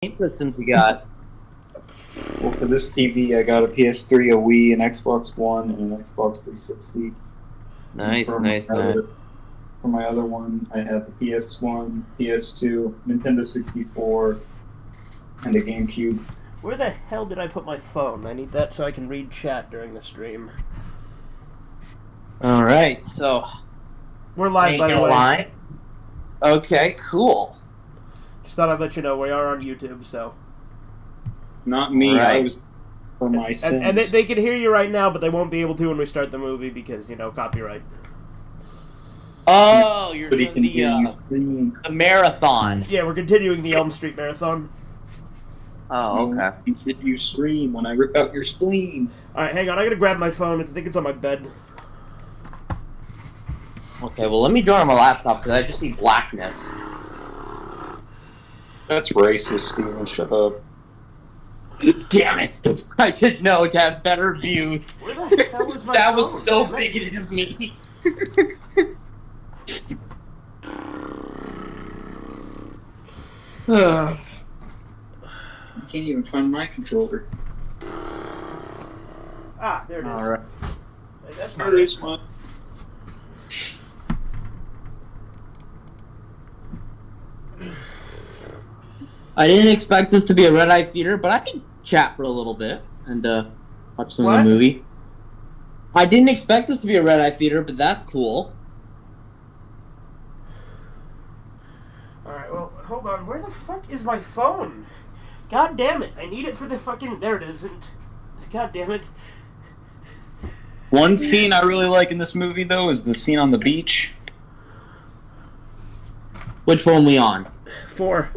systems you got? Well, for this TV, I got a PS3, a Wii, an Xbox One, and an Xbox 360. Nice. For my other one, I have the PS1, PS2, Nintendo 64, and a GameCube. Where the hell did I put my phone? I need that so I can read chat during the stream. All right, so We're live, by the way. line. Okay, cool. Just thought I'd let you know we are on YouTube, so. Not me. Right. I was for my sins. And they can hear you right now, but they won't be able to when we start the movie because, copyright. Oh, you're But he doing can hear you scream. the marathon. Yeah, we're continuing the Elm Street Marathon. Oh, okay. He can hear you scream when I rip out your spleen. Alright, hang on, I gotta grab my phone. I think it's on my bed. Okay, well, let me join on my laptop because I just need blackness. That's racist, Steven. Shut up. Damn it! I should know to have better views. Where the hell was my That phone? was so Damn it. bigoted of me. I can't even find my controller. Ah, there it is. Alright. Hey, that's not There it. is one. I didn't expect this to be a red eye theater, but I can chat for a little bit and watch some of What? the movie. I didn't expect this to be a red eye theater, but that's cool. Alright, well, hold on. Where the fuck is my phone? God damn it. I need it for the fucking... There it isn't. God damn it. One scene I really like in this movie, though, is the scene on the beach. Which one we on? 4.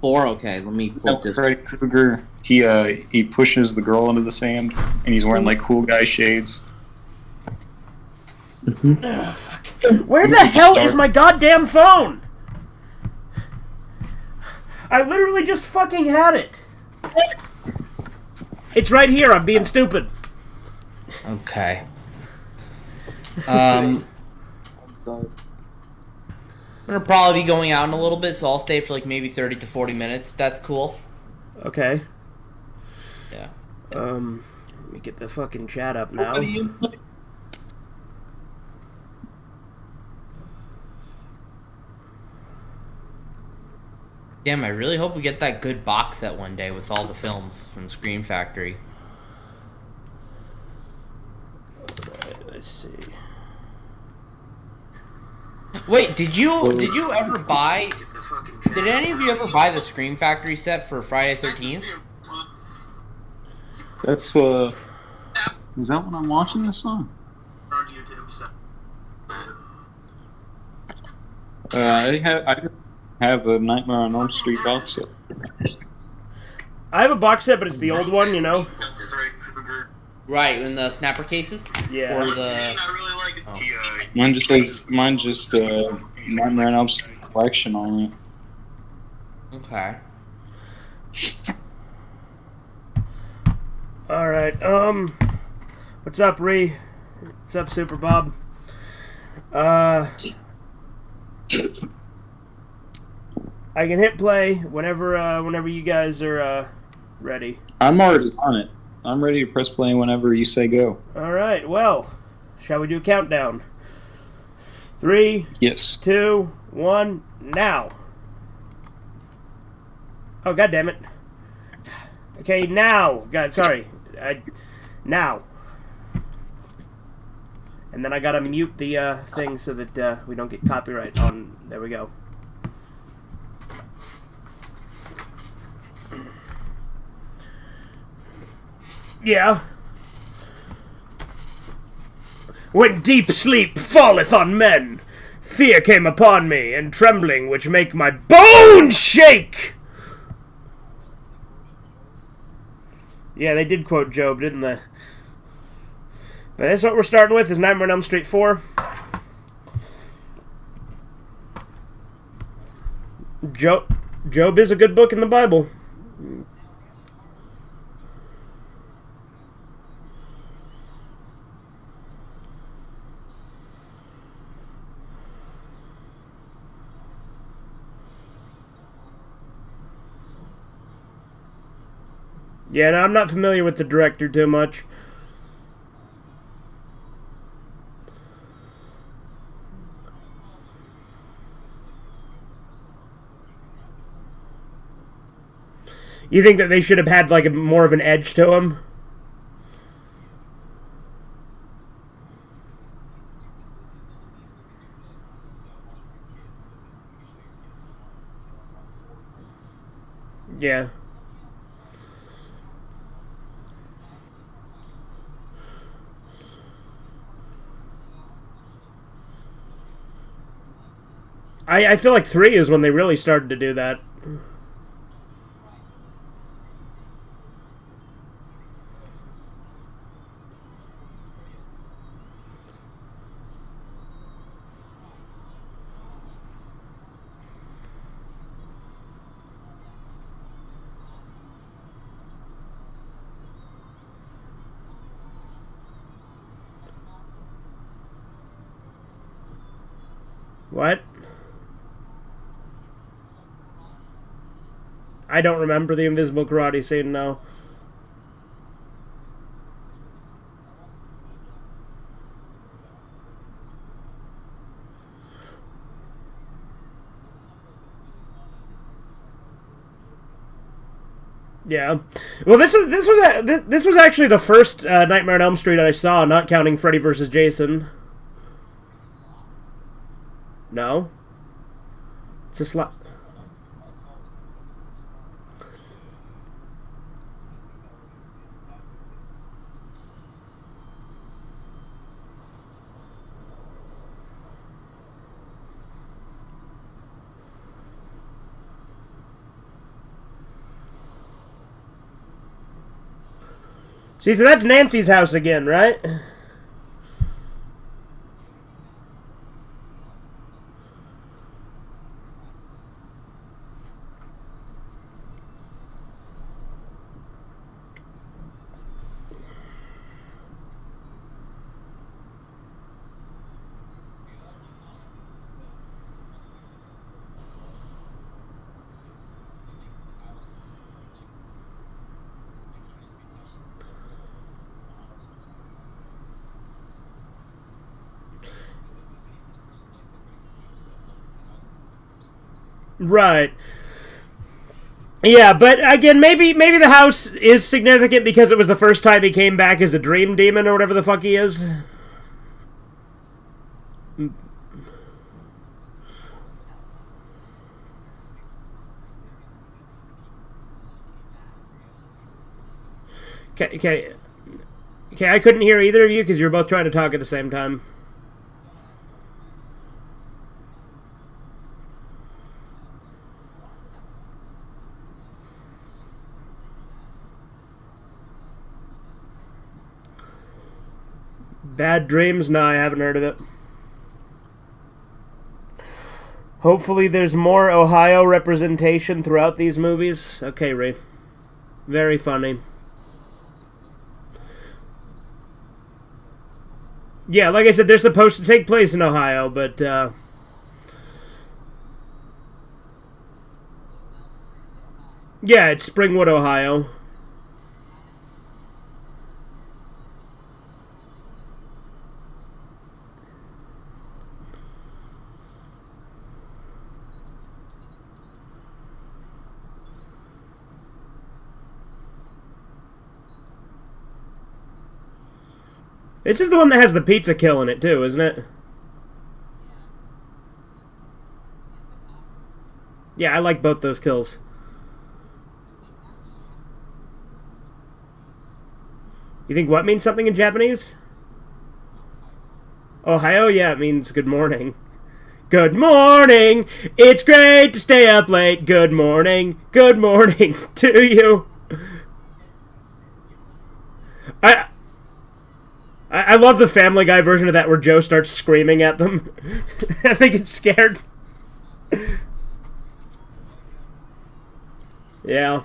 4? Okay, let me focus. Freddy Krueger, he pushes the girl into the sand, and he's wearing like cool guy shades. Ugh, fuck. Where the hell is my goddamn phone? I literally just fucking had it. It's right here. I'm being stupid. Okay. I'm gonna probably be going out in a little bit, so I'll stay for like maybe 30 to 40 minutes. If that's cool. Okay. Yeah. Let me get the fucking chat up now. Damn, I really hope we get that good box set one day with all the films from Scream Factory. Alright, let's see. Wait, did you ever buy? Did any of you ever buy the Scream Factory set for Friday 13th? That's is that when I'm watching this song? I have a Nightmare on Elm Street box set. I have a box set, but it's the old one, you know? Right, in the snapper cases? Yeah. Or the... Mine just says Nightmare on Elm Street collection on it. Okay. Alright, what's up, Ree? What's up, Super Bob? I can hit play whenever you guys are, ready. I'm already on it. I'm ready to press play whenever you say go. Alright, well, shall we do a countdown? 3, Yes. 2, 1, now. Oh, god damn it. Okay, now. God, sorry. Now. And then I gotta mute the thing so that we don't get copyright on. There we go. Yeah. When deep sleep falleth on men, fear came upon me, and trembling which make my bones shake. Yeah, they did quote Job, didn't they? But that's what we're starting with, is Nightmare on Elm Street 4. Job is a good book in the Bible. Yeah, no, I'm not familiar with the director too much. You think that they should have had like more of an edge to them? Yeah. I feel like 3 is when they really started to do that. What? I don't remember the Invisible Karate scene, no. Yeah. Well, this was actually the first Nightmare on Elm Street I saw, not counting Freddy vs. Jason. No. It's a slap. See, so that's Nancy's house again, right? Right. Yeah, but again, maybe the house is significant because it was the first time he came back as a dream demon or whatever the fuck he is. Okay, I couldn't hear either of you because you were both trying to talk at the same time. Bad Dreams? No, I haven't heard of it. Hopefully there's more Ohio representation throughout these movies. Okay, Ray. Very funny. Yeah, like I said, they're supposed to take place in Ohio, but, yeah, it's Springwood, Ohio. This is the one that has the pizza kill in it, too, isn't it? Yeah, I like both those kills. You think what means something in Japanese? Ohio? Yeah, it means good morning. Good morning! It's great to stay up late. Good morning. Good morning to you. I love the Family Guy version of that where Joe starts screaming at them. I think it's scared. Yeah.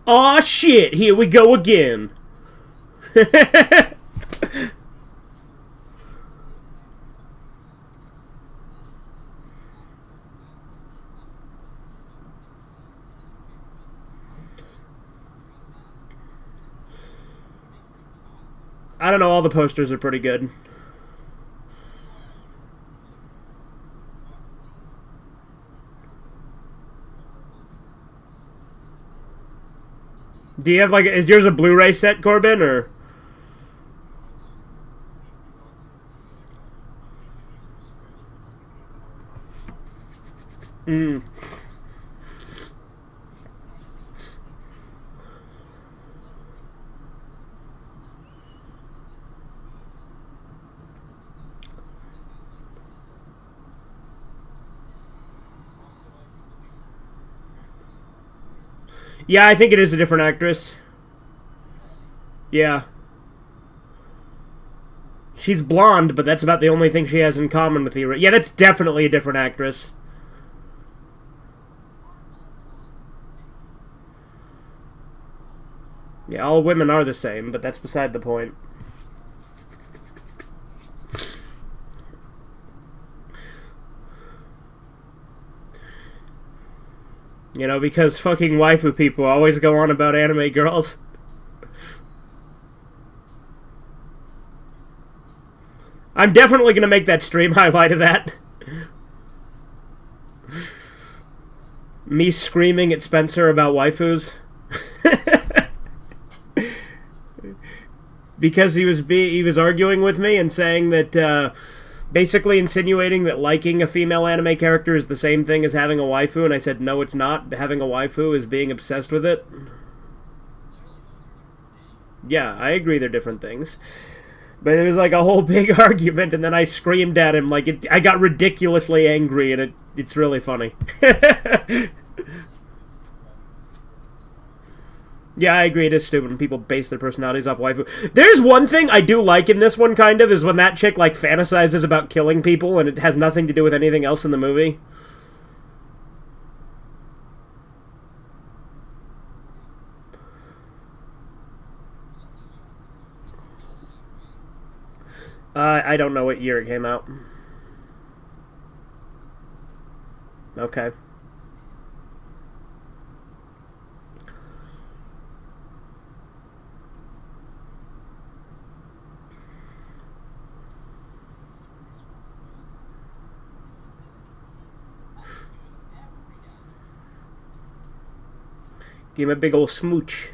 Aw, shit, here we go again. I don't know. All the posters are pretty good. Do you have like? Is yours a Blu-ray set, Corbin, or? Mm. Yeah, I think it is a different actress. Yeah. She's blonde, but that's about the only thing she has in common with the... Yeah, that's definitely a different actress. Yeah, all women are the same, but that's beside the point. You know, because fucking waifu people always go on about anime girls. I'm definitely gonna make that stream highlight of that. Me screaming at Spencer about waifus. Because he was arguing with me and saying that, basically insinuating that liking a female anime character is the same thing as having a waifu, and I said, no, it's not. Having a waifu is being obsessed with it. Yeah, I agree they're different things. But it was like a whole big argument, and then I screamed at him. Like, I got ridiculously angry, and it's really funny. Yeah, I agree. It is stupid when people base their personalities off waifu. There's one thing I do like in this one, kind of, is when that chick, like, fantasizes about killing people, and it has nothing to do with anything else in the movie. I don't know what year it came out. Okay. Give him a big old smooch.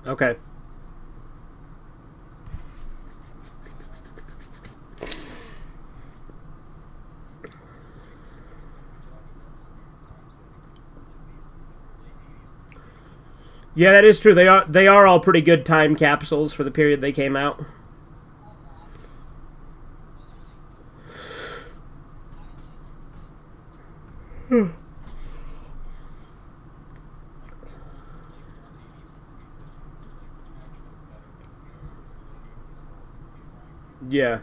Okay. Yeah, that is true. They are all pretty good time capsules for the period they came out. Yeah.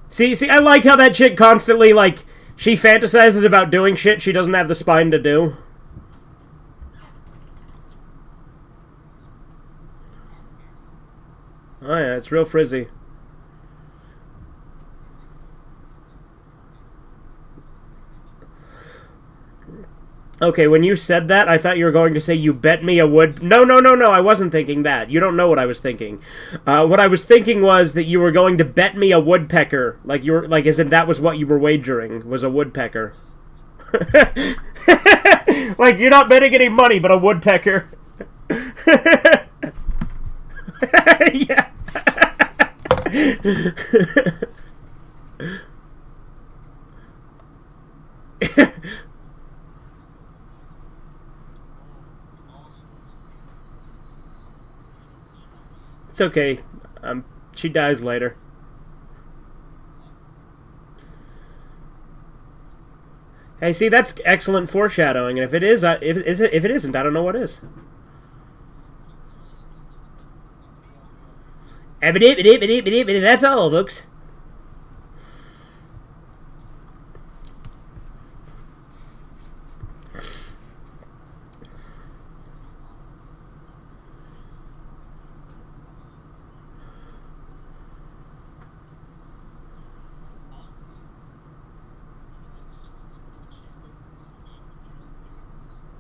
See, I like how that chick constantly, like, she fantasizes about doing shit she doesn't have the spine to do. Oh yeah, it's real frizzy. Okay, when you said that, I thought you were going to say you bet me a wood... No, I wasn't thinking that. You don't know what I was thinking. What I was thinking was that you were going to bet me a woodpecker. Like, you were, like, as in that was what you were wagering, was a woodpecker. Like, you're not betting any money, but a woodpecker. Yeah. It's okay. She dies later. Hey, see, that's excellent foreshadowing, and if it is, if it isn't, I don't know what is. That's all, folks.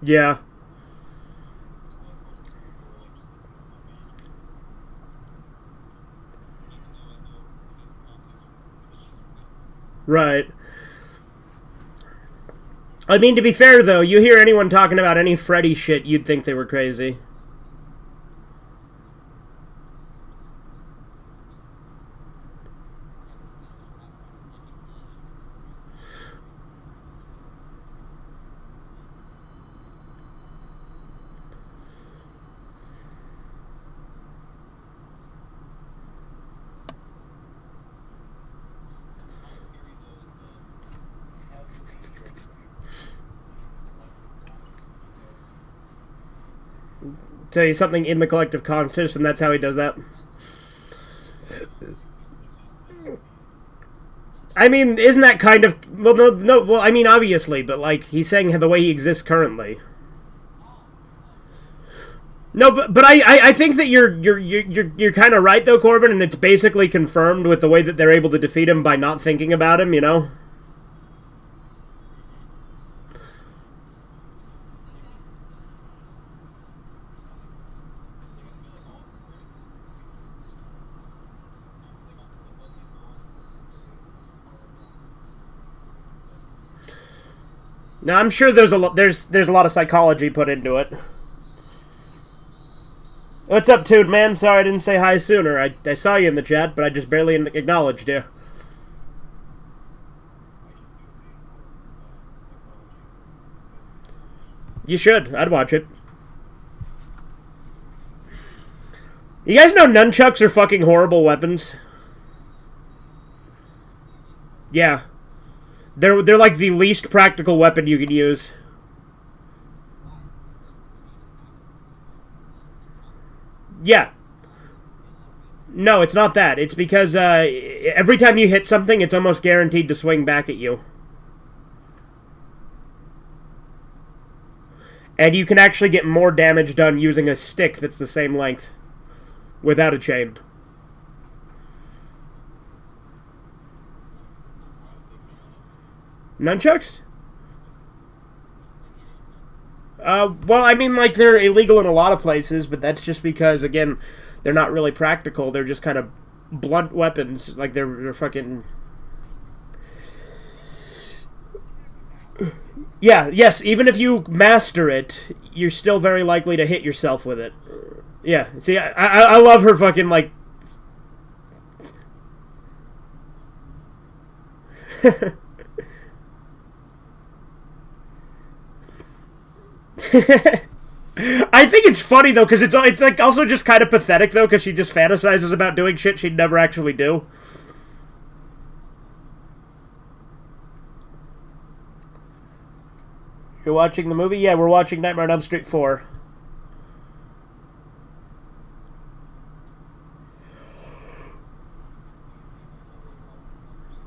Yeah. Right. I mean, to be fair, though, you hear anyone talking about any Freddy shit, you'd think they were crazy. Tell you something in the collective conscious, and that's how he does that. I mean, isn't that kind of well? No. Well, I mean, obviously, but like he's saying the way he exists currently. No, but I think that you're kind of right though, Corbin, and it's basically confirmed with the way that they're able to defeat him by not thinking about him. You know. Now I'm sure there's a lot of psychology put into it. What's up, Toad Man? Sorry I didn't say hi sooner. I saw you in the chat, but I just barely acknowledged you. You should. I'd watch it. You guys know nunchucks are fucking horrible weapons? Yeah. They're like the least practical weapon you can use. Yeah. No, it's not that. It's because every time you hit something, it's almost guaranteed to swing back at you. And you can actually get more damage done using a stick that's the same length. Without a chain. Nunchucks? Well, I mean, like, they're illegal in a lot of places, but that's just because, again, they're not really practical. They're just kind of blunt weapons. Like, they're fucking... Yeah, yes, even if you master it, you're still very likely to hit yourself with it. Yeah, see, I love her fucking, like... I think it's funny though, because it's like also just kind of pathetic though, because she just fantasizes about doing shit she'd never actually do. You're watching the movie? Yeah, we're watching Nightmare on Elm Street 4.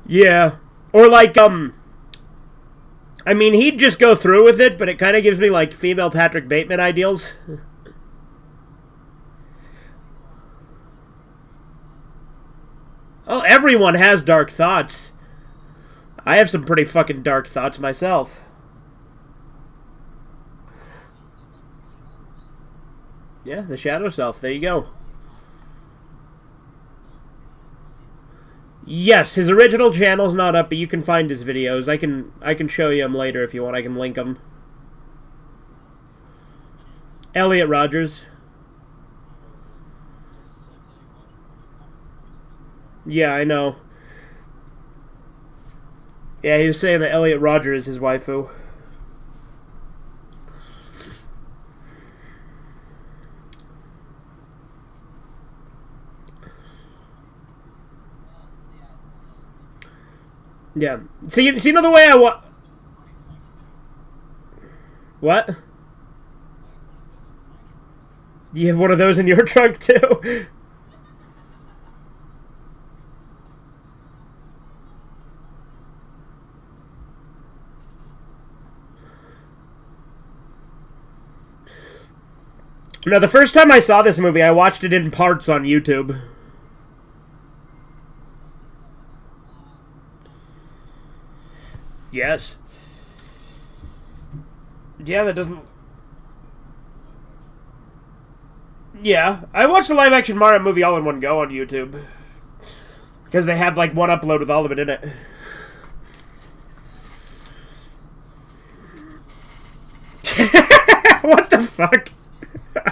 Yeah, or like I mean, he'd just go through with it, but it kind of gives me, like, female Patrick Bateman ideals. Oh, everyone has dark thoughts. I have some pretty fucking dark thoughts myself. Yeah, the Shadow Self. There you go. Yes, his original channel's not up, but you can find his videos. I can show you them later if you want. I can link them. Elliot Rogers. Yeah, I know. Yeah, he was saying that Elliot Rogers is his waifu. Yeah. So you know the way I What? You have one of those in your trunk too? No, the first time I saw this movie, I watched it in parts on YouTube. Yes. Yeah, that doesn't... Yeah, I watched the live-action Mario movie all in one go on YouTube. Because they had, like, one upload with all of it in it. What the fuck?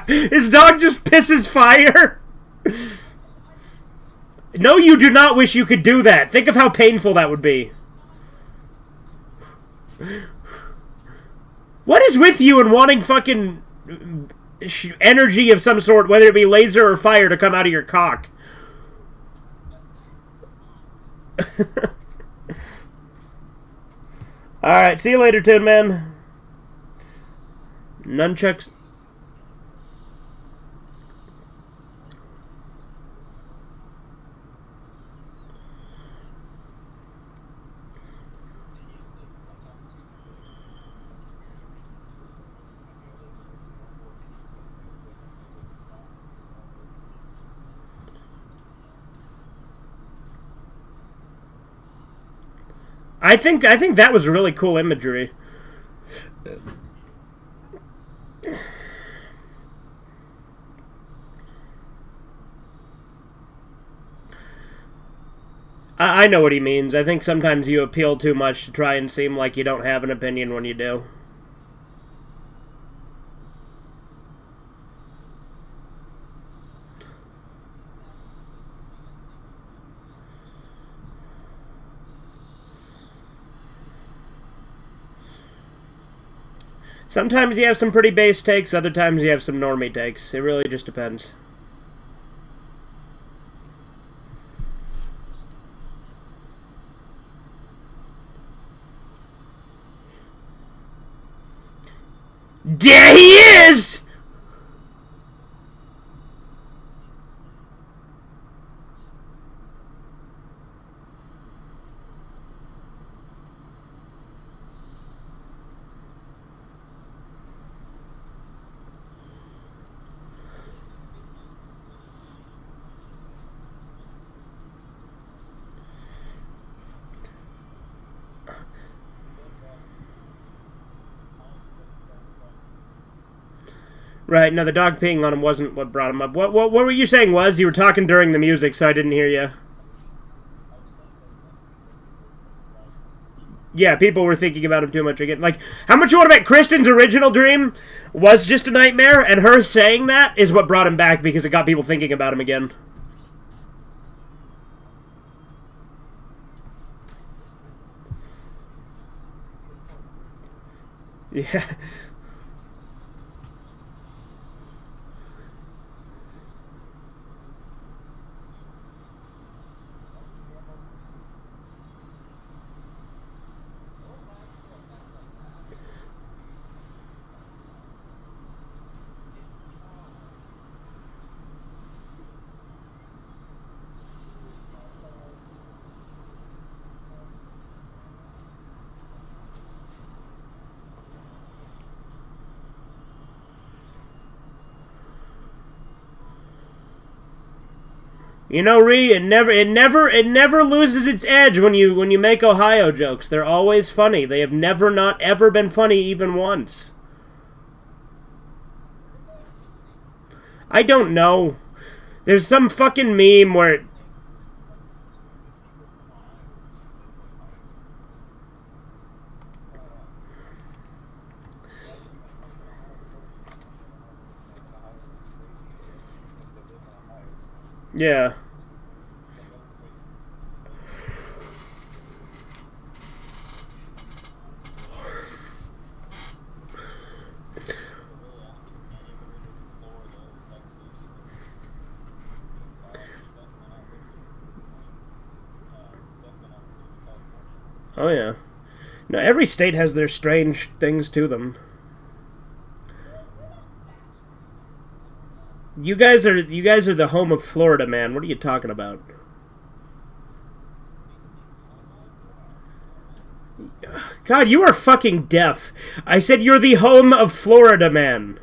His dog just pisses fire? No, you do not wish you could do that. Think of how painful that would be. What is with you and wanting fucking energy of some sort, whether it be laser or fire, to come out of your cock? Alright, see you later, Toon Man. Nunchucks. I think that was really cool imagery. I know what he means. I think sometimes you appeal too much to try and seem like you don't have an opinion when you do. Sometimes you have some pretty base takes, other times you have some normie takes. It really just depends. There he is! Right, no, the dog peeing on him wasn't what brought him up. What were you saying was? You were talking during the music, so I didn't hear you. Yeah, people were thinking about him too much again. Like, how much you want to bet Kristen's original dream was just a nightmare, and her saying that is what brought him back because it got people thinking about him again. Yeah. You know, Ree, it never loses its edge when you make Ohio jokes. They're always funny. They have never not ever been funny even once. I don't know. There's some fucking meme where yeah. Oh yeah. No, every state has their strange things to them. You guys are the home of Florida, man. What are you talking about? God, you are fucking deaf. I said you're the home of Florida, man.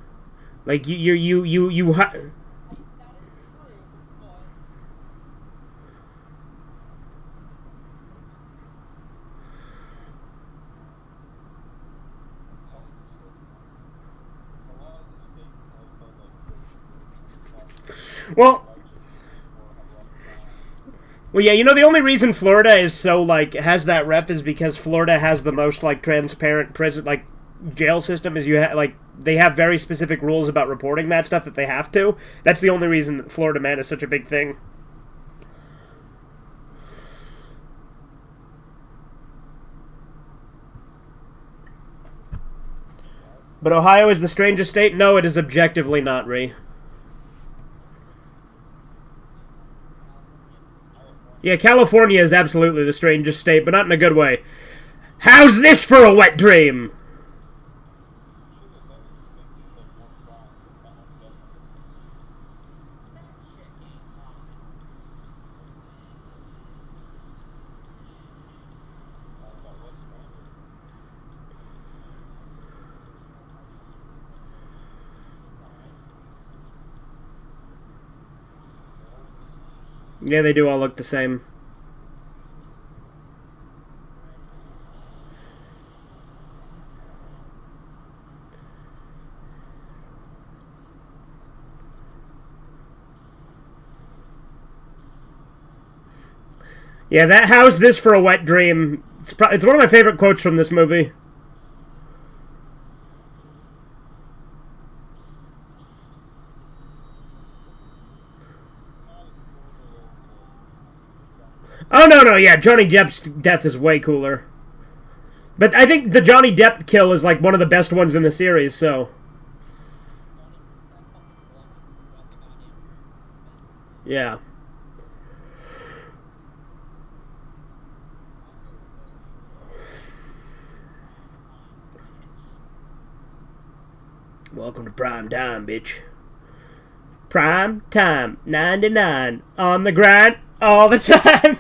Like you. Well, yeah, you know, the only reason Florida is so, like, has that rep is because Florida has the most, like, transparent prison, like, jail system is like, they have very specific rules about reporting that stuff that they have to. That's the only reason that Florida Man is such a big thing. But Ohio is the strangest state? No, it is objectively not, Ree. Yeah, California is absolutely the strangest state, but not in a good way. How's this for a wet dream? Yeah, they do all look the same. Yeah, that how's this for a wet dream? It's one of my favorite quotes from this movie. Oh, no, yeah, Johnny Depp's death is way cooler. But I think the Johnny Depp kill is, like, one of the best ones in the series, so... Yeah. Welcome to prime time, bitch. Prime time, 99, on the grind, all the time.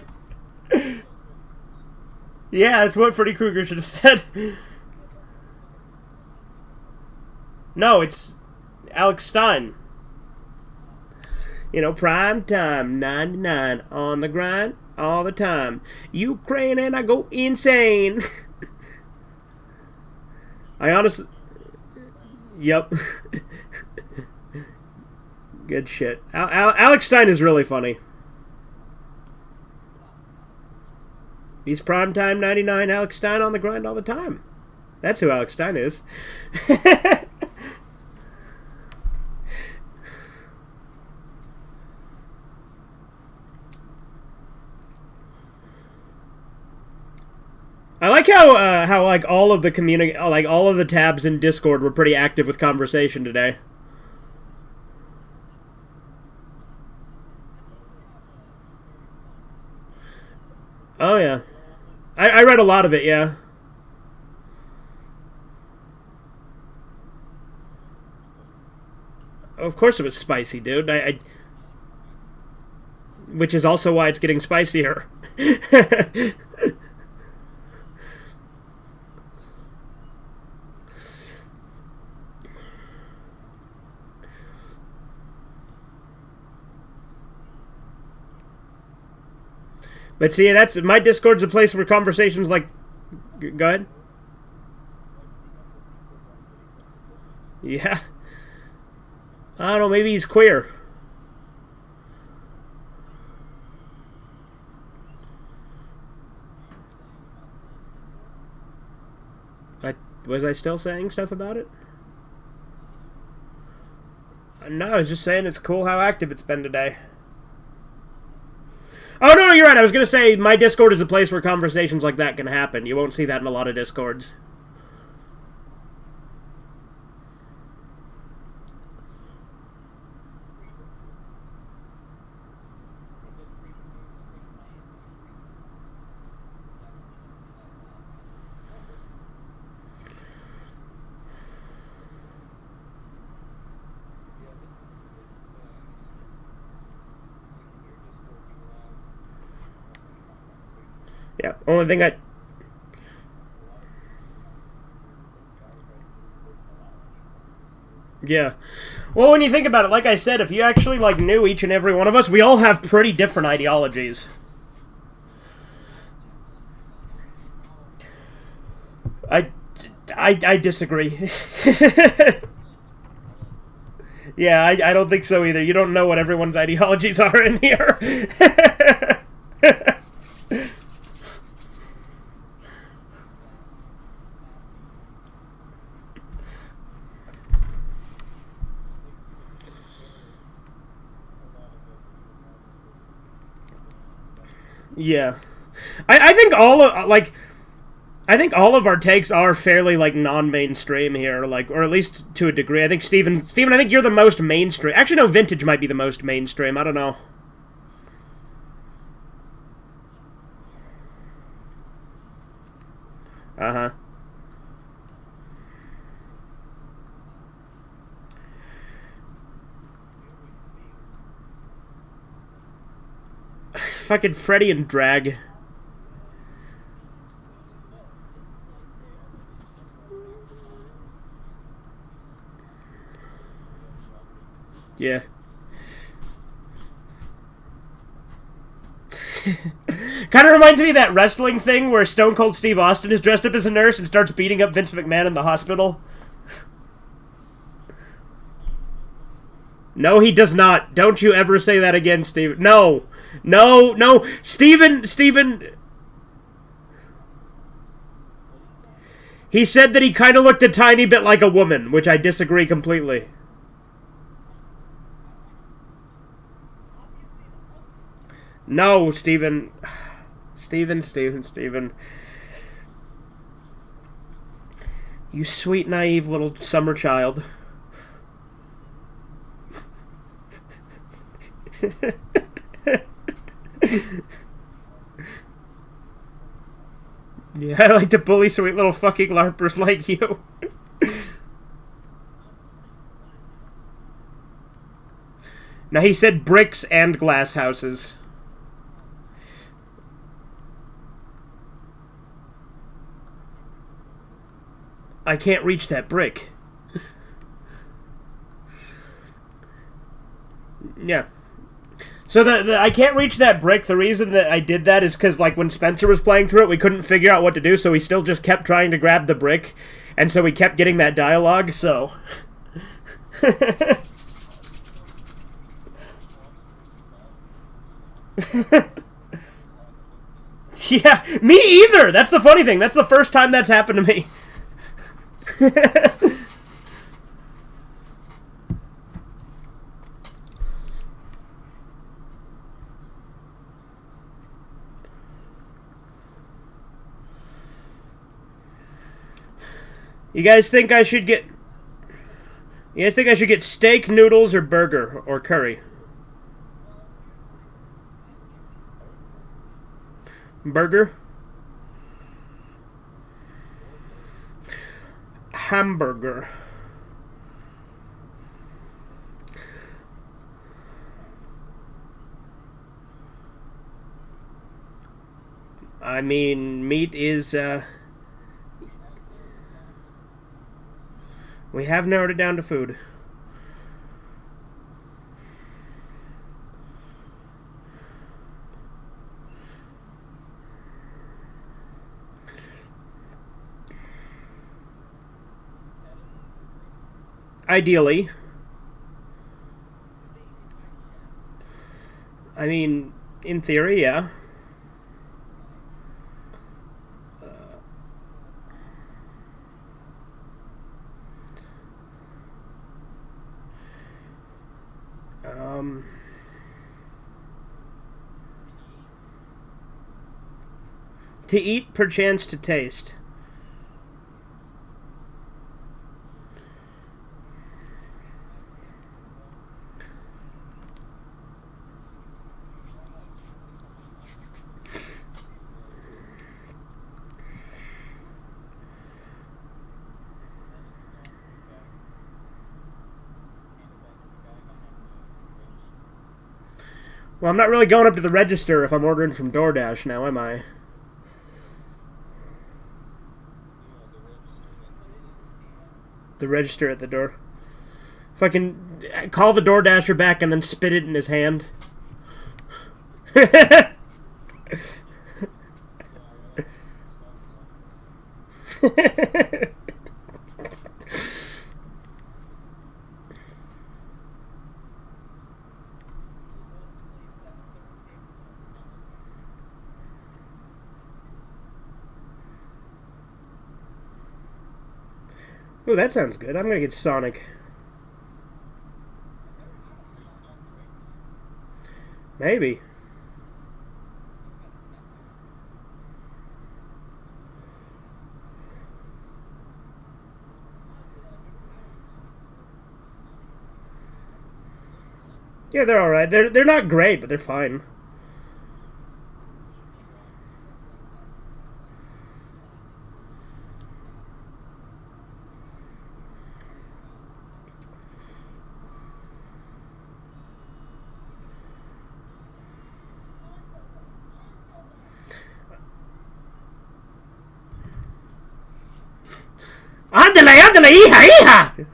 Yeah, that's what Freddy Krueger should have said. No, it's Alex Stein. You know, prime time, 99, on the grind, all the time. Ukraine and I go insane. I honestly... Yep. Good shit. Alex Stein is really funny. He's primetime 99 Alex Stein on the grind all the time. That's who Alex Stein is. I like how like all of the all of the tabs in Discord were pretty active with conversation today. Oh yeah, I read a lot of it. Yeah. Of course it was spicy, dude. Which is also why it's getting spicier. But see, that's my Discord's a place where conversations like... Go ahead. Yeah. I don't know, maybe he's queer. Was I still saying stuff about it? No, I was just saying it's cool how active it's been today. Oh, no, you're right. I was going to say my Discord is a place where conversations like that can happen. You won't see that in a lot of Discords. Yeah, only thing I... Yeah. Well, when you think about it, like I said, if you actually, like, knew each and every one of us, we all have pretty different ideologies. I disagree. Yeah, I don't think so either. You don't know what everyone's ideologies are in here. Yeah. I think all of, like... I think all of our takes are fairly, like, non-mainstream here, like, or at least to a degree. I think, Steven, I think you're the most mainstream. Actually, no, Vintage might be the most mainstream. I don't know. Uh-huh. Fucking Freddy and Drag. Yeah. Kind of reminds me of that wrestling thing where Stone Cold Steve Austin is dressed up as a nurse and starts beating up Vince McMahon in the hospital. No, he does not. Don't you ever say that again, Steven. No. No, no. Steven. He said that he kind of looked a tiny bit like a woman, which I disagree completely. No, Steven. Steven. You sweet, naive little summer child. Yeah, I like to bully sweet little fucking LARPers like you. Now, he said bricks and glass houses. I can't reach that brick. Yeah. So the I can't reach that brick. The reason that I did that is because, like, when Spencer was playing through it, we couldn't figure out what to do, so we still just kept trying to grab the brick, and so we kept getting that dialogue, so... Yeah, me either! That's the funny thing. That's the first time that's happened to me. You guys think I should get... You guys think I should get steak, noodles, or burger, or curry? Burger? Hamburger. I mean, meat is, we have narrowed it down to food. Ideally. I mean, in theory, yeah. To eat, perchance to taste. Well, I'm not really going up to the register if I'm ordering from DoorDash now, am I? The register at the door. If I can call the DoorDasher back and then spit it in his hand. Ooh, that sounds good. I'm gonna get Sonic. Maybe. Yeah, they're alright. They're not great, but they're fine. ¡Ándale, ándale, hija, hija!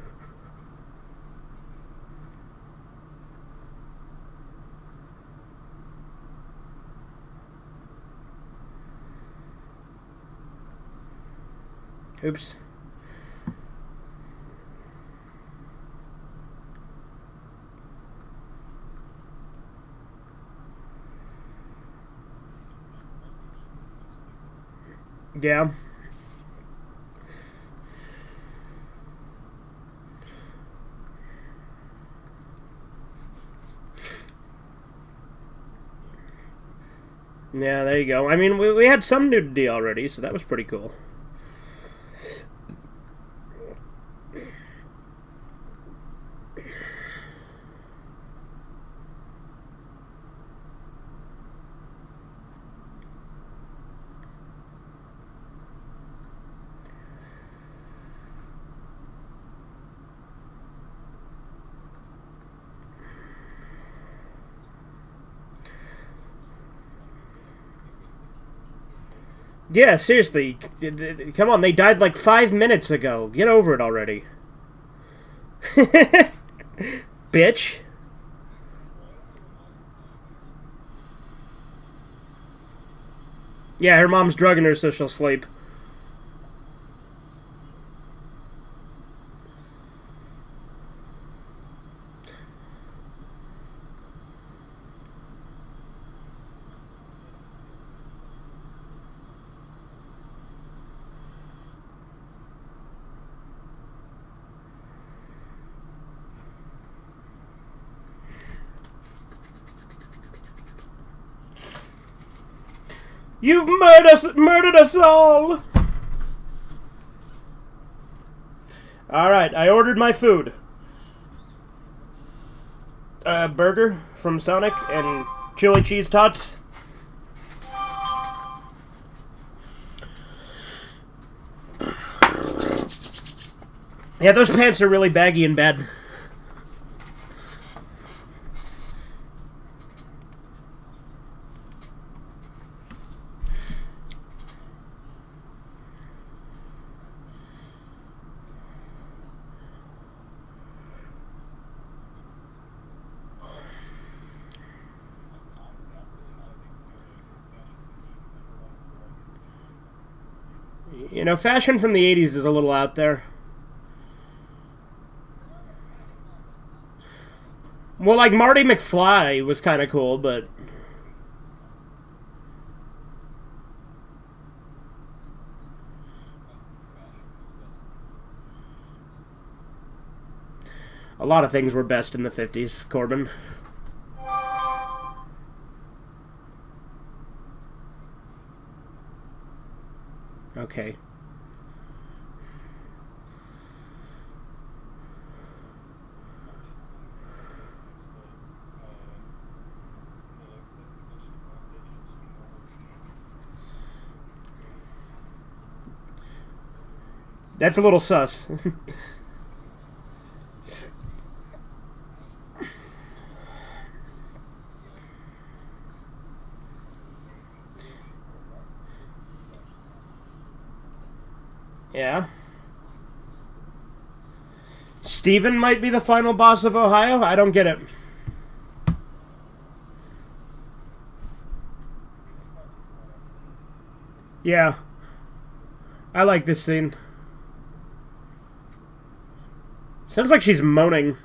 Oops. Yeah. Yeah, there you go. I mean, we had some nudity already, so that was pretty cool. Yeah, seriously. Come on, they died like 5 minutes ago. Get over it already. Bitch. Yeah, her mom's drugging her so she'll sleep. You've murdered us all! Alright, I ordered my food. A burger from Sonic and chili cheese tots. Yeah, those pants are really baggy and bad. You know, fashion from the 80s is a little out there. Well, like, Marty McFly was kind of cool, but... a lot of things were best in the 50s, Corbin. Okay. That's a little sus. Yeah. Steven might be the final boss of Ohio? I don't get it. Yeah. I like this scene. Sounds like she's moaning.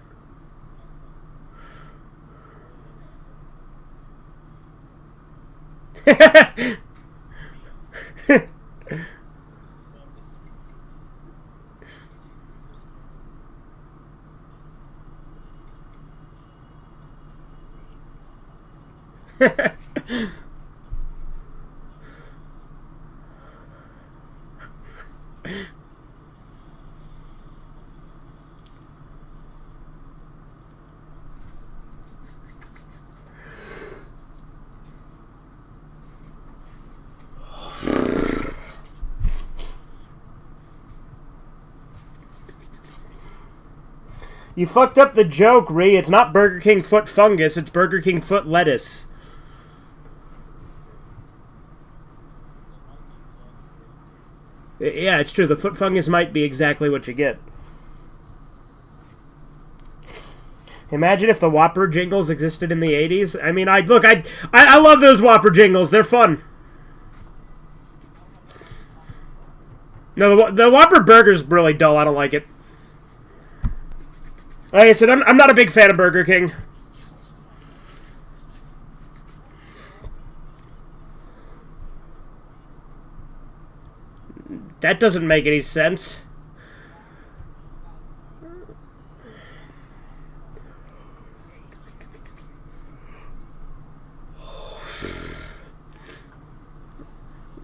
You fucked up the joke, Ree. It's not Burger King foot fungus, it's Burger King foot lettuce. Yeah, it's true. The foot fungus might be exactly what you get. Imagine if the Whopper jingles existed in the 80s. I mean, I love those Whopper jingles. They're fun. No, the Whopper burger's really dull. I don't like it. Like I said, I'm not a big fan of Burger King. That doesn't make any sense.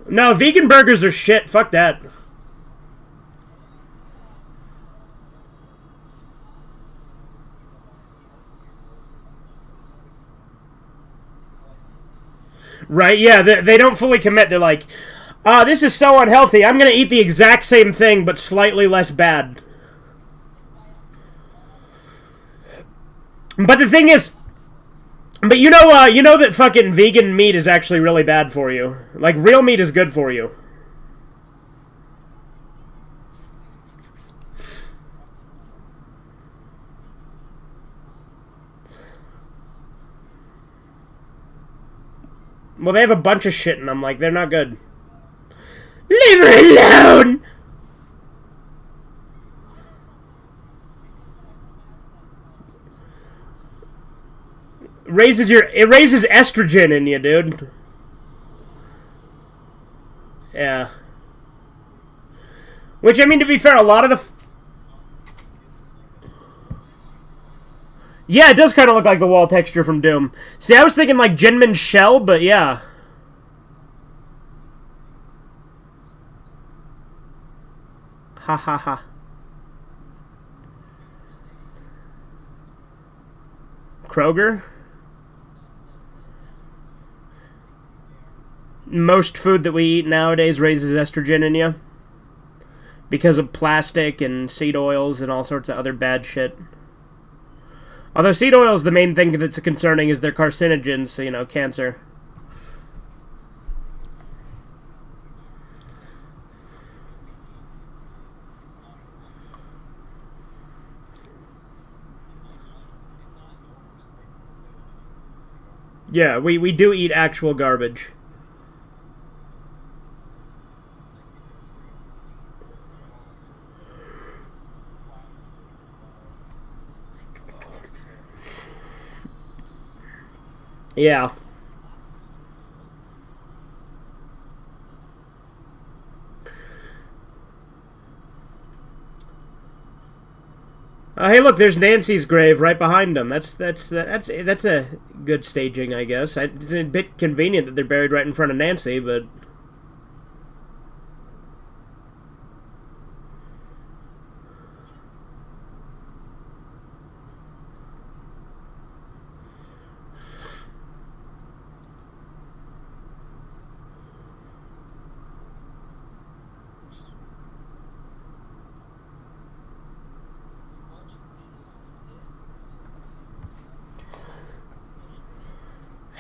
No, vegan burgers are shit. Fuck that. Right, yeah, they don't fully commit. They're like, this is so unhealthy. I'm going to eat the exact same thing, but slightly less bad. But the thing is, but you know that fucking vegan meat is actually really bad for you. Like, real meat is good for you. Well, they have a bunch of shit in them. Like, they're not good. Leave her alone! It raises estrogen in you, dude. Yeah. Which, I mean, to be fair, a lot of the... Yeah, it does kind of look like the wall texture from Doom. See, I was thinking like Jinmin's shell, but yeah. Ha ha ha. Kroger? Most food that we eat nowadays raises estrogen in you. Because of plastic and seed oils and all sorts of other bad shit. Although seed oil is the main thing that's concerning, is they're carcinogens, so, you know, cancer. Yeah, we do eat actual garbage. Yeah. Hey, look, there's Nancy's grave right behind him. That's a good staging, I guess. It's a bit convenient that they're buried right in front of Nancy, but...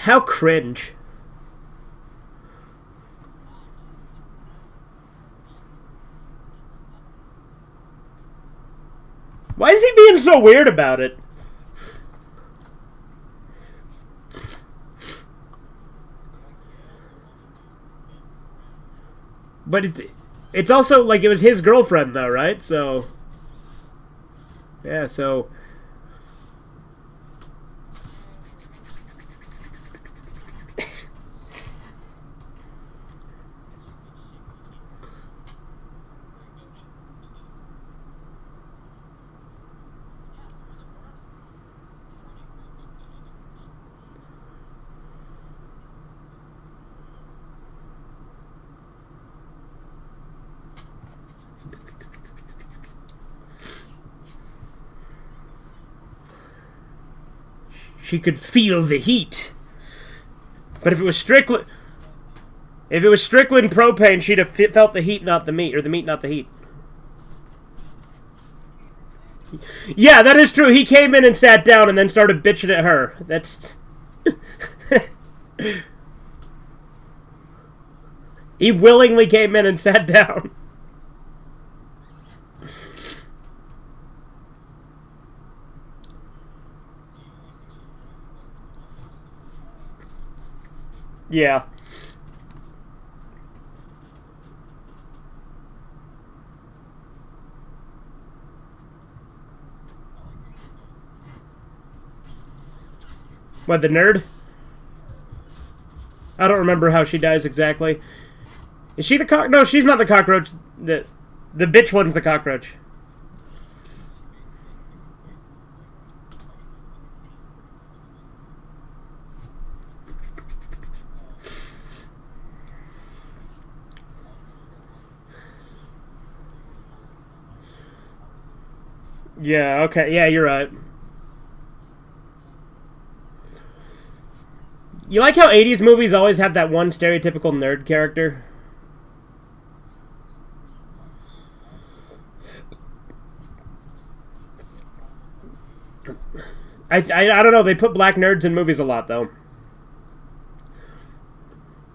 How cringe. Why is he being so weird about it? But it's also like it was his girlfriend though, right? So yeah, so She could feel the heat. But if it was Strickland... If it was Strickland propane, she'd have felt the heat, not the meat. Or the meat, not the heat. Yeah, that is true. He came in and sat down and then started bitching at her. That's... He willingly came in and sat down. Yeah. What, the nerd? I don't remember how she dies exactly. Is she the cock? No, she's not the cockroach. The bitch one's the cockroach. Yeah, okay. Yeah, you're right. You like how 80s movies always have that one stereotypical nerd character? I don't know. They put black nerds in movies a lot, though.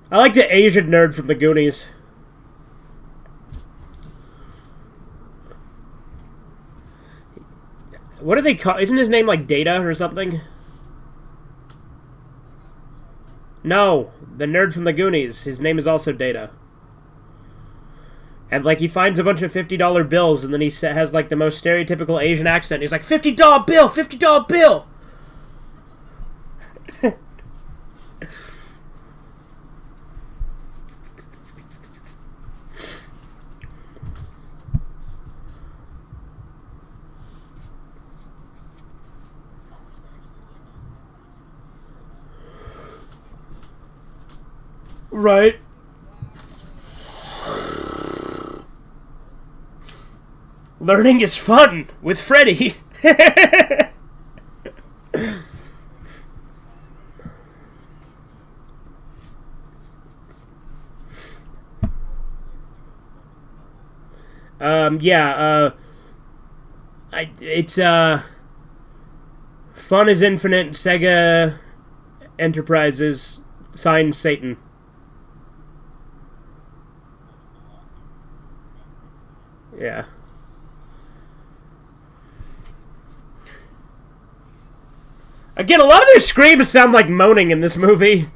I like the Asian nerd from the Goonies. What do they call... Isn't his name like Data or something? No, the nerd from the Goonies. His name is also Data. And, like, he finds a bunch of $50 bills, and then he has, like, the most stereotypical Asian accent. He's like, $50 bill! $50 bill! Right. Learning is fun with Freddy. It's Fun is Infinite, Sega Enterprises, signed Satan. Yeah. Again, a lot of their screams sound like moaning in this movie.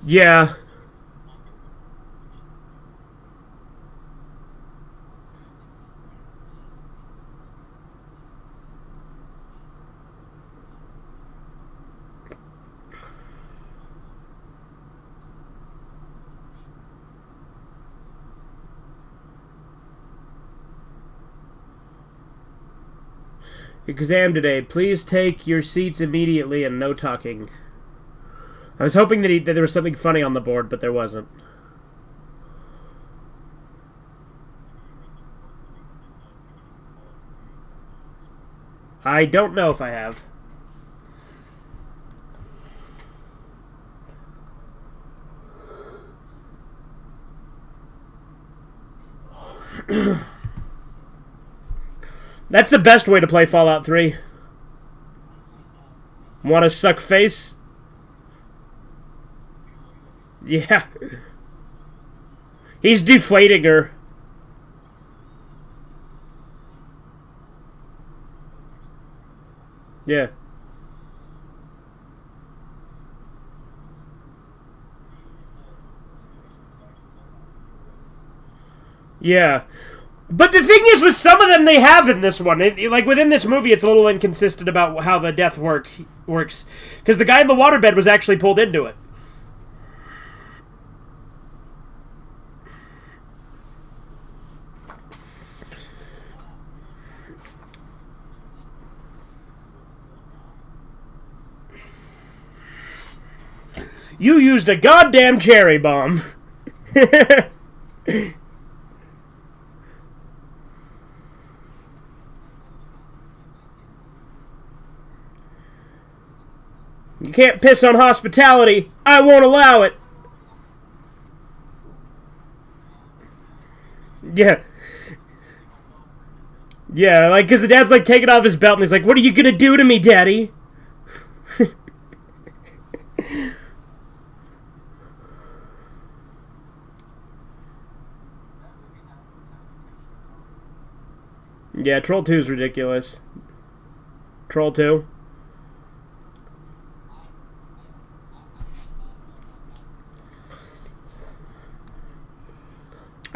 Yeah. Exam today. Please take your seats immediately and no talking. I was hoping that there was something funny on the board, but there wasn't. I don't know if I have. That's the best way to play Fallout 3. Want to suck face? Yeah. He's deflating her. Yeah. Yeah. But the thing is, with some of them they have in this one, like within this movie, it's a little inconsistent about how the death works. Because the guy in the waterbed was actually pulled into it. You used a goddamn cherry bomb. You can't piss on hospitality. I won't allow it. Yeah. Yeah, like, because the dad's, like, taking off his belt, and he's like, what are you gonna do to me, Daddy? Yeah, Troll 2 is ridiculous. Troll 2.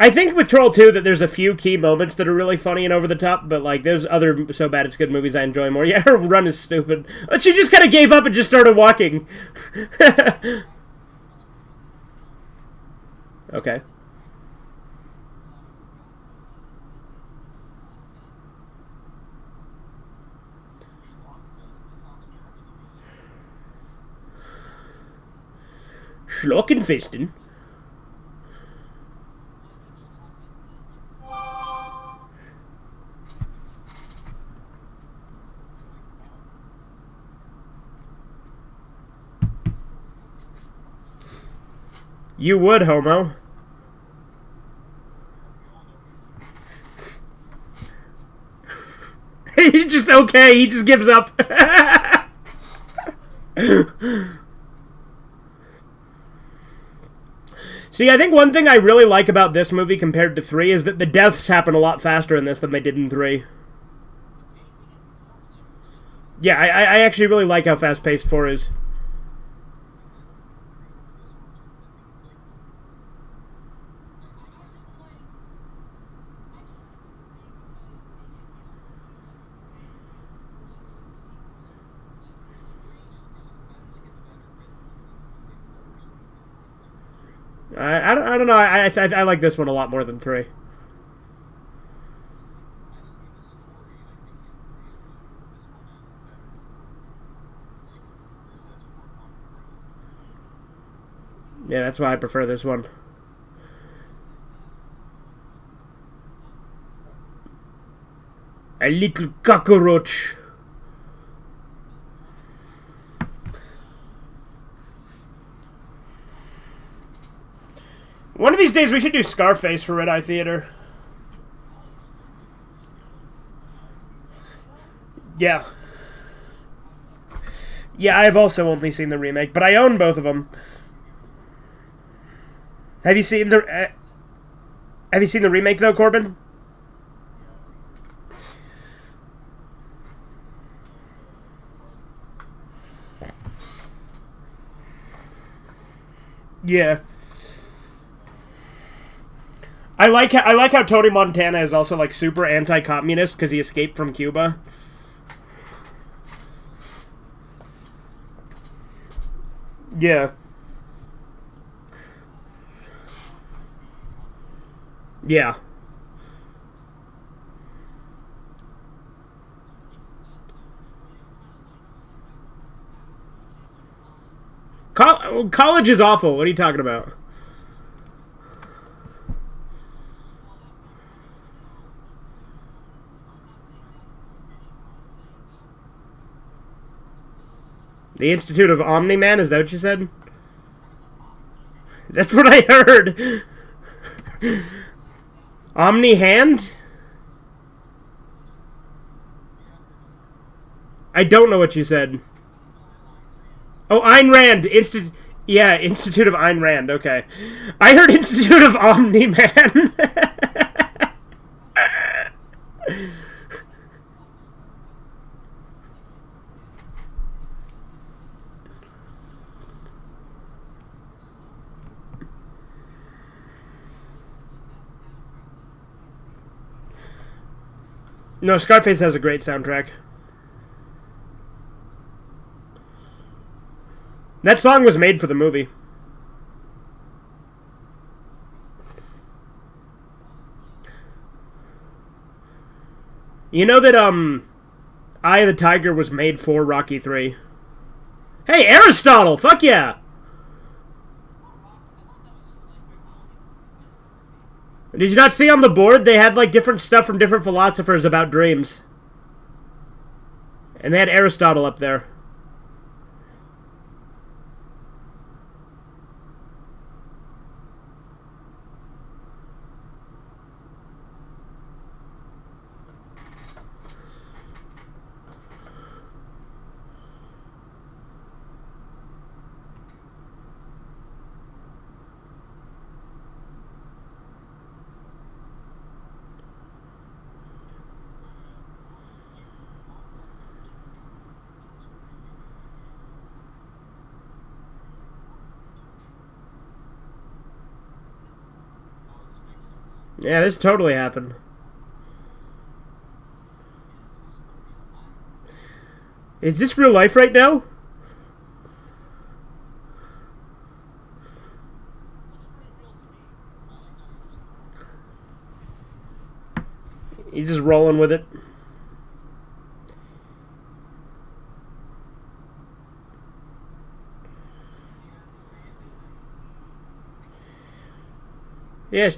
I think with Troll 2 that there's a few key moments that are really funny and over the top, but like there's other so bad it's good movies I enjoy more. Yeah, her run is stupid. But she just kind of gave up and just started walking. Okay. Schlockenfesten. You would, homo. He's just okay. He just gives up. See, I think one thing I really like about this movie compared to 3 is that the deaths happen a lot faster in this than they did in 3. Yeah, I actually really like how fast-paced 4 is. I don't know. I like this one a lot more than 3. Yeah, that's why I prefer this one. A little cockroach. One of these days we should do Scarface for Red Eye Theater. Yeah. Yeah, I've also only seen the remake, but I own both of them. Have you seen the remake though, Corbin? Yeah. I like how Tony Montana is also like super anti-communist because he escaped from Cuba. Yeah. Yeah. College is awful. What are you talking about? The Institute of Omni-Man, is that what you said? That's what I heard. Omni-Hand? I don't know what you said. Oh, Ayn Rand. Institute of Ayn Rand. Okay. I heard Institute of Omni-Man. No, Scarface has a great soundtrack. That song was made for the movie. You know that, Eye of the Tiger was made for Rocky 3. Hey, Aristotle! Fuck yeah! Did you not see on the board they had like different stuff from different philosophers about dreams? And they had Aristotle up there. Yeah, this totally happened. Is this real life right now? He's just rolling with it. Yeah.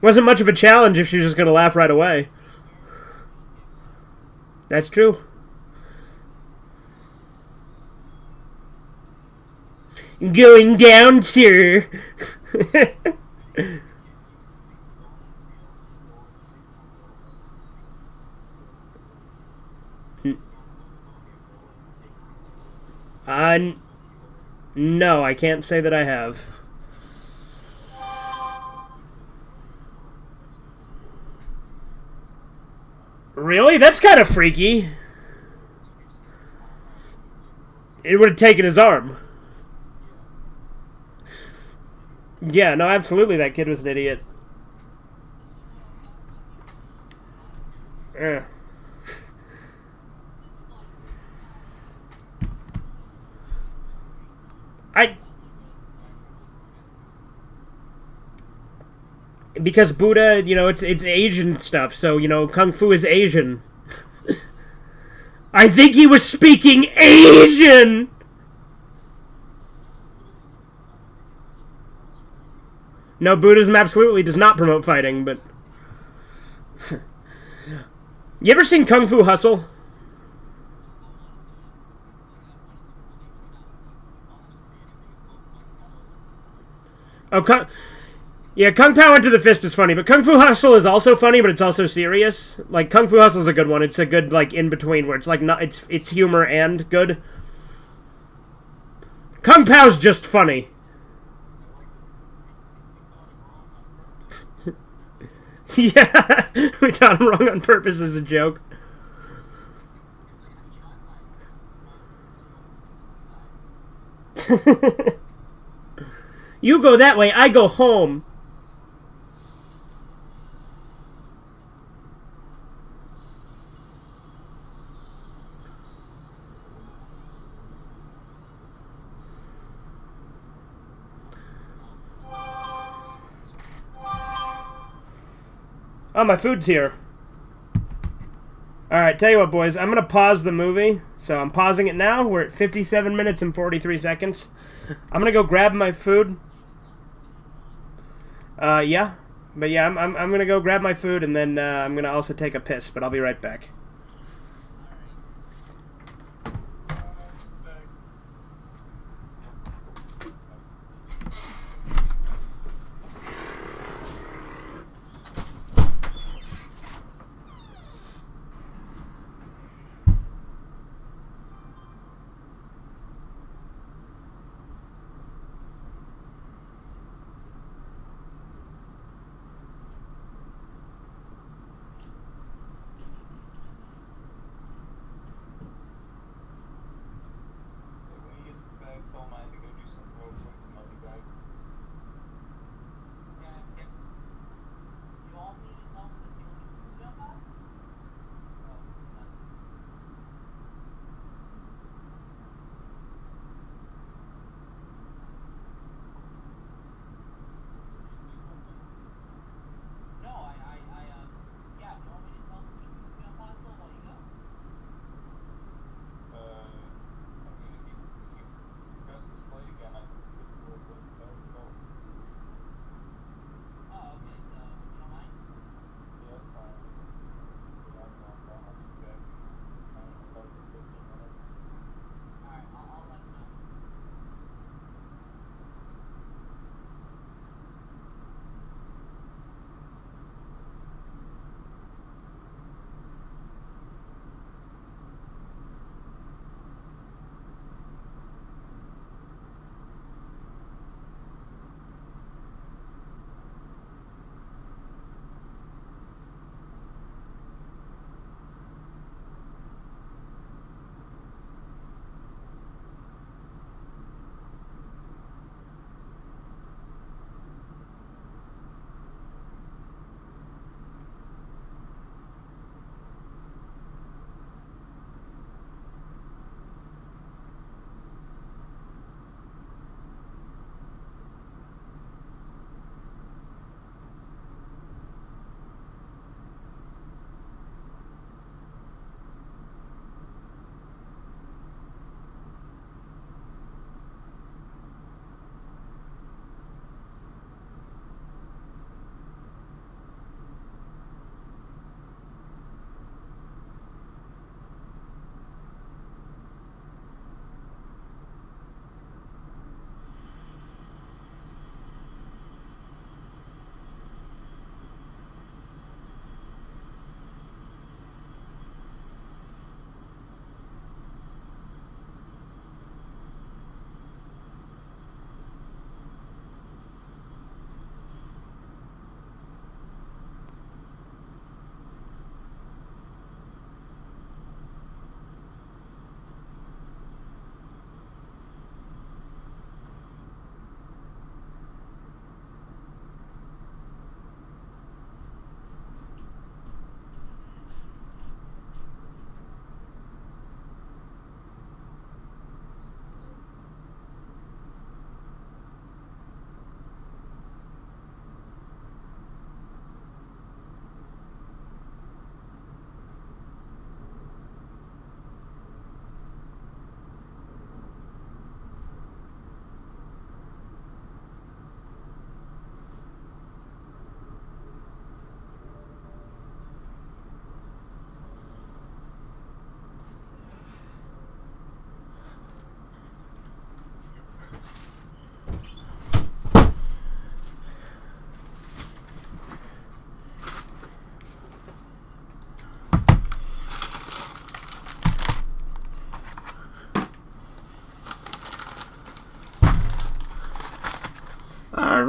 Wasn't much of a challenge if she was just going to laugh right away. That's true. Going down, sir. No, I can't say that I have. Really? That's kind of freaky. It would have taken his arm. Yeah, no, absolutely, that kid was an idiot. Eh. Because Buddha, you know, it's Asian stuff, so, you know, Kung Fu is Asian. I think he was speaking Asian! No, Buddhism absolutely does not promote fighting, but... You ever seen Kung Fu Hustle? Oh, yeah, Kung Pao Into the Fist is funny, but Kung Fu Hustle is also funny, but it's also serious. Like, Kung Fu Hustle is a good one. It's a good, like, in-between, where it's, like, not, it's humor and good. Kung Pao's just funny. Yeah, we taught him wrong on purpose as a joke. You go that way, I go home. Oh, my food's here. Alright, tell you what, boys. I'm going to pause the movie. So I'm pausing it now. We're at 57 minutes and 43 seconds. I'm going to go grab my food. Yeah. But yeah, I'm going to go grab my food, and then I'm going to also take a piss. But I'll be right back.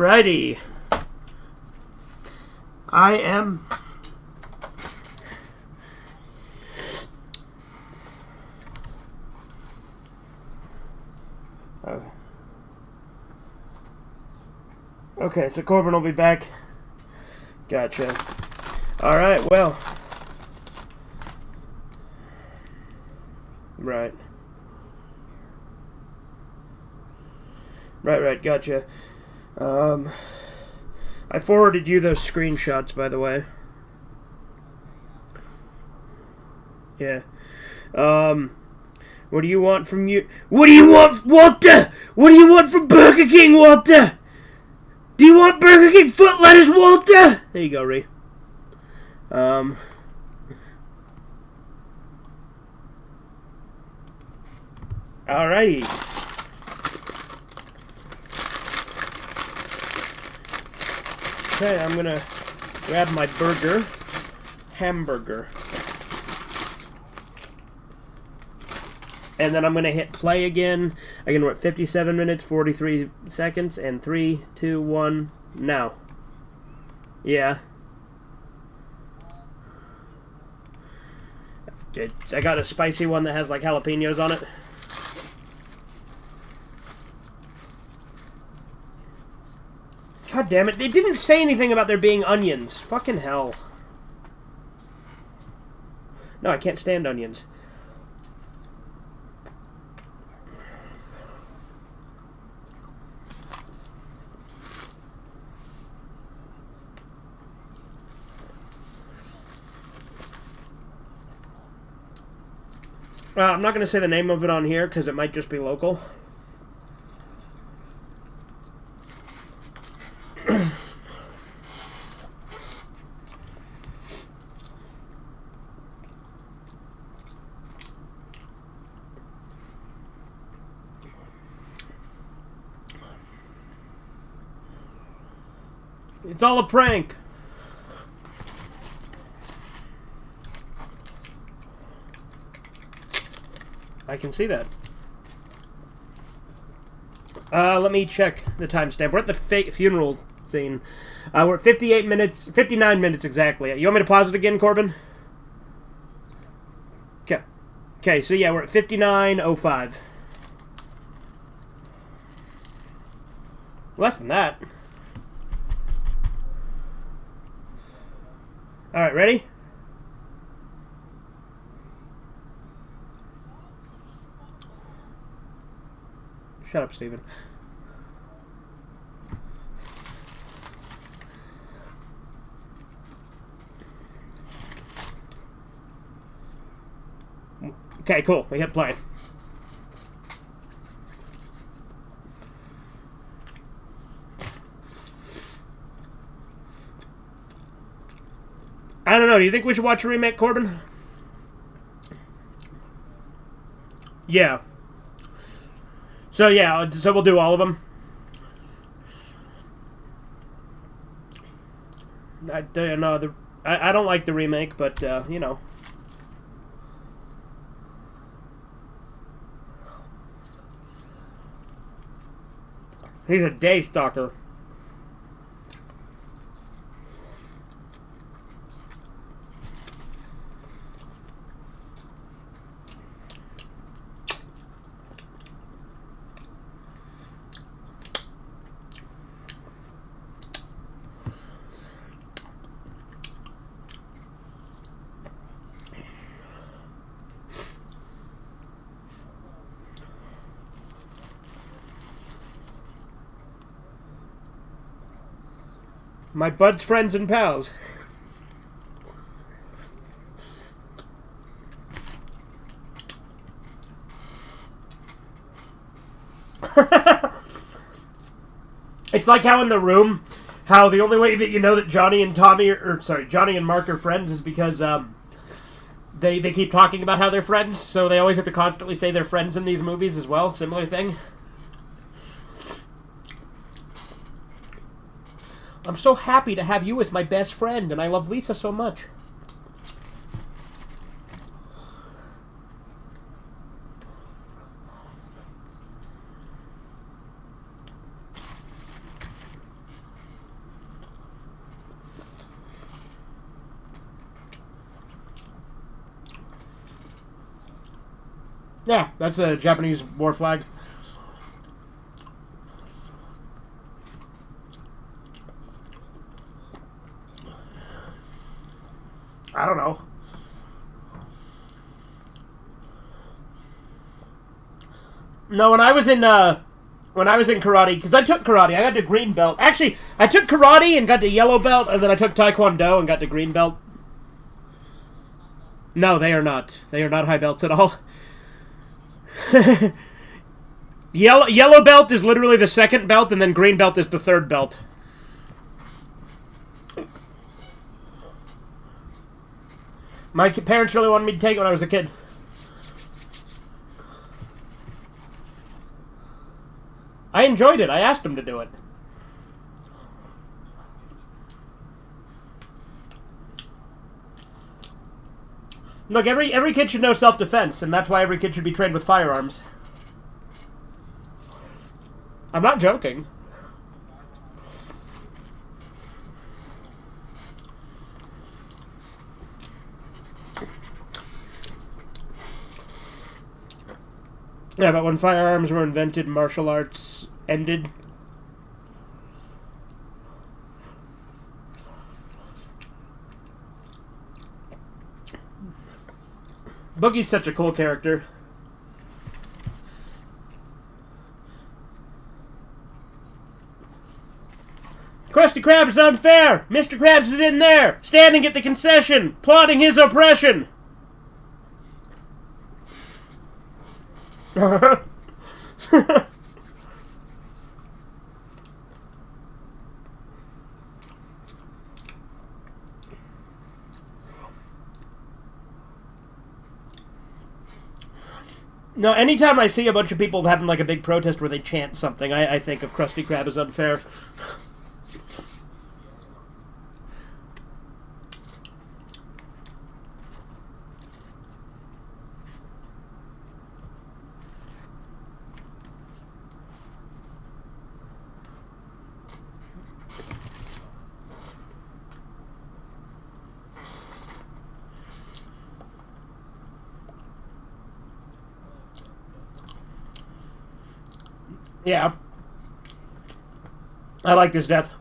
Alrighty. I am... Okay, so Corbin will be back. Gotcha. Alright, well. Right. Right, gotcha. I forwarded you those screenshots, by the way. Yeah. What do you want from you? What do you want, Walter? What do you want from Burger King, Walter? Do you want Burger King foot lettuce, Walter? There you go, Ree. Alrighty. Okay, I'm gonna grab my hamburger. And then I'm gonna hit play again. Again, we're at 57 minutes, 43 seconds, and 3, 2, 1, now. Yeah. I got a spicy one that has like jalapenos on it. God damn it, they didn't say anything about there being onions. Fucking hell. No, I can't stand onions. I'm not going to say the name of it on here because it might just be local. It's all a prank. I can see that. Let me check the timestamp. We're at the fake funeral scene. We're at 58 minutes, 59 minutes exactly. You want me to pause it again, Corbin? Okay. Okay, so yeah, we're at 59:05. Less than that. Alright, ready? Shut up, Steven. Okay, cool. We hit play. I don't know. Do you think we should watch a remake, Corbin? Yeah. So yeah, so we'll do all of them. I don't like the remake, but you know. He's a day stalker. My buds, friends, and pals. It's like how in The Room, how the only way that you know that Johnny and Johnny and Mark are friends is because they keep talking about how they're friends, so they always have to constantly say they're friends in these movies as well. Similar thing. I'm so happy to have you as my best friend, and I love Lisa so much. Yeah, that's a Japanese war flag. I don't know. No, when I was in karate, because I took karate, I got to green belt. Actually, I took karate and got to yellow belt, and then I took taekwondo and got to green belt. No, they are not. They are not high belts at all. Yellow belt is literally the second belt, and then green belt is the third belt. My parents really wanted me to take it when I was a kid. I enjoyed it. I asked them to do it. Look, every kid should know self-defense, and that's why every kid should be trained with firearms. I'm not joking. Yeah, but when firearms were invented, martial arts ended. Boogie's such a cool character. Krusty Krab is unfair! Mr. Krabs is in there, standing at the concession, plotting his oppression! No, anytime I see a bunch of people having like a big protest where they chant something, I think of Krusty Krab is unfair. Yeah. I like this death.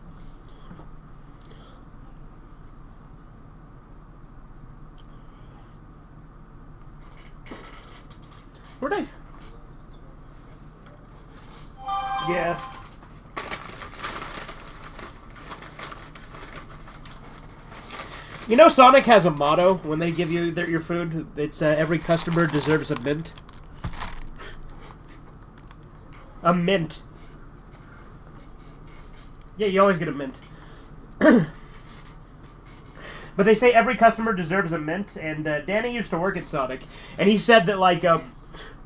Where'd I... Yeah. You know Sonic has a motto when they give you your food? It's, every customer deserves a mint. A mint. Yeah, you always get a mint. But they say every customer deserves a mint, and Danny used to work at Sonic, and he said that, like,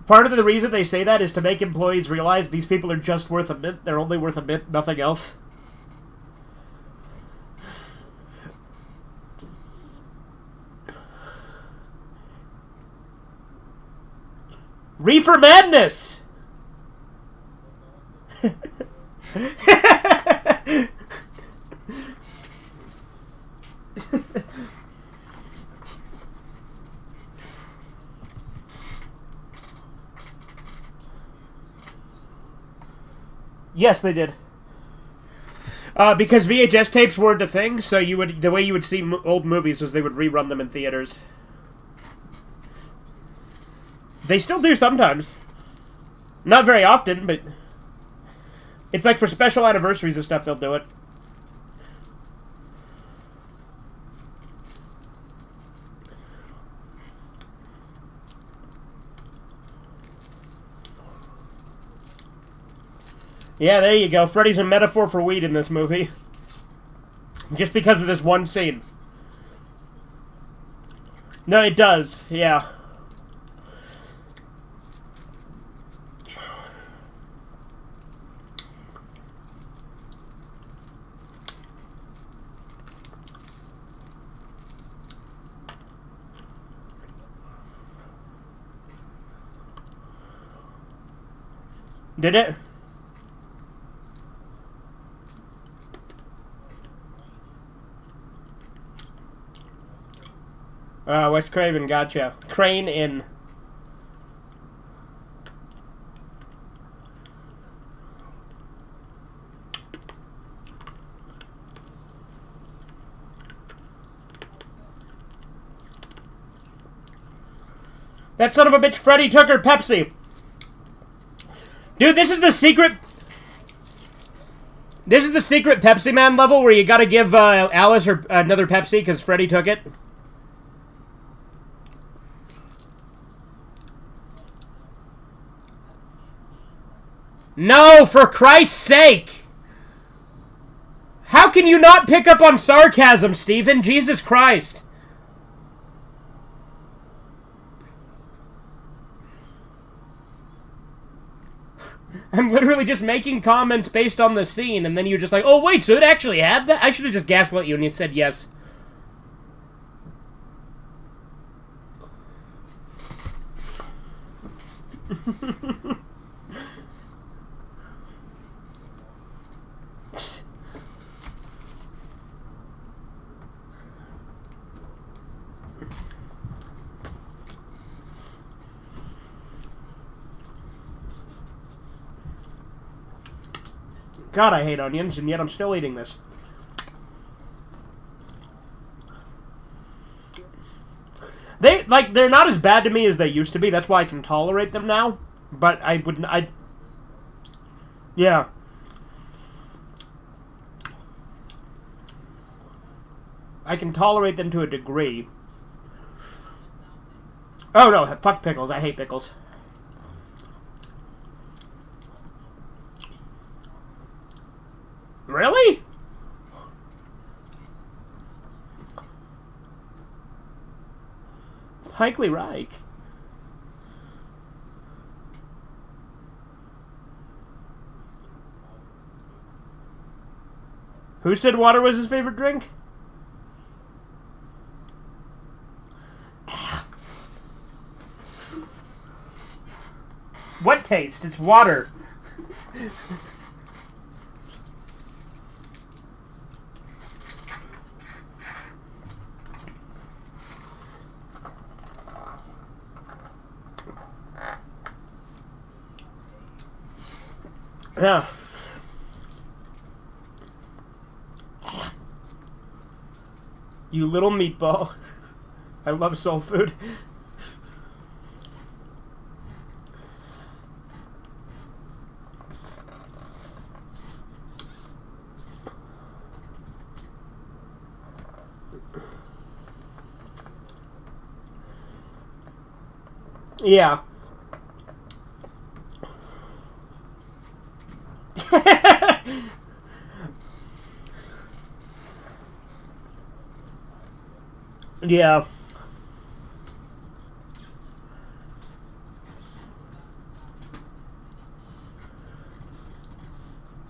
part of the reason they say that is to make employees realize these people are just worth a mint. They're only worth a mint, nothing else. Reefer Madness! Yes, they did. Because VHS tapes weren't a thing, so the way you would see old movies was they would rerun them in theaters. They still do sometimes. Not very often, but it's like for special anniversaries and stuff, they'll do it. Yeah, there you go. Freddy's a metaphor for weed in this movie. Just because of this one scene. No, it does. Yeah. Did it? Wes Craven, gotcha. Crane in. That son of a bitch Freddy took her Pepsi. Dude, this is the secret... This is the secret Pepsi Man level where you gotta give Alice her another Pepsi because Freddy took it. No, for Christ's sake! How can you not pick up on sarcasm, Steven? Jesus Christ. I'm literally just making comments based on the scene, and then you're just like, oh, wait, so it actually had that? I should have just gaslit you, and you said yes. God, I hate onions, and yet I'm still eating this. They're not as bad to me as they used to be. That's why I can tolerate them now. But yeah. I can tolerate them to a degree. Oh no, fuck pickles. I hate pickles. Really? Pikely Reich. Who said water was his favorite drink? What taste? It's water. Yeah. You little meatball. I love soul food. Yeah. Yeah.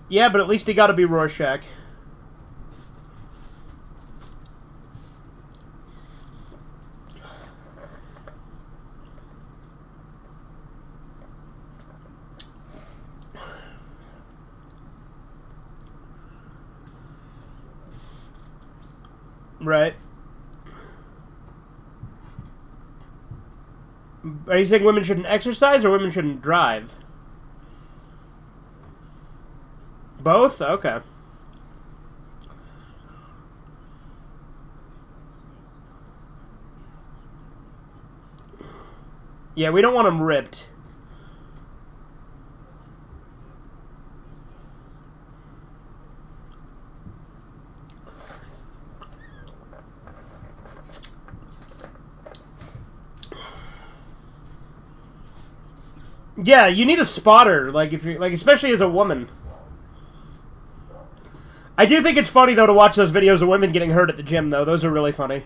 Yeah, but at least he got to be Rorschach. Right. Are you saying women shouldn't exercise or women shouldn't drive? Both? Okay. Yeah, we don't want them ripped. Yeah, you need a spotter, like if you're especially as a woman. I do think it's funny though to watch those videos of women getting hurt at the gym though. Those are really funny.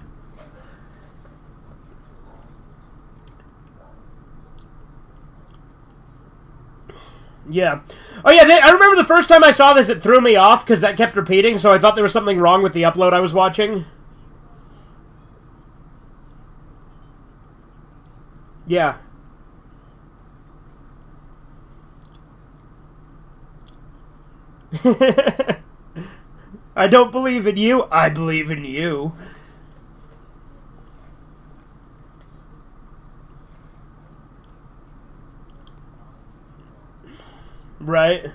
Yeah. Oh yeah, I remember the first time I saw this it threw me off because that kept repeating, so I thought there was something wrong with the upload I was watching. Yeah. I don't believe in you. I believe in you. Right.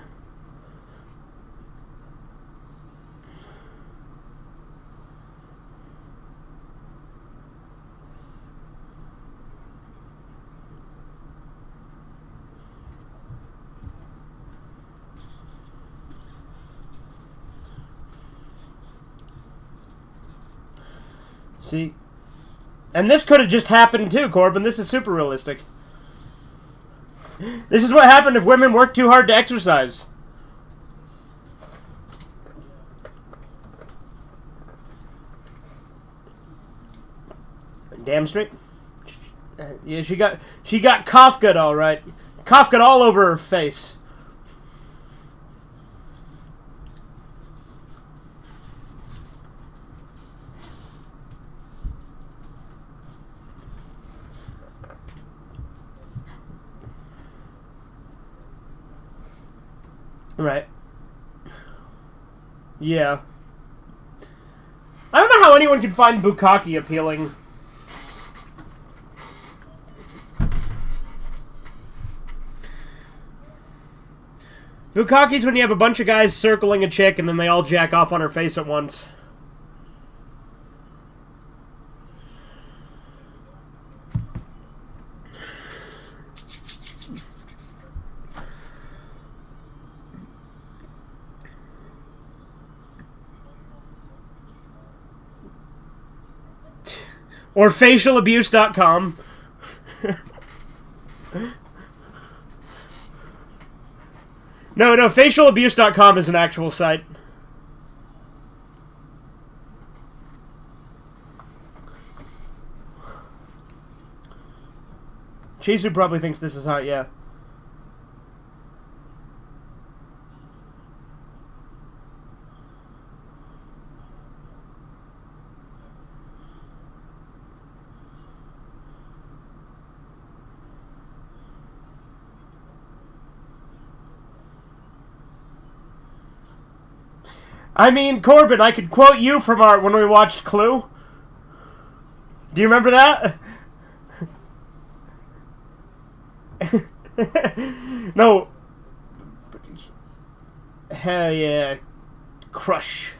See? And this could have just happened too, Corbin. This is super realistic. This is what happened if women work too hard to exercise. Damn straight. Yeah, she got Kafka all right. Kafka all over her face. Right. Yeah. I don't know how anyone can find Bukkake appealing. Bukkake's when you have a bunch of guys circling a chick and then they all jack off on her face at once. Or facialabuse.com. No, facialabuse.com is an actual site. Chisu probably thinks this is hot, yeah. I mean, Corbin, I could quote you from when we watched Clue. Do you remember that? No. Hell yeah. Crush.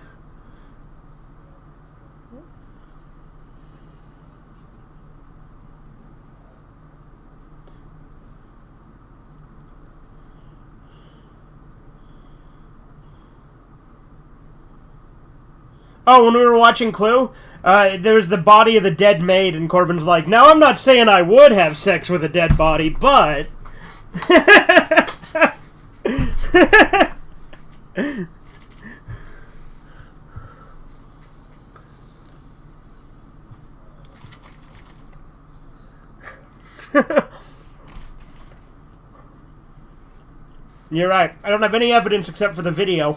Oh, when we were watching Clue, there was the body of the dead maid, and Corbin's like, now I'm not saying I would have sex with a dead body, but... You're right. I don't have any evidence except for the video.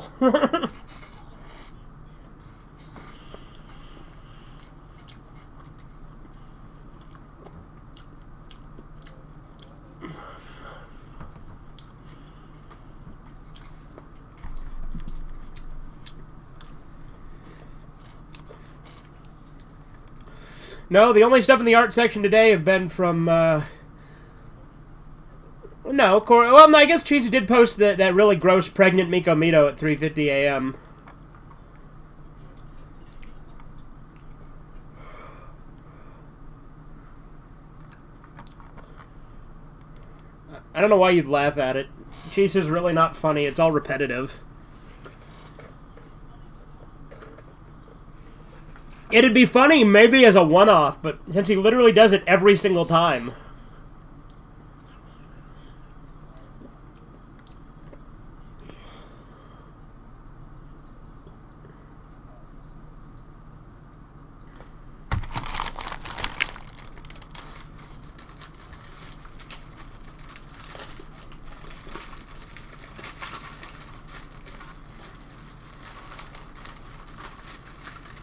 No, the only stuff in the art section today have been from, No, well, no, I guess Cheesy did post that really gross pregnant Miko Mito at 3:50 a.m. I don't know why you'd laugh at it. Cheesy's really not funny, it's all repetitive. It'd be funny maybe as a one-off, but since he literally does it every single time.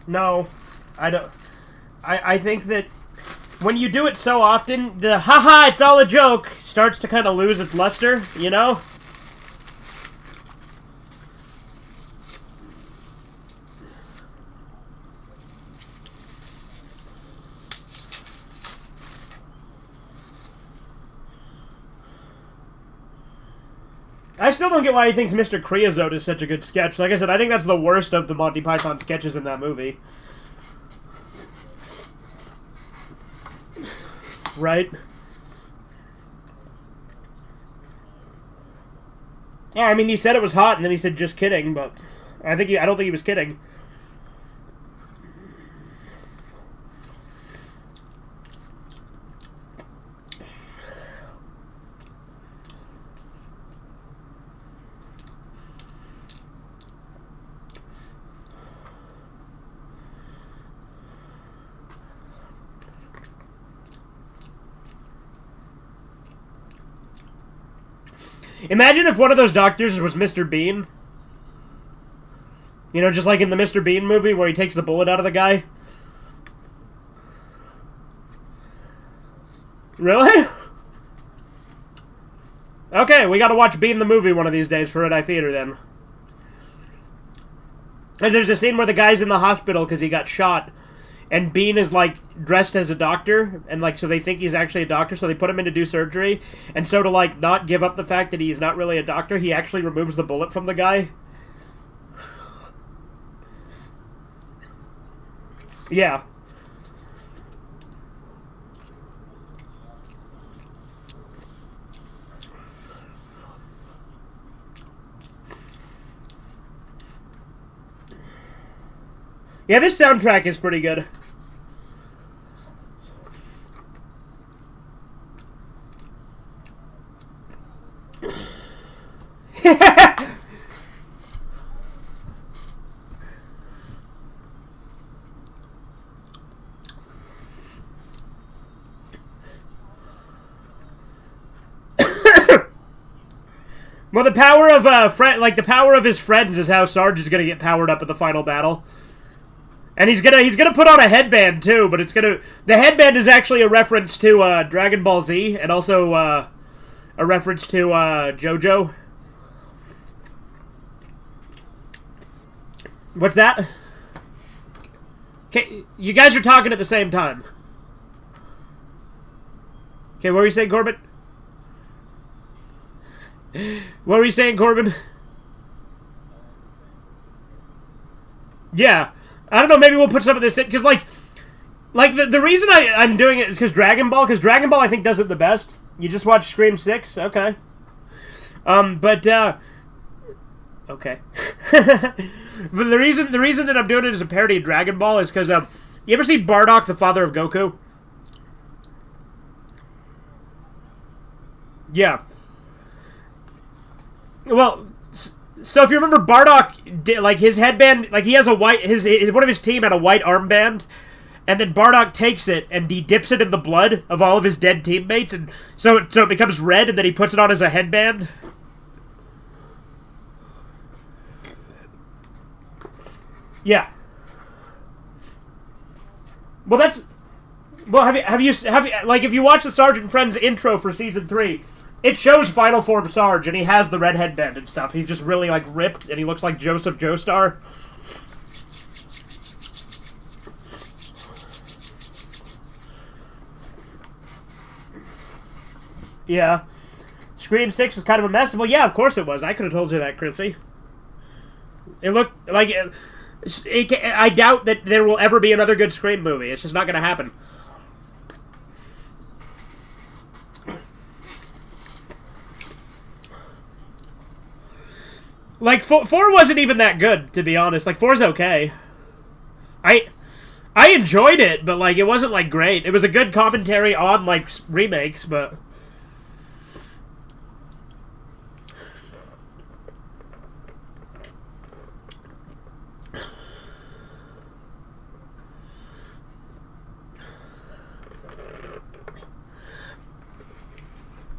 No. I don't... I think that when you do it so often, the haha, it's all a joke starts to kind of lose its luster, you know? I still don't get why he thinks Mr. Creosote is such a good sketch. Like I said, I think that's the worst of the Monty Python sketches in that movie. Right? Yeah, I mean, he said it was hot, and then he said, just kidding, but I don't think he was kidding. Imagine if one of those doctors was Mr. Bean. You know, just like in the Mr. Bean movie where he takes the bullet out of the guy. Really? Okay, we gotta watch Bean the movie one of these days for Red Eye Theater then. Because there's a scene where the guy's in the hospital because he got shot. And Bean is, like, dressed as a doctor. And, like, so they think he's actually a doctor. So they put him in to do surgery. And so to, like, not give up the fact that he's not really a doctor, he actually removes the bullet from the guy. Yeah. Yeah, this soundtrack is pretty good. Well, the power of the power of his friends is how Sarge is gonna get powered up in the final battle. And he's gonna put on a headband too, but the headband is actually a reference to Dragon Ball Z and also a reference to JoJo. What's that? Okay, you guys are talking at the same time. Okay, what were you saying, Corbin? What were you saying, Corbin? Yeah. I don't know, maybe we'll put some of this in, because, like the reason I'm doing it is because Dragon Ball I think does it the best. You just watch Scream 6? Okay. Okay. But the reason that I'm doing it as a parody of Dragon Ball is because, you ever see Bardock, the father of Goku? Yeah. Well, so if you remember, Bardock, like, his headband, like, he has a white, one of his team had a white armband, and then Bardock takes it, and he dips it in the blood of all of his dead teammates, and so it becomes red, and then he puts it on as a headband. Yeah. Well, have you, like, if you watch the Sergeant Friends intro for Season 3, it shows Final Form Sarge, and he has the red headband and stuff. He's just really, like, ripped, and he looks like Joseph Joestar. Yeah. Scream 6 was kind of a mess. Well, yeah, of course it was. I could have told you that, Chrissy. It looked like... I doubt that there will ever be another good Scream movie. It's just not going to happen. Like, 4 wasn't even that good, to be honest. Like, 4's okay. I enjoyed it, but, like, it wasn't, like, great. It was a good commentary on, like, remakes, but...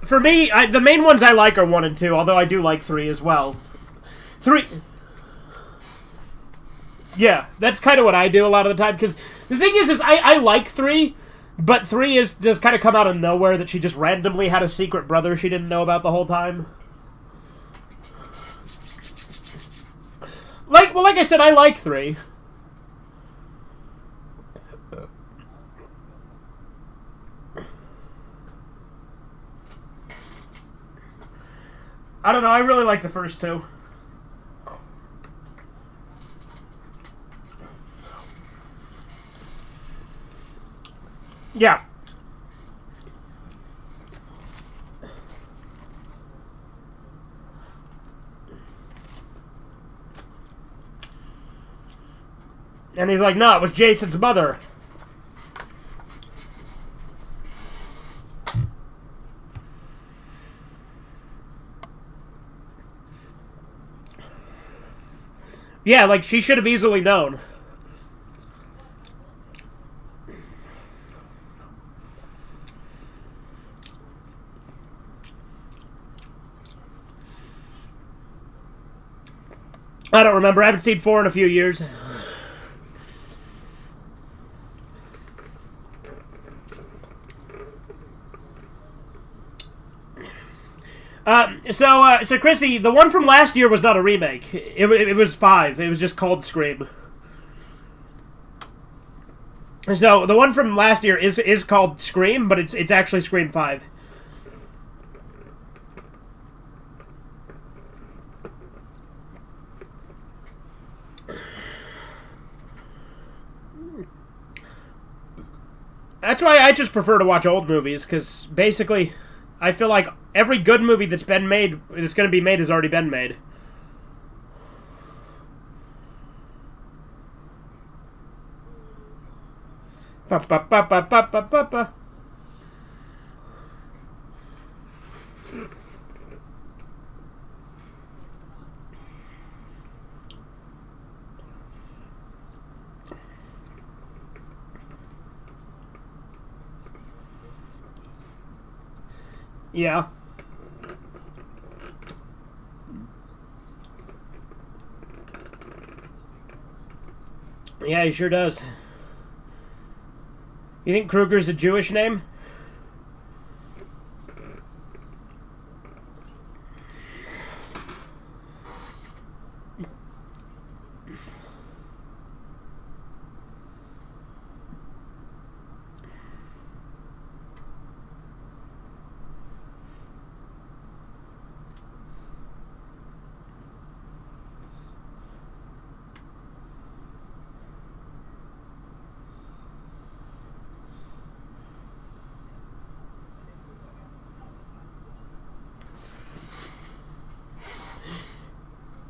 For me, the main ones I like are 1 and 2, although I do like 3 as well. 3... Yeah, that's kind of what I do a lot of the time, because the thing is I like 3, but 3 is just kind of come out of nowhere that she just randomly had a secret brother she didn't know about the whole time. Like I said, I like 3. I don't know, I really like the first 2. Yeah. And he's like, no, it was Jason's mother. Yeah, like, she should have easily known. I don't remember. I haven't seen 4 in a few years. So Chrissy, the one from last year was not a remake. It was 5. It was just called Scream. So the one from last year is called Scream, but it's actually Scream 5. That's why I just prefer to watch old movies, because basically, I feel like every good movie that's going to be made has already been made. Ba ba ba ba ba ba ba ba. Yeah. Yeah, he sure does. You think Kruger's a Jewish name?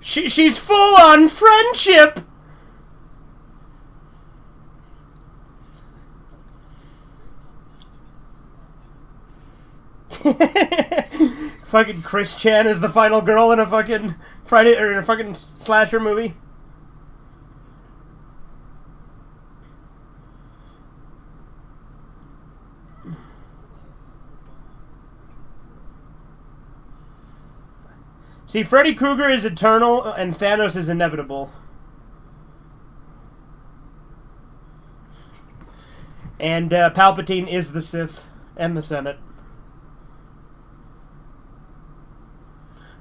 She's full on friendship. Fucking Chris Chan is the final girl in a fucking Friday or in a fucking slasher movie. See, Freddy Krueger is eternal and Thanos is inevitable. And Palpatine is the Sith and the Senate.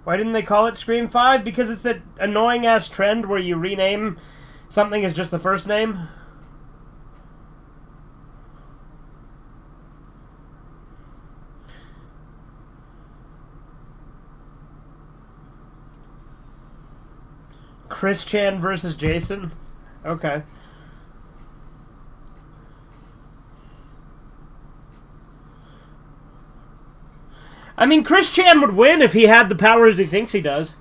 Why didn't they call it Scream 5? Because it's that annoying-ass trend where you rename something as just the first name. Chris Chan versus Jason? Okay. I mean, Chris Chan would win if he had the powers he thinks he does.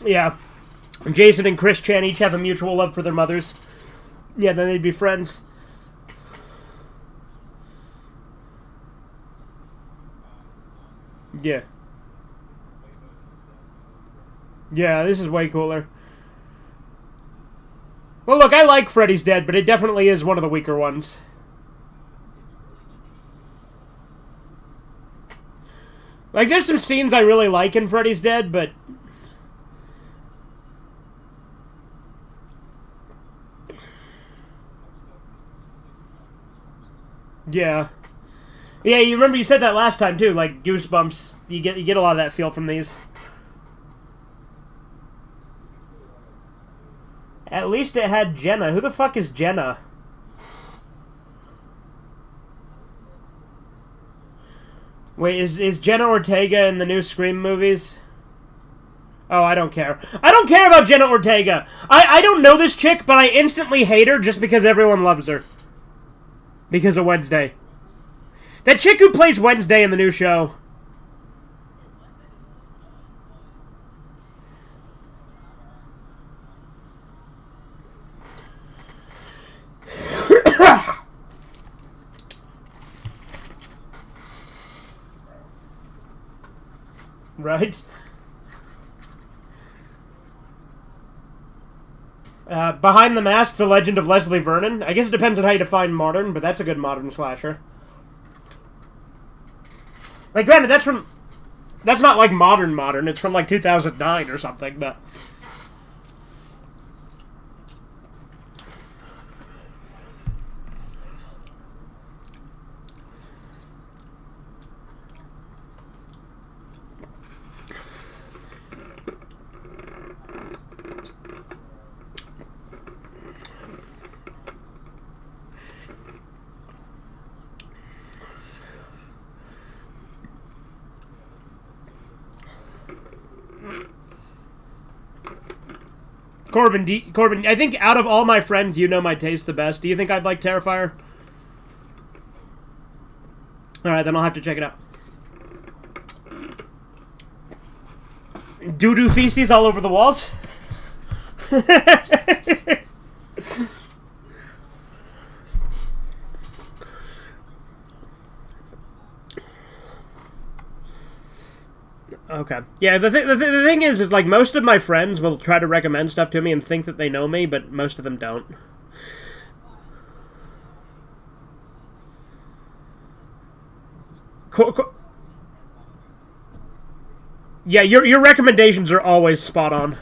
Yeah. Jason and Chris Chan each have a mutual love for their mothers. Yeah, then they'd be friends. Yeah. Yeah, this is way cooler. Well, look, I like Freddy's Dead, but it definitely is one of the weaker ones. Like, there's some scenes I really like in Freddy's Dead, but... Yeah. Yeah, you remember you said that last time, too, like, Goosebumps. You get a lot of that feel from these. At least it had Jenna. Who the fuck is Jenna? Wait, is Jenna Ortega in the new Scream movies? Oh, I don't care. I don't care about Jenna Ortega! I don't know this chick, but I instantly hate her just because everyone loves her. Because of Wednesday. That chick who plays Wednesday in the new show. Right? Behind the Mask, The Legend of Leslie Vernon. I guess it depends on how you define modern, but that's a good modern slasher. Like, granted, that's not like modern. It's from like 2009 or something, but. Corbin, I think out of all my friends, you know my taste the best. Do you think I'd like Terrifier? Alright, then I'll have to check it out. Doo-doo feces all over the walls? Okay. Yeah, the thing is like most of my friends will try to recommend stuff to me and think that they know me, but most of them don't. Yeah, your recommendations are always spot on.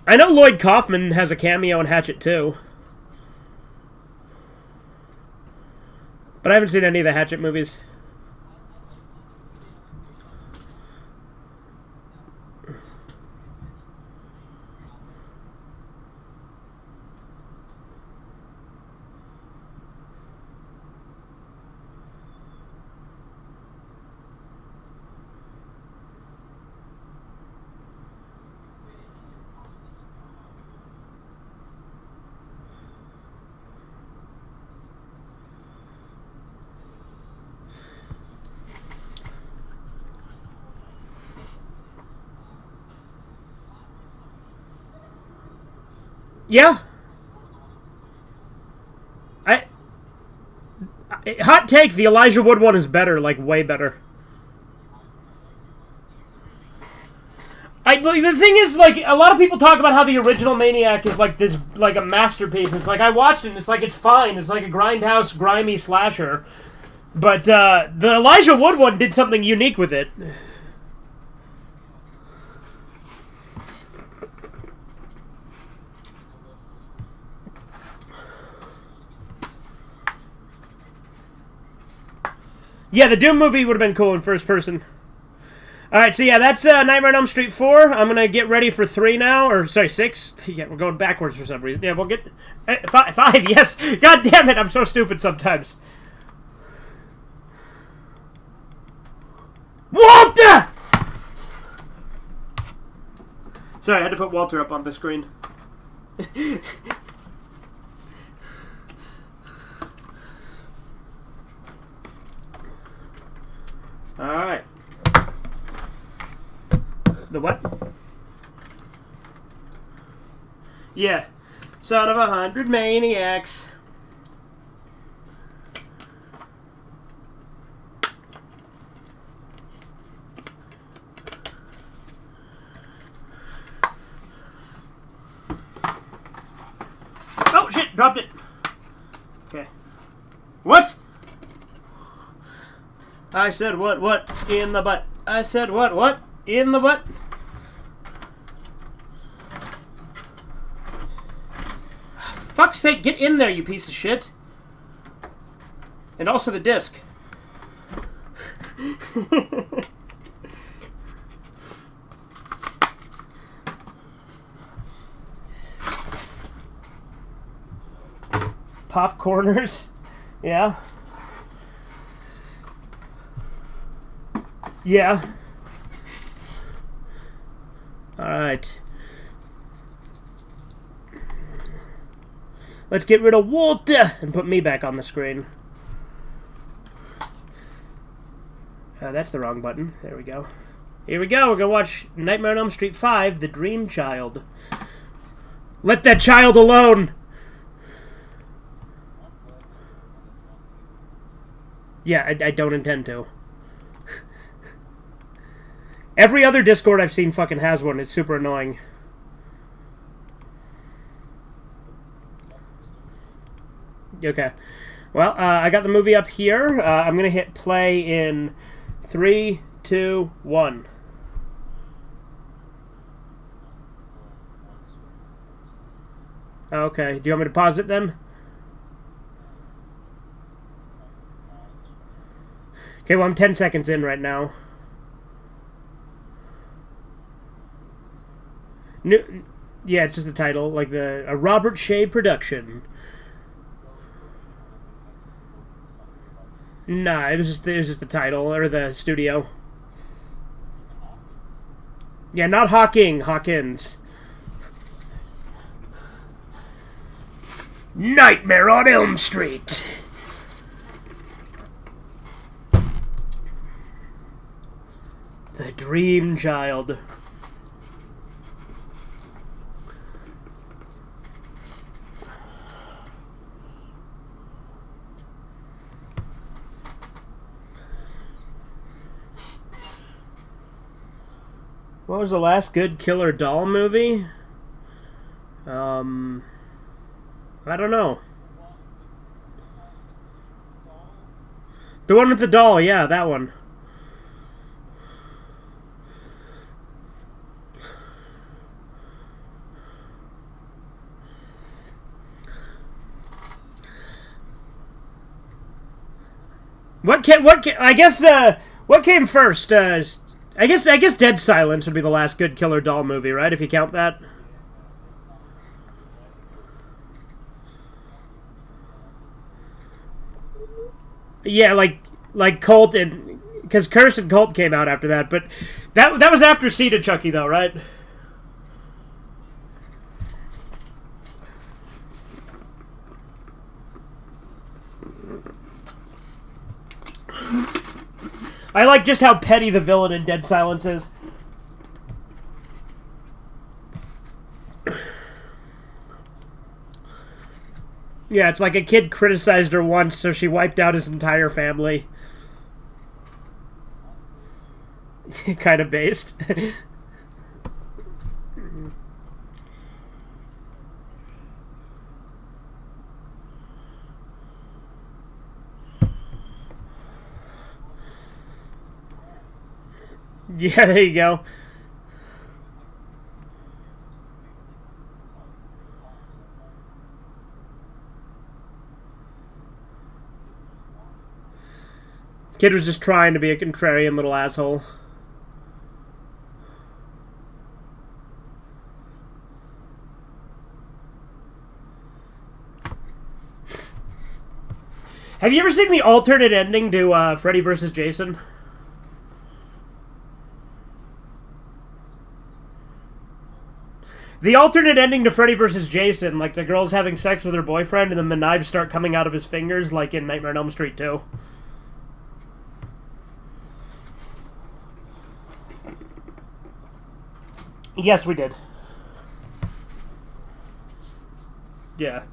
I know Lloyd Kaufman has a cameo in Hatchet 2. But I haven't seen any of the Hatchet movies. Yeah. Hot take, the Elijah Wood one is better, like, way better. The thing is, like, a lot of people talk about how the original Maniac is, like, this, like, a masterpiece. And it's like, I watched it, and it's like, it's fine. It's like a grindhouse, grimy slasher. But, the Elijah Wood one did something unique with it. Yeah, the Doom movie would have been cool in first person. Alright, so yeah, that's Nightmare on Elm Street 4. I'm gonna get ready for 3 now. Or, sorry, 6. Yeah, we're going backwards for some reason. Yeah, we'll get... 5, yes! God damn it, I'm so stupid sometimes. Walter! Sorry, I had to put Walter up on the screen. Alright. The what? Yeah. Son of 100 maniacs. Oh, shit! Dropped it. Okay. What? I said what in the butt. I said what in the butt. For fuck's sake, get in there, you piece of shit. And also the disc. Popcorners. Yeah. Yeah. Alright. Let's get rid of Walter and put me back on the screen. That's the wrong button. There we go. Here we go. We're going to watch Nightmare on Elm Street 5, The Dream Child. Let that child alone! Yeah, I don't intend to. Every other Discord I've seen fucking has one. It's super annoying. Okay. Well, I got the movie up here. I'm going to hit play in 3, 2, 1. Okay. Do you want me to pause it then? Okay, well, I'm 10 seconds in right now. Yeah, it's just the title, like a Robert Shea production. Nah, it was just the title or the studio. Yeah, not Hawking, Hawkins. Nightmare on Elm Street. The Dream Child. What was the last good killer doll movie? I don't know. The one with the doll, yeah, that one. I guess, what came first? I guess Dead Silence would be the last good killer doll movie, right? If you count that. Yeah, like Cult and because Curse and Cult came out after that, but that was after Seed of Chucky though, right? I like just how petty the villain in Dead Silence is. Yeah, it's like a kid criticized her once, so she wiped out his entire family. Kind of based. Yeah, there you go. Kid was just trying to be a contrarian little asshole. Have you ever seen the alternate ending to Freddy vs. Jason? The alternate ending to Freddy vs. Jason, like the girl's having sex with her boyfriend and then the knives start coming out of his fingers like in Nightmare on Elm Street 2. Yes, we did. Yeah.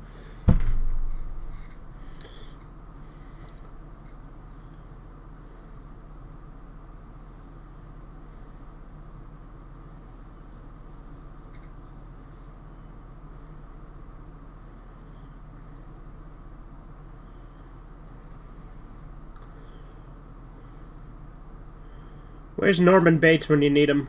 Where's Norman Bates when you need him?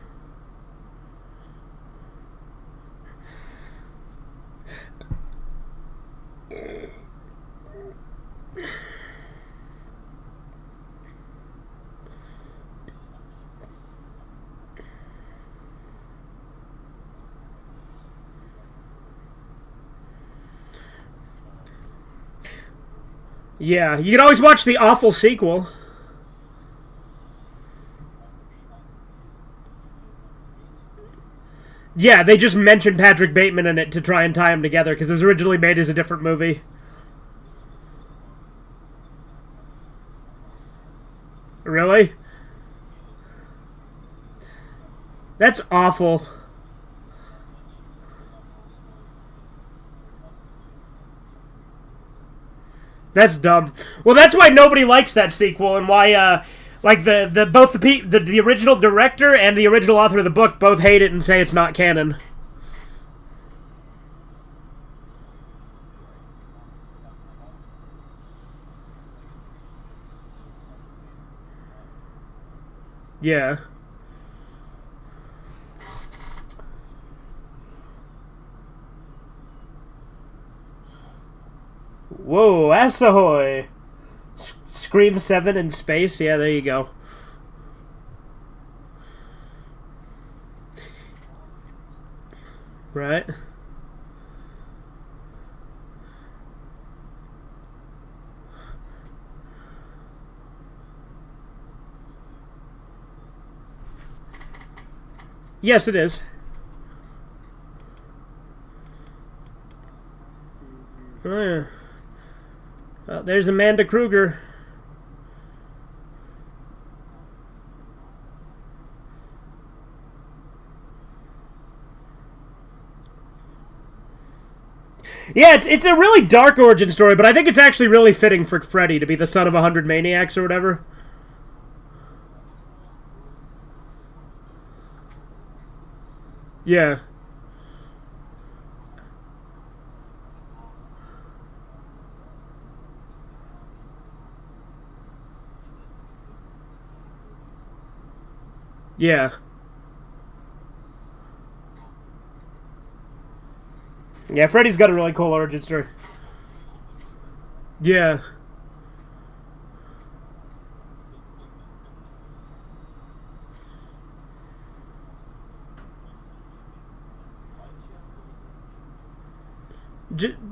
Yeah, you can always watch the awful sequel. Yeah, they just mentioned Patrick Bateman in it to try and tie them together because it was originally made as a different movie. Really? That's awful. That's dumb. Well, that's why nobody likes that sequel, and why, like both the original director and the original author of the book both hate it and say it's not canon. Yeah. Whoa, Asahoy! Scream 7 in space? Yeah, there you go. Right. Yes, it is. Oh, yeah. There's Amanda Kruger. Yeah, it's a really dark origin story, but I think it's actually really fitting for Freddy to be the son of 100 maniacs or whatever. Yeah. Yeah. Yeah, Freddy's got a really cool origin story. Yeah.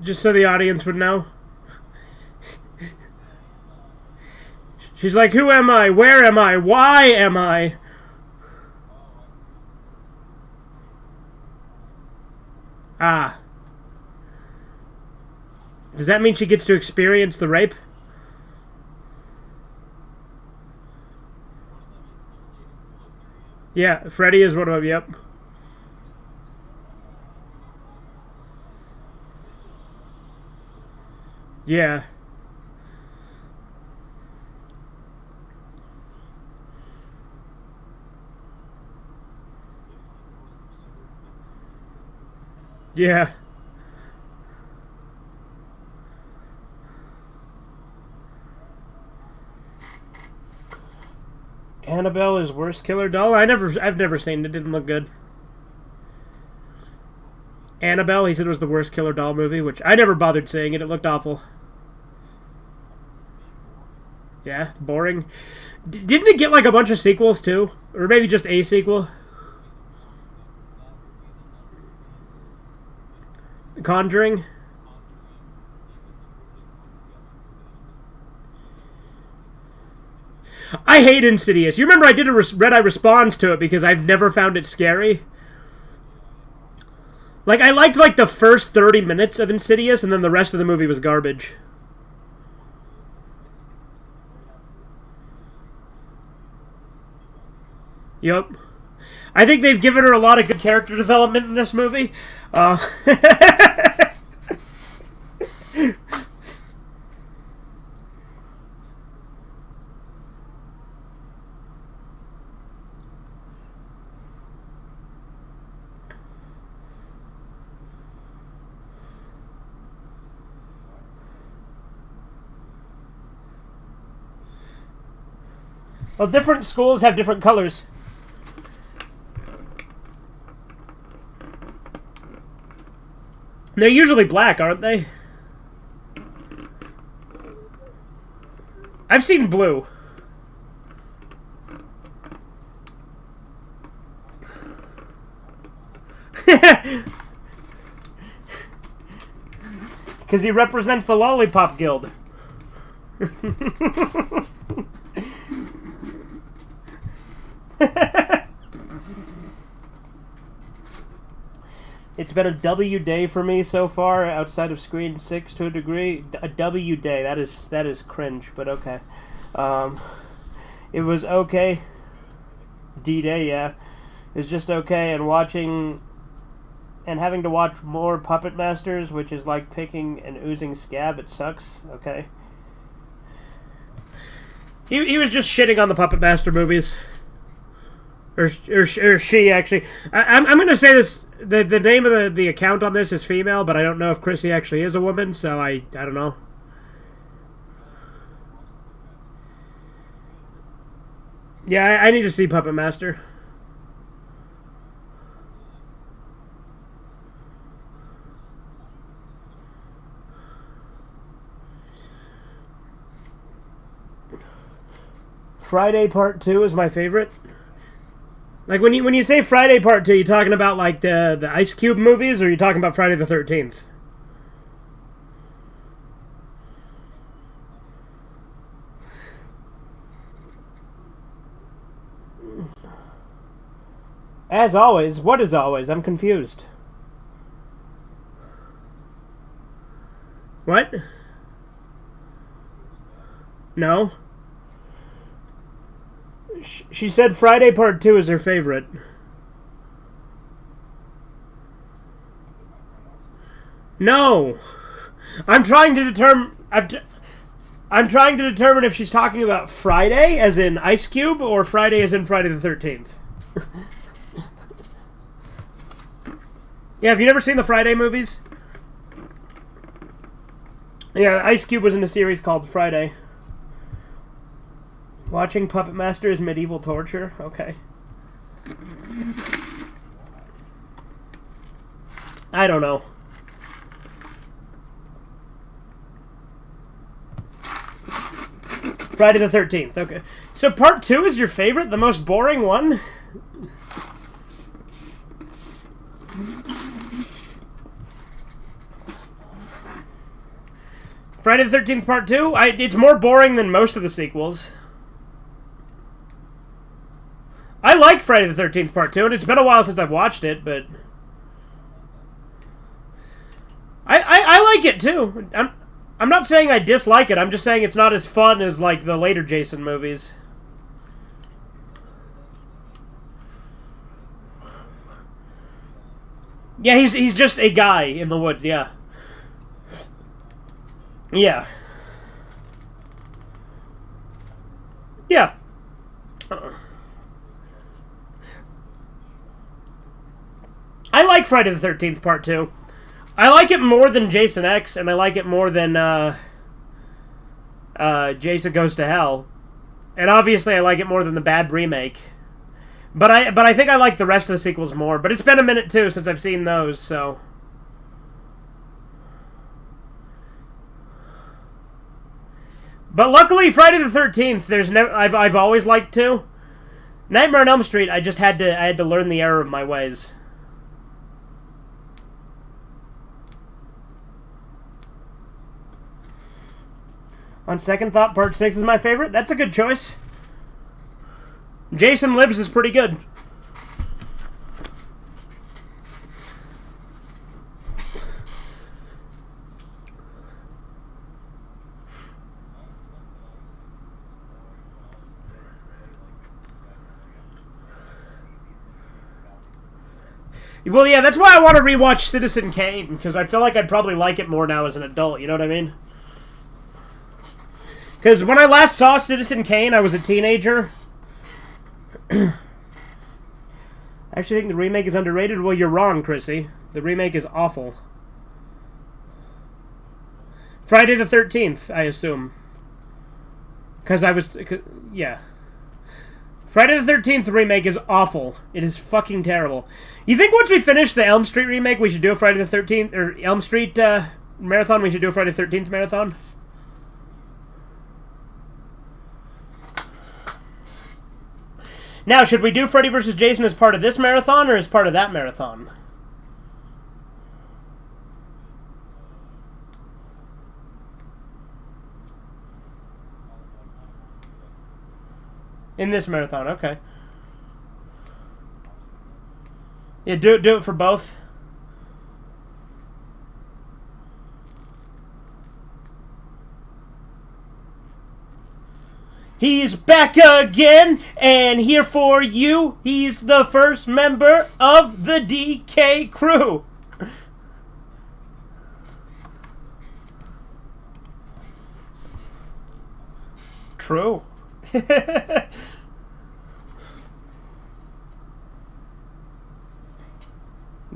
Just so the audience would know. She's like, who am I? Where am I? Why am I? Ah. Does that mean she gets to experience the rape? Yeah, Freddy is one of them, yep. Yeah. Yeah. Annabelle is worst killer doll? I've never seen it. It didn't look good. Annabelle, he said it was the worst killer doll movie, which I never bothered seeing it. It looked awful. Yeah, boring. Didn't it get like a bunch of sequels too? Or maybe just a sequel? Conjuring? I hate Insidious. You remember I did a Red Eye response to it because I've never found it scary? Like, I liked like the first 30 minutes of Insidious, and then the rest of the movie was garbage. Yep. I think they've given her a lot of good character development in this movie. Well, different schools have different colors. They're usually black, aren't they? I've seen blue. Because he represents the Lollipop Guild. It's been a W day for me so far, outside of Screen 6 to a degree. A W day, that is cringe, but okay. It was okay. D-Day, yeah. It was just okay, and watching... And having to watch more Puppet Masters, which is like picking an oozing scab, it sucks. Okay. He was just shitting on the Puppet Master movies. Or she, actually. I'm going to say this, the name of the account on this is female, but I don't know if Chrissy actually is a woman, so I don't know. Yeah, I need to see Puppet Master. Friday Part 2 is my favorite. Like, when you say Friday Part 2, you talking about, like, the Ice Cube movies, or are you talking about Friday the 13th? As always. What is always? I'm confused. What? No. She said Friday Part 2 is her favorite. No! I'm trying to determine... I'm trying to determine if she's talking about Friday, as in Ice Cube, or Friday as in Friday the 13th. Yeah, have you never seen the Friday movies? Yeah, Ice Cube was in a series called Friday. Watching Puppet Master is medieval torture? Okay. I don't know. Friday the 13th, okay. So part 2 is your favorite? The most boring one? Friday the 13th part 2? It's more boring than most of the sequels. I like Friday the 13th part 2, and it's been a while since I've watched it, but... I like it, too. I'm not saying I dislike it, I'm just saying it's not as fun as, like, the later Jason movies. Yeah, he's just a guy in the woods, yeah. Yeah. Yeah. I like Friday the 13th Part 2. I like it more than Jason X, and I like it more than Jason Goes to Hell. And obviously I like it more than the bad remake. But I think I like the rest of the sequels more. But it's been a minute, too, since I've seen those, so... But luckily, Friday the 13th, there's no... I've always liked to. Nightmare on Elm Street, I had to learn the error of my ways. On second thought, Part 6 is my favorite. That's a good choice. Jason Lives is pretty good. Well, yeah, that's why I want to rewatch Citizen Kane, because I feel like I'd probably like it more now as an adult, you know what I mean? Because when I last saw Citizen Kane, I was a teenager. I actually think the remake is underrated. Well, you're wrong, Chrissy. The remake is awful. Friday the 13th, I assume. Because I was... yeah. Friday the 13th remake is awful. It is fucking terrible. You think once we finish the Elm Street remake, we should do a Friday the 13th... or Elm Street marathon, we should do a Friday the 13th marathon? Now, should we do Freddy vs. Jason as part of this marathon or as part of that marathon? In this marathon, okay. Yeah, do it for both. He's back again, and here for you, he's the first member of the DK crew. True.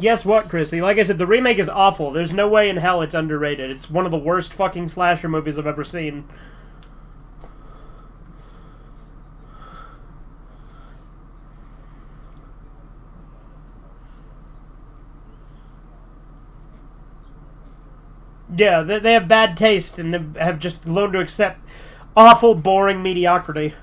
Guess what, Chrissy? Like I said, the remake is awful. There's no way in hell it's underrated. It's one of the worst fucking slasher movies I've ever seen. Yeah, they have bad taste and have just learned to accept awful, boring mediocrity.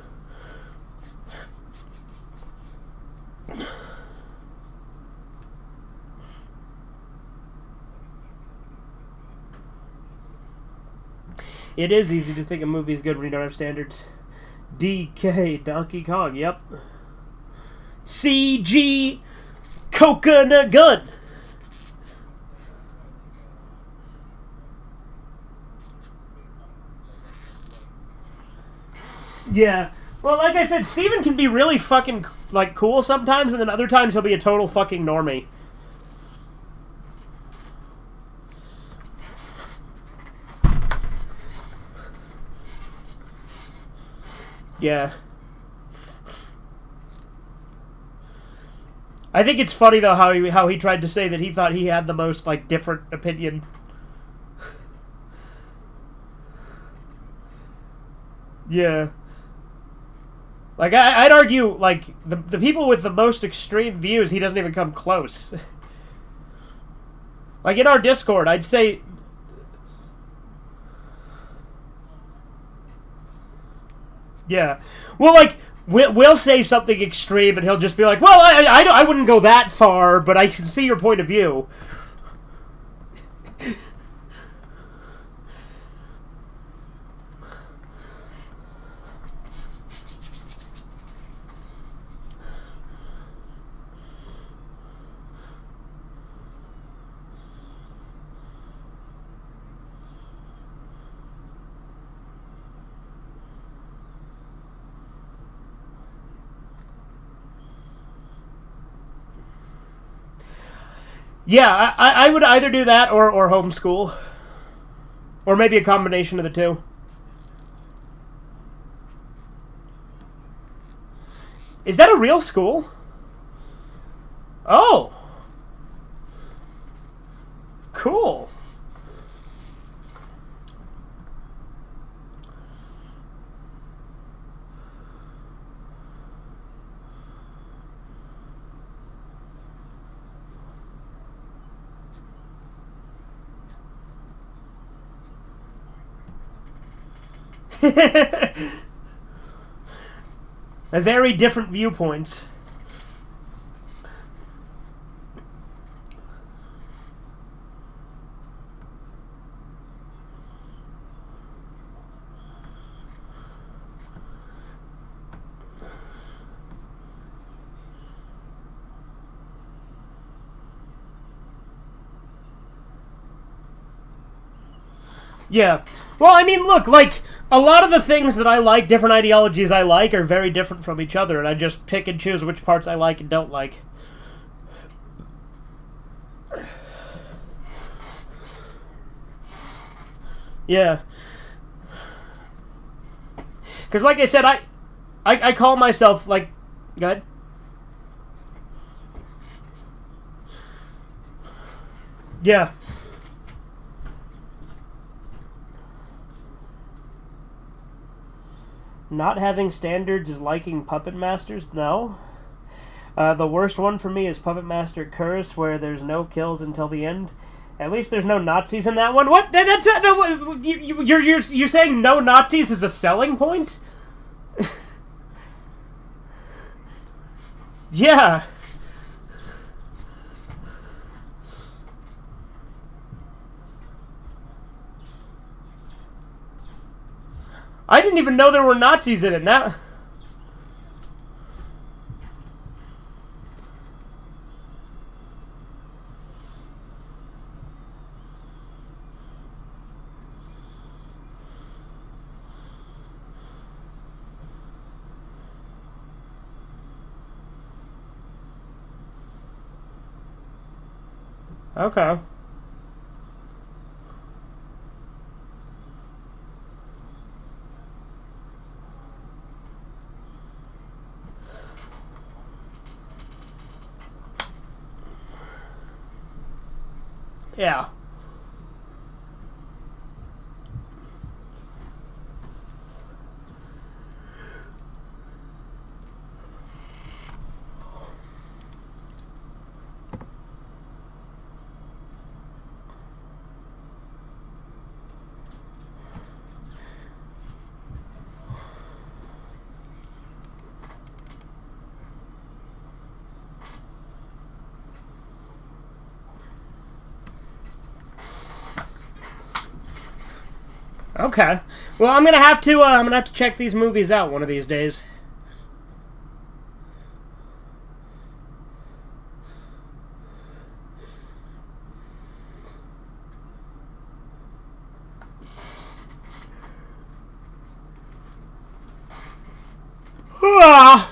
It is easy to think a movie is good when you don't have standards. DK, Donkey Kong, yep. CG, Coconut Gun. Yeah. Well, like I said, Steven can be really fucking, like, cool sometimes, and then other times he'll be a total fucking normie. Yeah. I think it's funny, though, how he tried to say that he thought he had the most, like, different opinion. Yeah. Like, I'd argue, like, the people with the most extreme views, he doesn't even come close. Like, in our Discord, I'd say... Yeah. Well, like, we'll say something extreme, and he'll just be like, well, I wouldn't go that far, but I can see your point of view. Yeah, I would either do that or homeschool. Or maybe a combination of the two. Is that a real school? Oh. Cool. A very different viewpoints. Yeah. Well, I mean, look, like, a lot of the things that I like, different ideologies I like, are very different from each other, and I just pick and choose which parts I like and don't like. Yeah. Because, like I said, I call myself, like... Go ahead. Yeah. Not having standards is liking Puppet Masters? No. The worst one for me is Puppet Master Curse, where there's no kills until the end. At least there's no Nazis in that one. What? You're saying no Nazis is a selling point? Yeah. I didn't even know there were Nazis in it. Now... Okay. Yeah. Okay. Well, I'm gonna have to check these movies out one of these days. Ah.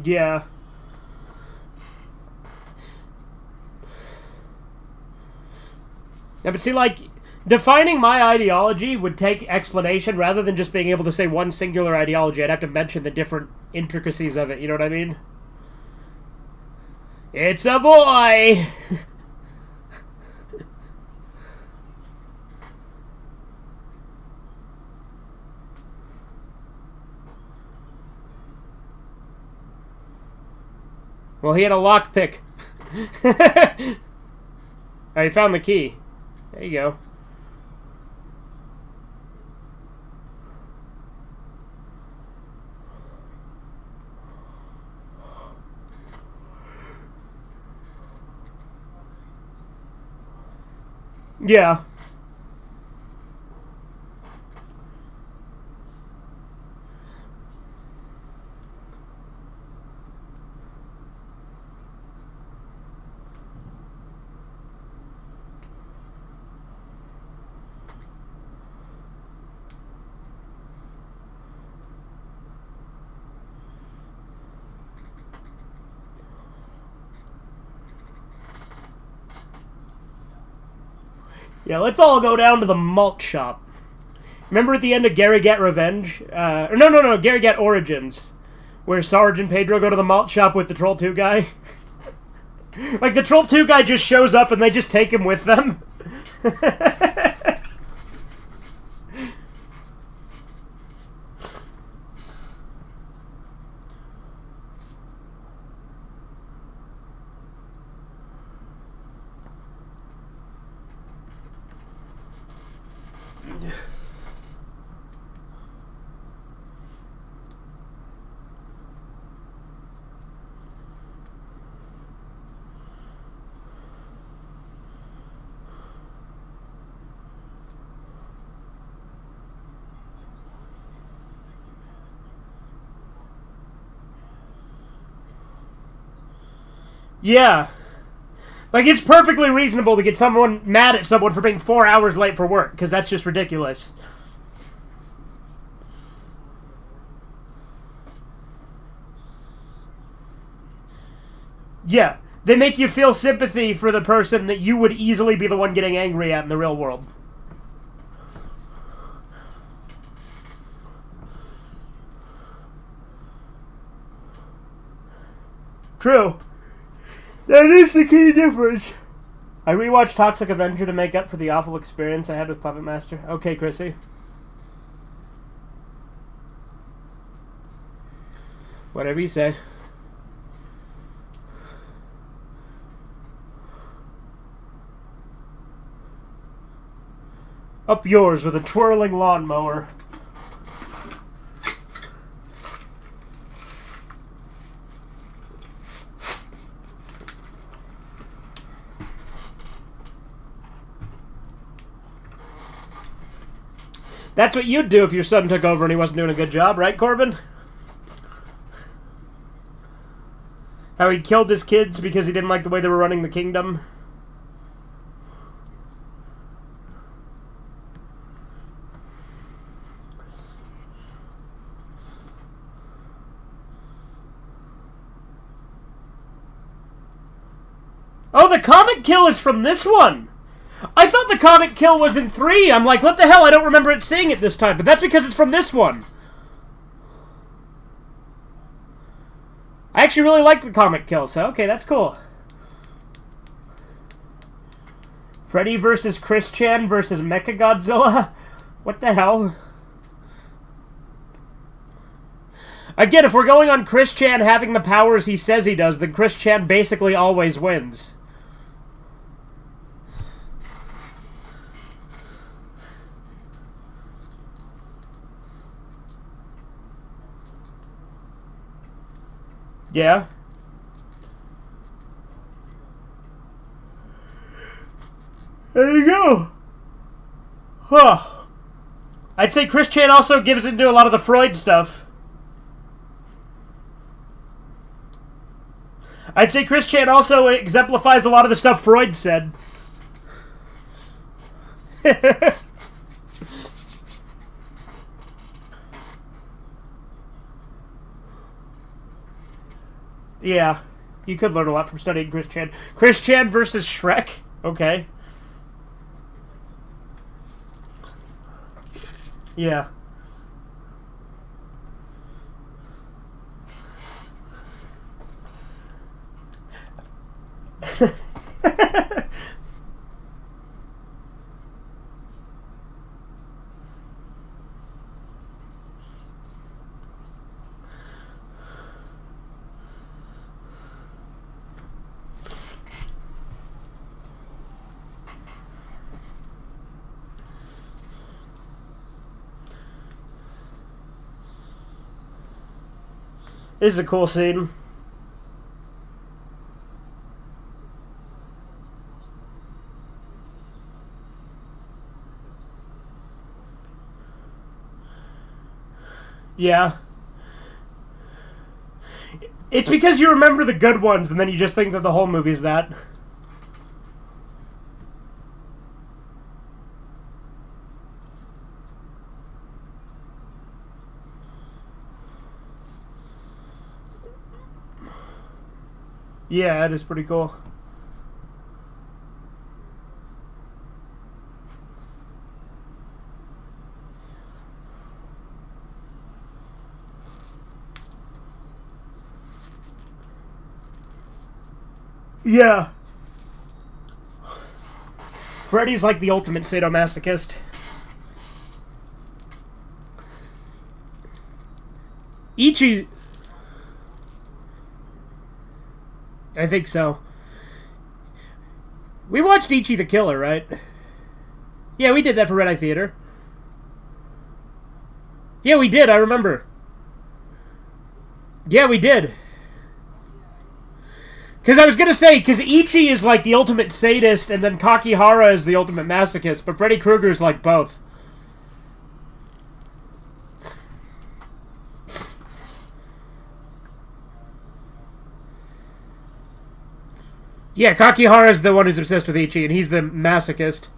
Yeah. Yeah, but see, like, defining my ideology would take explanation rather than just being able to say one singular ideology. I'd have to mention the different intricacies of it, you know what I mean? It's a boy! Well, he had a lockpick. Oh, he found the key. There you go. Yeah. Yeah, let's all go down to the malt shop. Remember at the end of Gary Get Revenge? No, Gary Get Origins. Where Sarge and Pedro go to the malt shop with the Troll 2 guy? Like, the Troll 2 guy just shows up and they just take him with them. Yeah. Like, it's perfectly reasonable to get someone mad at someone for being 4 hours late for work, because that's just ridiculous. Yeah. They make you feel sympathy for the person that you would easily be the one getting angry at in the real world. True. That is the key difference. I rewatched Toxic Avenger to make up for the awful experience I had with Puppet Master. Okay, Chrissy. Whatever you say. Up yours with a twirling lawnmower. That's what you'd do if your son took over and he wasn't doing a good job, right, Corbin? How he killed his kids because he didn't like the way they were running the kingdom. Oh, the comic kill is from this one! I thought the comic kill was in 3. I'm like, what the hell? I don't remember it seeing it this time. But that's because it's from this one. I actually really like the comic kill, so okay, that's cool. Freddy versus Chris Chan versus Mechagodzilla? What the hell? Again, if we're going on Chris Chan having the powers he says he does, then Chris Chan basically always wins. Yeah. There you go. Huh. I'd say Chris Chan also gives into a lot of the Freud stuff. I'd say Chris Chan also exemplifies a lot of the stuff Freud said. Yeah, you could learn a lot from studying Chris Chan. Chris Chan versus Shrek? Okay. Yeah. This is a cool scene. Yeah. It's because you remember the good ones, and then you just think that the whole movie's that. Yeah, it is pretty cool. Yeah. Freddy's like the ultimate sadomasochist. Ichi... I think so. We watched Ichi the Killer, right? Yeah, we did that for Red Eye Theater. Yeah, we did, I remember. Yeah, we did. Because I was going to say, because Ichi is like the ultimate sadist, and then Kakihara is the ultimate masochist, but Freddy Krueger is like both. Yeah, Kakihara is the one who's obsessed with Ichi, and he's the masochist.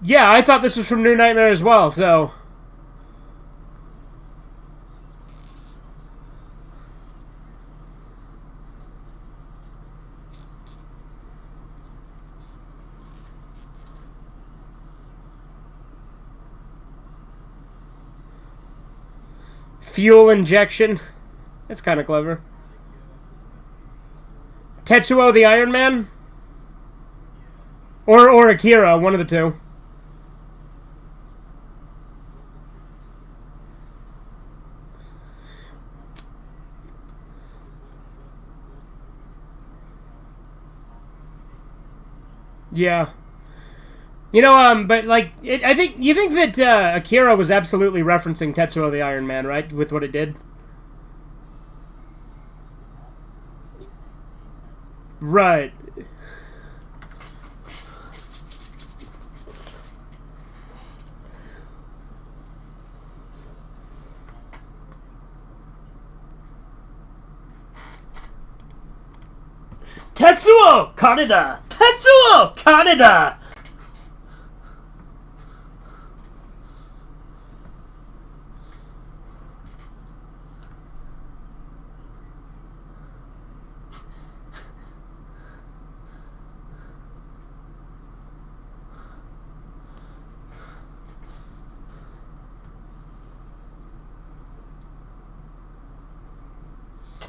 Yeah, I thought this was from New Nightmare as well, so... Fuel injection. That's kind of clever. Tetsuo the Iron Man? Or Akira, one of the two. Yeah. You know, but like, I think you think that Akira was absolutely referencing Tetsuo the Iron Man, right? With what it did. Right. Tetsuo Kaneda. Tetsuo Kaneda.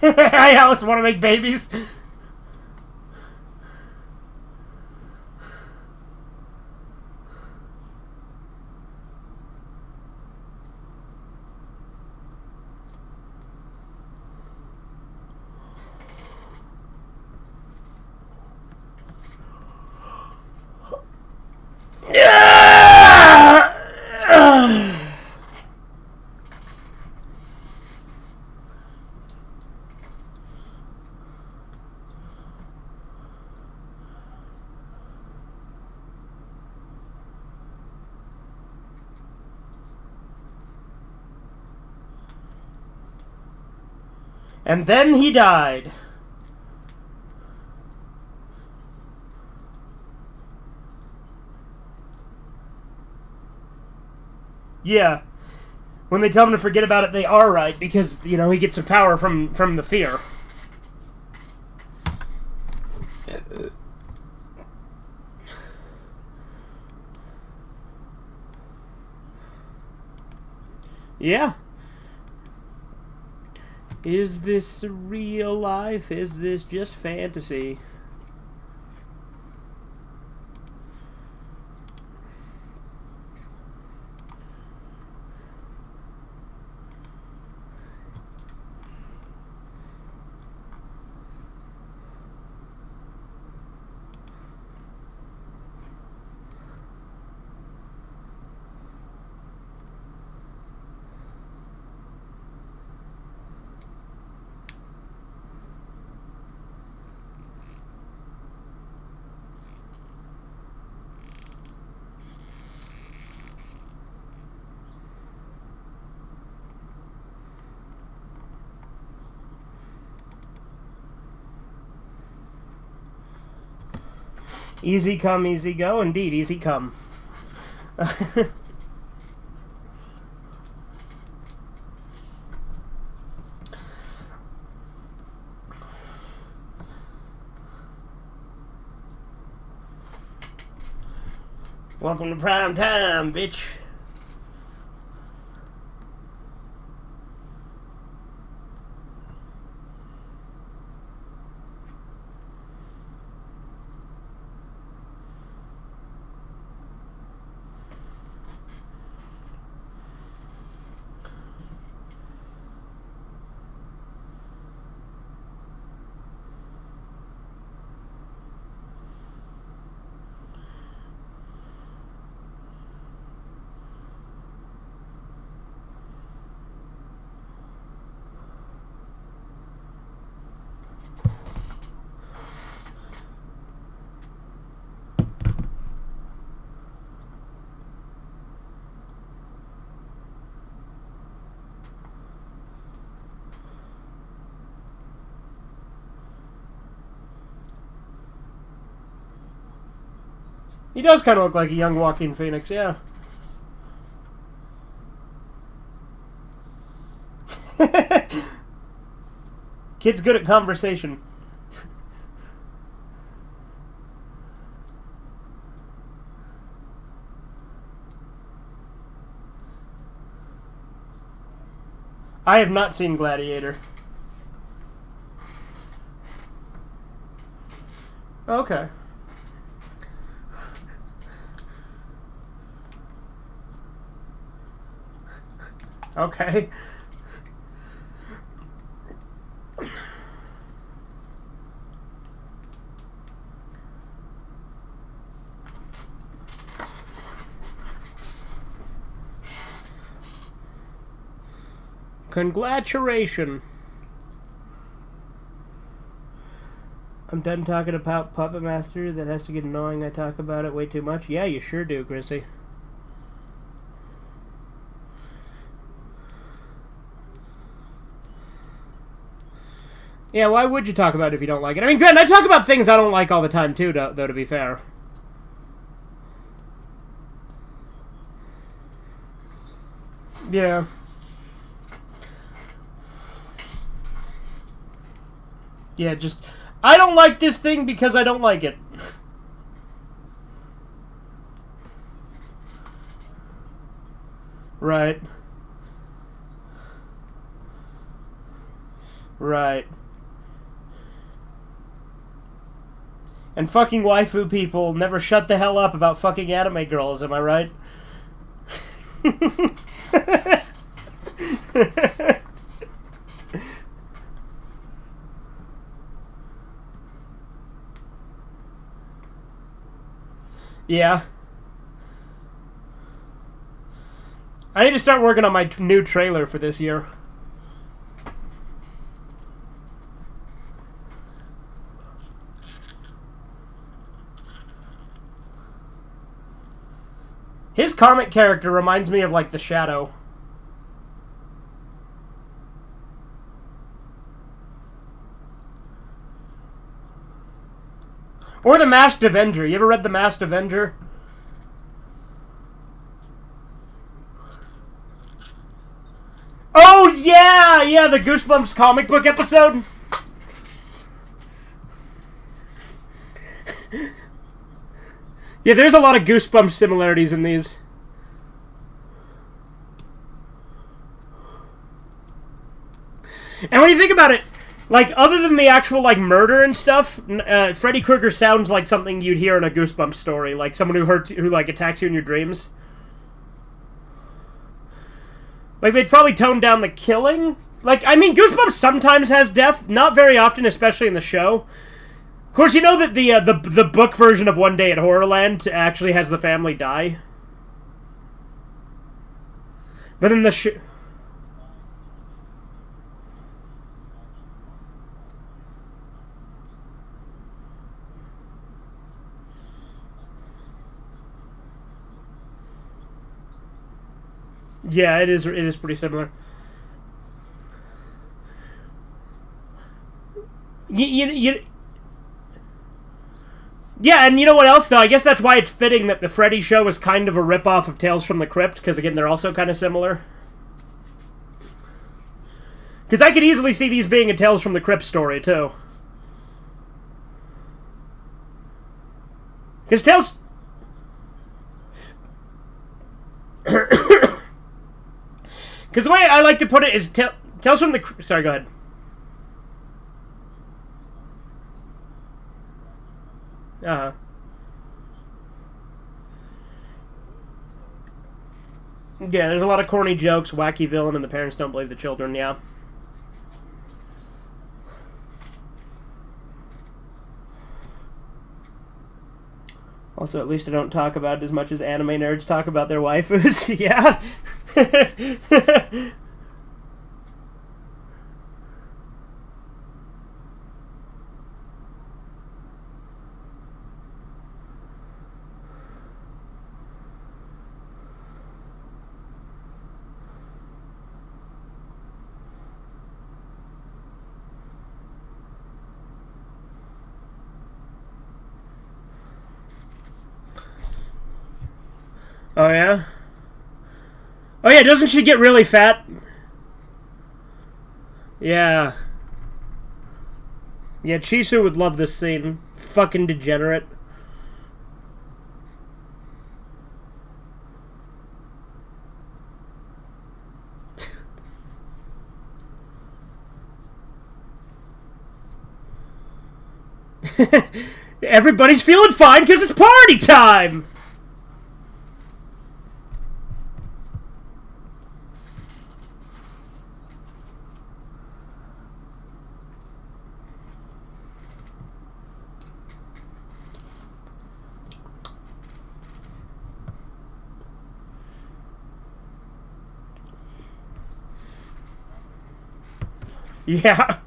Hey, Alice, want to make babies? And then he died. Yeah. When they tell him to forget about it, they are right, because, you know, he gets the power from the fear. Yeah. Is this real life? Is this just fantasy? Easy come, easy go. Indeed, easy come. Welcome to prime time, bitch. He does kind of look like a young Joaquin Phoenix, yeah. Kid's good at conversation. I have not seen Gladiator. Okay. Okay. Congratulations. I'm done talking about Puppet Master. That has to get annoying. I talk about it way too much. Yeah, you sure do, Chrissy. Yeah, why would you talk about it if you don't like it? I mean, granted, I talk about things I don't like all the time, too, though, to be fair. Yeah. Yeah, just... I don't like this thing because I don't like it. Right. Right. And fucking waifu people never shut the hell up about fucking anime girls, am I right? Yeah. I need to start working on my new trailer for this year. His comic character reminds me of, like, the Shadow. Or The Masked Avenger. You ever read The Masked Avenger? Oh, yeah! Yeah, the Goosebumps comic book episode. Yeah, there's a lot of Goosebumps similarities in these. And when you think about it, like, other than the actual, like, murder and stuff, Freddy Krueger sounds like something you'd hear in a Goosebumps story. Like, someone who like, attacks you in your dreams. Like, they'd probably tone down the killing. Like, I mean, Goosebumps sometimes has death. Not very often, especially in the show. Of course, you know that the book version of One Day at Horrorland actually has the family die. But in the yeah, it is pretty similar. Yeah, and you know what else, though? I guess that's why it's fitting that the Freddy show is kind of a ripoff of Tales from the Crypt, because, again, they're also kind of similar. Because I could easily see these being a Tales from the Crypt story, too. Because Tales... Because the way I like to put it is Tales from the... Sorry, go ahead. Uh-huh. Yeah, there's a lot of corny jokes, wacky villain, and the parents don't believe the children, yeah. Also, at least I don't talk about it as much as anime nerds talk about their waifus. Yeah. Oh, yeah? Oh, yeah, doesn't she get really fat? Yeah. Yeah, Chisu would love this scene. Fucking degenerate. Everybody's feeling fine because it's party time! Yeah.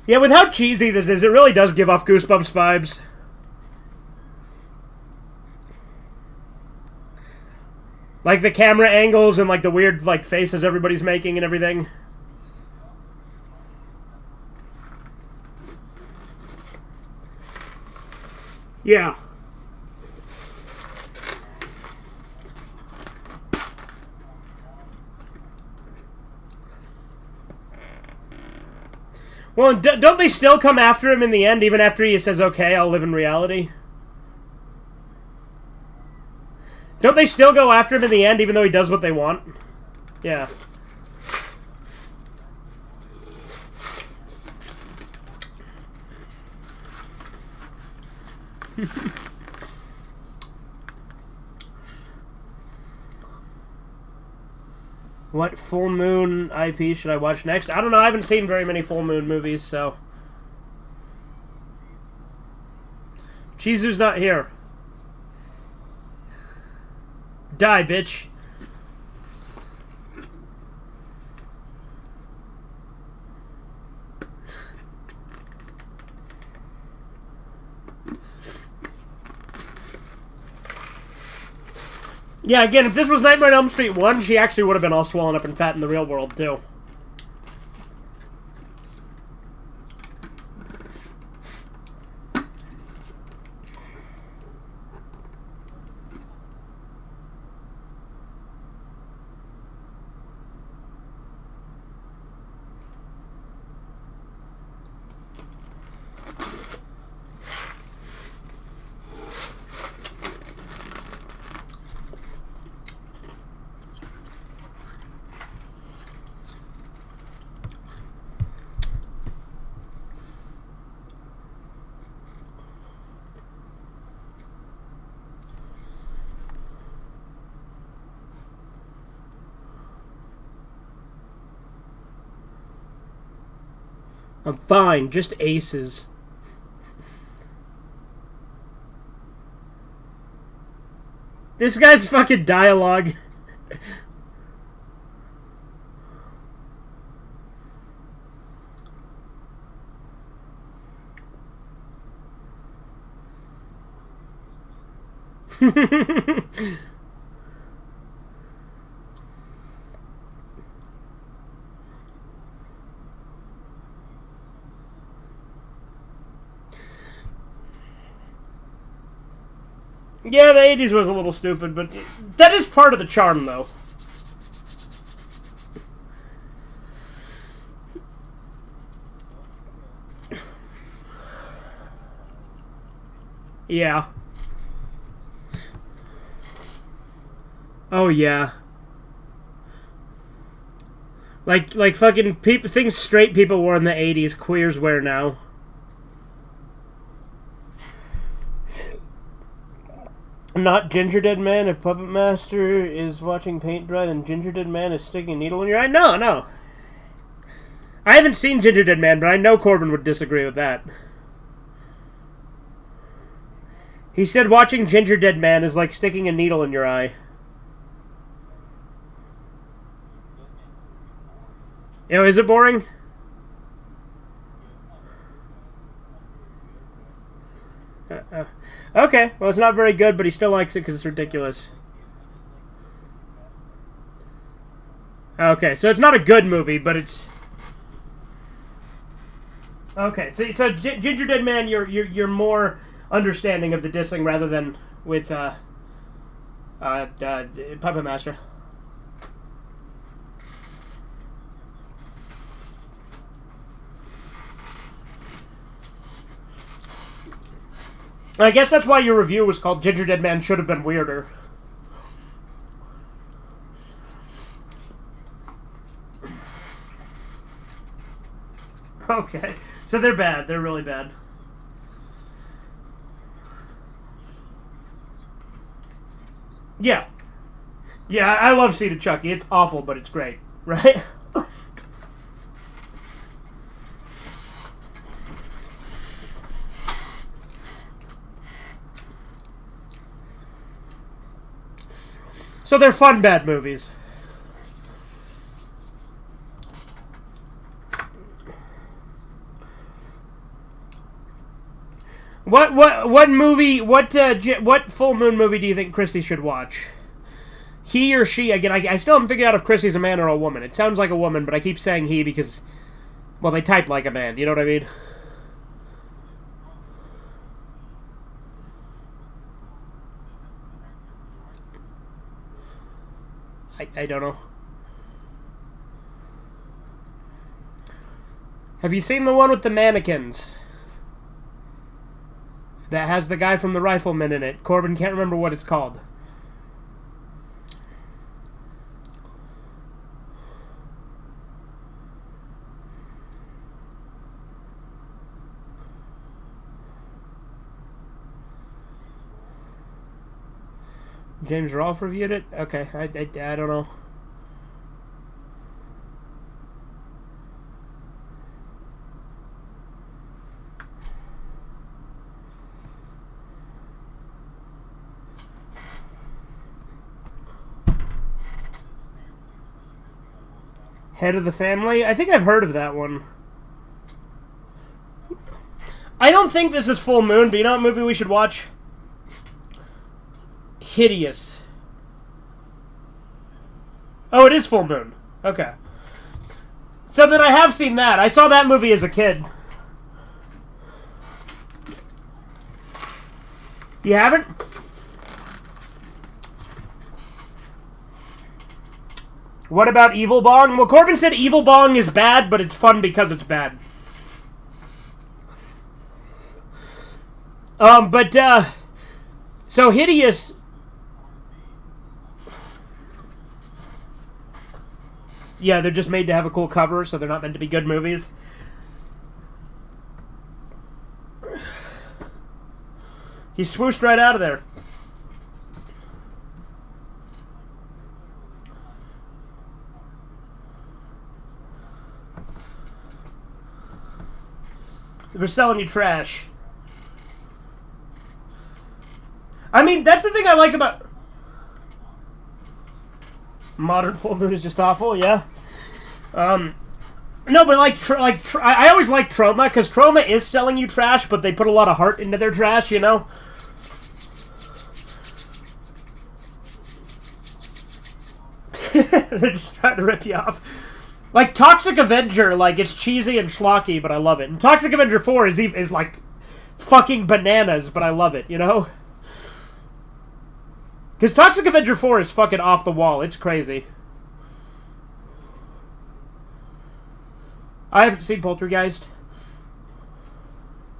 Yeah, with how cheesy this is, it really does give off Goosebumps vibes. Like the camera angles and like the weird like faces everybody's making and everything. Yeah. Well, don't they still come after him in the end, even after he says, okay, I'll live in reality? Don't they still go after him in the end, even though he does what they want? Yeah. What full moon IP should I watch next? I don't know. I haven't seen very many full moon movies, so. Chizu's not here. Die, bitch. Yeah, again, if this was Nightmare on Elm Street 1, she actually would have been all swollen up and fat in the real world, too. I'm fine, just aces. This guy's fucking dialogue. Yeah, the 80s was a little stupid, but that is part of the charm, though. Yeah. Oh, yeah. Like fucking people, things straight people wore in the 80s, queers wear now. Not Ginger Dead Man. If Puppet Master is watching paint dry, then Ginger Dead Man is sticking a needle in your eye. No, no. I haven't seen Ginger Dead Man, but I know Corbin would disagree with that. He said watching Ginger Dead Man is like sticking a needle in your eye. Oh, is it boring? Okay, well, it's not very good, but he still likes it because it's ridiculous. Okay, so it's not a good movie, but it's... Okay, so Ginger Dead Man, you're more understanding of the dissing rather than with Puppet Master. I guess that's why your review was called Ginger Dead Man Should Have Been Weirder. Okay, so they're bad. They're really bad. Yeah. Yeah, I love Seed of Chucky. It's awful, but it's great. Right? So they're fun bad movies. What movie, what full moon movie do you think Chrissy should watch? He or she? Again, I still haven't figured out if Chrissy's a man or a woman. It sounds like a woman, but I keep saying he because, well, they typed like a man. You know what I mean? I don't know. Have you seen the one with the mannequins? That has the guy from the Rifleman in it. Corbin can't remember what it's called. James Rolfe reviewed it? Okay, I don't know. Head of the Family? I think I've heard of that one. I don't think this is Full Moon, but you know what movie we should watch? Hideous. Oh, it is Full Moon. Okay. So then I have seen that. I saw that movie as a kid. You haven't? What about Evil Bong? Well, Corbin said Evil Bong is bad, but it's fun because it's bad. So Hideous... Yeah, they're just made to have a cool cover, so they're not meant to be good movies. He swooshed right out of there. We're selling you trash. I mean, that's the thing I like about... Modern Full Moon is just awful, yeah. No, but I always like Troma, because Troma is selling you trash, but they put a lot of heart into their trash, you know? They're just trying to rip you off. Like, Toxic Avenger, like, it's cheesy and schlocky, but I love it. And Toxic Avenger 4 is like, fucking bananas, but I love it, you know? Because Toxic Avenger 4 is fucking off the wall. It's crazy. I haven't seen Poltergeist.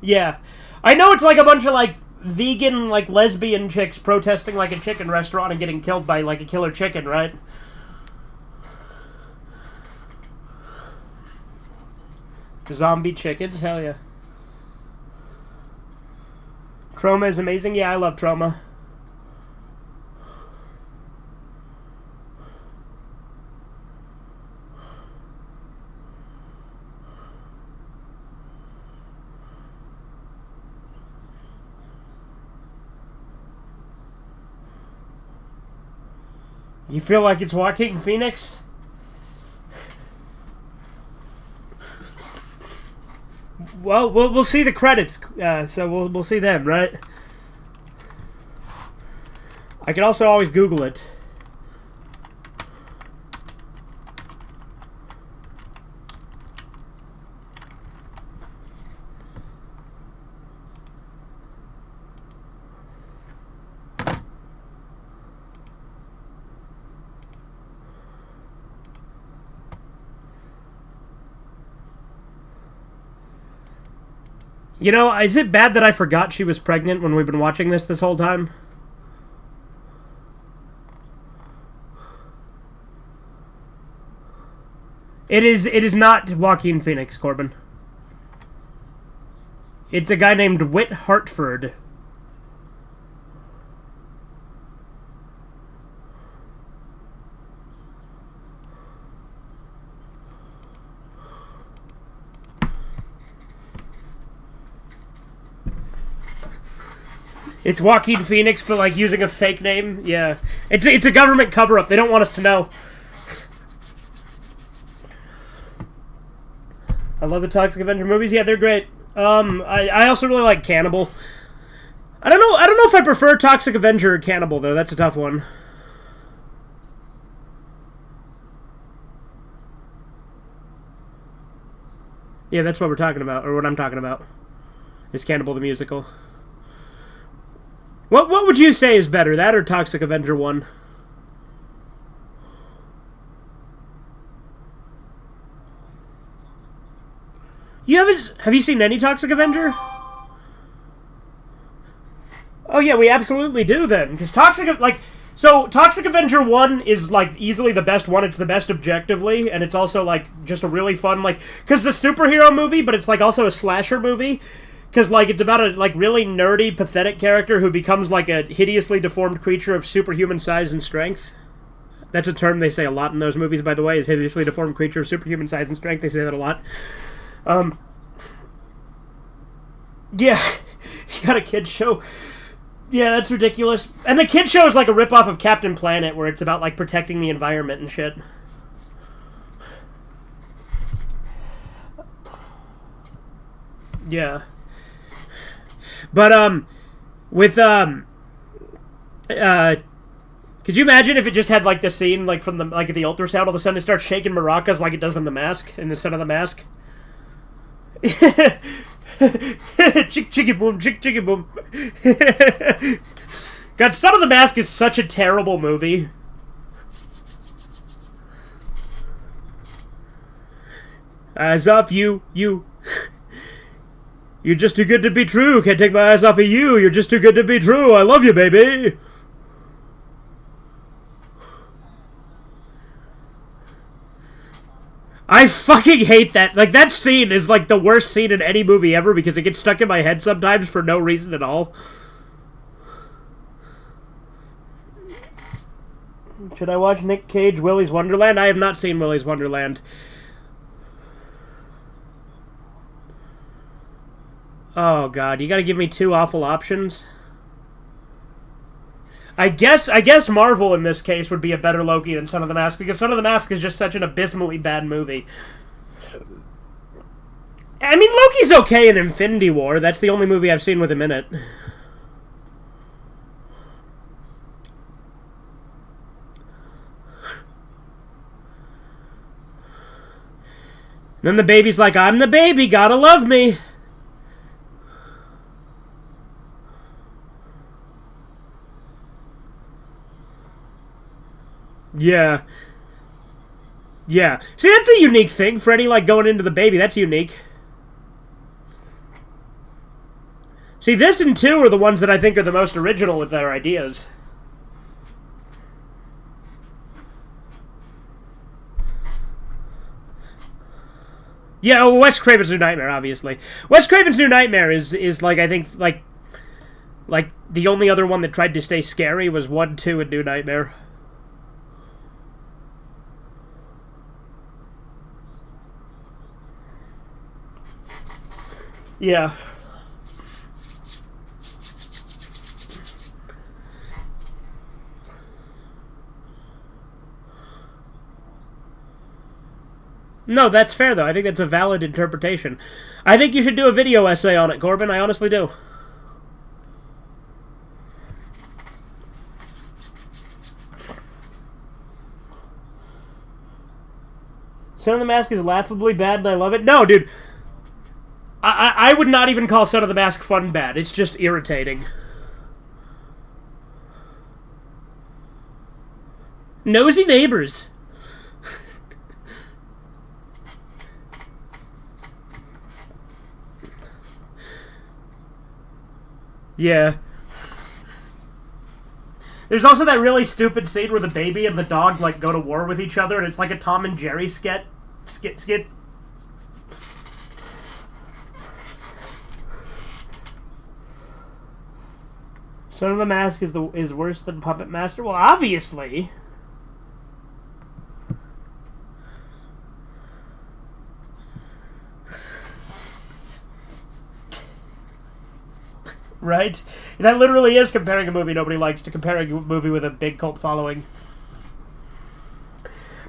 Yeah. I know it's like a bunch of, like, vegan, like, lesbian chicks protesting, like, a chicken restaurant and getting killed by, like, a killer chicken, right? Zombie chickens? Hell yeah. Troma is amazing? Yeah, I love Troma. You feel like it's Joaquin Phoenix? Well, we'll see the credits, so we'll see them, right? I can also always Google it. You know, is it bad that I forgot she was pregnant when we've been watching this whole time? It is not Joaquin Phoenix, Corbin. It's a guy named Whit Hartford. It's Joaquin Phoenix, but like using a fake name. Yeah, it's a government cover-up. They don't want us to know. I love the Toxic Avenger movies. Yeah, they're great. I also really like Cannibal. I don't know if I prefer Toxic Avenger or Cannibal though. That's a tough one. Yeah, that's what we're talking about, or what I'm talking about. Is Cannibal the musical? What would you say is better, that or Toxic Avenger 1? Have you seen any Toxic Avenger? Oh yeah, we absolutely do then, because Toxic Avenger 1 is like easily the best one. It's the best objectively, and it's also like just a really fun because it's a superhero movie, but it's like also a slasher movie. Because, like, it's about a, like, really nerdy, pathetic character who becomes, like, a hideously deformed creature of superhuman size and strength. That's a term they say a lot in those movies, by the way, is hideously deformed creature of superhuman size and strength. They say that a lot. Yeah. You got a kid's show. Yeah, that's ridiculous. And the kid's show is, like, a ripoff of Captain Planet, where it's about, like, protecting the environment and shit. Yeah. But, with, could you imagine if it just had, like, the scene, like, from the, like, the ultrasound, all of a sudden it starts shaking maracas like it does in The Mask, in the Son of the Mask? Chick, chicky boom, chick, chicky boom. God, Son of the Mask is such a terrible movie. Eyes off you. You're just too good to be true. Can't take my eyes off of you. You're just too good to be true. I love you, baby. I fucking hate that. Like, that scene is, like, the worst scene in any movie ever because it gets stuck in my head sometimes for no reason at all. Should I watch Nick Cage, Willy's Wonderland? I have not seen Willy's Wonderland. Oh, God. You gotta give me two awful options? I guess Marvel in this case would be a better Loki than Son of the Mask, because Son of the Mask is just such an abysmally bad movie. I mean, Loki's okay in Infinity War. That's the only movie I've seen with him in it. Then the baby's like, I'm the baby, gotta love me. Yeah. Yeah. See, that's a unique thing. Freddy, like, going into the baby. That's unique. See, this and 2 are the ones that I think are the most original with their ideas. Yeah, well, Wes Craven's New Nightmare, obviously. Wes Craven's New Nightmare is like, I think, like, the only other one that tried to stay scary was 1, 2, and New Nightmare. Yeah. No, that's fair, though. I think that's a valid interpretation. I think you should do a video essay on it, Corbin. I honestly do. Son of the Mask is laughably bad, and I love it. No, dude. I would not even call Son of the Mask fun bad. It's just irritating. Nosy neighbors. Yeah. There's also that really stupid scene where the baby and the dog, like, go to war with each other, and it's like a Tom and Jerry skit. Son of the Mask is worse than Puppet Master? Well, obviously. Right? That literally is comparing a movie nobody likes to comparing a movie with a big cult following.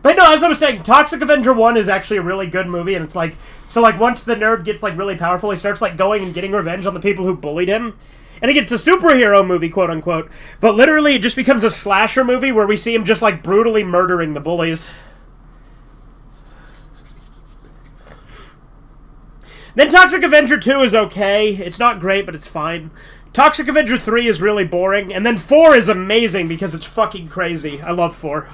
But no, as I was saying, Toxic Avenger 1 is actually a really good movie, and it's like, so like once the nerd gets like really powerful, he starts like going and getting revenge on the people who bullied him. And it gets a superhero movie, quote unquote. But literally it just becomes a slasher movie where we see him just like brutally murdering the bullies. Then Toxic Avenger 2 is okay. It's not great, but it's fine. Toxic Avenger 3 is really boring. And then 4 is amazing because it's fucking crazy. I love 4.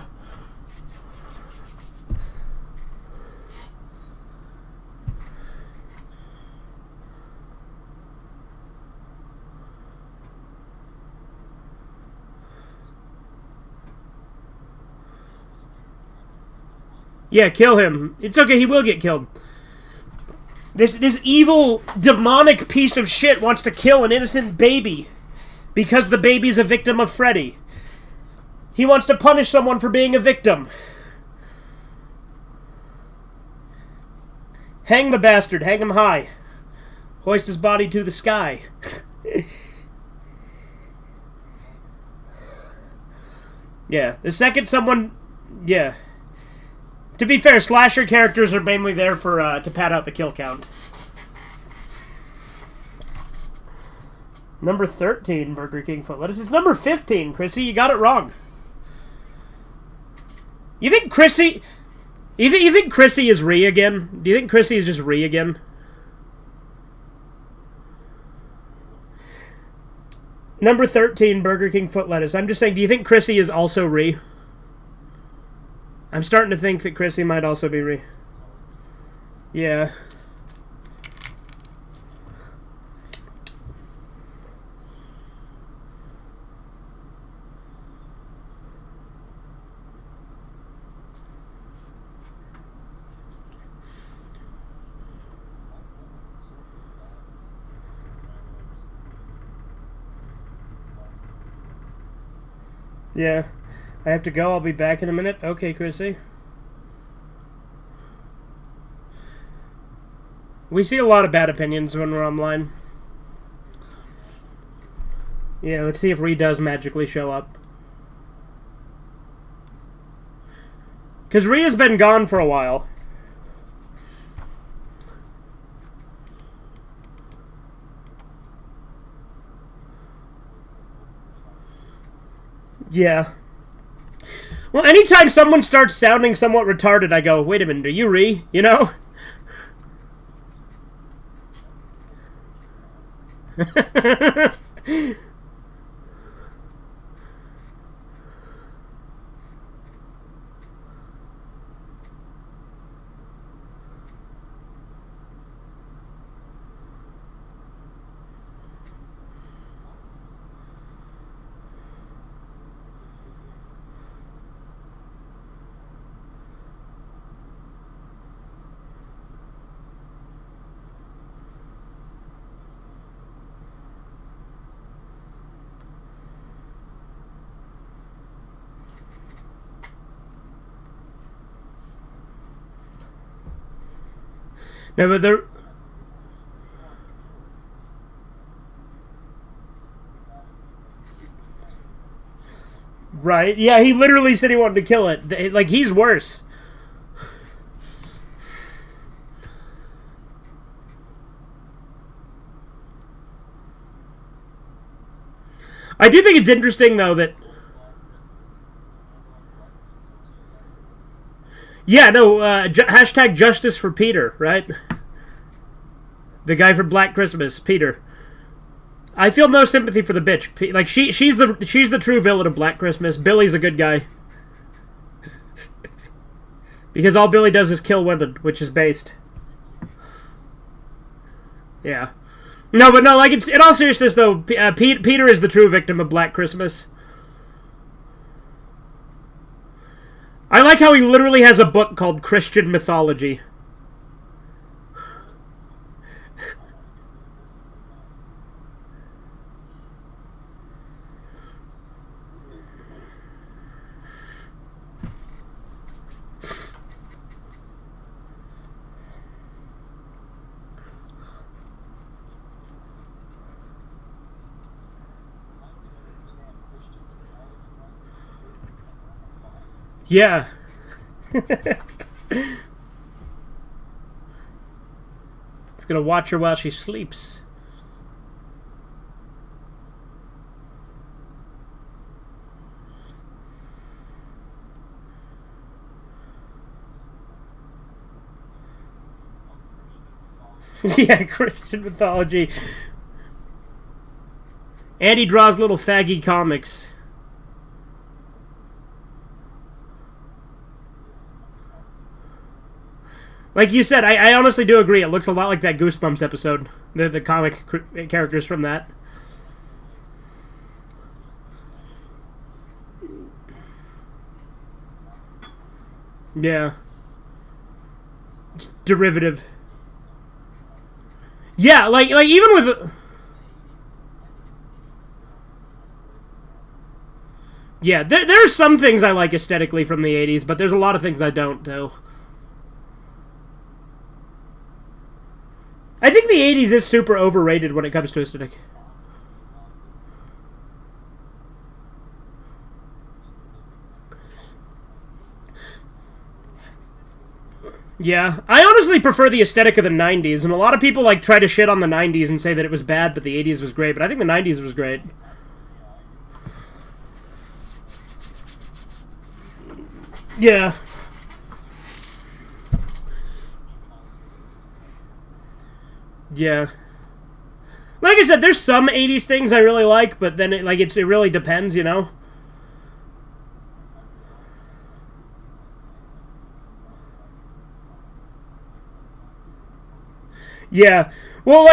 Yeah, kill him. It's okay, he will get killed. This evil, demonic piece of shit wants to kill an innocent baby because the baby's a victim of Freddy. He wants to punish someone for being a victim. Hang the bastard. Hang him high. Hoist his body to the sky. Yeah. The second someone... Yeah. To be fair, slasher characters are mainly there for to pad out the kill count. Number 13, Burger King foot lettuce. It's number 15, Chrissy. You got it wrong. You think Chrissy... You think Chrissy is Ree again? Do you think Chrissy is just Ree again? Number 13, Burger King foot lettuce. I'm just saying, do you think Chrissy is also Ree? I'm starting to think that Chrissy might also be Ree. Yeah. Yeah. I have to go. I'll be back in a minute. Okay, Chrissy. We see a lot of bad opinions when we're online. Yeah, let's see if Ree does magically show up. Because Ree has been gone for a while. Yeah. Well, anytime someone starts sounding somewhat retarded, I go, wait a minute, are you Ree? You know? No, but they're... Right, yeah, he literally said he wanted to kill it. Like, he's worse. I do think it's interesting, though, that... Yeah, no, hashtag justice for Peter, right? The guy from Black Christmas, Peter. I feel no sympathy for the bitch. Like, she's the true villain of Black Christmas. Billy's a good guy. Because all Billy does is kill women, which is based. Yeah. No, but no, like, it's, in all seriousness, though, Peter is the true victim of Black Christmas. I like how he literally has a book called Christian Mythology. Yeah. He's gonna watch her while she sleeps. Yeah, Christian mythology. And he draws little faggy comics. Like you said, I honestly do agree. It looks a lot like that Goosebumps episode. The comic characters from that. Yeah. It's derivative. Yeah, like even with... Yeah, there are some things I like aesthetically from the 80s, but there's a lot of things I don't, too. I think the 80s is super overrated when it comes to aesthetic. Yeah, I honestly prefer the aesthetic of the 90s, and a lot of people like try to shit on the 90s and say that it was bad, but the 80s was great, but I think the 90s was great. Yeah. Yeah. Like I said, there's some 80s things I really like, but then it really depends, you know? Yeah. Well,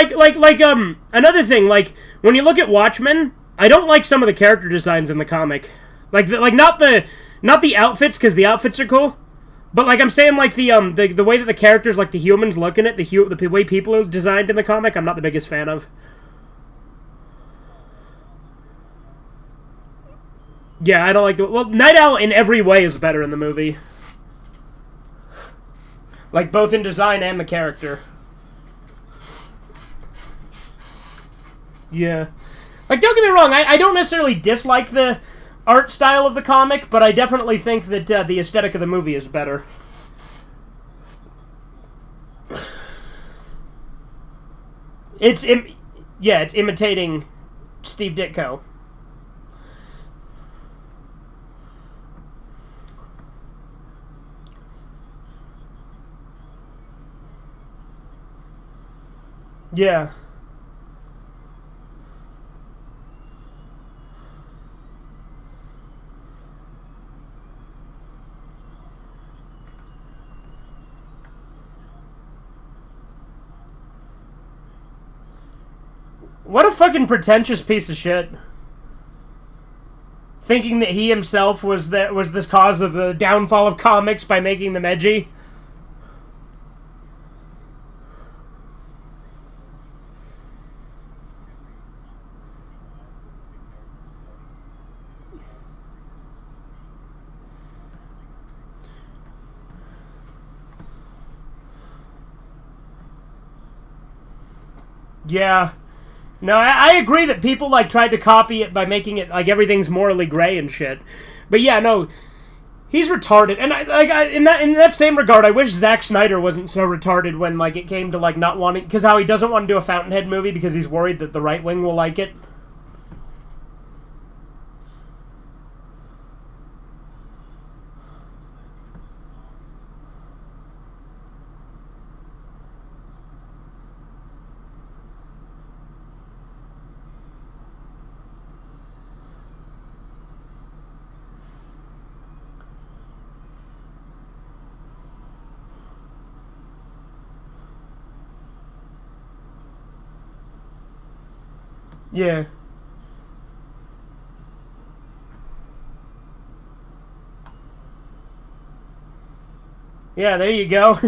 another thing, like when you look at Watchmen, I don't like some of the character designs in the comic. Not the outfits, because the outfits are cool, but like I'm saying, like the way that the characters, like the humans, look in it, the way people are designed in the comic, I'm not the biggest fan of. Yeah, I don't like the... Well, Night Owl in every way is better in the movie. Like, both in design and the character. Yeah. Like, don't get me wrong, I don't necessarily dislike the art style of the comic, but I definitely think that the aesthetic of the movie is better. It's imitating Steve Ditko. Yeah. What a fucking pretentious piece of shit. Thinking that he himself was the cause of the downfall of comics by making them edgy. Yeah. No, I agree that people like tried to copy it by making it like everything's morally gray and shit. But yeah, no, he's retarded. And in that same regard, I wish Zack Snyder wasn't so retarded when like it came to like not wanting, because how he doesn't want to do a Fountainhead movie because he's worried that the right wing will like it. Yeah. Yeah, there you go.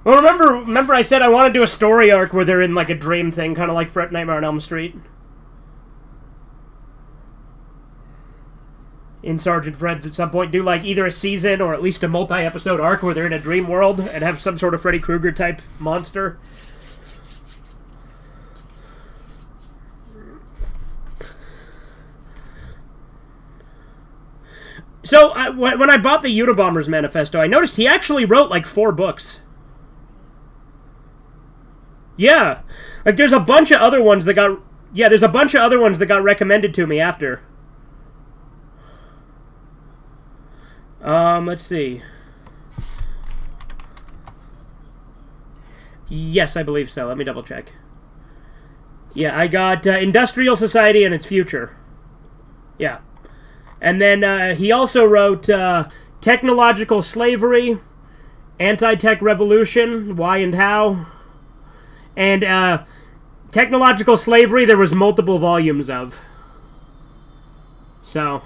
Well, remember I said I want to do a story arc where they're in like a dream thing, kind of like Nightmare on Elm Street. In Sergeant Fred's at some point, do like either a season or at least a multi-episode arc where they're in a dream world and have some sort of Freddy Krueger type monster. So, when I bought the Unabomber's Manifesto, I noticed he actually wrote like 4 books. Yeah. Like, there's a bunch of other ones that got... Yeah, there's a bunch of other ones that got recommended to me after. Let's see. Yes, I believe so. Let me double check. Yeah, I got Industrial Society and Its Future. Yeah. And then he also wrote Technological Slavery, Anti-Tech Revolution, Why and How. And Technological Slavery there was multiple volumes of. So...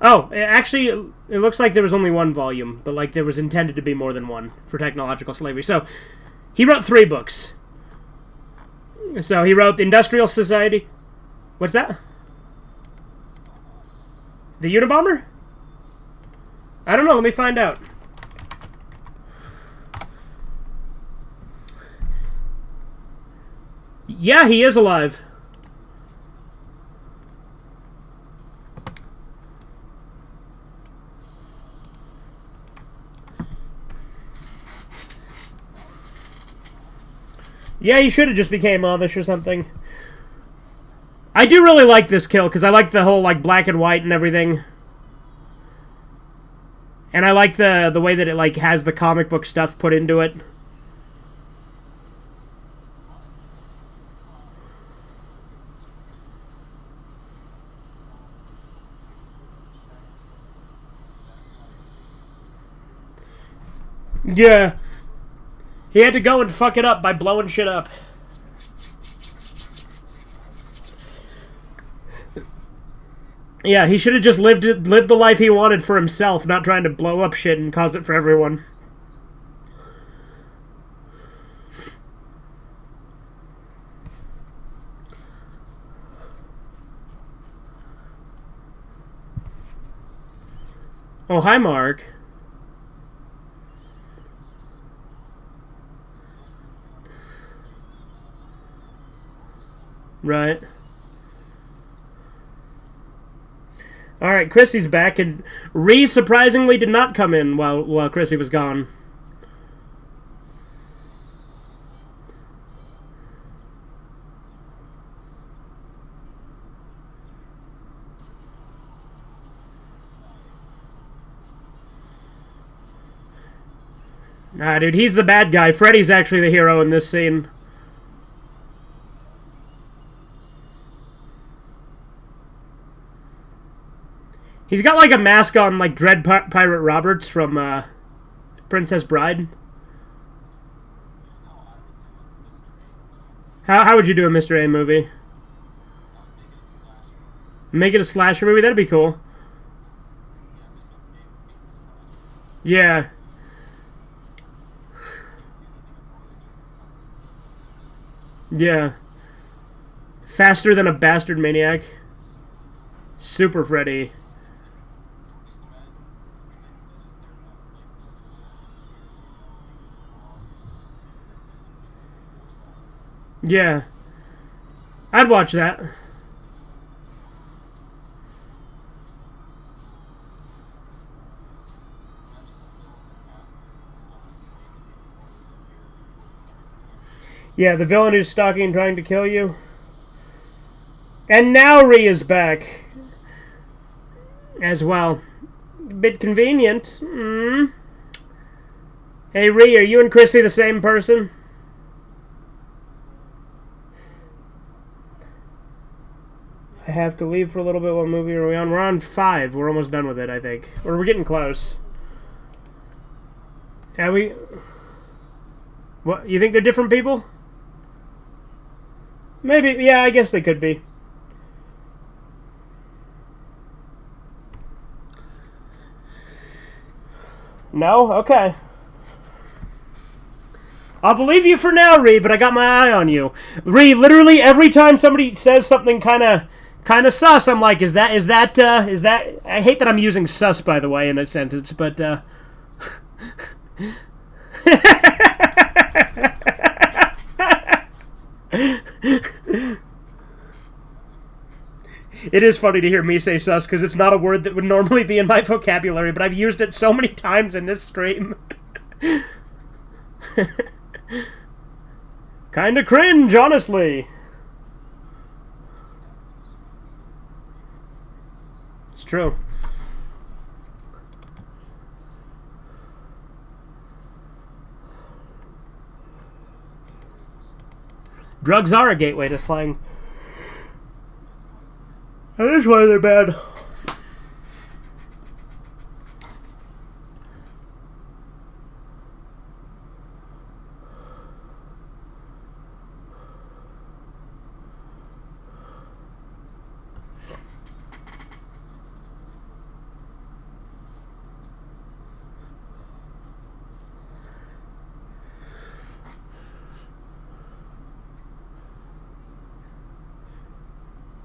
Oh, actually, it looks like there was only 1 volume, but like there was intended to be more than 1 for Technological Slavery. So, he wrote 3 books. So he wrote the Industrial Society. What's that? The Unabomber? I don't know. Let me find out. Yeah, he is alive. Yeah, he should have just became Amish or something. I do really like this kill, because I like the whole, like, black and white and everything. And I like the way that it, like, has the comic book stuff put into it. Yeah. He had to go and fuck it up by blowing shit up. Yeah, he should have just lived the life he wanted for himself, not trying to blow up shit and cause it for everyone. Oh, hi, Mark. Right. Alright, Chrissy's back, and Ree surprisingly did not come in while Chrissy was gone. Nah, dude, he's the bad guy. Freddy's actually the hero in this scene. He's got, like, a mask on, like, Dread Pirate Roberts from, Princess Bride. How would you do a Mr. A movie? Make it a slasher movie? That'd be cool. Yeah. Yeah. Faster than a bastard maniac. Super Freddy. Yeah. I'd watch that. Yeah, the villain who's stalking and trying to kill you. And now Ree is back. As well. A bit convenient. Hey, Ree, are you and Chrissy the same person? I have to leave for a little bit. What movie are we on? We're on 5. We're almost done with it, I think. Or we're getting close. Yeah, What, you think they're different people? Maybe, yeah, I guess they could be. No? Okay. I'll believe you for now, Ree, but I got my eye on you. Ree, literally every time somebody says something kind of sus, I'm like, is that, I hate that I'm using sus, by the way, in a sentence, but, It is funny to hear me say sus, because it's not a word that would normally be in my vocabulary, but I've used it so many times in this stream. Kinda cringe, honestly. It's true. Drugs are a gateway to slang. That is why they're bad.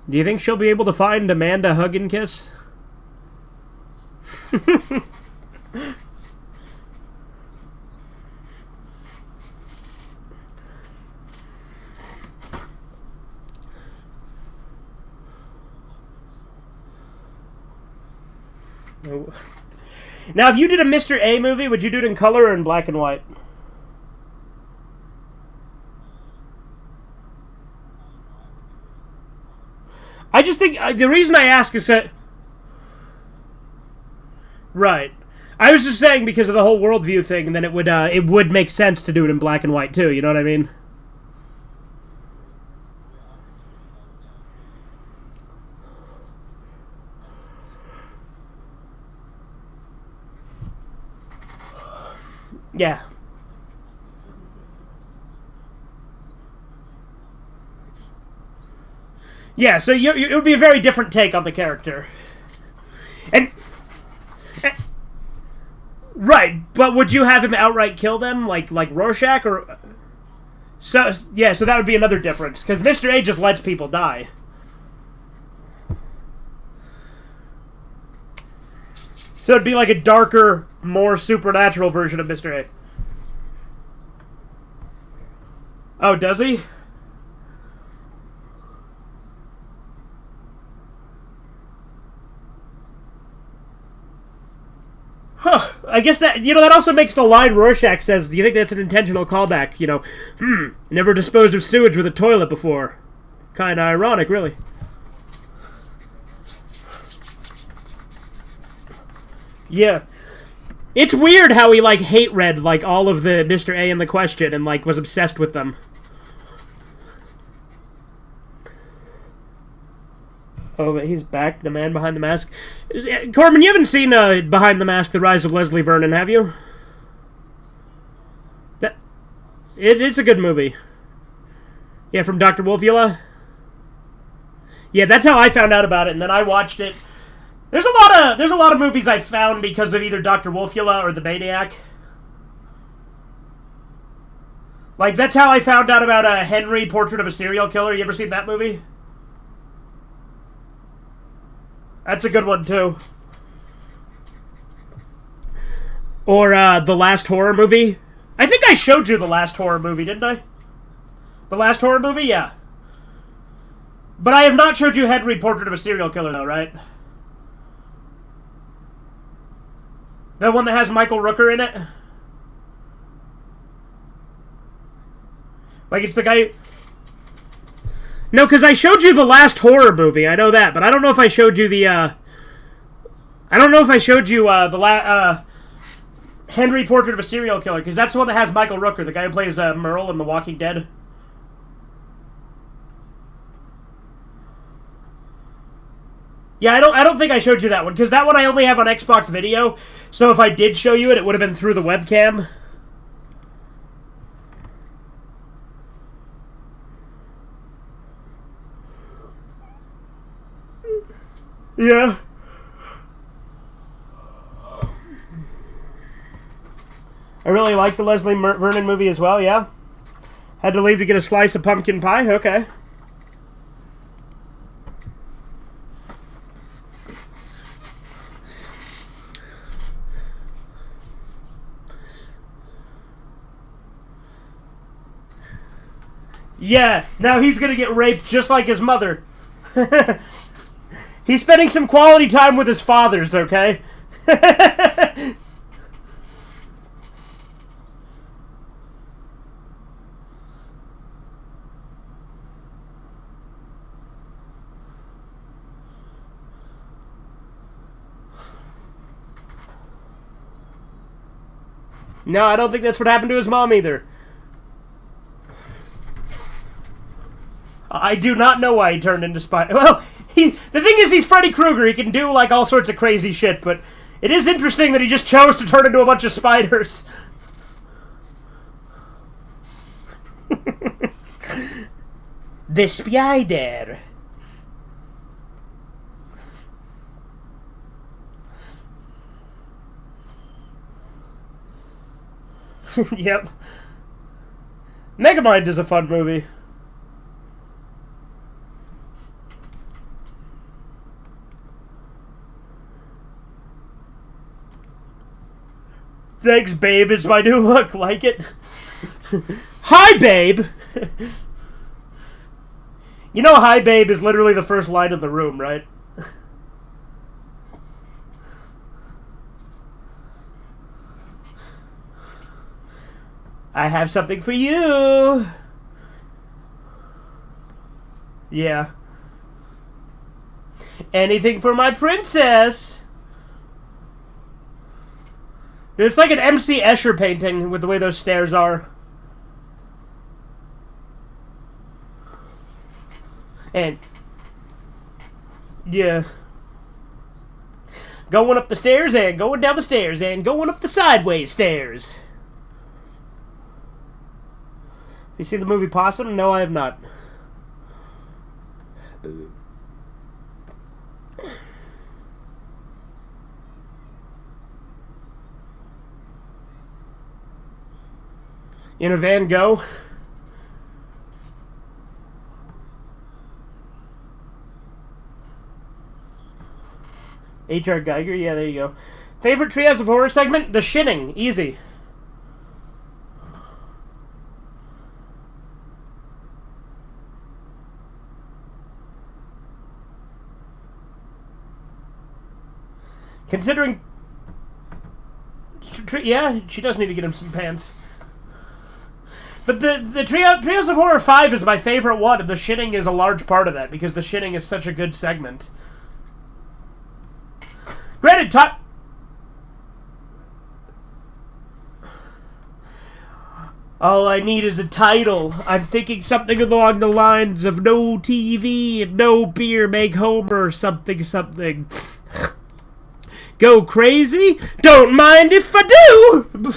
Do you think she'll be able to find Amanda Hug and Kiss? Oh. Now, if you did a Mr. A movie, would you do it in color or in black and white? I just think the reason I ask is that... Right. I was just saying because of the whole worldview thing, and then it would make sense to do it in black and white too. You know what I mean? Yeah. Yeah, so it would be a very different take on the character. And right, but would you have him outright kill them like Rorschach or so yeah, so that would be another difference cuz Mr. A just lets people die. So it'd be like a darker, more supernatural version of Mr. A. Oh, does he? Huh. I guess that, that also makes the line Rorschach says, do you think that's an intentional callback? Never disposed of sewage with a toilet before. Kinda ironic, really. Yeah. It's weird how he, hate read, all of the Mr. A in the question and, was obsessed with them. Oh, but he's back, the man behind the mask. Corbin, you haven't seen Behind the Mask, The Rise of Leslie Vernon, have you? It's a good movie. Yeah, from Dr. Wolfula? Yeah, that's how I found out about it, and then I watched it. There's a lot of movies I found because of either Dr. Wolfula or The Maniac. That's how I found out about Henry, Portrait of a Serial Killer. You ever seen that movie? That's a good one, too. Or The Last Horror Movie. I think I showed you The Last Horror Movie, didn't I? The Last Horror Movie? Yeah. But I have not showed you Henry, Portrait of a Serial Killer, though, right? The one that has Michael Rooker in it? It's the guy... No, because I showed you The Last Horror Movie. I know that, but I don't know if I showed you the, I don't know if I showed you, Henry, Portrait of a Serial Killer, because that's the one that has Michael Rooker, the guy who plays, Merle in The Walking Dead. Yeah, I don't think I showed you that one, because that one I only have on Xbox Video, so if I did show you it, it would have been through the webcam. Yeah. I really like the Leslie Vernon movie as well, yeah. Had to leave to get a slice of pumpkin pie, okay. Yeah, now he's gonna get raped just like his mother. He's spending some quality time with his fathers, okay? No, I don't think that's what happened to his mom either. I do not know why he turned into Spider. Well, the thing is, he's Freddy Krueger. He can do all sorts of crazy shit, but it is interesting that he just chose to turn into a bunch of spiders. The spider. Yep. Megamind is a fun movie. Thanks, babe. It's my new look. Like it? Hi, babe! You know, hi, babe is literally the first line of The Room, right? I have something for you. Yeah. Anything for my princess. It's like an MC Escher painting with the way those stairs are. And yeah. Going up the stairs and going down the stairs and going up the sideways stairs. You see the movie Possum? No, I have not. In a Van Gogh? H.R. Geiger? Yeah, there you go. Favorite Treehouse of Horror segment? The Shinning. Easy. Considering... Yeah, she does need to get him some pants. But the Treehouse of Horror 5 is my favorite one, and The Shinning is a large part of that, because The Shinning is such a good segment. Granted, all I need is a title. I'm thinking something along the lines of no TV and no beer make Homer something something. Go crazy? Don't mind if I do!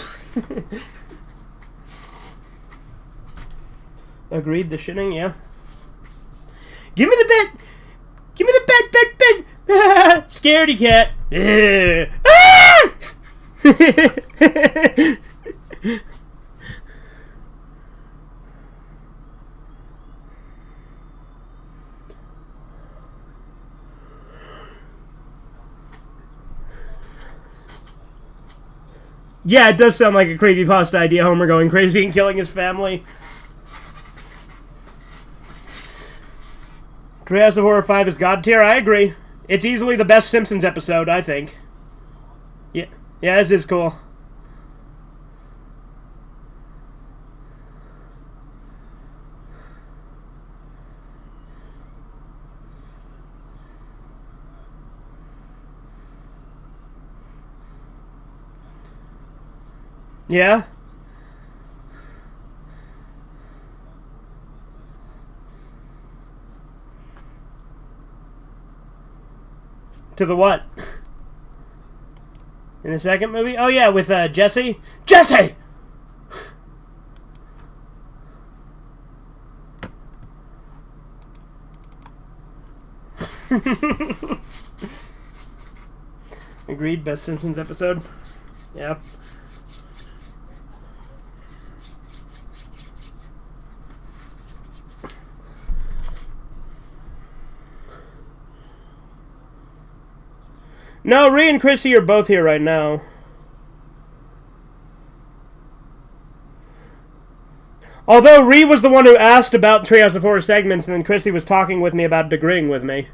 Agreed, The Shinning, yeah. Give me the bed! Give me the bed! Scaredy cat! Ah! Yeah, it does sound like a creepypasta idea, Homer going crazy and killing his family. Treehouse of Horror 5 is God tier, I agree. It's easily the best Simpsons episode, I think. Yeah, this is cool. Yeah? To the what? In the second movie? Oh yeah, with Jesse. Jesse! Agreed, best Simpsons episode. Yeah. No, Ree and Chrissy are both here right now. Although Ree was the one who asked about Treehouse of Horror segments, and then Chrissy was talking with me about agreeing with me.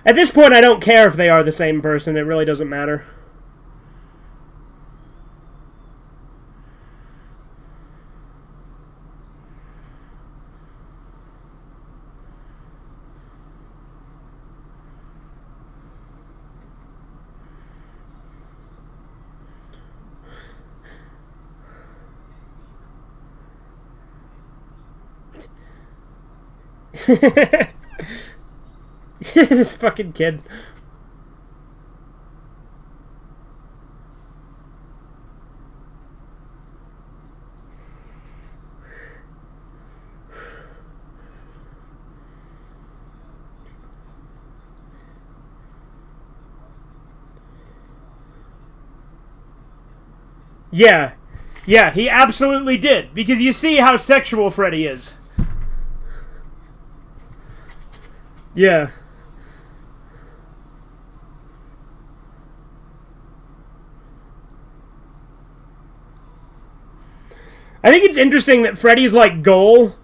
At this point, I don't care if they are the same person. It really doesn't matter. This fucking kid. Yeah. Yeah, he absolutely did. Because you see how sexual Freddy is. Yeah. I think it's interesting that Freddy's, like, goal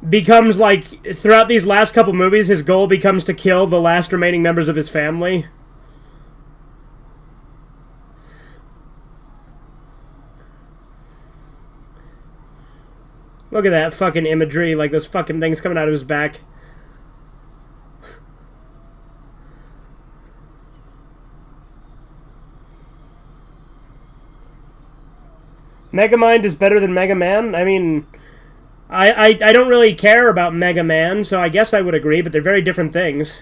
becomes, like, throughout these last couple movies, his goal becomes to kill the last remaining members of his family. Look at that fucking imagery, like those fucking things coming out of his back. Megamind is better than Mega Man? I mean, I don't really care about Mega Man, so I guess I would agree, but they're very different things.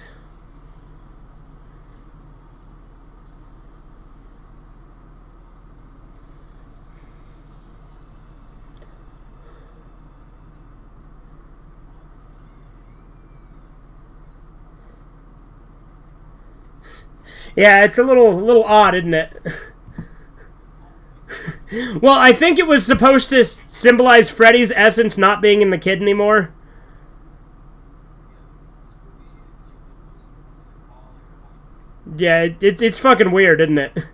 Yeah, it's a little odd, isn't it? Well, I think it was supposed to symbolize Freddy's essence not being in the kid anymore. Yeah, it's fucking weird, isn't it?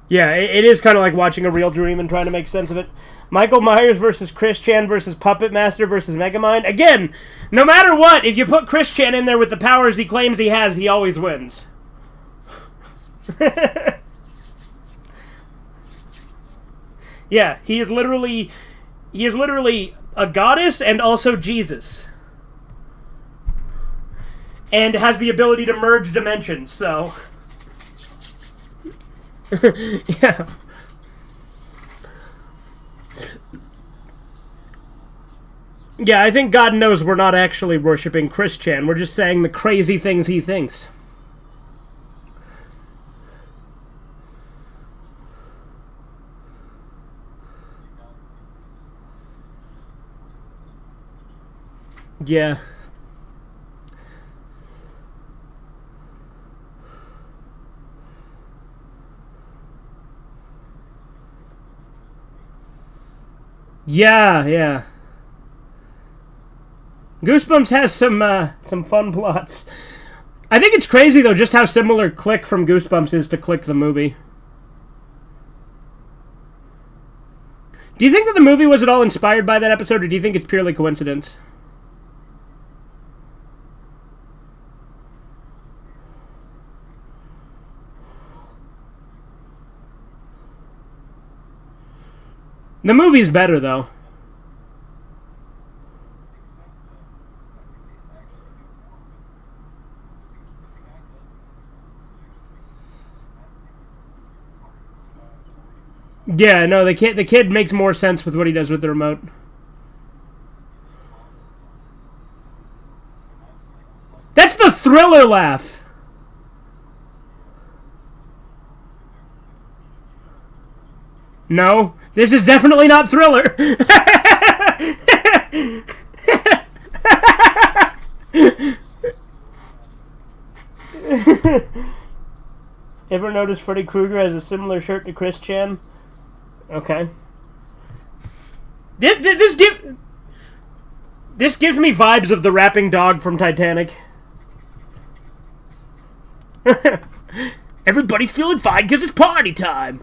Yeah, it is kind of like watching a real dream and trying to make sense of it. Michael Myers versus Chris Chan versus Puppet Master versus Megamind. Again, no matter what, if you put Chris Chan in there with the powers he claims he has, he always wins. Yeah, he is literally a goddess and also Jesus. And has the ability to merge dimensions, so... Yeah. Yeah, I think God knows we're not actually worshipping Chris Chan. We're just saying the crazy things he thinks. Yeah. Yeah, yeah. Goosebumps has some fun plots. I think it's crazy though just how similar Click from Goosebumps is to Click the movie. Do you think that the movie was at all inspired by that episode, or do you think it's purely coincidence? The movie's better though. Yeah, no, the kid makes more sense with what he does with the remote. That's the Thriller laugh. No, this is definitely not Thriller. Ever notice Freddy Krueger has a similar shirt to Chris Chan? Okay. This gives me vibes of the rapping dog from Titanic. Everybody's feeling fine because it's party time.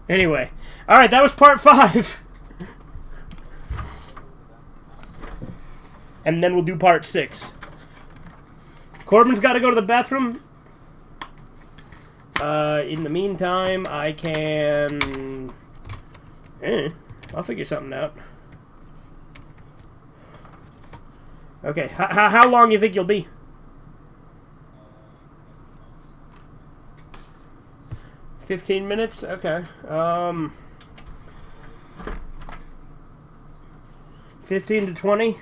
Anyway. Alright, that was part 5. And then we'll do part 6. Corbin's got to go to the bathroom. In the meantime, I can... I'll figure something out. Okay, how long do you think you'll be? 15 minutes? Okay. 15 to 20?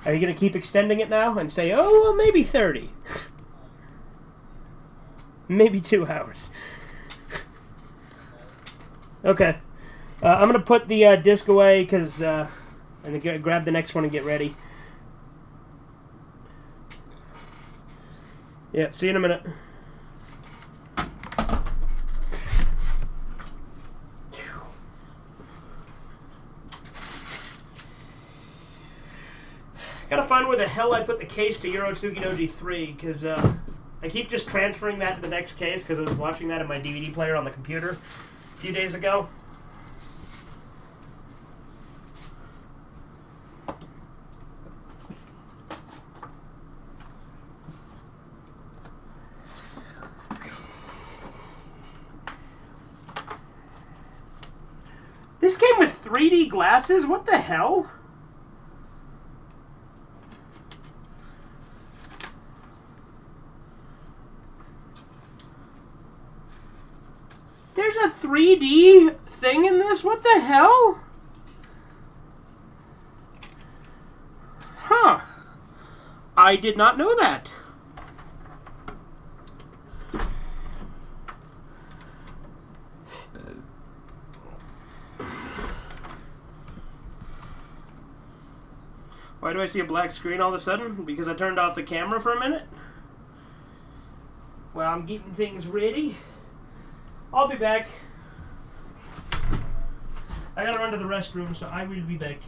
Are you going to keep extending it now and say, oh, well, maybe 30? Maybe 2 hours. Okay. I'm going to put the disc away because I'm going to grab the next one and get ready. Yeah, see you in a minute. Gotta find where the hell I put the case to Euro Tsukidoji 3, because I keep just transferring that to the next case, because I was watching that in my DVD player on the computer a few days ago. 3D glasses? What the hell? There's a 3D thing in this? What the hell? Huh. I did not know that. Why do I see a black screen all of a sudden? Because I turned off the camera for a minute? Well, I'm getting things ready. I'll be back. I gotta run to the restroom, so I will be back.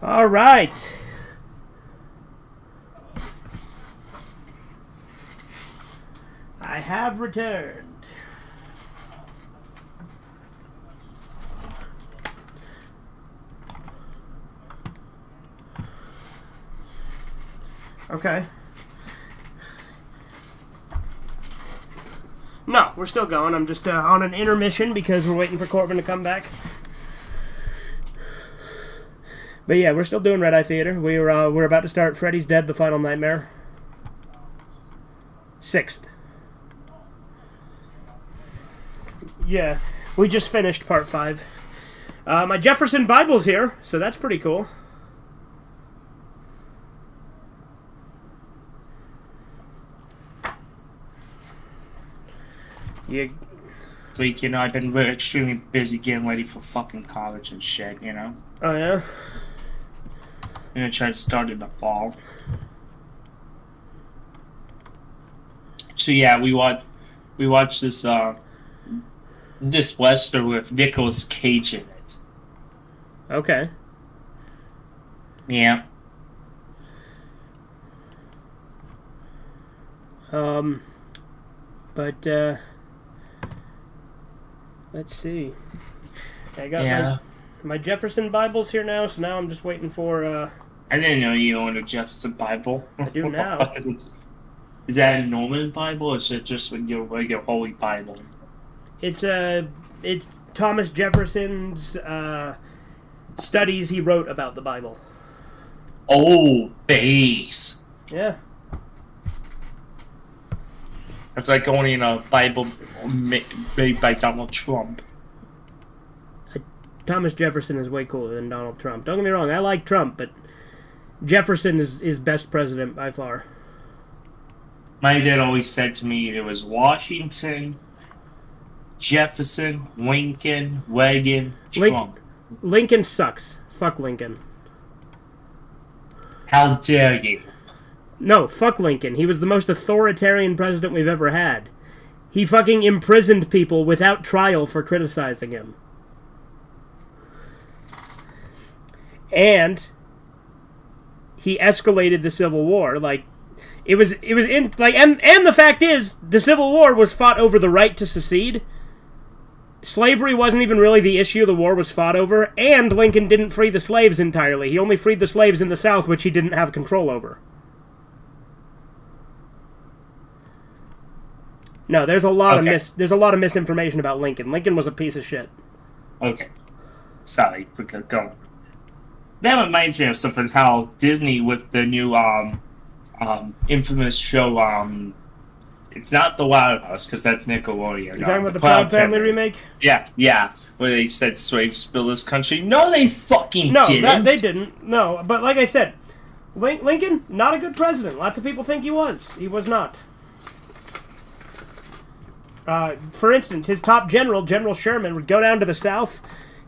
All right. I have returned. Okay. No, we're still going. I'm just on an intermission because we're waiting for Corbin to come back. But yeah, we're still doing Red Eye Theater. We're about to start Freddy's Dead: The Final Nightmare. 6th. Yeah, we just finished part 5. My Jefferson Bible's here, so that's pretty cool. You... This week, I've been really extremely busy getting ready for fucking college and shit, Oh, yeah? I'm gonna try to start in the fall. So yeah, we watched this this western with Nicolas Cage in it. Okay. Yeah. But, let's see. I got my Jefferson Bible's here now, so now I'm just waiting for, I didn't know you owned a Jefferson Bible. I do What the now. fuck is that a Norman Bible, or is it just your regular Holy Bible? it's Thomas Jefferson's, studies he wrote about the Bible. Oh, base. Yeah. That's like owning a Bible made by Donald Trump. Thomas Jefferson is way cooler than Donald Trump. Don't get me wrong, I like Trump, but Jefferson is best president by far. My dad always said to me it was Washington, Jefferson, Lincoln, Reagan, Trump. Lincoln sucks. Fuck Lincoln. How dare you? No, fuck Lincoln. He was the most authoritarian president we've ever had. He fucking imprisoned people without trial for criticizing him. And he escalated the Civil War. Like, it was in, like, and the fact is, the Civil War was fought over the right to secede. Slavery wasn't even really the issue the war was fought over, and Lincoln didn't free the slaves entirely. He only freed the slaves in the South, which he didn't have control over. No, there's a lot of misinformation about Lincoln. Lincoln was a piece of shit. Okay. Sorry, go. That reminds me of something, how Disney with the new infamous show, it's not The Wild House, because that's Nickelodeon. You talking about the Proud Family remake? Yeah, where they said slaves built this country. No, they fucking didn't. No, they didn't. No, but like I said, Lincoln, not a good president. Lots of people think he was. He was not. For instance, his top general, General Sherman, would go down to the South,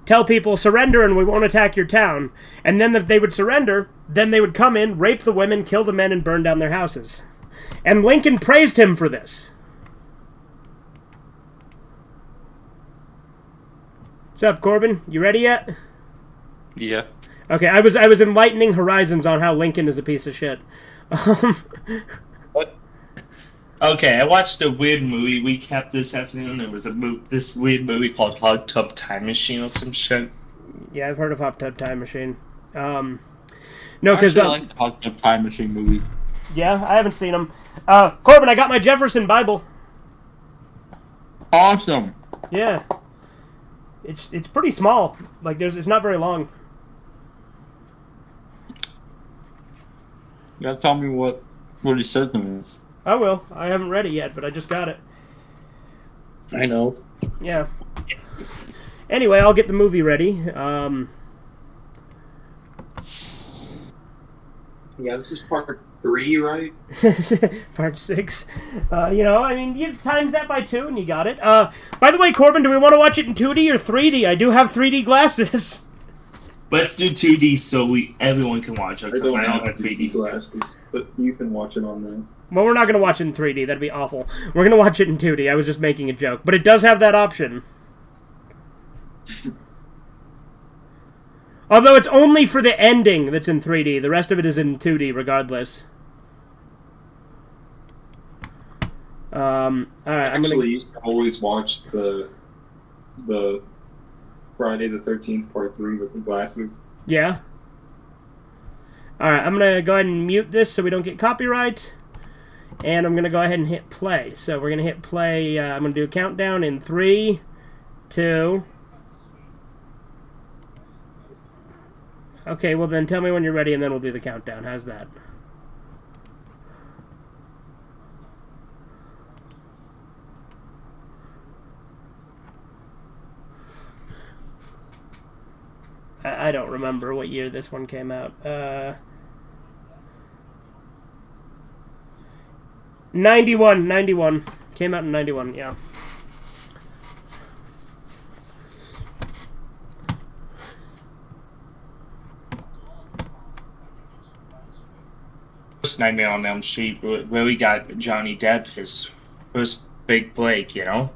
tell people, surrender and we won't attack your town. And then if they would surrender, then they would come in, rape the women, kill the men, and burn down their houses. And Lincoln praised him for this. What's up, Corbin? You ready yet? Yeah. Okay, I was enlightening Horizons on how Lincoln is a piece of shit. What? Okay, I watched a weird movie recap this afternoon. It was this weird movie called Hot Tub Time Machine or some shit. Yeah, I've heard of Hot Tub Time Machine. No, because I like the Hot Tub Time Machine movies. Yeah, I haven't seen them. Corbin, I got my Jefferson Bible. Awesome. Yeah, it's pretty small. Like it's not very long. You gotta tell me what he said to me. I will. I haven't read it yet, but I just got it. I know. Yeah. Anyway, I'll get the movie ready. Yeah, this is part 3, right? Part 6. You times that by 2 and you got it. By the way, Corbin, do we want to watch it in 2D or 3D? I do have 3D glasses. Let's do 2D so everyone can watch it, because I don't have 3D glasses, but you can watch it on there. Well, we're not going to watch it in 3D. That'd be awful. We're going to watch it in 2D. I was just making a joke. But it does have that option. Although it's only for the ending that's in 3D. The rest of it is in 2D regardless. Alright, I'm Actually, used to always watch the Friday the 13th part 3 with the glasses. Yeah? Alright, I'm going to go ahead and mute this so we don't get copyright. And I'm going to go ahead and hit play. So we're going to hit play. I'm going to do a countdown in 3, 2... Okay, well then tell me when you're ready and then we'll do the countdown. How's that? I don't remember what year this one came out. 91. Came out in 91, yeah. First Nightmare on Elm Street, where we got Johnny Depp, his first big break, you know?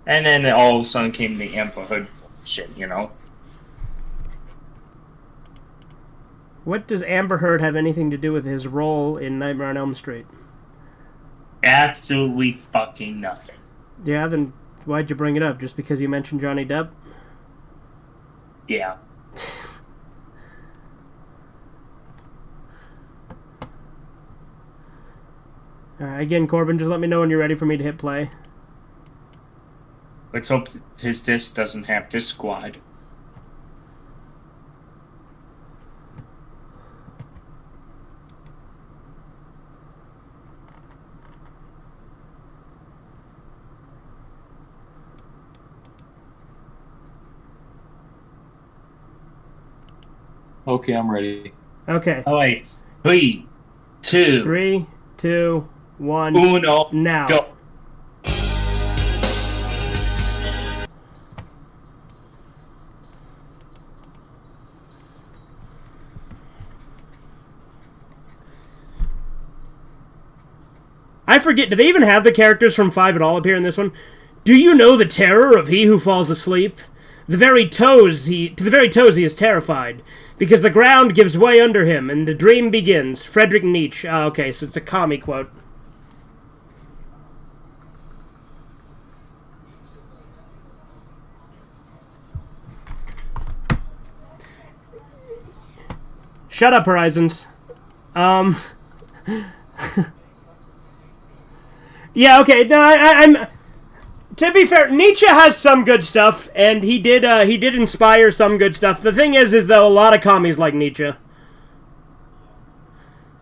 And then all of a sudden came the Amber Heard shit, you know? What does Amber Heard have anything to do with his role in Nightmare on Elm Street? Absolutely fucking nothing. Yeah, then why'd you bring it up? Just because you mentioned Johnny Depp? Yeah. Again, Corbin, just let me know when you're ready for me to hit play. Let's hope his disc doesn't have Disc Squad. Okay, I'm ready. Okay. All right. 3, 2, 3, 2, 1. uno, Now. go. I forget, do they even have the characters from 5 at all appear in this one? Do you know the terror of he who falls asleep? To the very toes he is terrified, because the ground gives way under him, and the dream begins. Friedrich Nietzsche. Ah, okay, so it's a commie quote. Shut up, Horizons. Yeah, okay, no, I'm... To be fair, Nietzsche has some good stuff, and he did inspire some good stuff. The thing is though, a lot of commies like Nietzsche.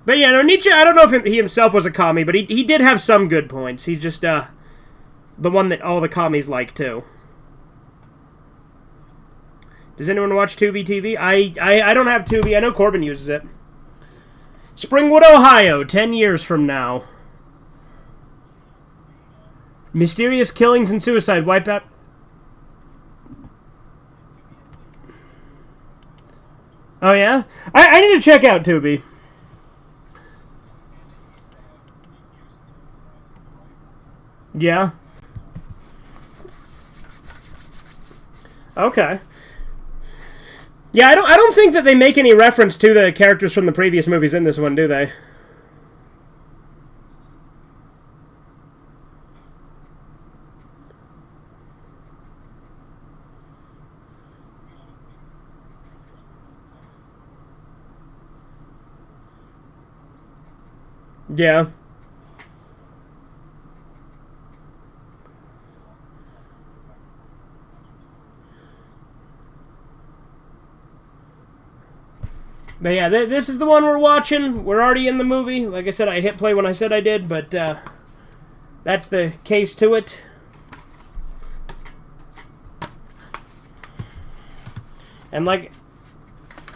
But yeah, no, Nietzsche, I don't know if he himself was a commie, but he did have some good points. He's just, the one that all the commies like, too. Does anyone watch Tubi TV? I don't have Tubi. I know Corbin uses it. Springwood, Ohio, 10 years from now. Mysterious killings and suicide wipe out. Oh, yeah? I need to check out Tubi. Yeah. Okay. Yeah, I don't think that they make any reference to the characters from the previous movies in this one, do they? Yeah. But yeah, this is the one we're watching. We're already in the movie. Like I said, I hit play when I said I did, but that's the case to it. And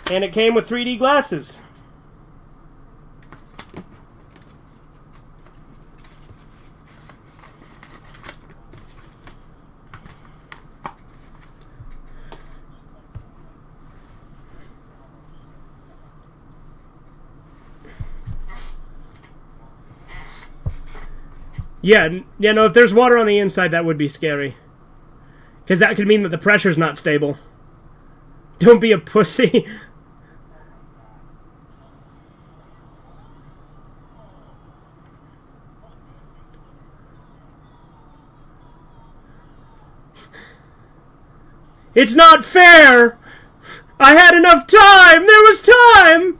it came with 3D glasses. Yeah, no, if there's water on the inside, that would be scary. Because that could mean that the pressure's not stable. Don't be a pussy. It's not fair! I had enough time! There was time!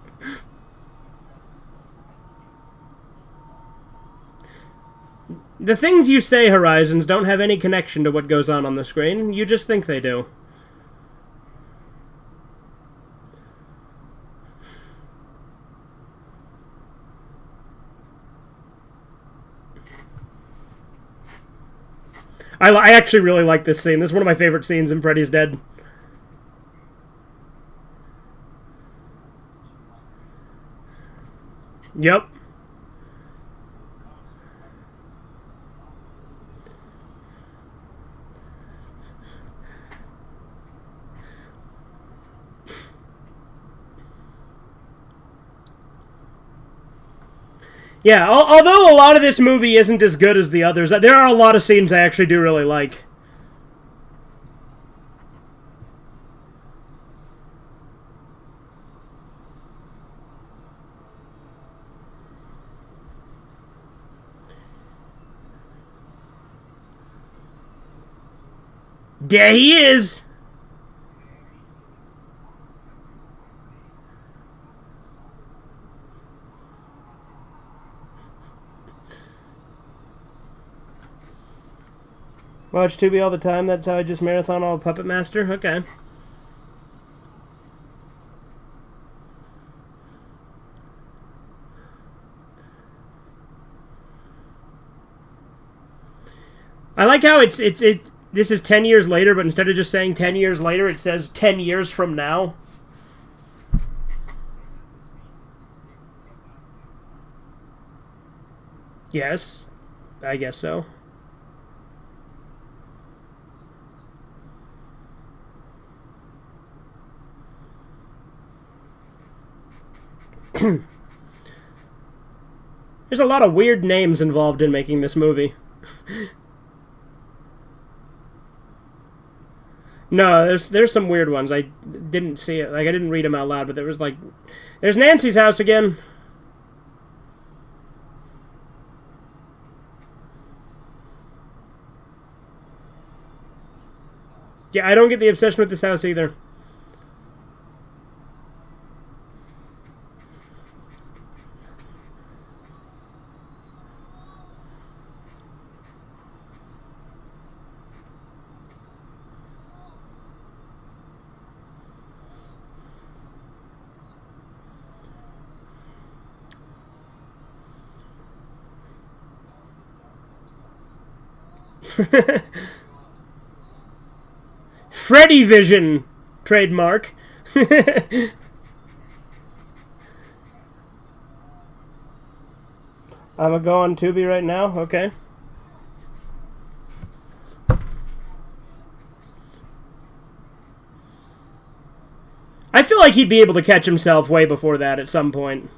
The things you say, Horizons, don't have any connection to what goes on the screen. You just think they do. I actually really like this scene. This is one of my favorite scenes in Freddy's Dead. Yep. Yeah, although a lot of this movie isn't as good as the others, there are a lot of scenes I actually do really like. There he is! Watch Tubi all the time, that's how I just marathon all Puppet Master? Okay. I like how this is 10 years later, but instead of just saying 10 years later, it says 10 years from now. Yes, I guess so. There's a lot of weird names involved in making this movie. No, there's some weird ones. I didn't see it. Like, I didn't read them out loud, but there was like... There's Nancy's house again. Yeah, I don't get the obsession with this house either. Freddy Vision trademark. I'm gonna go on Tubi right now. Okay. I feel like he'd be able to catch himself way before that at some point.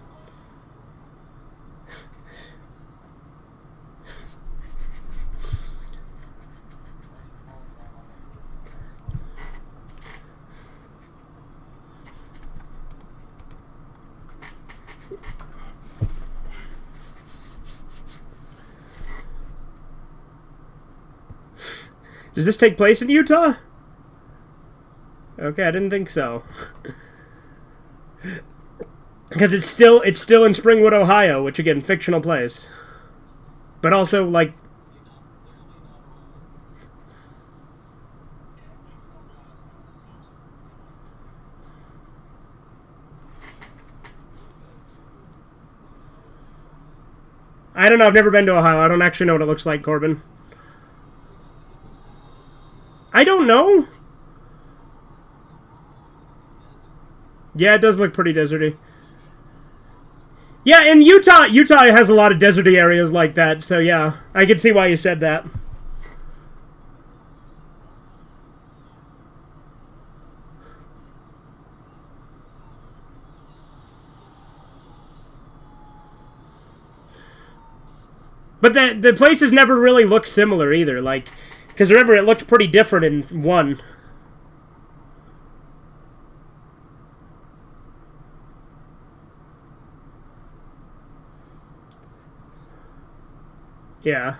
Does this take place in Utah? Okay, I didn't think so. Because it's still in Springwood, Ohio, which again, fictional place. But also like I don't know, I've never been to Ohio. I don't actually know what it looks like, Corbin. I don't know. Yeah, it does look pretty deserty. Yeah, and Utah has a lot of deserty areas like that, so yeah, I can see why you said that. But the places never really look similar either, like, because remember, it looked pretty different in one. Yeah.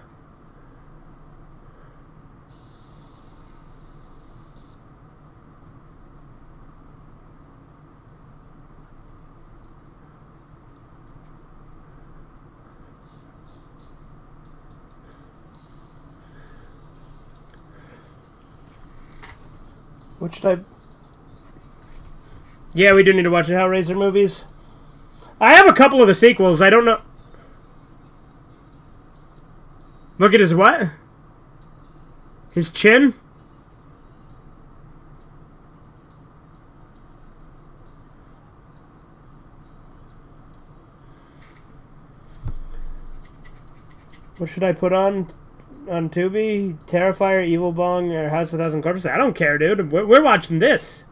What should I... Yeah, we do need to watch the Hellraiser movies. I have a couple of the sequels. I don't know... Look at his what? His chin? What should I put on Tubi? Terrifier, Evil Bong, or House of a Thousand Corpses? I don't care, dude. We're watching this.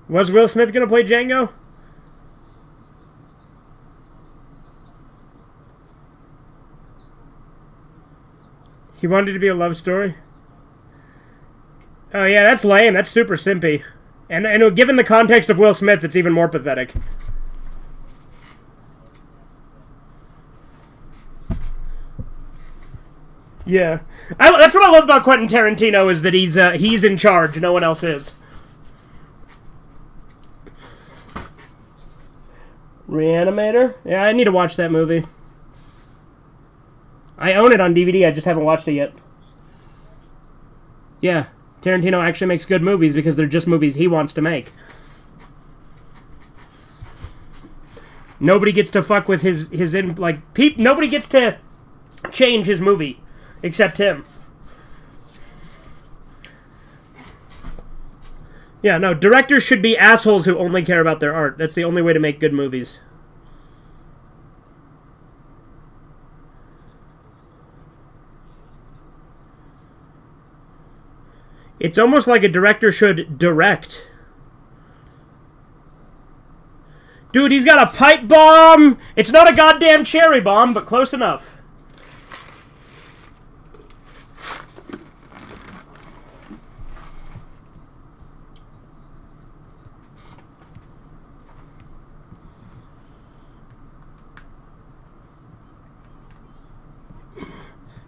Was Will Smith gonna play Django? He wanted it to be a love story? Oh yeah, that's lame. That's super simpy. And given the context of Will Smith, it's even more pathetic. Yeah. That's what I love about Quentin Tarantino, is that he's in charge, no one else is. Reanimator? Yeah, I need to watch that movie. I own it on DVD, I just haven't watched it yet. Yeah, Tarantino actually makes good movies because they're just movies he wants to make. Nobody gets to fuck with nobody gets to change his movie except him. Yeah, no, directors should be assholes who only care about their art. That's the only way to make good movies. It's almost like a director should direct. Dude, he's got a pipe bomb! It's not a goddamn cherry bomb, but close enough.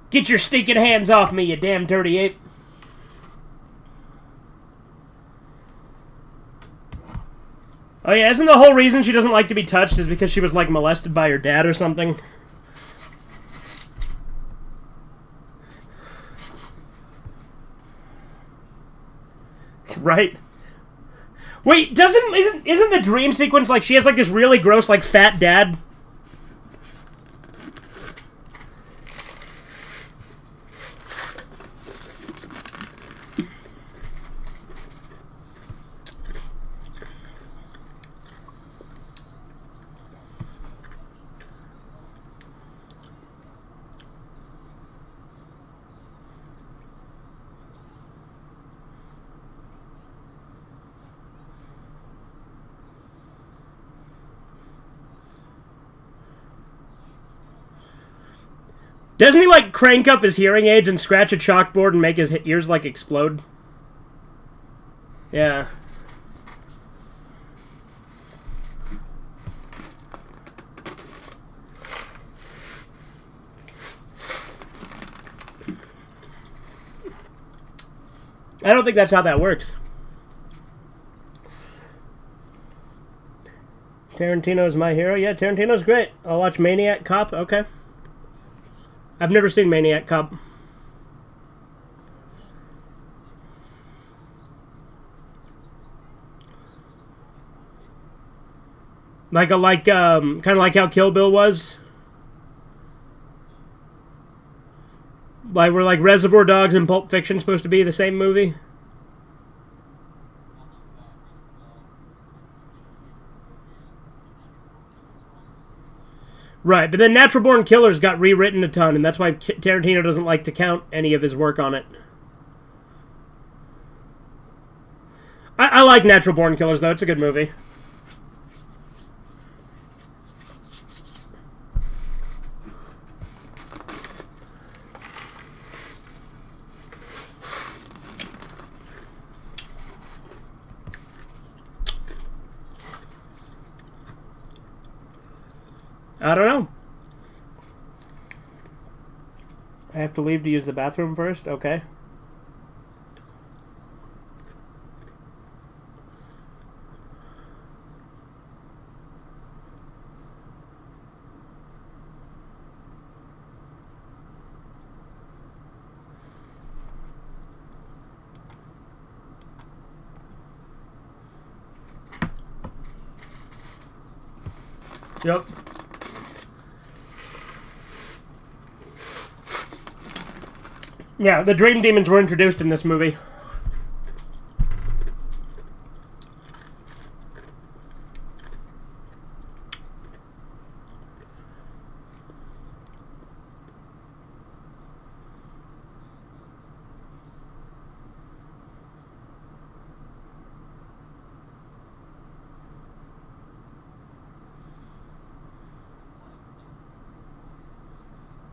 Get your stinking hands off me, you damn dirty ape. Oh yeah, isn't the whole reason she doesn't like to be touched is because she was, like, molested by her dad or something? Right? Wait, isn't the dream sequence, like, she has, like, this really gross, like, fat dad? Doesn't he, like, crank up his hearing aids and scratch a chalkboard and make his ears, like, explode? Yeah. I don't think that's how that works. Tarantino's my hero? Yeah, Tarantino's great. I'll watch Maniac Cop. Okay. I've never seen Maniac Cop. Kind of like how Kill Bill was. Like, were like Reservoir Dogs and Pulp Fiction supposed to be the same movie? Right, but then Natural Born Killers got rewritten a ton, and that's why Tarantino doesn't like to count any of his work on it. I like Natural Born Killers, though. It's a good movie. I don't know. I have to leave to use the bathroom first? Okay. Yep. Yeah, the Dream Demons were introduced in this movie.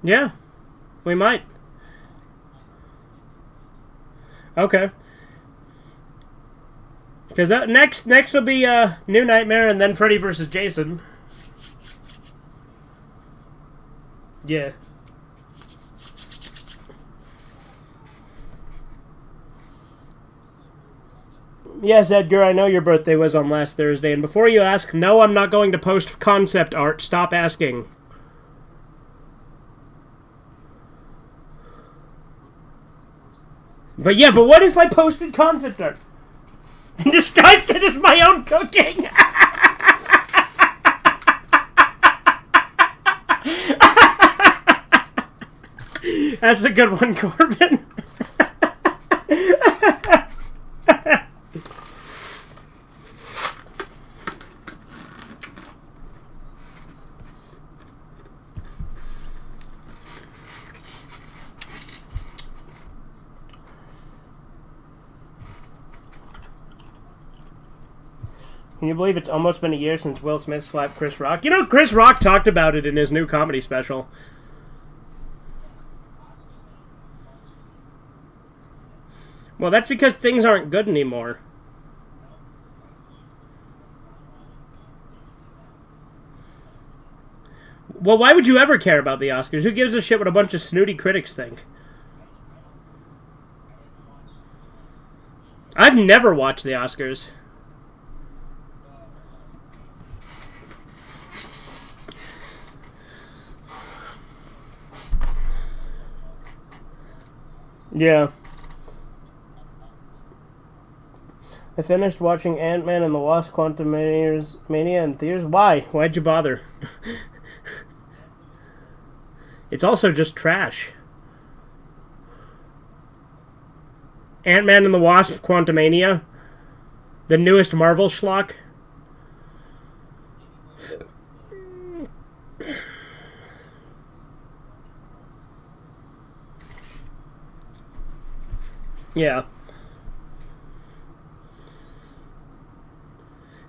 Yeah, we might. Okay. Because next will be New Nightmare and then Freddy vs. Jason. Yeah. Yes, Edgar, I know your birthday was on last Thursday, and before you ask, no, I'm not going to post concept art. Stop asking. But yeah, but what if I posted concept art? And disguised it as my own cooking? That's a good one, Corbin. Can you believe it's almost been a year since Will Smith slapped Chris Rock? You know, Chris Rock talked about it in his new comedy special. Well, that's because things aren't good anymore. Well, why would you ever care about the Oscars? Who gives a shit what a bunch of snooty critics think? I've never watched the Oscars. Yeah. I finished watching Ant-Man and the Wasp: Quantumania in theaters. Why? Why'd you bother? It's also just trash. Ant-Man and the Wasp: Quantumania, the newest Marvel schlock. Yeah.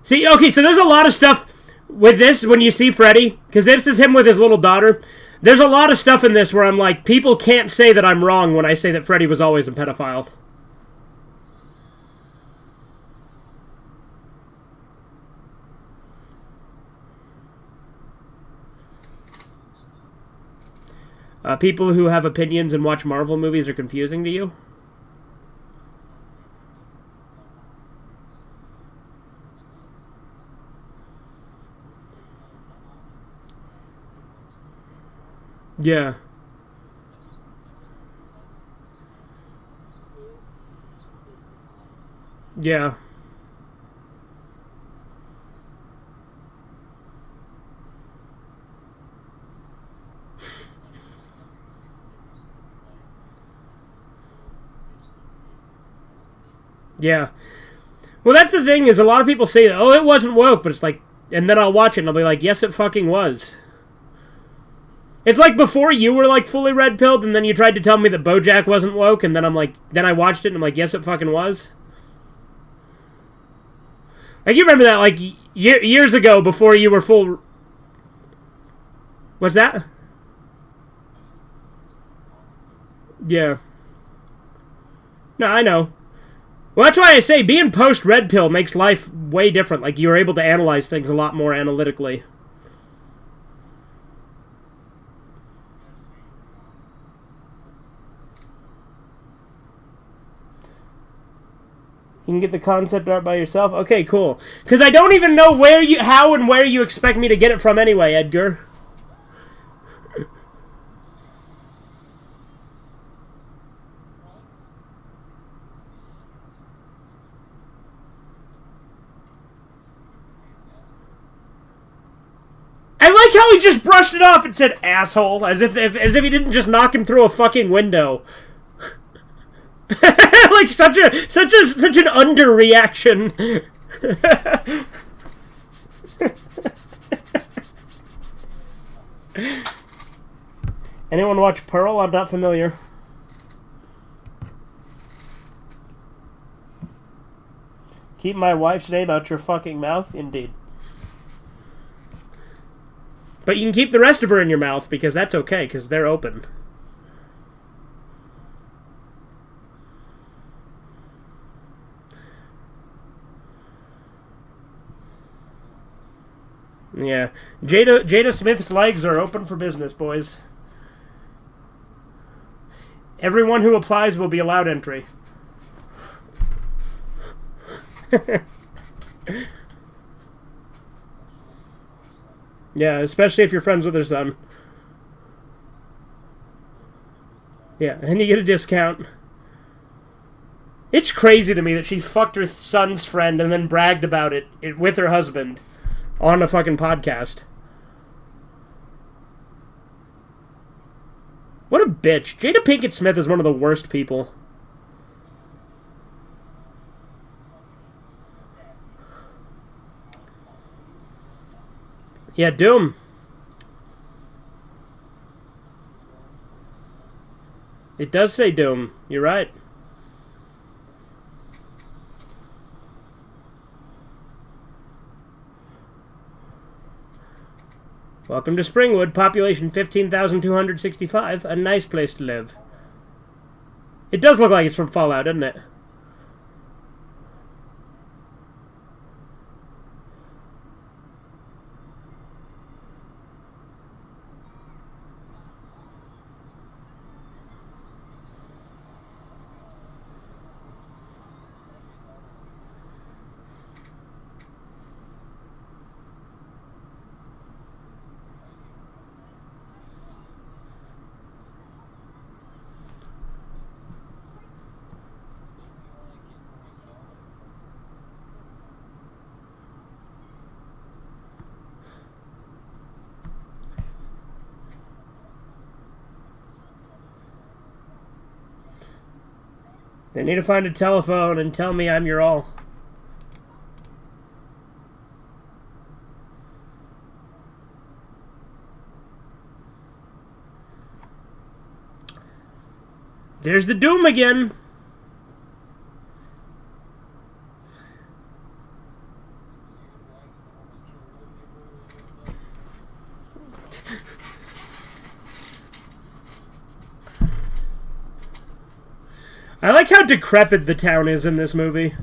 See, okay, so there's a lot of stuff with this when you see Freddy, because this is him with his little daughter. There's a lot of stuff in this where I'm like, people can't say that I'm wrong when I say that Freddy was always a pedophile. People who have opinions and watch Marvel movies are confusing to you? Yeah. Yeah. Yeah. Well, that's the thing, is a lot of people say, oh, it wasn't woke, but it's like, and then I'll watch it and I'll be like, yes, it fucking was. It's like before you were like fully red-pilled and then you tried to tell me that BoJack wasn't woke, and then I'm like, then I watched it and I'm like, yes, it fucking was. Like, you remember that, like, years ago before you were full... What's that? Yeah. No, I know. Well, that's why I say being post-red pill makes life way different. Like, you're able to analyze things a lot more analytically. You can get the concept art by yourself? Okay, cool. Because I don't even know how and where you expect me to get it from anyway, Edgar. like how he just brushed it off and said asshole, as if he didn't just knock him through a fucking window. Like such an underreaction. Anyone watch Pearl? I'm not familiar. Keep my wife's name out your fucking mouth? Indeed. But you can keep the rest of her in your mouth, because that's okay, because they're open. Yeah. Jada Smith's legs are open for business, boys. Everyone who applies will be allowed entry. Yeah, especially if you're friends with her son. Yeah, and you get a discount. It's crazy to me that she fucked her son's friend and then bragged about it with her husband on a fucking podcast. What a bitch. Jada Pinkett Smith is one of the worst people. Yeah, Doom. It does say Doom. You're right. Welcome to Springwood, population 15,265. A nice place to live. It does look like it's from Fallout, doesn't it? They need to find a telephone and tell me I'm your all. There's the Doom again. I like how decrepit the town is in this movie.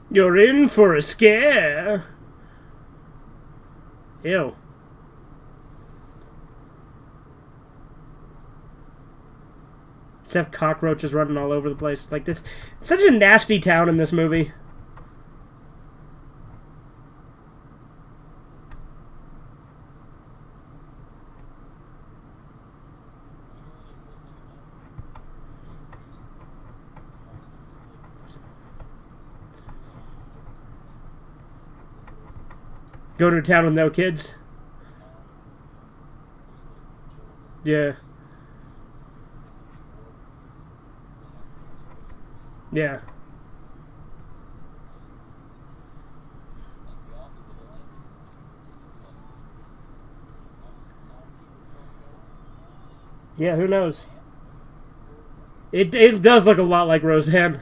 You're in for a scare. Ew. Just have cockroaches running all over the place like this. It's such a nasty town in this movie. Go to a town with no kids? Yeah. Yeah. Yeah, who knows? It does look a lot like Roseanne.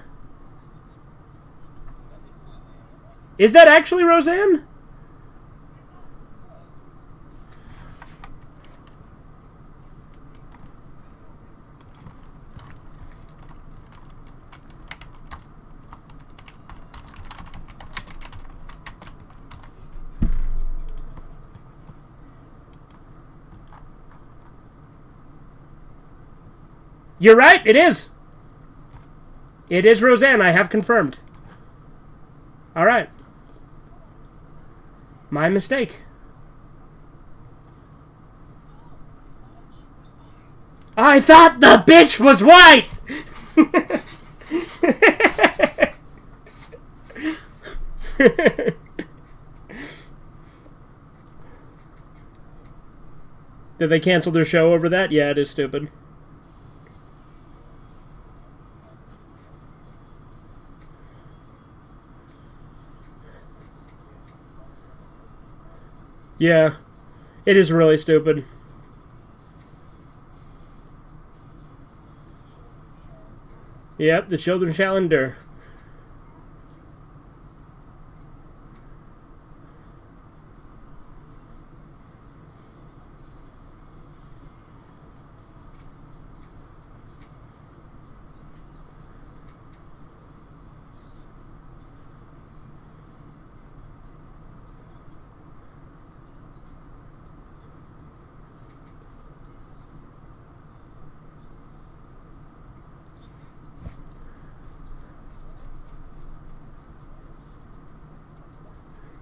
Is that actually Roseanne? You're right, it is. It is Roseanne, I have confirmed. Alright. My mistake. I thought the bitch was white! Did they cancel their show over that? Yeah, it is stupid. Yeah, it is really stupid. Yep, the children shall endure.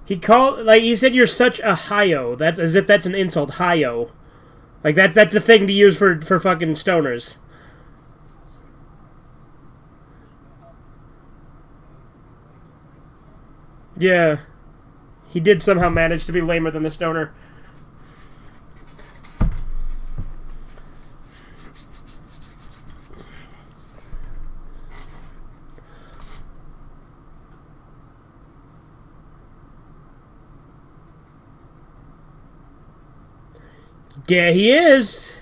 He said you're such a hio. That's as if that's an insult. Hio. Like that's a thing to use for fucking stoners. Yeah. He did somehow manage to be lamer than the stoner. Yeah, he is.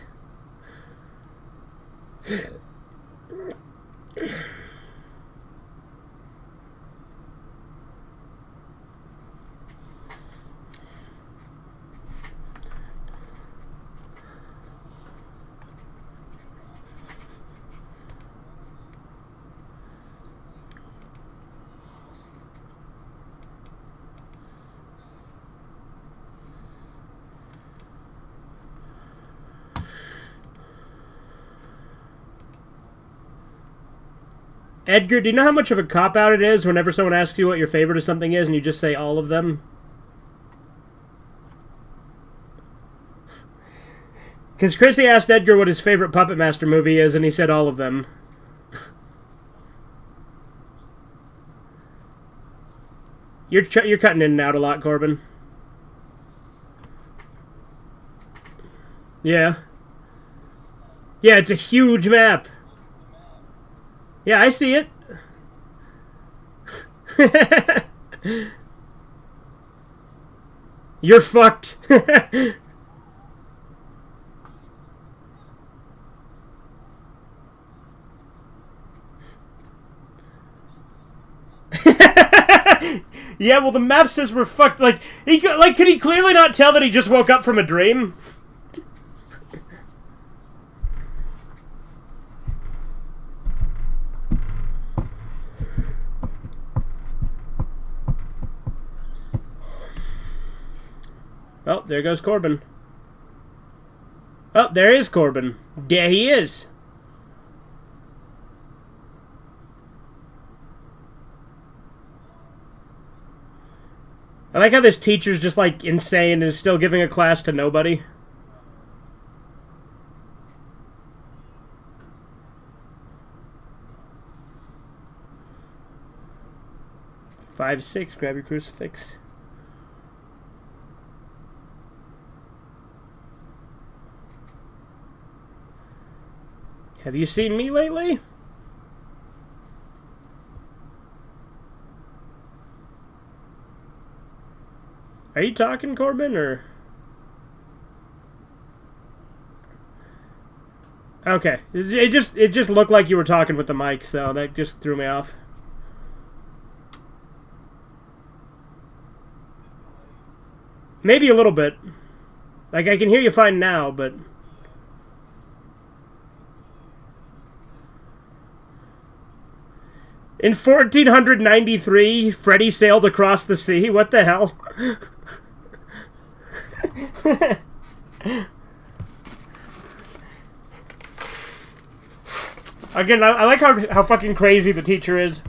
Edgar, do you know how much of a cop-out it is whenever someone asks you what your favorite of something is and you just say all of them? Because Chrissy asked Edgar what his favorite Puppet Master movie is, and he said all of them. You're cutting in and out a lot, Corbin. Yeah. Yeah, it's a huge map. Yeah, I see it. You're fucked. Yeah, well, the map says we're fucked. Like, could he clearly not tell that he just woke up from a dream? Oh, there goes Corbin. Oh, there is Corbin. There he is. I like how this teacher's just, like, insane and is still giving a class to nobody. Five, six, grab your crucifix. Have you seen me lately? Are you talking, Corbin, or? Okay, it just looked like you were talking with the mic, so that just threw me off. Maybe a little bit. Like, I can hear you fine now, but... In 1493, Freddy sailed across the sea? What the hell? Again, I like how fucking crazy the teacher is.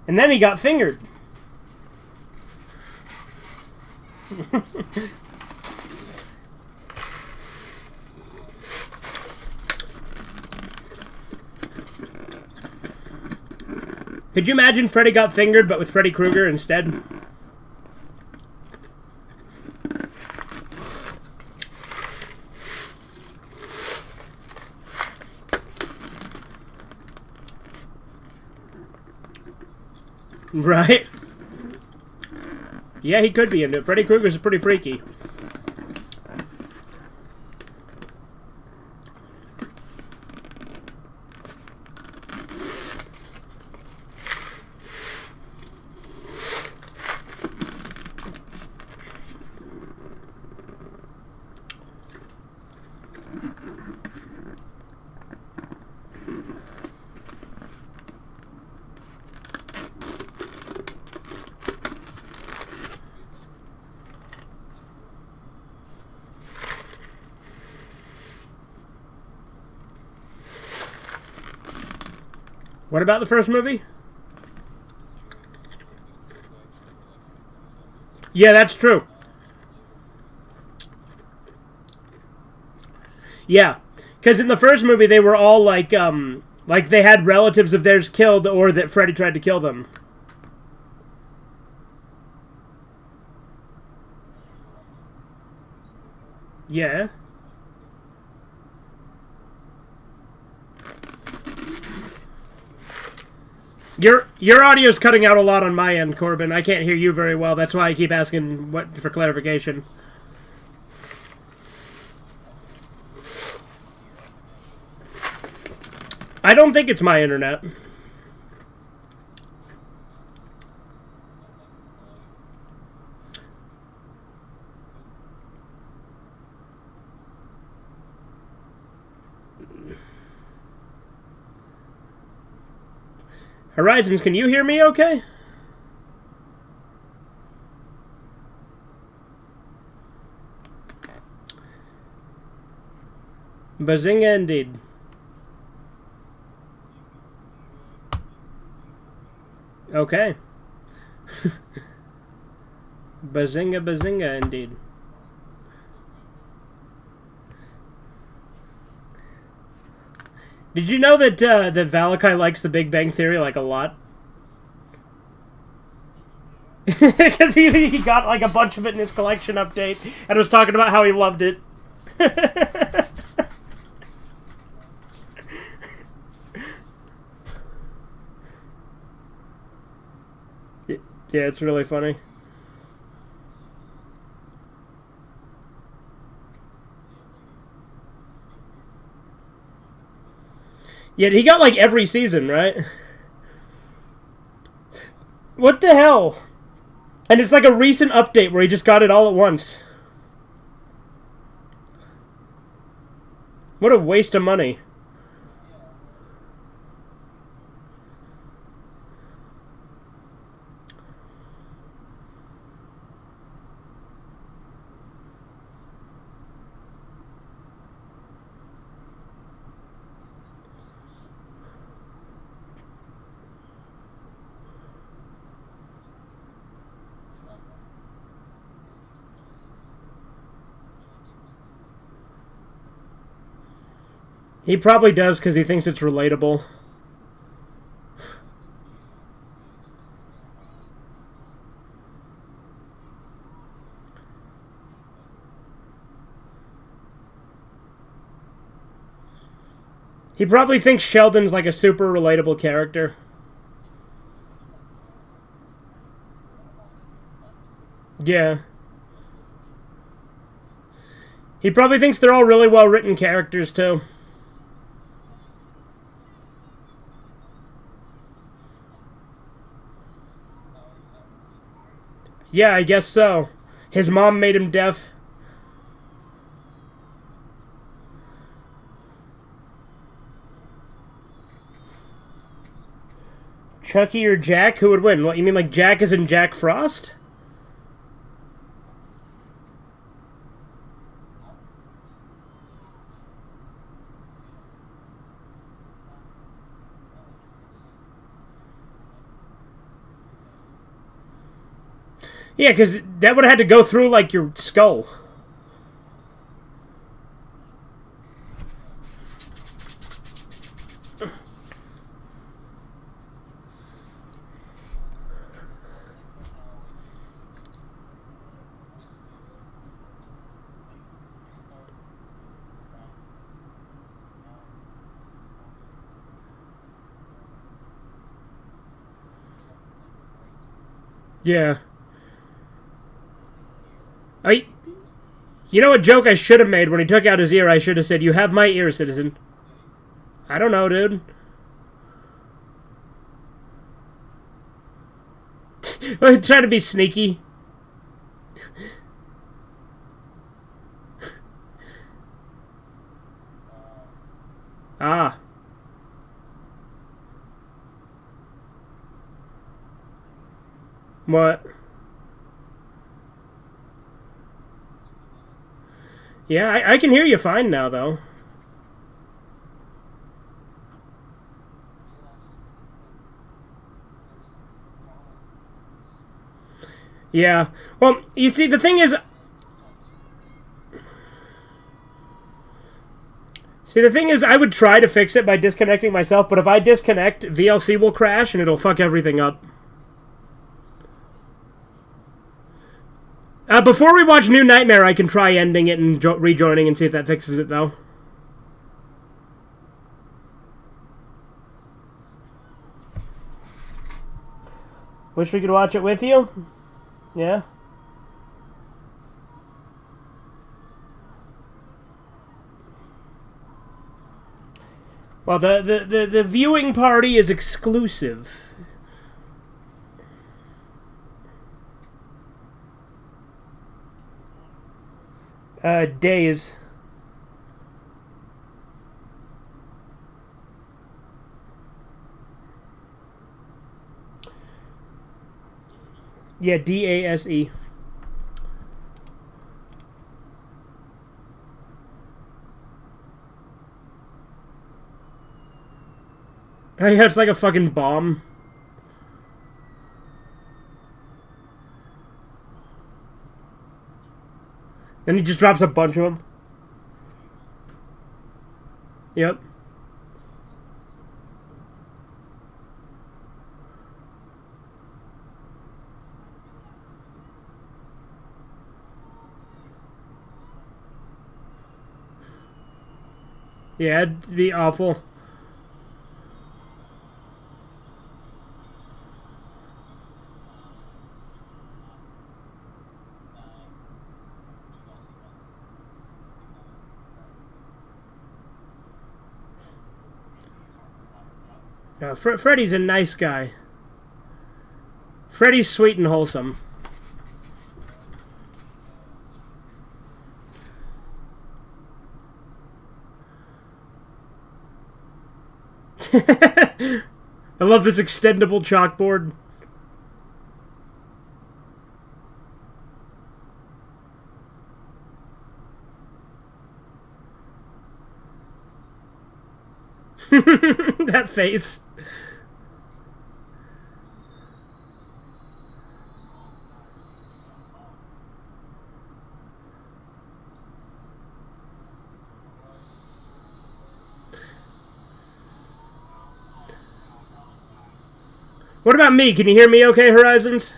And then he got fingered. Could you imagine Freddy got fingered, but with Freddy Krueger instead? Right? Yeah, he could be into it. Freddy Krueger's pretty freaky. What about the first movie? Yeah, that's true. Yeah, because in the first movie they were all like they had relatives of theirs killed, or that Freddy tried to kill them. Yeah. Your audio's cutting out a lot on my end, Corbin. I can't hear you very well. That's why I keep asking for clarification. I don't think it's my internet. Horizons, can you hear me okay? Bazinga indeed. Okay. Bazinga, bazinga indeed. Did you know that that Valakai likes The Big Bang Theory like a lot? Because he got like a bunch of it in his collection update and was talking about how he loved it. Yeah, it's really funny. Yeah, he got like every season, right? What the hell? And it's like a recent update where he just got it all at once. What a waste of money. He probably does because he thinks it's relatable. He probably thinks Sheldon's like a super relatable character. Yeah. He probably thinks they're all really well written characters too. Yeah, I guess so. His mom made him deaf. Chucky or Jack? Who would win? What, you mean like Jack is in Jack Frost? Yeah, because that would have had to go through, like, your skull. Yeah. You know what joke I should have made when he took out his ear? I should have said, "You have my ear, citizen." I don't know, dude. I'm trying to be sneaky. Ah. What? Yeah, I can hear you fine now, though. Yeah. Well, you see, the thing is... I would try to fix it by disconnecting myself, but if I disconnect, VLC will crash and it'll fuck everything up. Before we watch New Nightmare, I can try ending it and rejoining and see if that fixes it, though. Wish we could watch it with you? Yeah? Well, the viewing party is exclusive. Days. Yeah, DASE. Yeah, it's like a fucking bomb. Then he just drops a bunch of them. Yep. Yeah, it'd be awful. No, Freddy's a nice guy. Freddy's sweet and wholesome. I love this extendable chalkboard. That face. What about me? Can you hear me okay, Horizons?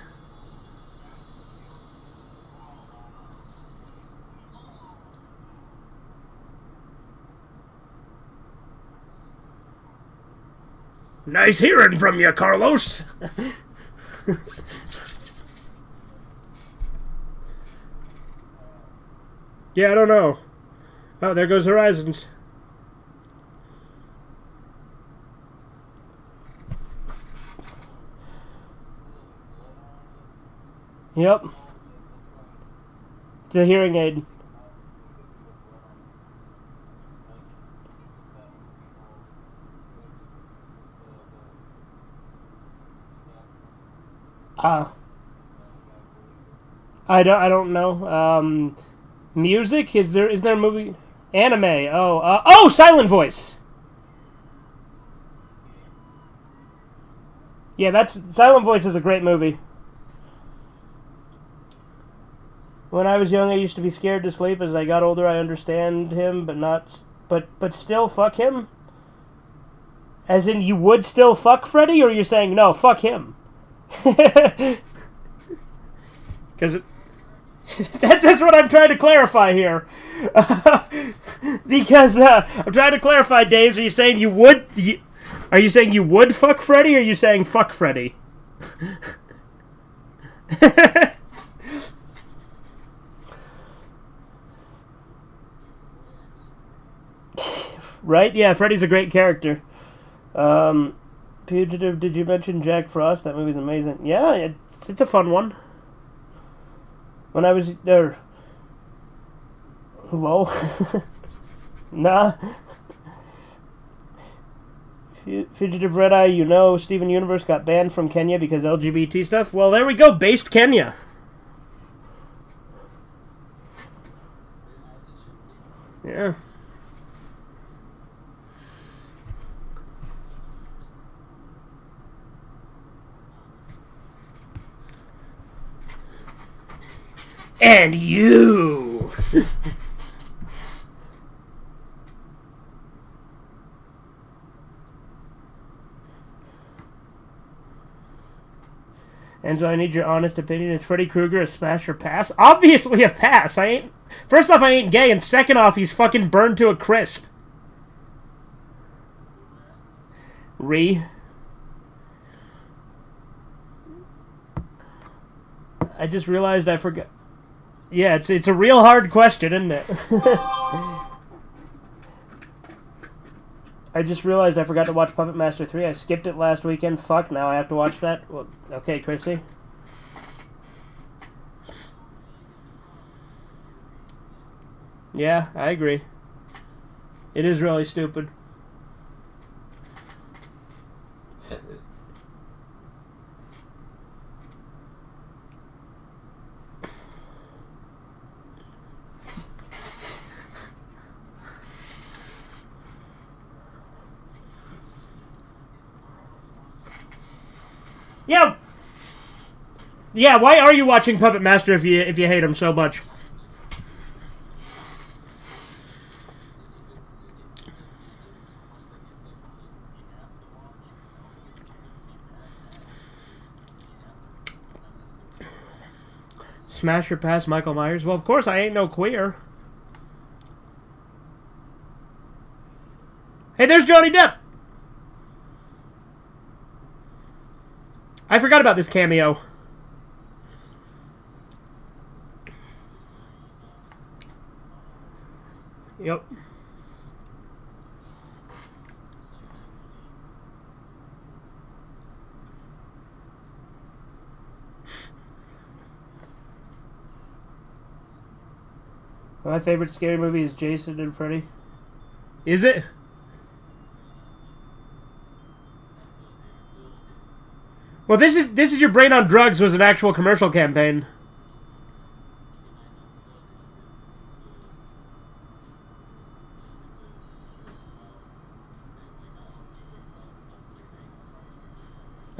Nice hearing from you, Carlos. Yeah, I don't know. Oh, there goes Horizons. Yep. It's a hearing aid. I don't know. Music? Is there a movie? Anime. Oh, Silent Voice. Yeah, Silent Voice is a great movie. When I was young, I used to be scared to sleep. As I got older, I understand him, but still fuck him? As in, you would still fuck Freddy, or you're saying, no, fuck him? Because that's what I'm trying to clarify here. Because I'm trying to clarify, Days, are you saying you would... Are you saying you would fuck Freddy, or are you saying fuck Freddy? Right? Yeah, Freddy's a great character. Fugitive, did you mention Jack Frost? That movie's amazing. Yeah, it's a fun one. When I was there... Lol. Nah. Fugitive Red Eye, you know Steven Universe got banned from Kenya because LGBT stuff? Well, there we go. Based Kenya. Yeah. And you! And so I need your honest opinion. Is Freddy Krueger a smash or pass? Obviously a pass. First off, I ain't gay, and second off, he's fucking burned to a crisp. I just realized I forgot. Yeah, it's a real hard question, isn't it? I just realized I forgot to watch Puppet Master 3. I skipped it last weekend. Fuck, now I have to watch that. Well, okay, Chrissy. Yeah, I agree. It is really stupid. Yeah, why are you watching Puppet Master if you hate him so much? Smash or pass Michael Myers? Well, of course I ain't no queer. Hey, there's Johnny Depp! I forgot about this cameo. Yep. My favorite scary movie is Jason and Freddy. Is it? Well, this is Your Brain on Drugs was an actual commercial campaign.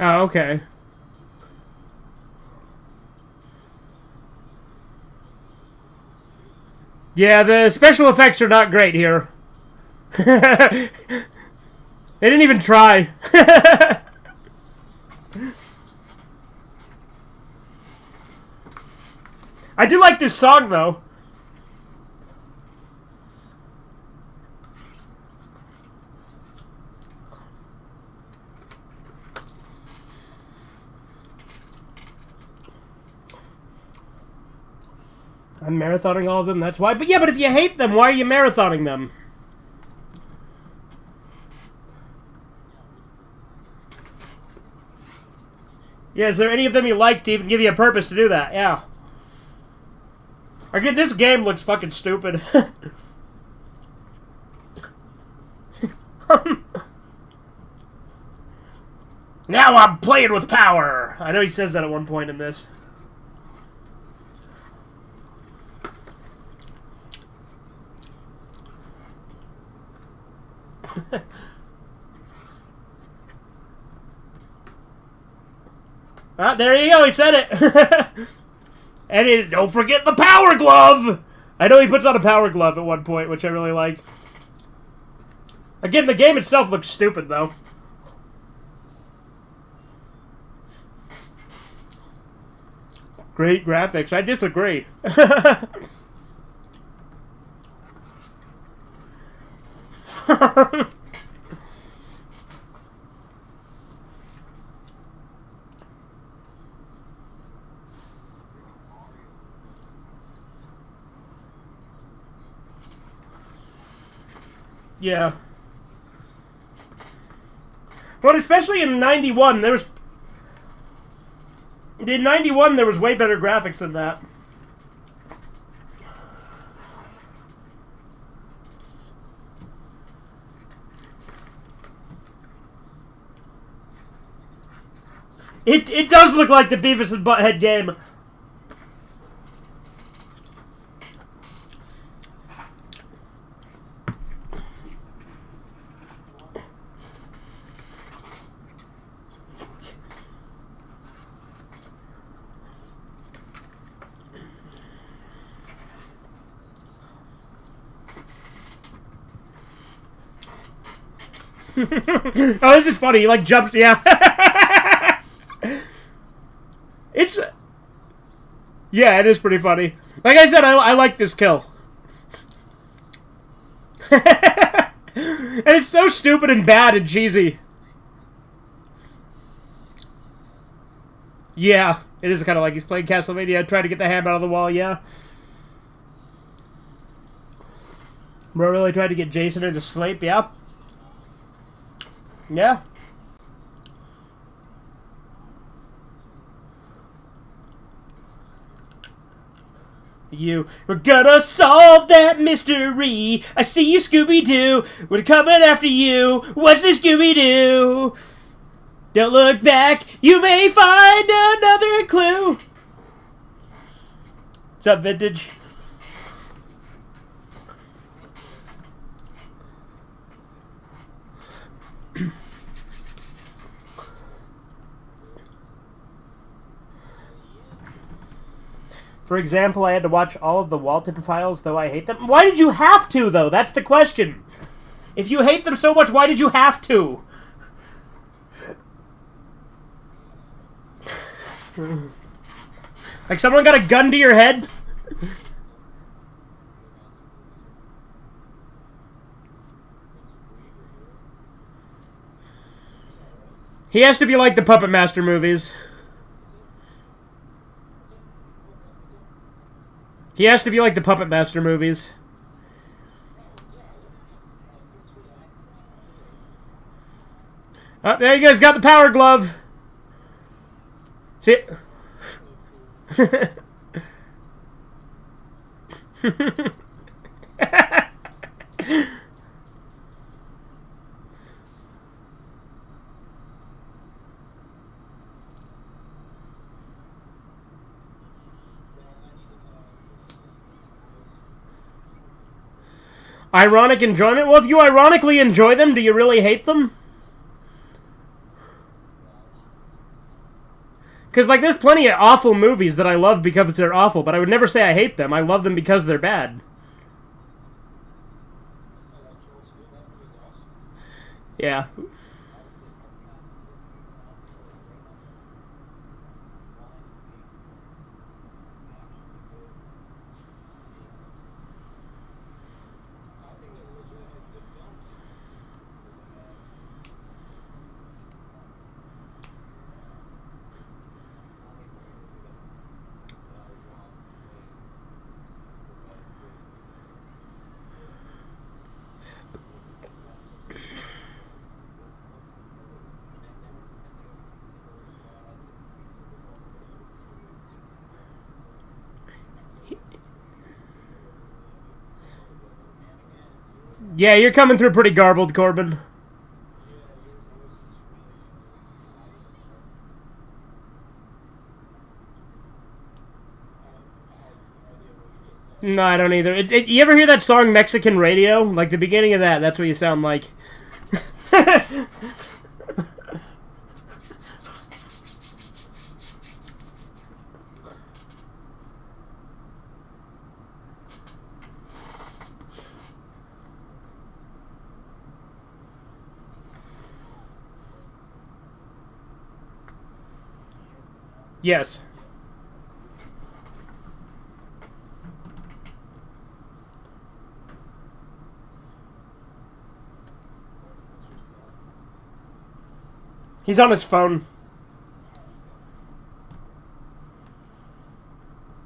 Oh, okay. Yeah, the special effects are not great here. They didn't even try. I do like this song, though. I'm marathoning all of them, that's why. But yeah, but if you hate them, why are you marathoning them? Yeah, is there any of them you like to even give you a purpose to do that? Yeah. Again, this game looks fucking stupid. Now I'm playing with power! I know he says that at one point in this. Ah, there you go, he said it! And don't forget the power glove! I know he puts on a power glove at one point, which I really like. Again, the game itself looks stupid, though. Great graphics. I disagree. Yeah. But especially in 91, there was... In 91, there was way better graphics than that. It does look like the Beavis and Butthead game. Oh, this is funny. He, like, jumps... Yeah. It's... Yeah, it is pretty funny. Like I said, I like this kill. And it's so stupid and bad and cheesy. Yeah, it is kind of like he's playing Castlevania, trying to get the ham out of the wall, yeah. Bro really tried to get Jason into sleep, yeah. Yeah. We're gonna solve that mystery. I see you, Scooby-Doo. We're coming after you. What's this, Scooby-Doo? Don't look back. You may find another clue. What's up, Vintage? For example, I had to watch all of the Walton Files, though I hate them. Why did you have to, though? That's the question. If you hate them so much, why did you have to? Like someone got a gun to your head? He asked if you like the Puppet Master movies. He asked if you like the Puppet Master movies. Oh, there you guys got the power glove. See it? Ironic enjoyment? Well, if you ironically enjoy them, do you really hate them? Because, like, there's plenty of awful movies that I love because they're awful, but I would never say I hate them. I love them because they're bad. Yeah. Yeah, you're coming through pretty garbled, Corbin. No, I don't either. You ever hear that song Mexican Radio? Like the beginning of that, that's what you sound like. Yes. He's on his phone.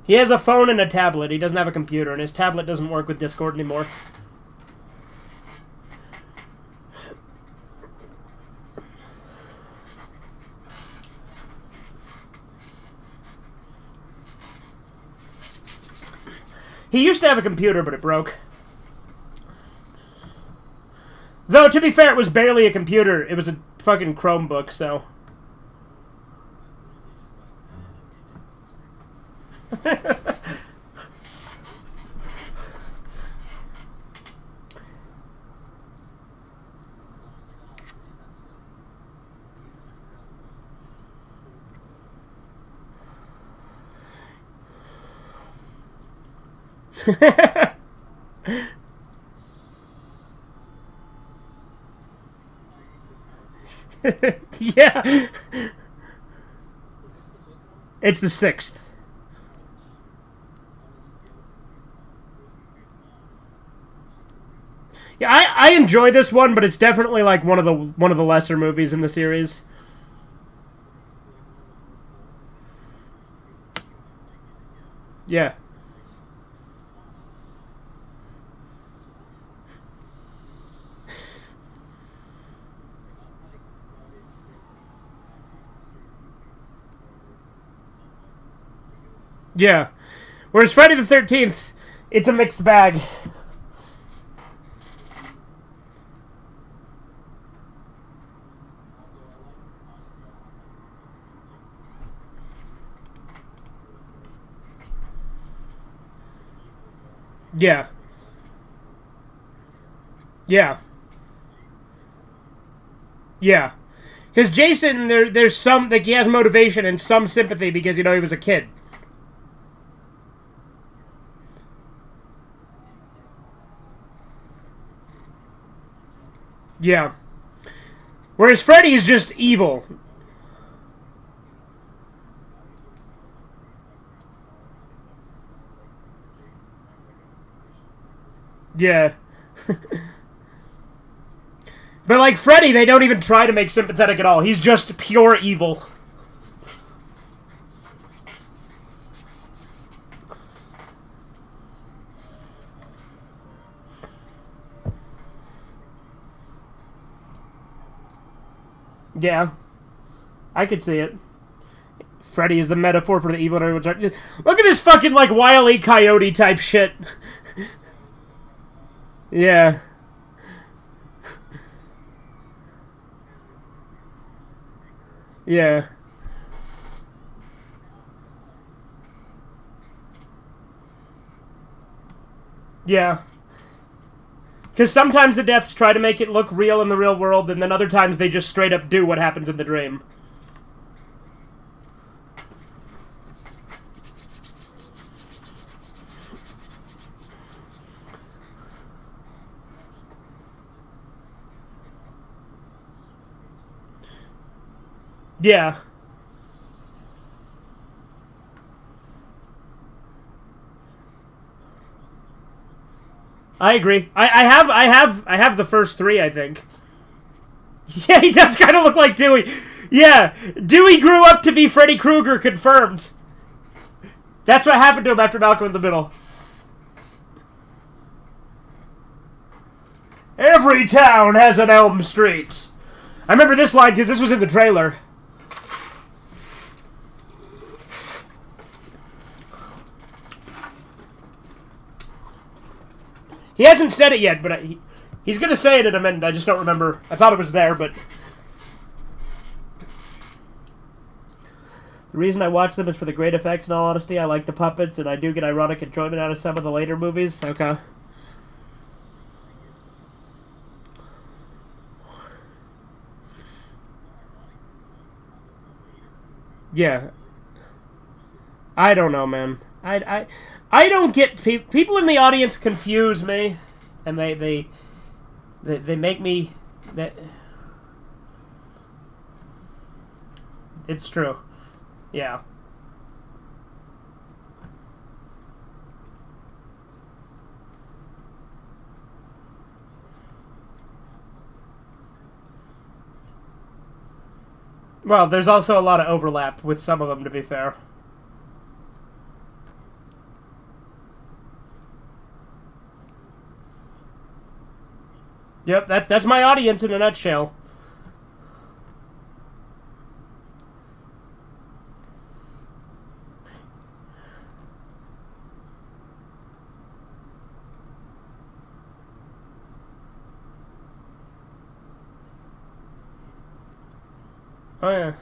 He has a phone and a tablet. He doesn't have a computer, and his tablet doesn't work with Discord anymore. He used to have a computer, but it broke. Though, to be fair, it was barely a computer. It was a fucking Chromebook, so... Yeah. It's the 6th. Yeah, I enjoy this one, but it's definitely like one of the lesser movies in the series. Yeah. Yeah. Whereas Friday the 13th, it's a mixed bag. Yeah. Yeah. Yeah. Because Jason, there's some, like, he has motivation and some sympathy because, you know, he was a kid. Yeah. Whereas Freddy is just evil. Yeah. But like Freddy, they don't even try to make sympathetic at all. He's just pure evil. Yeah. I could see it. Freddy is the metaphor for the evil. Look at this fucking, like, Wile E. Coyote type shit. Yeah. Yeah. Yeah. Because sometimes the deaths try to make it look real in the real world, and then other times they just straight up do what happens in the dream. Yeah. I agree. I have the first 3, I think. Yeah, he does kind of look like Dewey. Yeah, Dewey grew up to be Freddy Krueger, confirmed. That's what happened to him after Malcolm in the Middle. Every town has an Elm Street. I remember this line because this was in the trailer. He hasn't said it yet, but he's going to say it in a minute. I just don't remember. I thought it was there, but... The reason I watch them is for the great effects, in all honesty. I like the puppets, and I do get ironic enjoyment out of some of the later movies. Okay. Yeah. I don't know, man. I don't get... People in the audience confuse me, and they make me... It's true. Yeah. Well, there's also a lot of overlap with some of them, to be fair. Yep, that's my audience in a nutshell. Oh, yeah.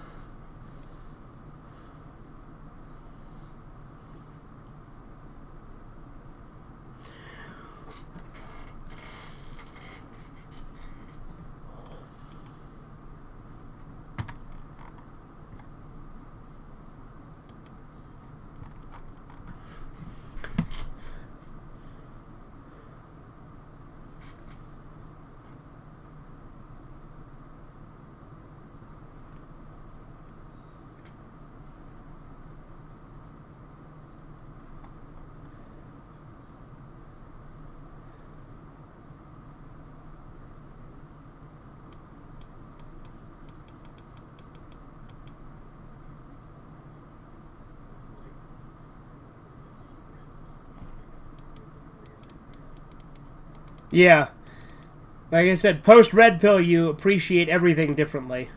Yeah. Like I said, post Red Pill, you appreciate everything differently.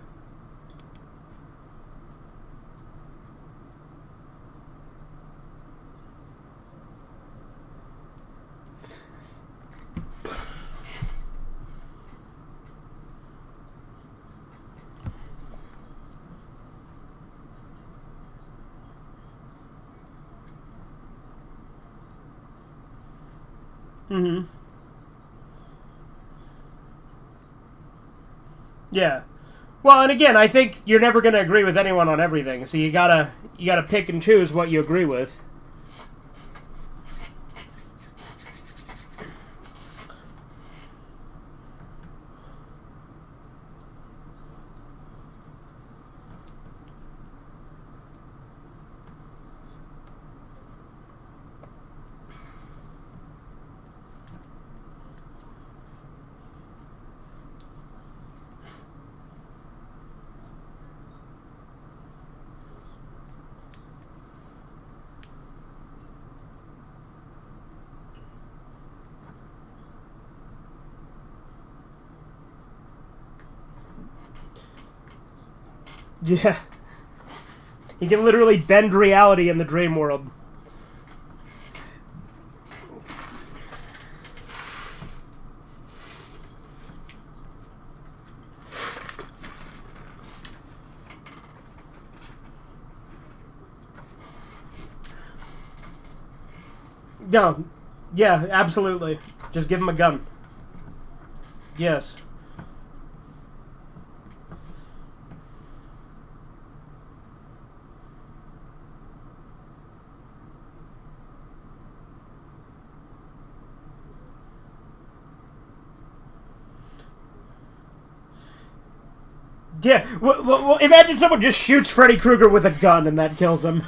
Mm-hmm. Yeah. Well, and again, I think you're never going to agree with anyone on everything, so you gotta pick and choose what you agree with. Yeah. He can literally bend reality in the dream world. No. Yeah, absolutely. Just give him a gun. Yes. Yeah, well, imagine someone just shoots Freddy Krueger with a gun and that kills him.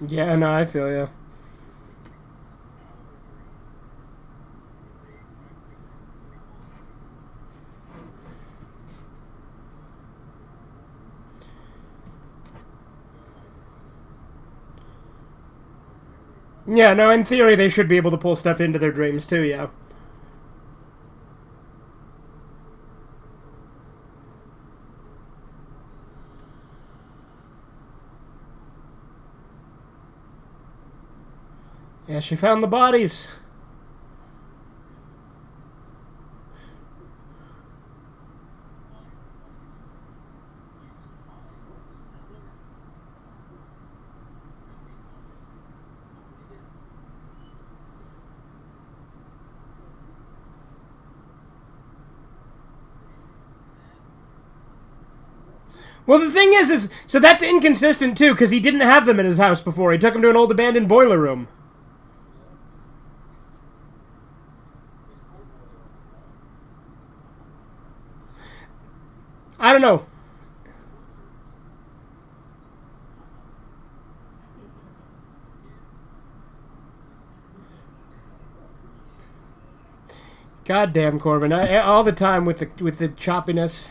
Yeah, no, I feel you. Yeah, no, in theory they should be able to pull stuff into their dreams too, yeah. Yeah, she found the bodies. Well, the thing is so that's inconsistent too, because he didn't have them in his house before. He took them to an old abandoned boiler room. I don't know. Goddamn, Corbin! All the time with the choppiness.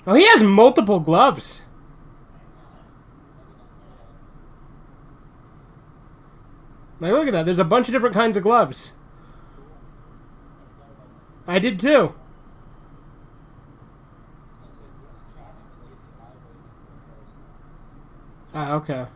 Oh, he has multiple gloves. Like, look at that. There's a bunch of different kinds of gloves. I did too. Ah, okay.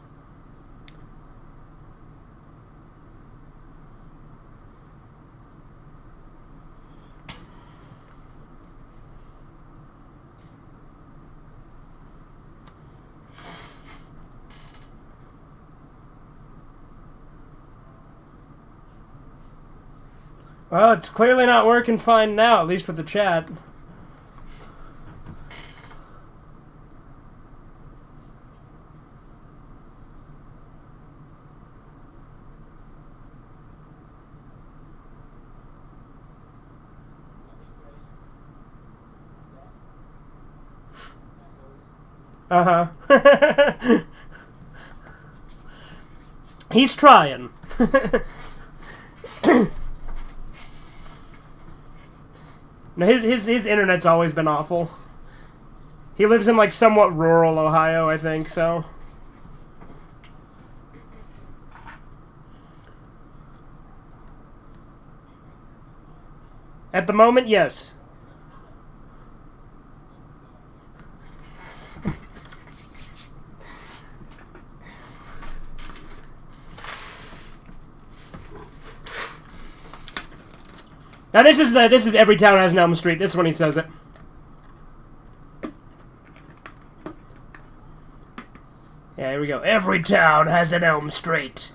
Well, it's clearly not working fine now, at least with the chat. Uh-huh. He's trying. No, his internet's always been awful. He lives in, like, somewhat rural Ohio, I think, so... At the moment, yes. Now this is Every Town Has an Elm Street. This is when he says it. Yeah, here we go. Every town has an Elm Street.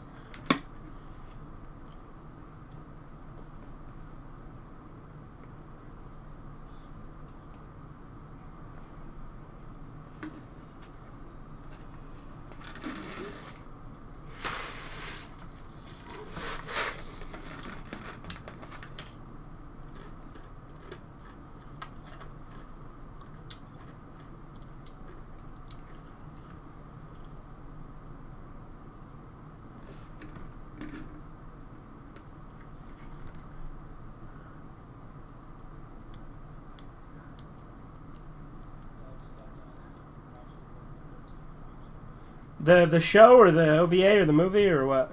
The show or the OVA or the movie or what?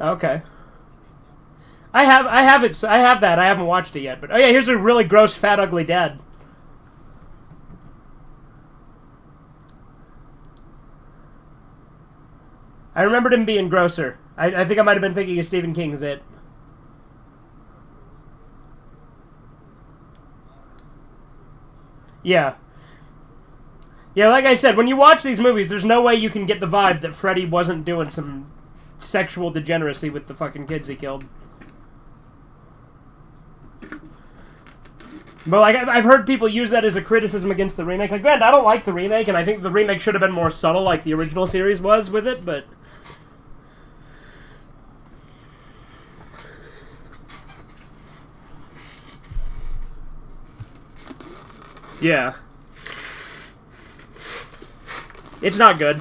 Okay. I have it. I have that. I haven't watched it yet. But oh yeah, here's a really gross, fat, ugly dad. I remembered him being grosser. I think I might have been thinking of Stephen King's It. Yeah. Yeah, like I said, when you watch these movies, there's no way you can get the vibe that Freddy wasn't doing some sexual degeneracy with the fucking kids he killed. But, like, I've heard people use that as a criticism against the remake. Like, granted, I don't like the remake, and I think the remake should have been more subtle like the original series was with it, but... Yeah. It's not good.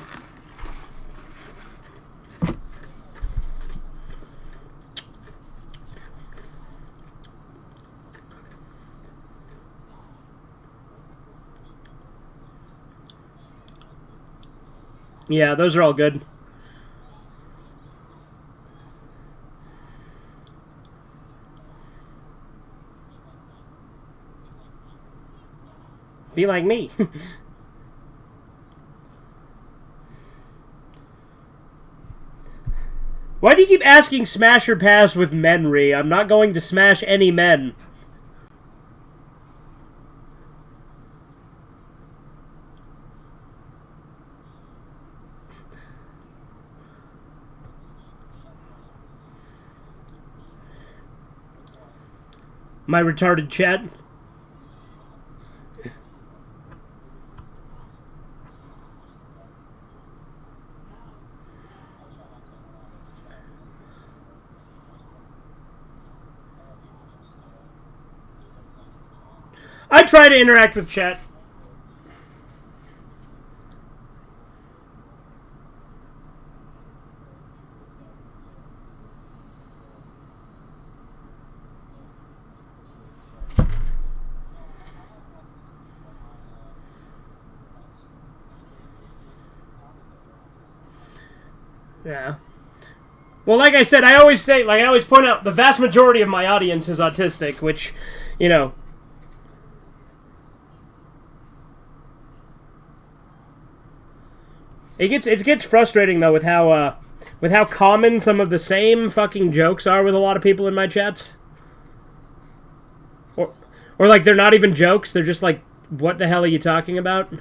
Yeah, those are all good. Be like me. Why do you keep asking smash or pass with Menry? I'm not going to smash any men. My retarded chat. I try to interact with chat. Yeah. Well, like I said, I always point out the vast majority of my audience is autistic, which, you know. It gets frustrating though with how common some of the same fucking jokes are with a lot of people in my chats. Or like they're not even jokes, they're just like, what the hell are you talking about?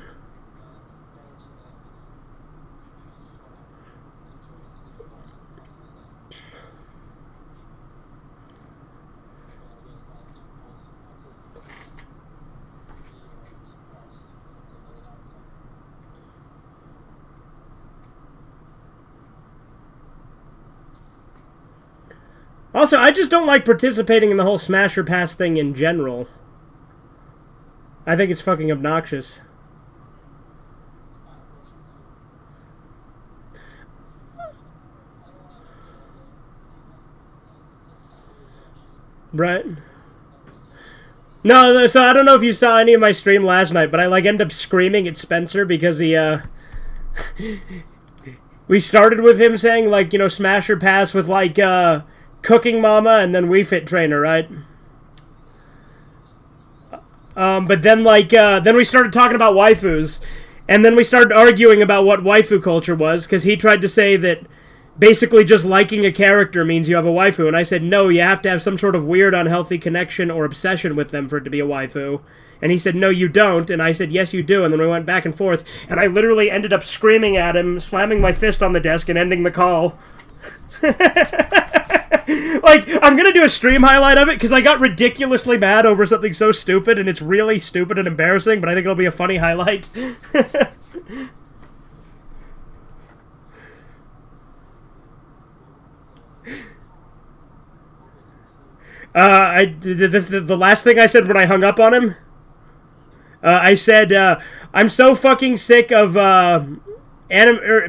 Also, I just don't like participating in the whole smash or pass thing in general. I think it's fucking obnoxious. Right. No, so I don't know if you saw any of my stream last night, but I like ended up screaming at Spencer because he we started with him saying like, you know, smash or pass with like Cooking Mama and then Wii Fit Trainer, right? But then like then we started talking about waifus, and then we started arguing about what waifu culture was, because he tried to say that basically just liking a character means you have a waifu, and I said no, you have to have some sort of weird unhealthy connection or obsession with them for it to be a waifu. And he said no, you don't, and I said yes, you do, and then we went back and forth, and I literally ended up screaming at him, slamming my fist on the desk, and ending the call. Like, I'm gonna do a stream highlight of it, because I got ridiculously mad over something so stupid, and it's really stupid and embarrassing, but I think it'll be a funny highlight. The last thing I said when I hung up on him, I said, I'm so fucking sick of,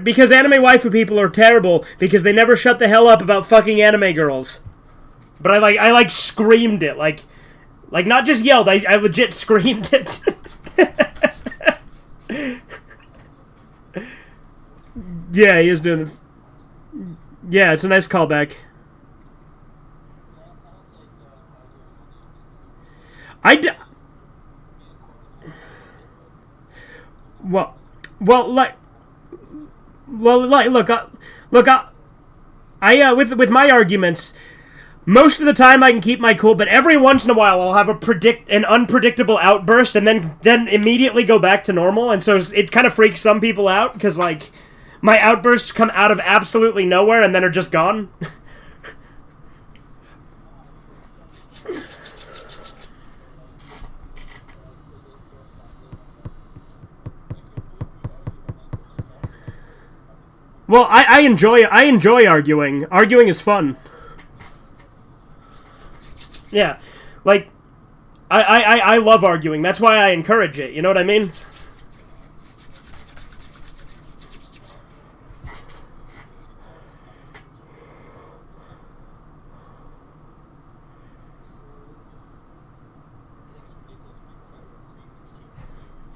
because anime waifu people are terrible because they never shut the hell up about fucking anime girls. But I screamed it, like not just yelled, I legit screamed it. Yeah, he is doing it. Yeah, it's a nice callback. With my arguments, most of the time I can keep my cool, but every once in a while I'll have an unpredictable outburst and then immediately go back to normal, and so it kind of freaks some people out, because, like, my outbursts come out of absolutely nowhere and then are just gone. Well, I enjoy arguing. Arguing is fun. Yeah, like, I love arguing. That's why I encourage it, you know what I mean?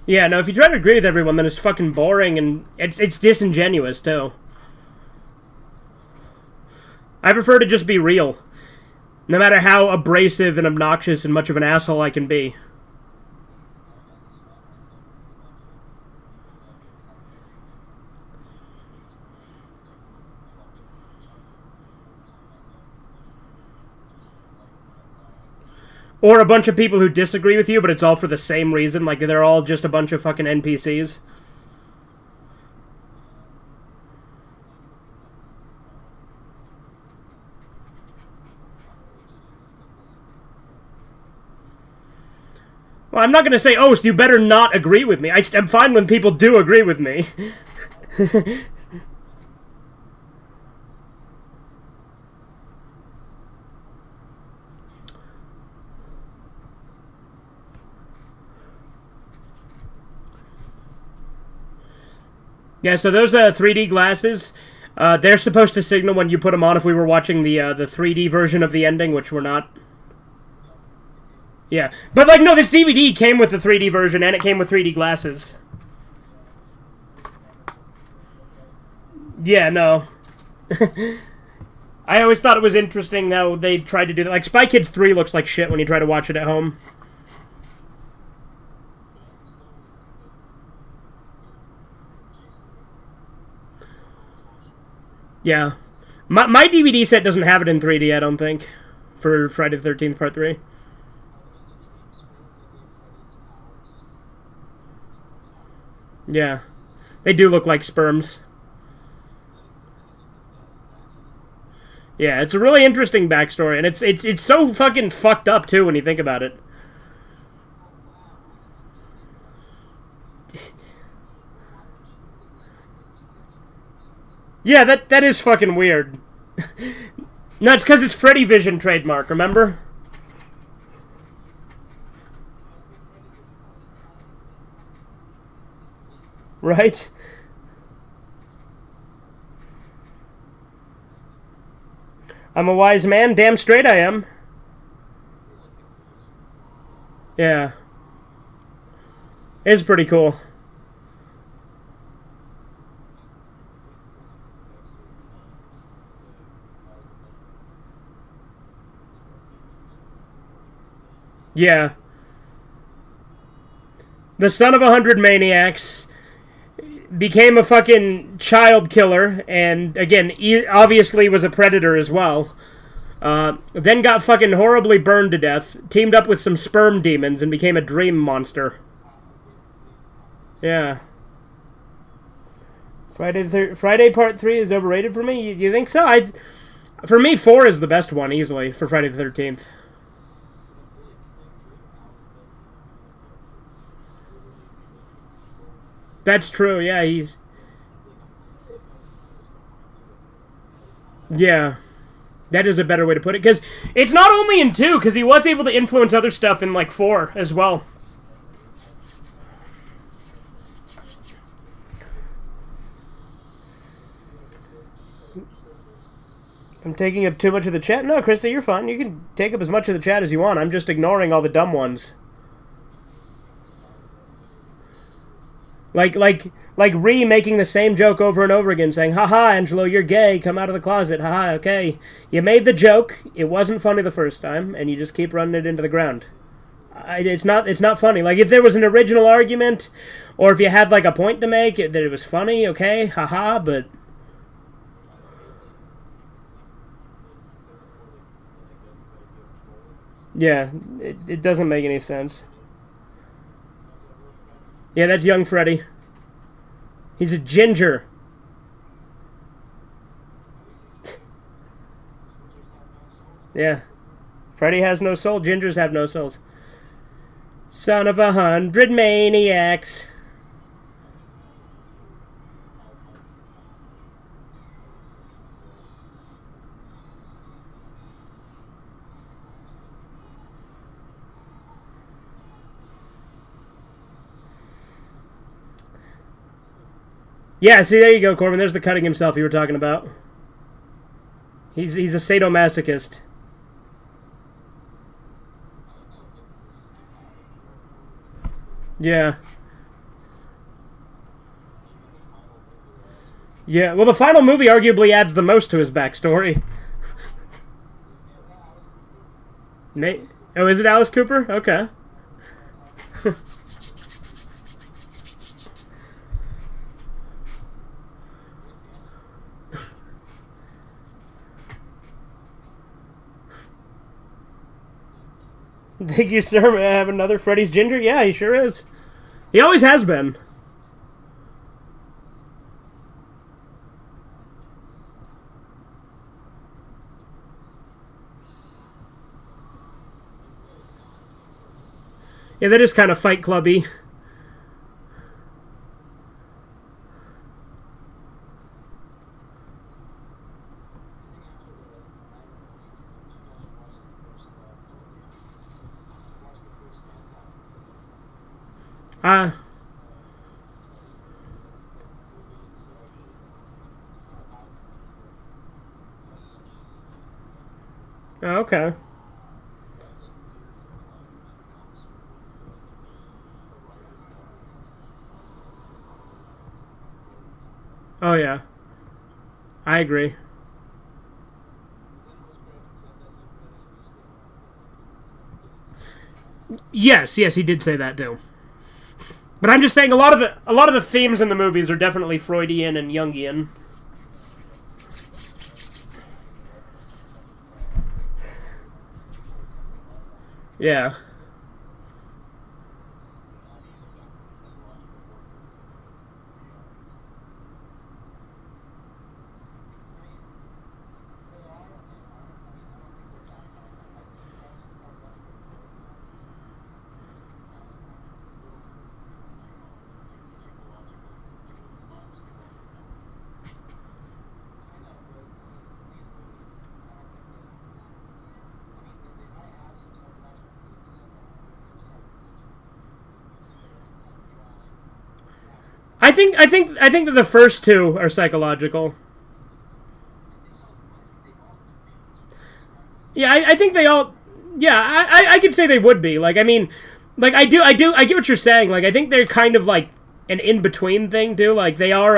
Yeah, no, if you try to agree with everyone, then it's fucking boring, and it's disingenuous, too. I prefer to just be real. No matter how abrasive and obnoxious and much of an asshole I can be. Or a bunch of people who disagree with you, but it's all for the same reason. Like, they're all just a bunch of fucking NPCs. Well, I'm not going to say, oh, so you better not agree with me. I'm fine when people do agree with me. Yeah, so those 3D glasses, they're supposed to signal when you put them on if we were watching the 3D version of the ending, which we're not. Yeah. But, like, no, this DVD came with the 3D version, and it came with 3D glasses. Yeah, no. I always thought it was interesting how they tried to do that. Like, Spy Kids 3 looks like shit when you try to watch it at home. Yeah. My DVD set doesn't have it in 3D, I don't think, for Friday the 13th Part 3. Yeah. They do look like sperms. Yeah, it's a really interesting backstory, and it's so fucking fucked up, too, when you think about it. Yeah, that is fucking weird. No, it's because it's Freddy Vision trademark, remember? Right? I'm a wise man, damn straight I am. Yeah. It's pretty cool. Yeah. The son of 100 maniacs became a fucking child killer, and again, obviously was a predator as well. Then got fucking horribly burned to death, teamed up with some sperm demons, and became a dream monster. Yeah. Friday Part 3 is overrated for me? You think so? For me, 4 is the best one, easily, for Friday the 13th. That's true, yeah, Yeah. That is a better way to put it, because it's not only in 2, because he was able to influence other stuff in, like, 4 as well. I'm taking up too much of the chat? No, Krista, you're fine. You can take up as much of the chat as you want. I'm just ignoring all the dumb ones. Like making the same joke over and over again, saying, haha, Angelo, you're gay, come out of the closet, haha, okay. You made the joke, it wasn't funny the first time, and you just keep running it into the ground. It's not funny. Like, if there was an original argument, or if you had, like, a point to make, that it was funny, okay, haha, but... Yeah, it doesn't make any sense. Yeah, that's young Freddy. He's a ginger. Yeah. Freddy has no soul. Gingers have no souls. Son of 100 maniacs. Yeah, see, there you go, Corbin. There's the cutting himself you were talking about. He's a sadomasochist. Yeah. Yeah, well, the final movie arguably adds the most to his backstory. Oh, is it Alice Cooper? Okay. Thank you, sir. May I have another Freddy's Ginger? Yeah, he sure is. He always has been. Yeah, that is kind of Fight Clubby. Ah. Oh, okay. Oh, yeah. I agree. Yes, he did say that too. But I'm just saying a lot of the themes in the movies are definitely Freudian and Jungian. Yeah. I think that the first two are psychological. Yeah, I think they all. Yeah, I could say they would be. Like, I mean, like I get what you're saying. Like, I think they're kind of like an in between thing too. Like, they are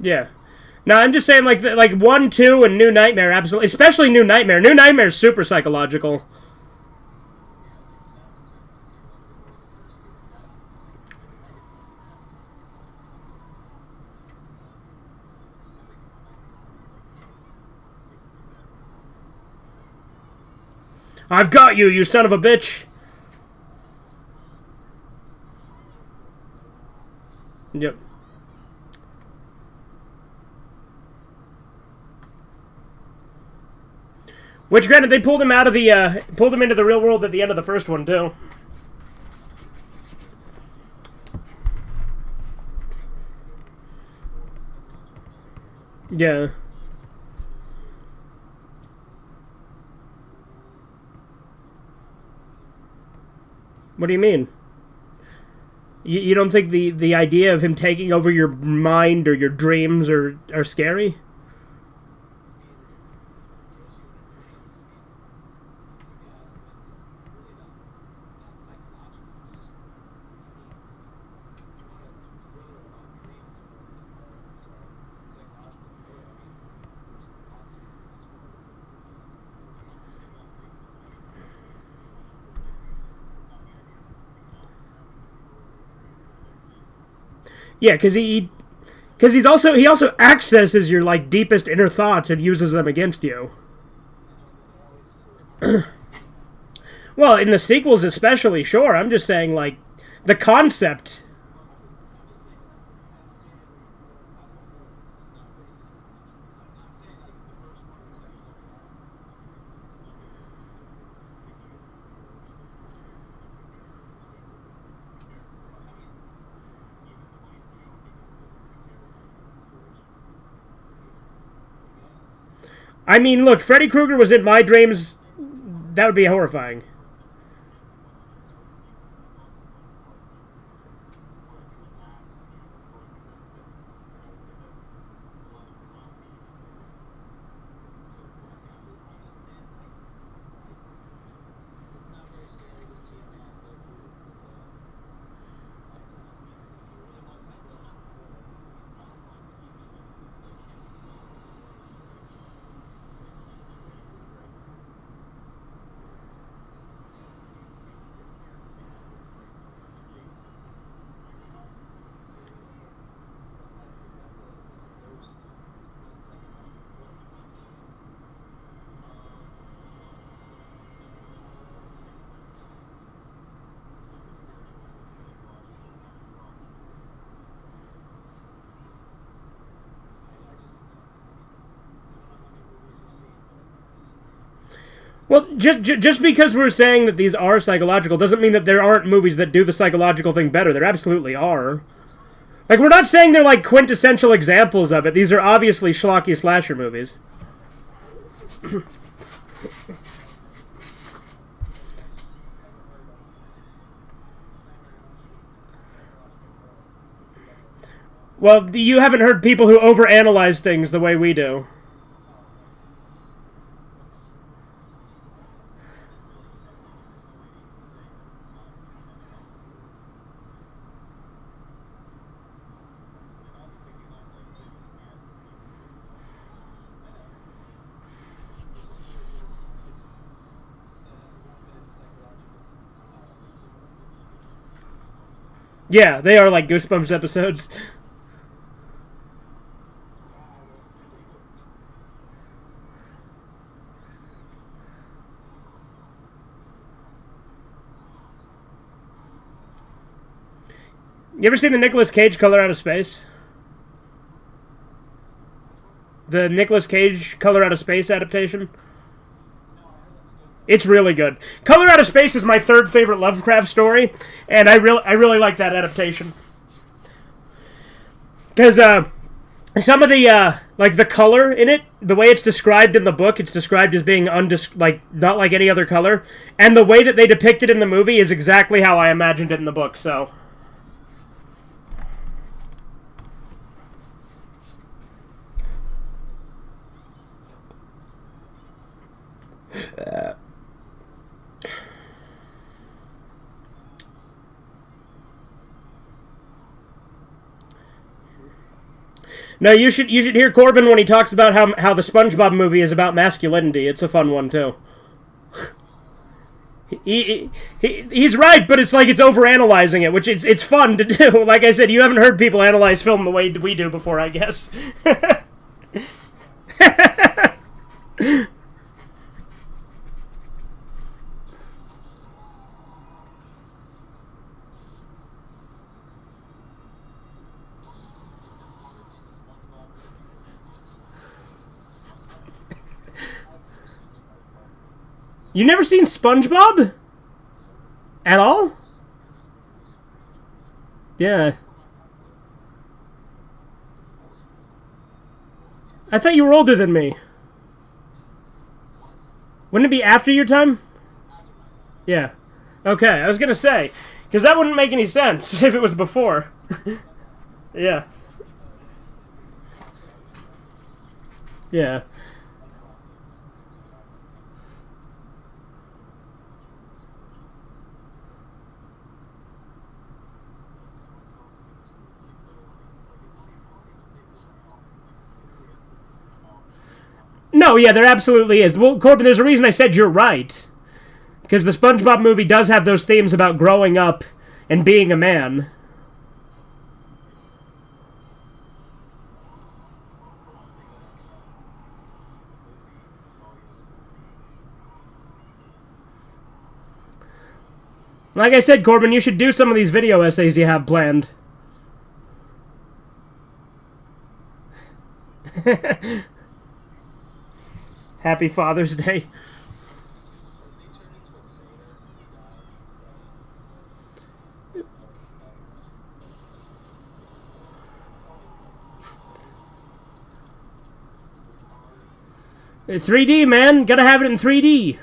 Yeah. No, I'm just saying like 1, 2, and New Nightmare absolutely, especially New Nightmare. New Nightmare is super psychological. I've got you, you son of a bitch. Yep. Which, granted, they pulled him out of the pulled him into the real world at the end of the first one too. Yeah. What do you mean? You don't think the idea of him taking over your mind or your dreams are scary? Yeah, because he also accesses your like deepest inner thoughts and uses them against you. Well, in the sequels especially, sure. I'm just saying like the concept. I mean, look, Freddy Krueger was in my dreams. That would be horrifying. Well, just because we're saying that these are psychological doesn't mean that there aren't movies that do the psychological thing better. There absolutely are. Like, we're not saying they're like quintessential examples of it. These are obviously schlocky slasher movies. Well, you haven't heard people who overanalyze things the way we do. Yeah, they are like Goosebumps episodes. You ever seen the Nicolas Cage Color Out of Space? The Nicolas Cage Color Out of Space adaptation? It's really good. Color Out of Space is my third favorite Lovecraft story, and I really like that adaptation. Because some of the like the color in it, the way it's described in the book, it's described as being not like any other color, and the way that they depict it in the movie is exactly how I imagined it in the book. So. No, you should hear Corbin when he talks about how the SpongeBob movie is about masculinity. It's a fun one too. He's right, but it's like it's overanalyzing it, which it's fun to do. Like I said, you haven't heard people analyze film the way we do before, I guess. You never seen SpongeBob? At all? Yeah. I thought you were older than me. Wouldn't it be after your time? Yeah. Okay, I was gonna say. Because that wouldn't make any sense if it was before. Yeah. Yeah. No, yeah, there absolutely is. Well, Corbin, there's a reason I said you're right. Because the SpongeBob movie does have those themes about growing up and being a man. Like I said, Corbin, you should do some of these video essays you have planned. Happy Father's Day. It's 3D, man. Gotta have it in 3D.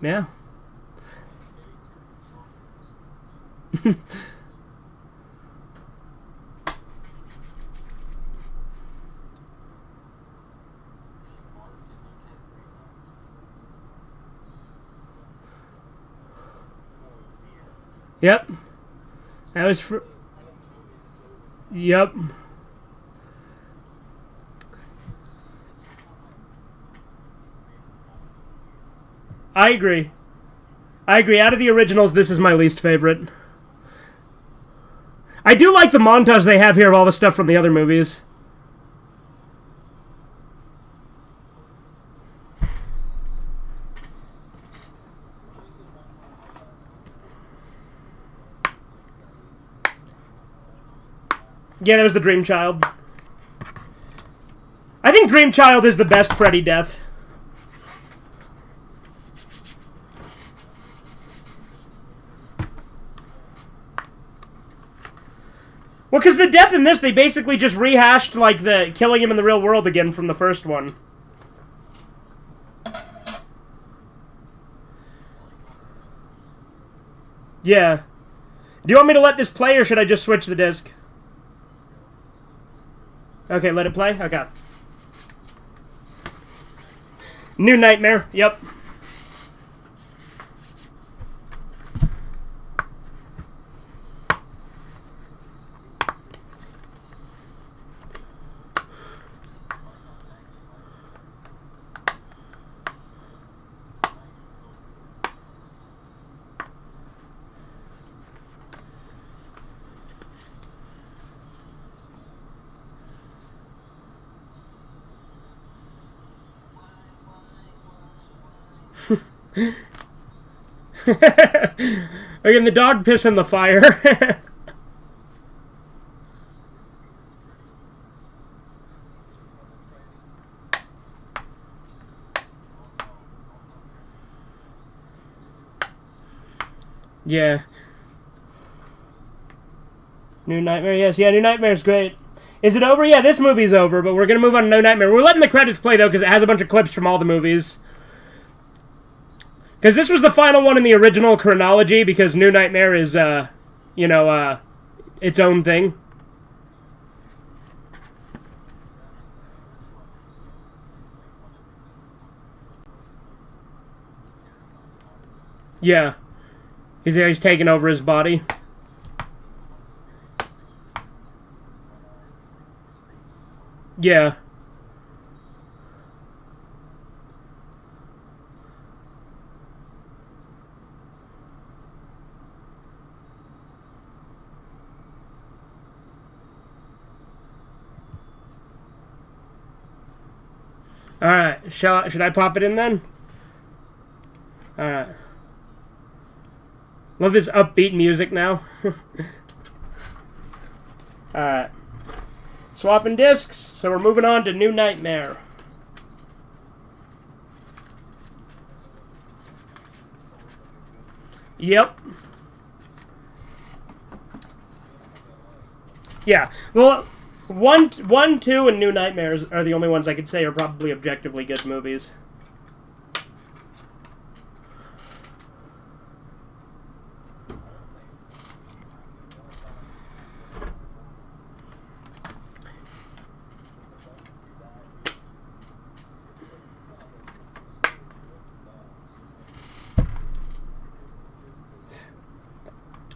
Yeah. Yep. That was for... Yep. I agree. I agree. Out of the originals, this is my least favorite. I do like the montage they have here of all the stuff from the other movies. Yeah, that was the Dream Child. I think Dream Child is the best Freddy death. Well, because the death in this, they basically just rehashed, like, the killing him in the real world again from the first one. Yeah. Do you want me to let this play, or should I just switch the disc? Okay, let it play? Okay. New Nightmare, yep. Again, the dog piss in the fire. Yeah. New Nightmare, yes. Yeah, New Nightmare's great. Is it over? Yeah, this movie's over, but we're going to move on to New Nightmare. We're letting the credits play, though, because it has a bunch of clips from all the movies. Because this was the final one in the original chronology, because New Nightmare is, its own thing. Yeah. He's taking over his body. Yeah. Alright, should I pop it in then? Alright. Love this upbeat music now. Alright. Swapping discs, so we're moving on to New Nightmare. Yep. Yeah, well, 1, 2, and New Nightmares are the only ones I could say are probably objectively good movies.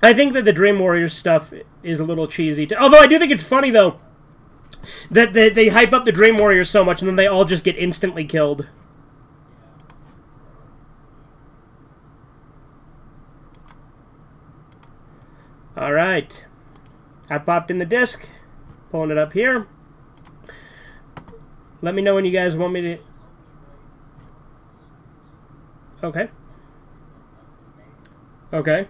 I think that the Dream Warriors stuff is a little cheesy. Although I do think it's funny, though, that they hype up the Dream Warriors so much and then they all just get instantly killed. Alright. I popped in the disc. Pulling it up here. Let me know when you guys want me to... Okay. Okay.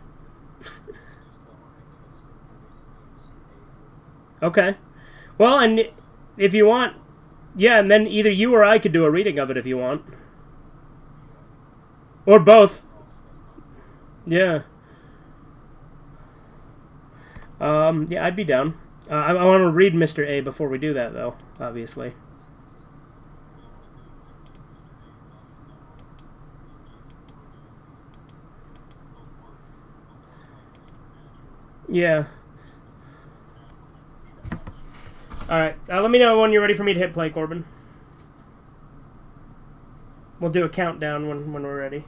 Okay. Well, and if you want... Yeah, and then either you or I could do a reading of it if you want. Or both. Yeah. Yeah, I'd be down. I want to read Mr. A before we do that, though, obviously. Yeah. Alright, let me know when you're ready for me to hit play, Corbin. We'll do a countdown when we're ready.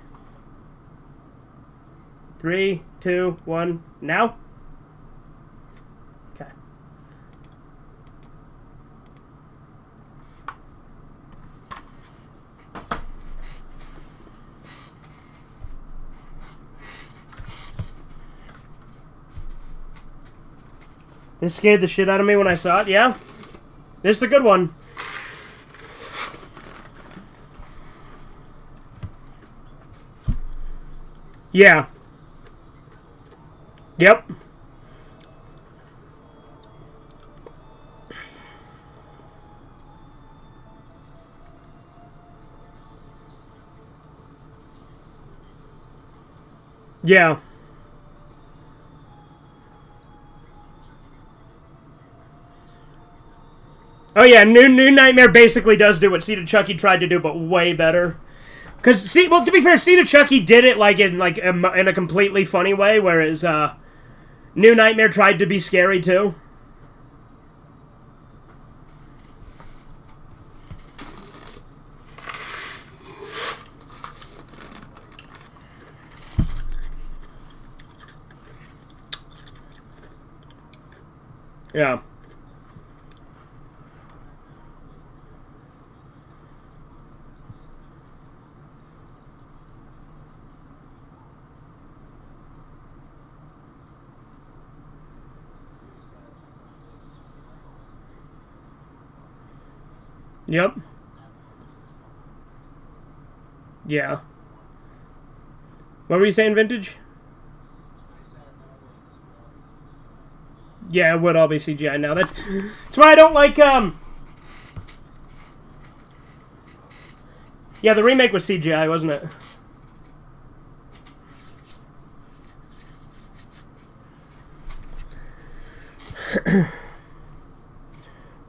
3, 2, 1, now? Okay. This scared the shit out of me when I saw it, yeah? This is a good one. Yeah. Yep. Yeah. Oh yeah, New Nightmare basically does do what Seed of Chucky tried to do, but way better. Because to be fair, Seed of Chucky did it in a completely funny way, whereas New Nightmare tried to be scary too. Yeah. Yep. Yeah. What were you saying, Vintage? Yeah, it would all be CGI now. That's why I don't like, Yeah, the remake was CGI, wasn't it?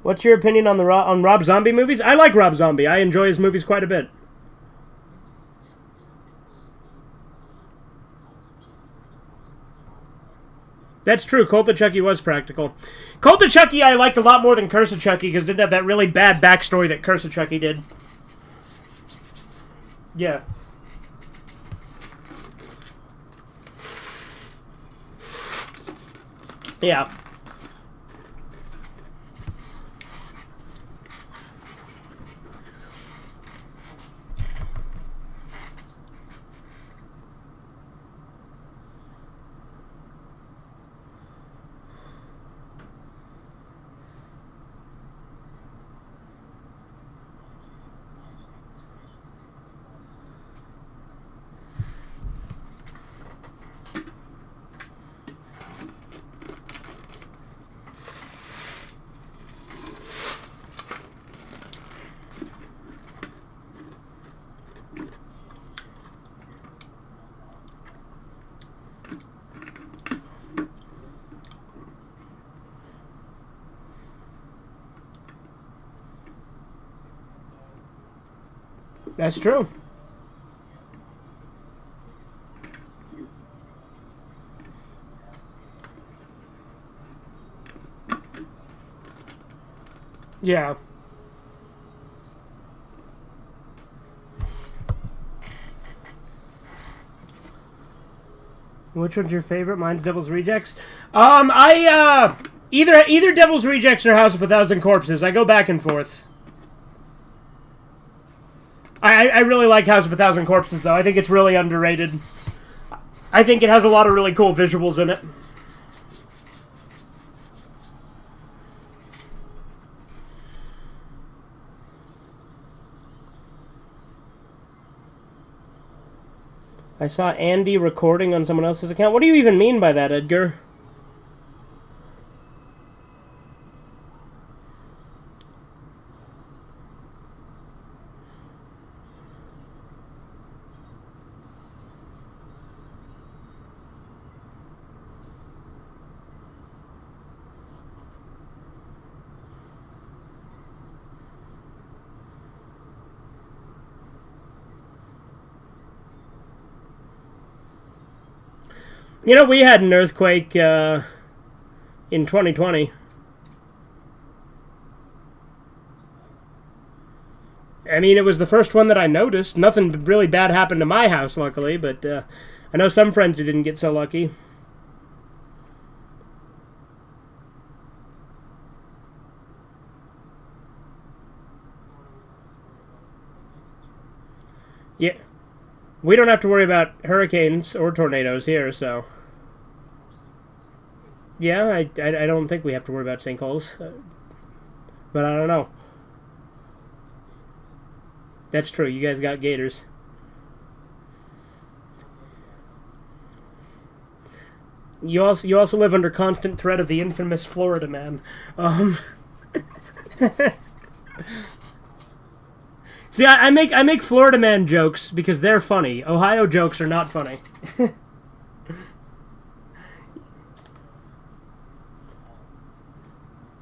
What's your opinion on Rob Zombie movies? I like Rob Zombie. I enjoy his movies quite a bit. That's true. Cult of Chucky was practical. Cult of Chucky I liked a lot more than Curse of Chucky because it didn't have that really bad backstory that Curse of Chucky did. Yeah. Yeah. That's true. Yeah. Which one's your favorite? Mine's Devil's Rejects. Either Devil's Rejects or House of a Thousand Corpses. I go back and forth. I really like House of a Thousand Corpses, though. I think it's really underrated. I think it has a lot of really cool visuals in it. I saw Andy recording on someone else's account. What do you even mean by that, Edgar? You know, we had an earthquake in 2020. I mean, it was the first one that I noticed. Nothing really bad happened to my house, luckily, but I know some friends who didn't get so lucky. Yeah. We don't have to worry about hurricanes or tornadoes here, so... Yeah, I don't think we have to worry about sinkholes. But I don't know. That's true, you guys got gators. You also live under constant threat of the infamous Florida man. See, I make Florida man jokes because they're funny. Ohio jokes are not funny.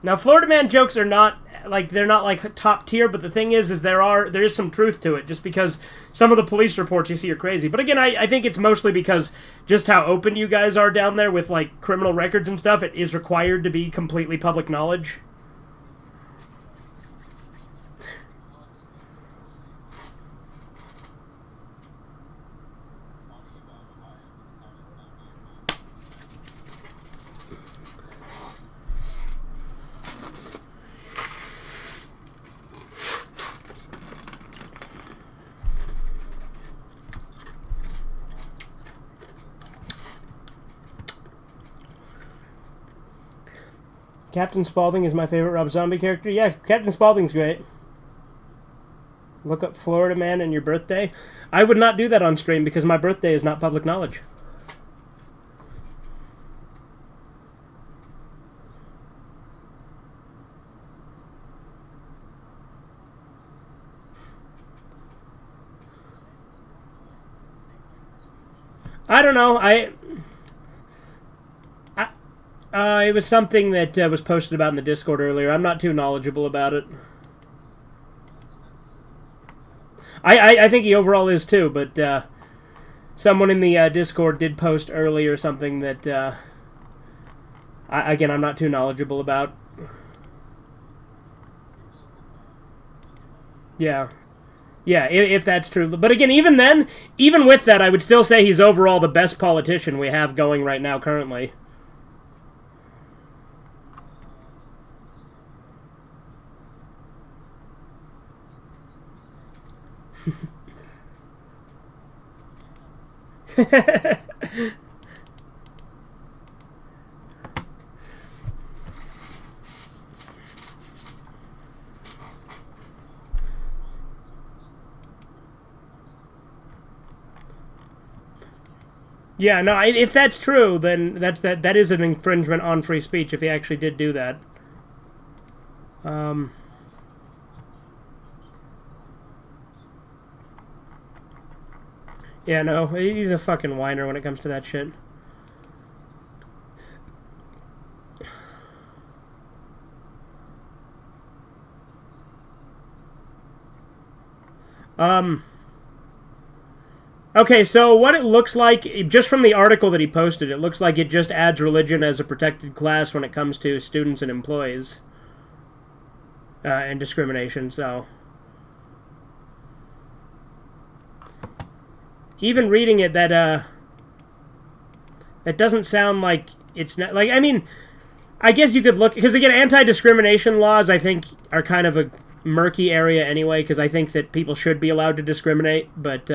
Now, Florida Man jokes are not like they're not like top tier, but the thing is there is some truth to it. Just because some of the police reports you see are crazy, but again, I think it's mostly because just how open you guys are down there with like criminal records and stuff. It is required to be completely public knowledge. Captain Spaulding is my favorite Rob Zombie character. Yeah, Captain Spaulding's great. Look up Florida Man and your birthday. I would not do that on stream because my birthday is not public knowledge. I don't know. It was something that was posted about in the Discord earlier. I'm not too knowledgeable about it. I think he overall is too, but someone in the Discord did post earlier something that, again, I'm not too knowledgeable about. Yeah. Yeah, if that's true. But again, even then, even with that, I would still say he's overall the best politician we have going right now currently. Yeah, no, if that's true, then that is an infringement on free speech if he actually did do that. Yeah, no, he's a fucking whiner when it comes to that shit. Okay, so what it looks like, just from the article that he posted, it looks like it just adds religion as a protected class when it comes to students and employees. And discrimination, so... Even reading it, that doesn't sound like it's not... Like, I mean, I guess you could look... Because, again, anti-discrimination laws, I think, are kind of a murky area anyway, because I think that people should be allowed to discriminate, but,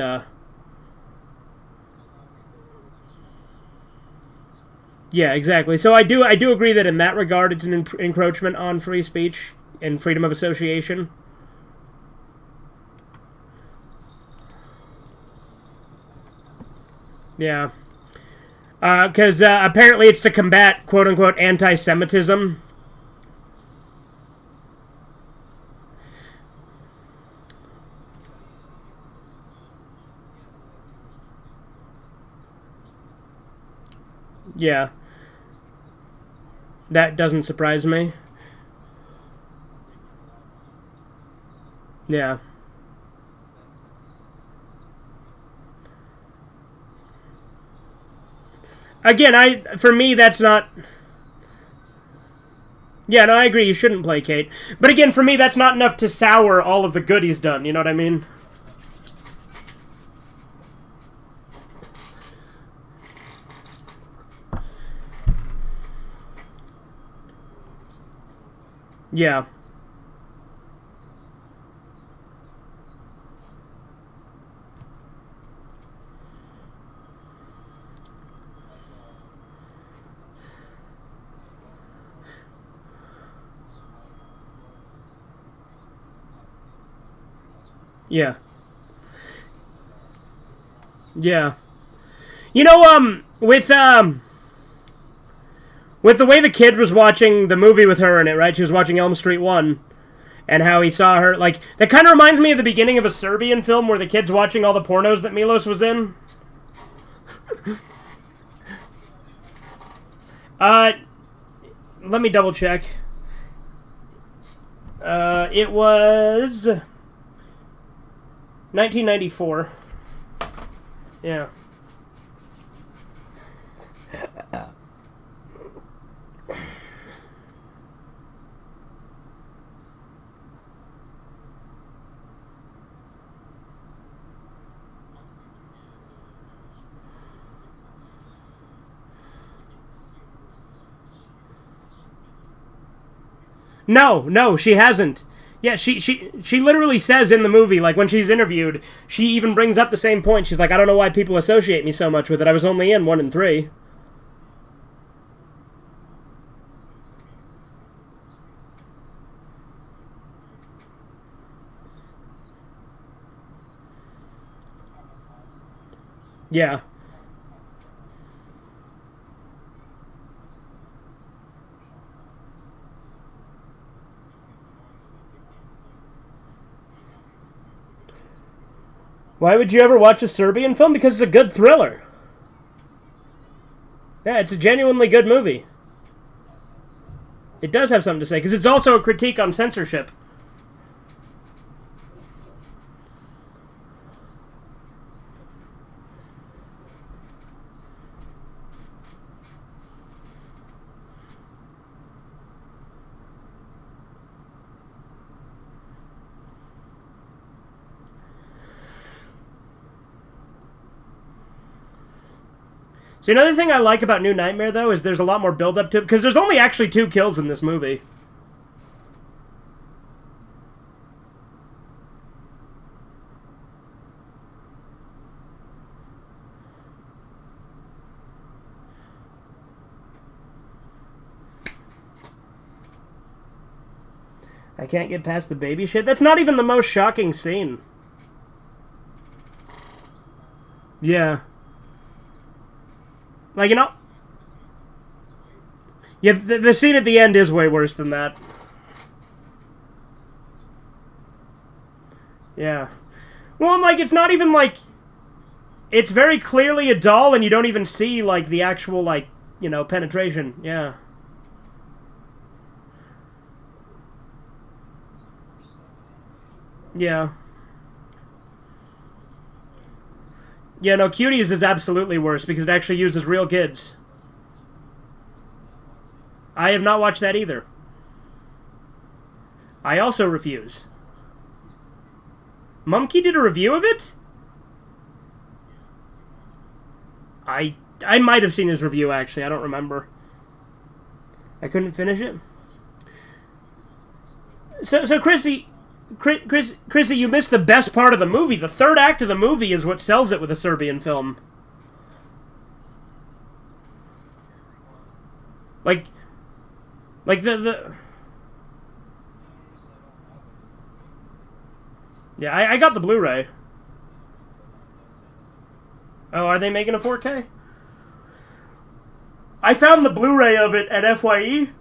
yeah, exactly. So I do agree that in that regard it's an encroachment on free speech and freedom of association. Yeah. Because apparently it's to combat quote-unquote anti-Semitism. Yeah. That doesn't surprise me. Yeah. Again, for me, that's not... Yeah, no, I agree, you shouldn't placate. But again, for me, that's not enough to sour all of the good he's done, you know what I mean? Yeah. Yeah. Yeah. You know, with the way the kid was watching the movie with her in it, right? She was watching Elm Street 1, and how he saw her, like, that kind of reminds me of the beginning of a Serbian film where the kid's watching all the pornos that Milos was in. Let me double check. It was 1994. Yeah. No, she hasn't. Yeah, she literally says in the movie, like, when she's interviewed, she even brings up the same point. She's like, I don't know why people associate me so much with it. I was only in 1 and 3. Yeah. Why would you ever watch a Serbian film? Because it's a good thriller. Yeah, it's a genuinely good movie. It does have something to say, because it's also a critique on censorship. So another thing I like about New Nightmare, though, is there's a lot more build-up to it, because there's only actually 2 kills in this movie. I can't get past the baby shit. That's not even the most shocking scene. Yeah. Like, you know... Yeah, the scene at the end is way worse than that. Yeah. Well, like, it's not even, like... It's very clearly a doll, and you don't even see, like, the actual, like, you know, penetration. Yeah. Yeah. Yeah, no, Cuties is absolutely worse because it actually uses real kids. I have not watched that either. I also refuse. Mumkey did a review of it? I might have seen his review, actually. I don't remember. I couldn't finish it. So Chrissy... Chrissy, you missed the best part of the movie. The third act of the movie is what sells it with a Serbian film. Like the... Yeah, I got the Blu-ray. Oh, are they making a 4K? I found the Blu-ray of it at FYE.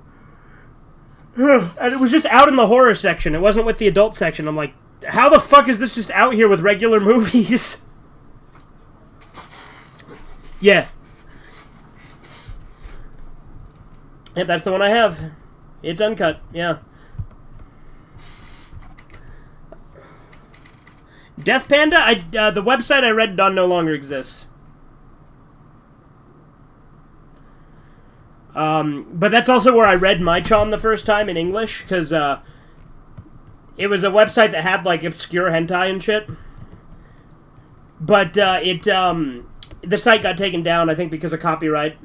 And it was just out in the horror section. It wasn't with the adult section. I'm like, how the fuck is this just out here with regular movies? Yeah. Yep, that's the one I have. It's uncut, yeah. Death Panda, the website I read on no longer exists. But that's also where I read Maichan the first time in English, because it was a website that had, like, obscure hentai and shit. But the site got taken down, I think, because of copyright.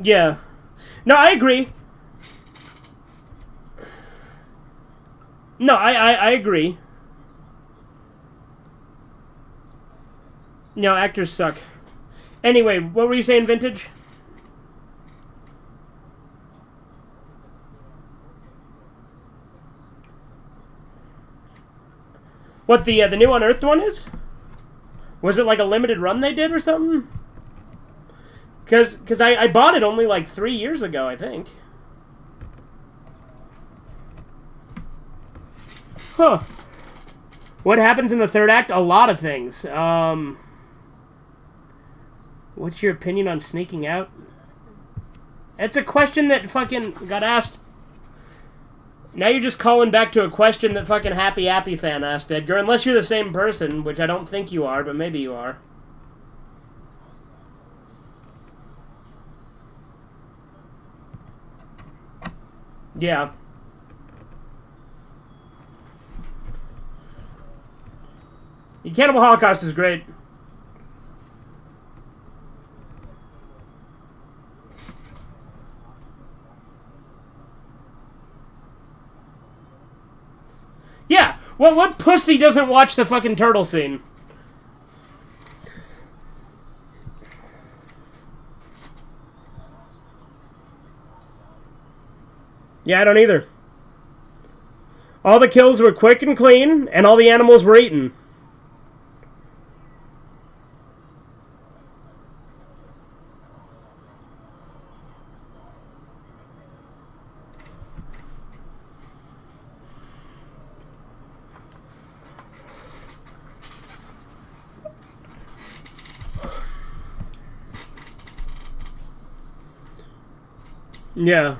Yeah. No, I agree. No, I agree. No, actors suck. Anyway, what were you saying, Vintage? What, the new Unearthed one is? Was it like a limited run they did or something? Because I bought it only like 3 years ago, I think. Huh. What happens in the third act? A lot of things. What's your opinion on sneaking out? It's a question that fucking got asked. Now you're just calling back to a question that fucking Happy Appy fan asked, Edgar. Unless you're the same person, which I don't think you are, but maybe you are. Yeah. Cannibal Holocaust is great. Yeah, well, what pussy doesn't watch the fucking turtle scene? Yeah, I don't either. All the kills were quick and clean, and all the animals were eaten. Yeah.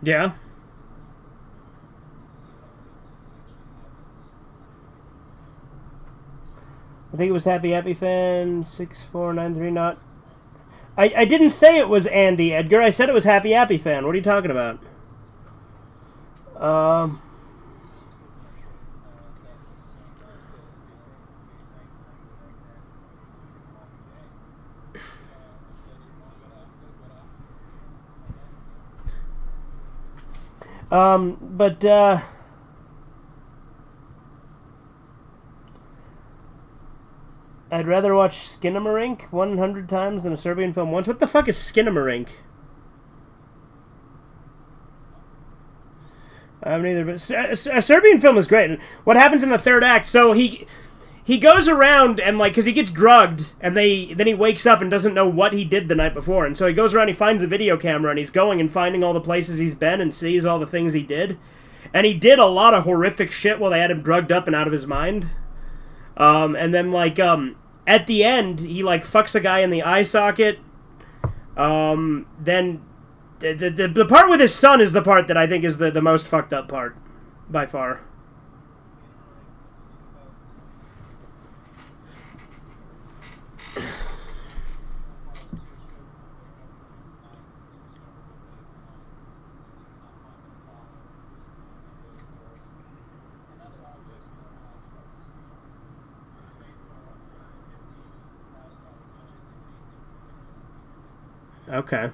Yeah. I think it was Happy Happy Fan 6493 not. I didn't say it was Andy, Edgar. I said it was Happy Happy Fan. What are you talking about? But, I'd rather watch Skinamarink 100 times than a Serbian film once. What the fuck is Skinamarink? I haven't either, but a Serbian film is great. And what happens in the third act? So he goes around and, like, because he gets drugged, and then he wakes up and doesn't know what he did the night before. And so he goes around, he finds a video camera, and he's going and finding all the places he's been and sees all the things he did. And he did a lot of horrific shit while they had him drugged up and out of his mind. And then, like, at the end, he, like, fucks a guy in the eye socket. Then the part with his son is the part that I think is the most fucked up part, by far. Okay.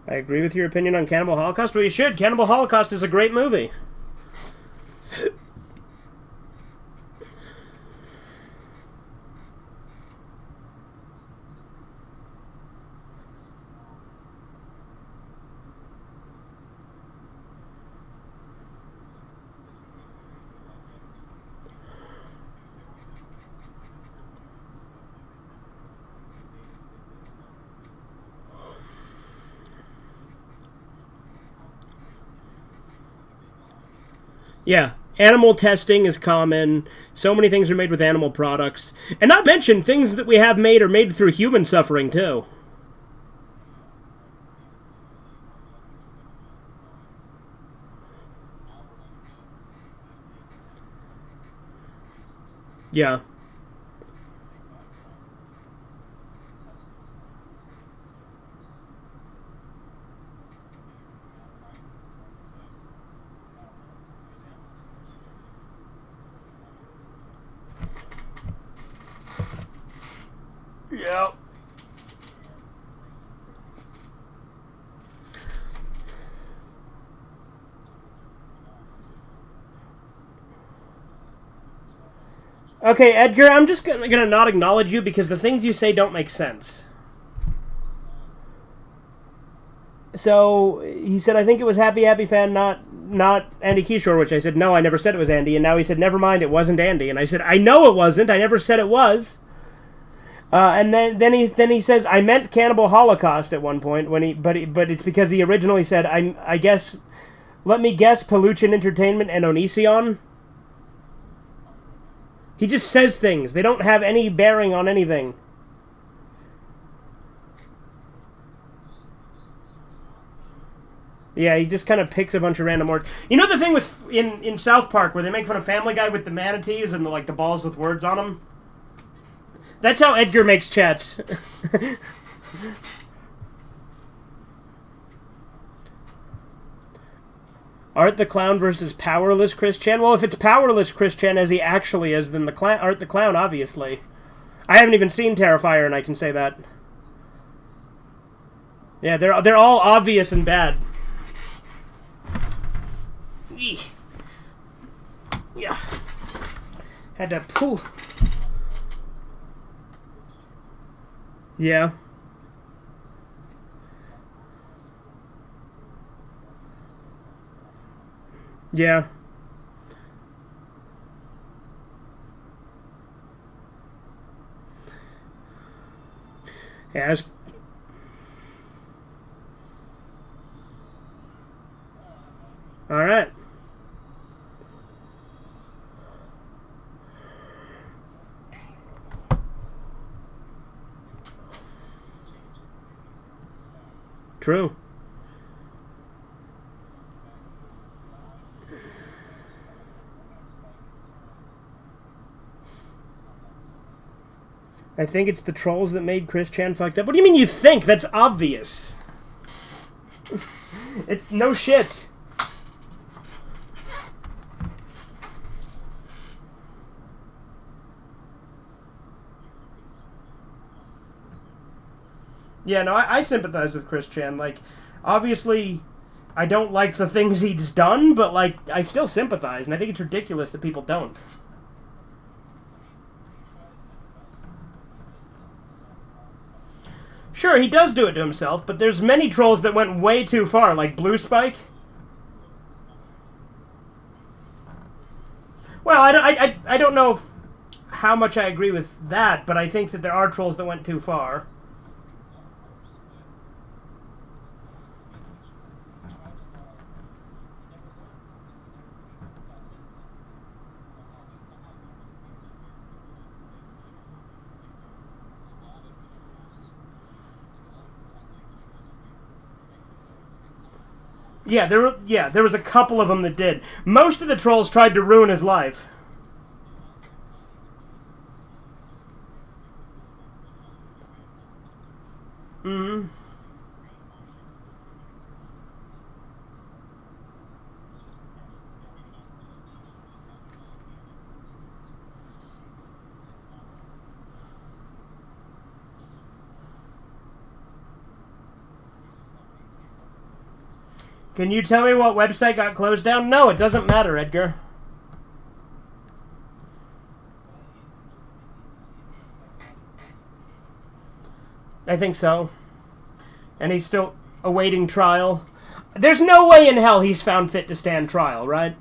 I agree with your opinion on Cannibal Holocaust. Well, you should. Cannibal Holocaust is a great movie. Yeah, animal testing is common. So many things are made with animal products. And not mention things that we have made are made through human suffering, too. Yeah. Yep. Okay, Edgar, I'm just gonna not acknowledge you because the things you say don't make sense. So he said, I think it was Happy Happy Fan, not Andy Kishore, which I said, no, I never said it was Andy. And now he said, never mind, it wasn't Andy. And I said, I know it wasn't. I never said it was. And then he says, I meant Cannibal Holocaust at one point but it's because he originally said, I guess, let me guess, Peluchin Entertainment and Onision. He just says things. They don't have any bearing on anything. Yeah, he just kind of picks a bunch of random words. You know the thing with in South Park where they make fun of Family Guy with the manatees and the balls with words on them? That's how Edgar makes chats. Art the Clown versus Powerless Chris Chan? Well, if it's Powerless Chris Chan as he actually is, then Art the Clown, obviously. I haven't even seen Terrifier, and I can say that. Yeah, they're all obvious and bad. Yeah. Had to pull. Yeah. Yeah. Yeah, all right. True. I think it's the trolls that made Chris Chan fucked up. What do you mean you think? That's obvious. It's no shit. Yeah, no, I sympathize with Chris Chan. Obviously, I don't like the things he's done, but, I still sympathize, and I think it's ridiculous that people don't. Sure, he does do it to himself, but there's many trolls that went way too far, like Blue Spike. Well, I don't know how much I agree with that, but I think that there are trolls that went too far. Yeah, there was a couple of them that did. Most of the trolls tried to ruin his life. Mm-hmm. Can you tell me what website got closed down? No, it doesn't matter, Edgar. I think so. And he's still awaiting trial. There's no way in hell he's found fit to stand trial, right?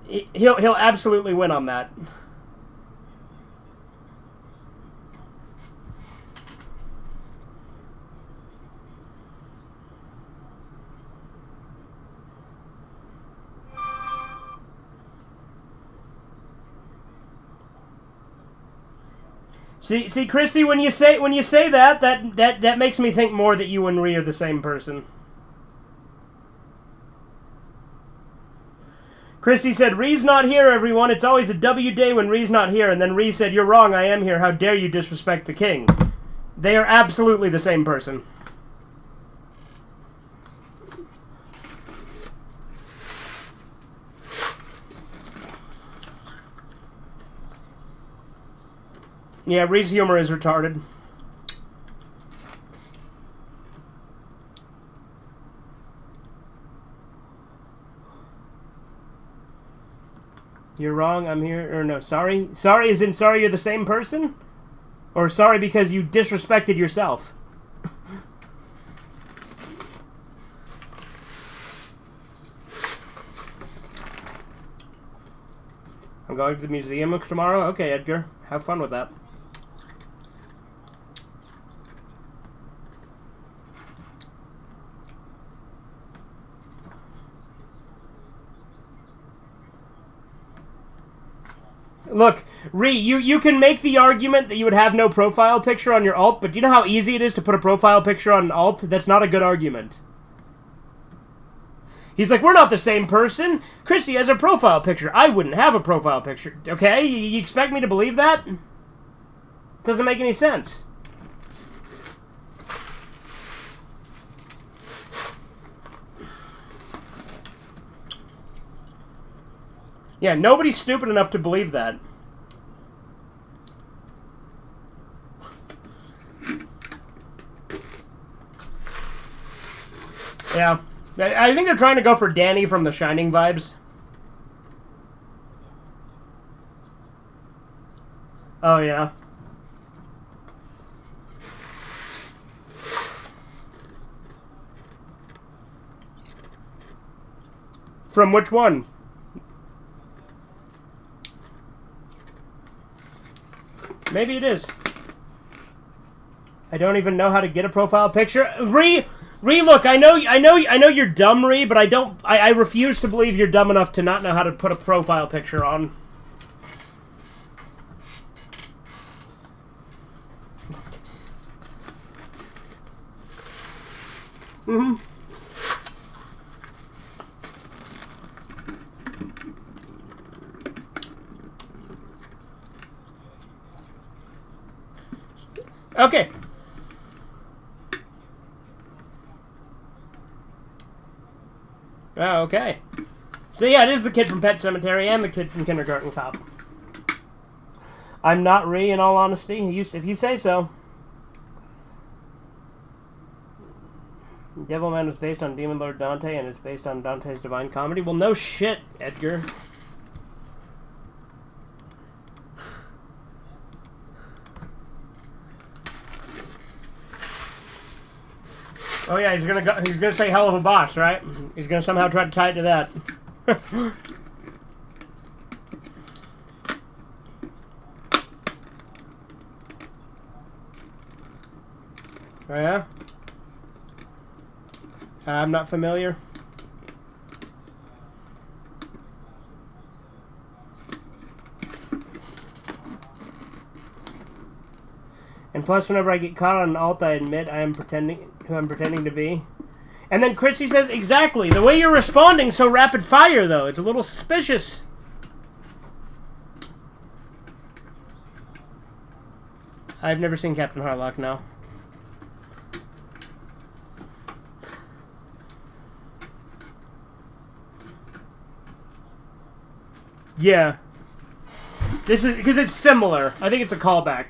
He'll absolutely win on that. See, Chrissy, when you say that makes me think more that you and Ree are the same person. Chrissy said, Ree's not here, everyone. It's always a W day when Ree's not here. And then Ree said, you're wrong, I am here. How dare you disrespect the king? They are absolutely the same person. Yeah, Ree's humor is retarded. You're wrong, I'm here. Or no, sorry. Sorry is in sorry you're the same person? Or sorry because you disrespected yourself? I'm going to the museum tomorrow? Okay, Edgar. Have fun with that. Look, Ree, you can make the argument that you would have no profile picture on your alt, but do you know how easy it is to put a profile picture on an alt? That's not a good argument. He's like, we're not the same person. Chrissy has a profile picture. I wouldn't have a profile picture. Okay, you expect me to believe that? Doesn't make any sense. Yeah, nobody's stupid enough to believe that. Yeah. I think they're trying to go for Danny from The Shining vibes. Oh, yeah. From which one? Maybe it is. I don't even know how to get a profile picture. Ree, look, I know you're dumb, Ree, but I refuse to believe you're dumb enough to not know how to put a profile picture on. Mm-hmm. Okay. Oh, okay. So yeah, it is the kid from Pet Sematary and the kid from Kindergarten Cop. I'm not Ree, in all honesty. If you say so. Devilman was based on Demon Lord Dante and is based on Dante's Divine Comedy. Well, no shit, Edgar. Oh yeah, he's gonna say hell of a boss, right? He's gonna somehow try to tie it to that. Oh yeah? I'm not familiar. And plus, whenever I get caught on an alt, I admit who I'm pretending to be. And then Chrissy says, exactly. The way you're responding so rapid fire, though, it's a little suspicious. I've never seen Captain Harlock, no. Yeah. This is because it's similar. I think it's a callback.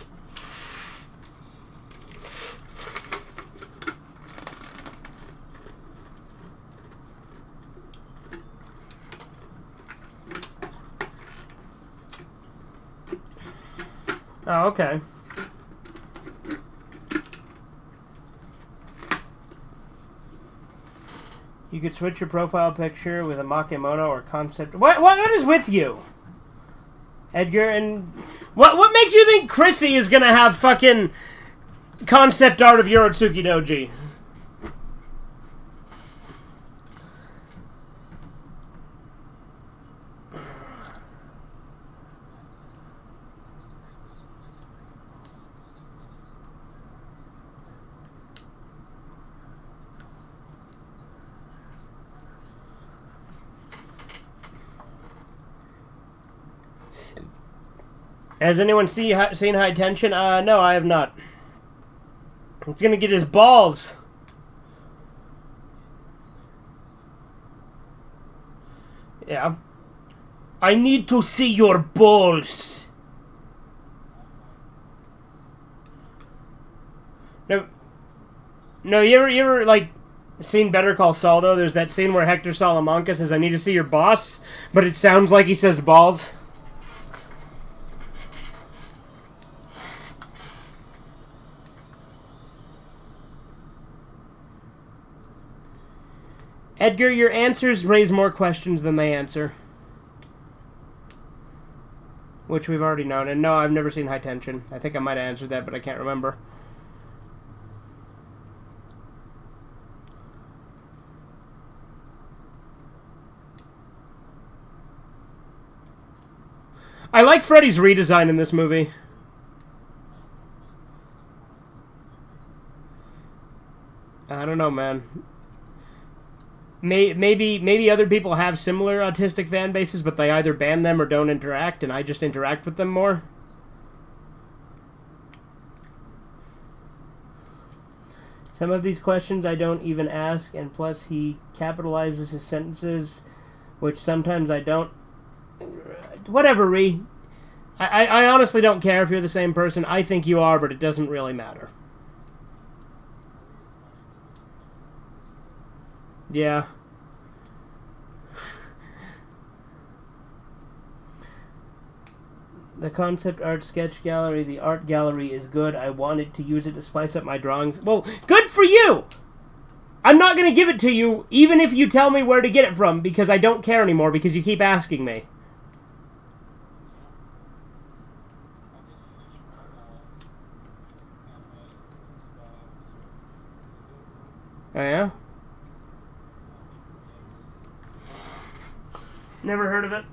Oh, okay. You could switch your profile picture with a Makemono or concept. What is with you, Edgar? And what makes you think Chrissy is gonna have fucking concept art of Yorotsuki Doji? Has anyone seen High Tension? No, I have not. It's gonna get his balls. Yeah. I need to see your balls. No, you ever like seen Better Call Saul though? There's that scene where Hector Salamanca says, "I need to see your boss," but it sounds like he says balls. Edgar, your answers raise more questions than they answer. Which we've already known. And no, I've never seen High Tension. I think I might have answered that, but I can't remember. I like Freddy's redesign in this movie. I don't know, man. Maybe other people have similar autistic fan bases, but they either ban them or don't interact, and I just interact with them more. Some of these questions I don't even ask, and plus he capitalizes his sentences, which sometimes I don't. Whatever, Ree. I honestly don't care if you're the same person. I think you are, but it doesn't really matter. Yeah. The concept art sketch gallery, the art gallery is good. I wanted to use it to spice up my drawings. Well, good for you! I'm not going to give it to you, even if you tell me where to get it from, because I don't care anymore, because you keep asking me. Oh, yeah? Never heard of it.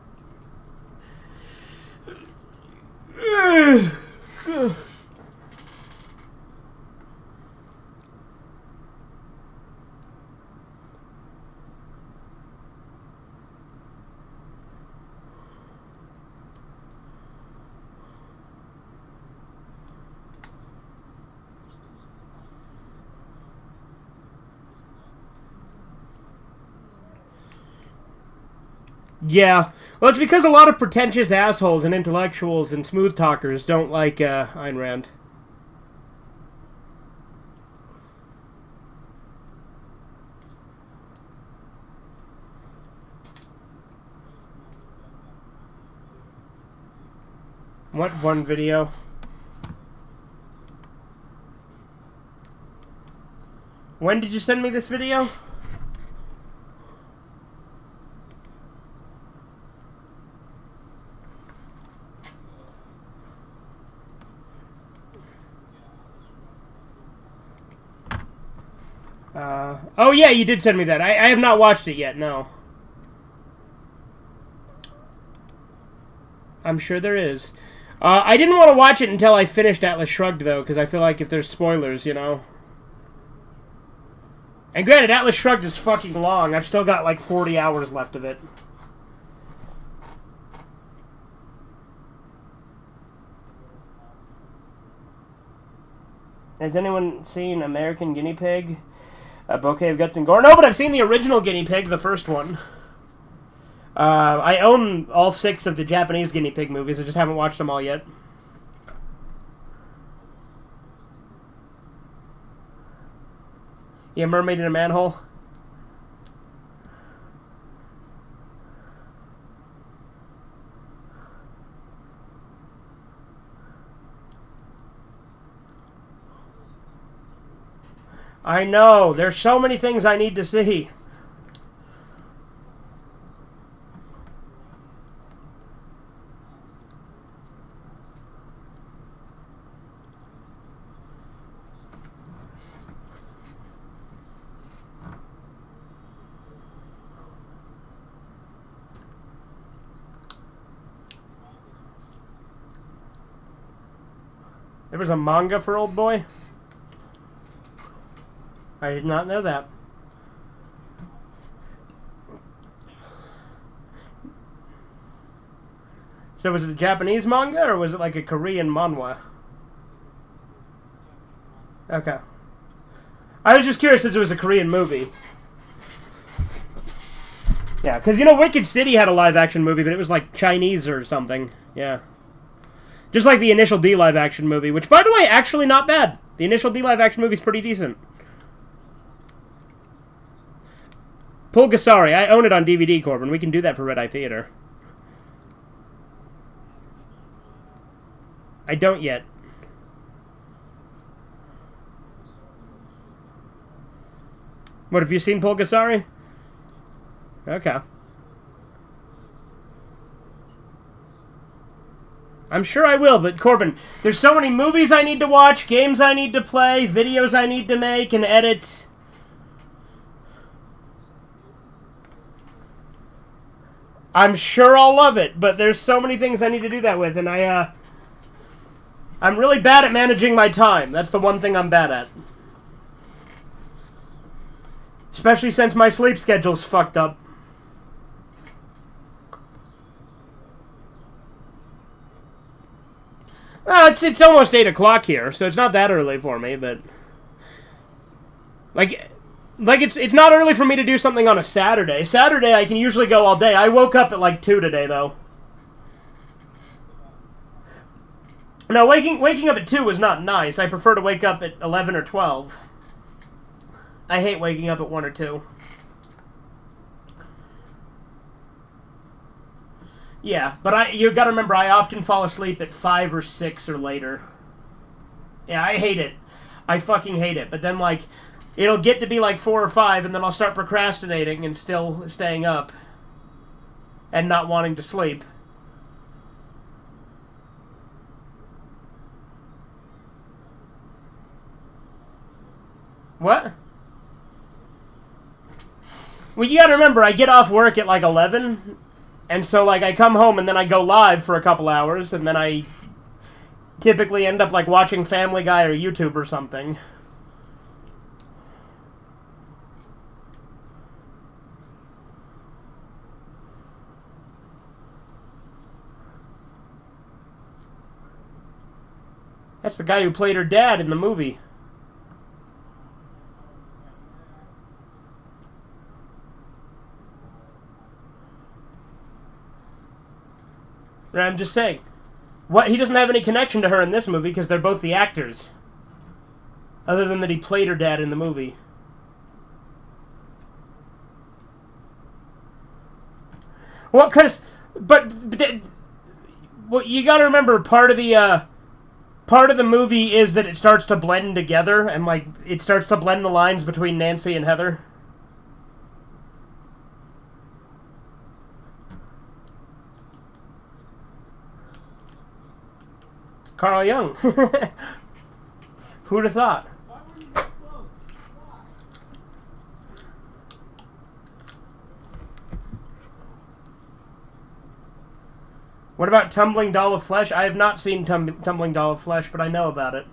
Yeah. Well, it's because a lot of pretentious assholes and intellectuals and smooth talkers don't like Ayn Rand. What one video? When did you send me this video? Oh yeah, you did send me that. I have not watched it yet, no. I'm sure there is. I didn't want to watch it until I finished Atlas Shrugged, though, because I feel like if there's spoilers, you know. And granted, Atlas Shrugged is fucking long. I've still got like 40 hours left of it. Has anyone seen American Guinea Pig? A Bouquet of Guts and Gore? No, but I've seen the original Guinea Pig, the first one. I own all 6 of the Japanese Guinea Pig movies. I just haven't watched them all yet. Yeah, Mermaid in a Manhole. I know. There's so many things I need to see. There was a manga for Old Boy? I did not know that. So was it a Japanese manga, or was it like a Korean manhwa? Okay. I was just curious since it was a Korean movie. Yeah, because, you know, Wicked City had a live-action movie, but it was like Chinese or something. Yeah. Just like the Initial D live-action movie, which, by the way, actually not bad. The Initial D live-action movie is pretty decent. Pulgasari. I own it on DVD, Corbin. We can do that for Red Eye Theater. I don't yet. What, have you seen Pulgasari? Okay. I'm sure I will, but Corbin, there's so many movies I need to watch, games I need to play, videos I need to make and edit. I'm sure I'll love it, but there's so many things I need to do that with, and I'm really bad at managing my time. That's the one thing I'm bad at. Especially since my sleep schedule's fucked up. Well, it's almost 8 o'clock here, so it's not that early for me, but... Like it's not early for me to do something on a Saturday. Saturday, I can usually go all day. I woke up at like 2 today, though. No, waking up at 2 was not nice. I prefer to wake up at 11 or 12. I hate waking up at 1 or 2. Yeah, but you gotta remember, I often fall asleep at 5 or 6 or later. Yeah, I hate it. I fucking hate it. But then, like, it'll get to be like 4 or 5, and then I'll start procrastinating and still staying up. And not wanting to sleep. What? Well, you gotta remember, I get off work at like 11, and so like I come home and then I go live for a couple hours, and then I typically end up like watching Family Guy or YouTube or something. That's the guy who played her dad in the movie. I'm just saying. What? He doesn't have any connection to her in this movie because they're both the actors. Other than that he played her dad in the movie. Well, well, you gotta remember, part of the movie is that it starts to blend together, and like it starts to blend the lines between Nancy and Heather. Carl Jung. Who'd have thought? What about Tumbling Doll of Flesh? I have not seen Tumbling Doll of Flesh, but I know about it.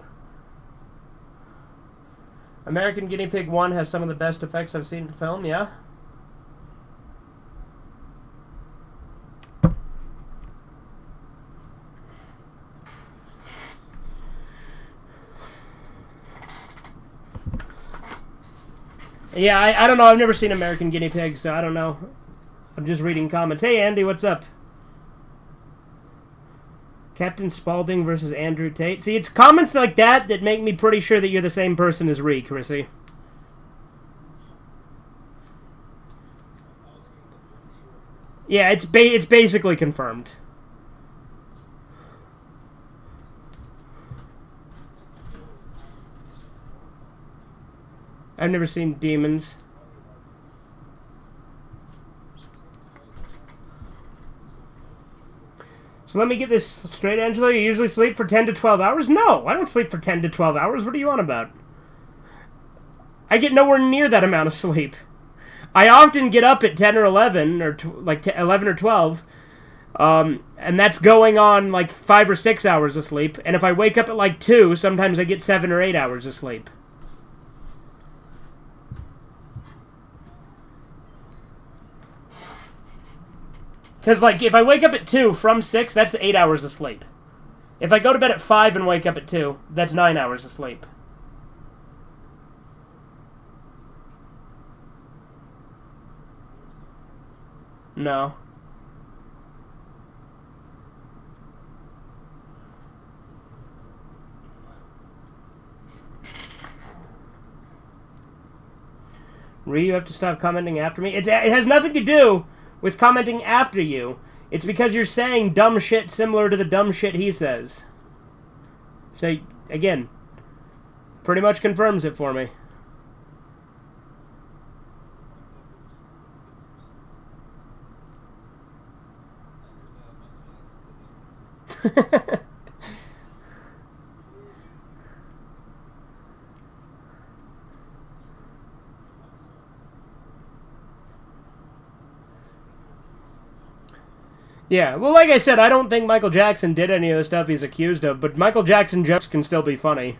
American Guinea Pig 1 has some of the best effects I've seen in film, yeah? Yeah, I don't know. I've never seen American Guinea Pig, so I don't know. I'm just reading comments. Hey, Andy, what's up? Captain Spaulding versus Andrew Tate. See, it's comments like that that make me pretty sure that you're the same person as Ree, Chrissy. Yeah, it's basically confirmed. I've never seen Demons. So let me get this straight, Angela. You usually sleep for 10 to 12 hours? No, I don't sleep for 10 to 12 hours. What are you on about? I get nowhere near that amount of sleep. I often get up at 10 or 11, or 11 or 12, and that's going on like 5 or 6 hours of sleep. And if I wake up at like 2, sometimes I get 7 or 8 hours of sleep. Because, like, if I wake up at 2 from 6, that's 8 hours of sleep. If I go to bed at 5 and wake up at 2, that's 9 hours of sleep. No. Ree, you have to stop commenting after me. It has nothing to do with commenting after you. It's because you're saying dumb shit similar to the dumb shit he says. So, again, pretty much confirms it for me. Yeah, well, like I said, I don't think Michael Jackson did any of the stuff he's accused of, but Michael Jackson jokes can still be funny.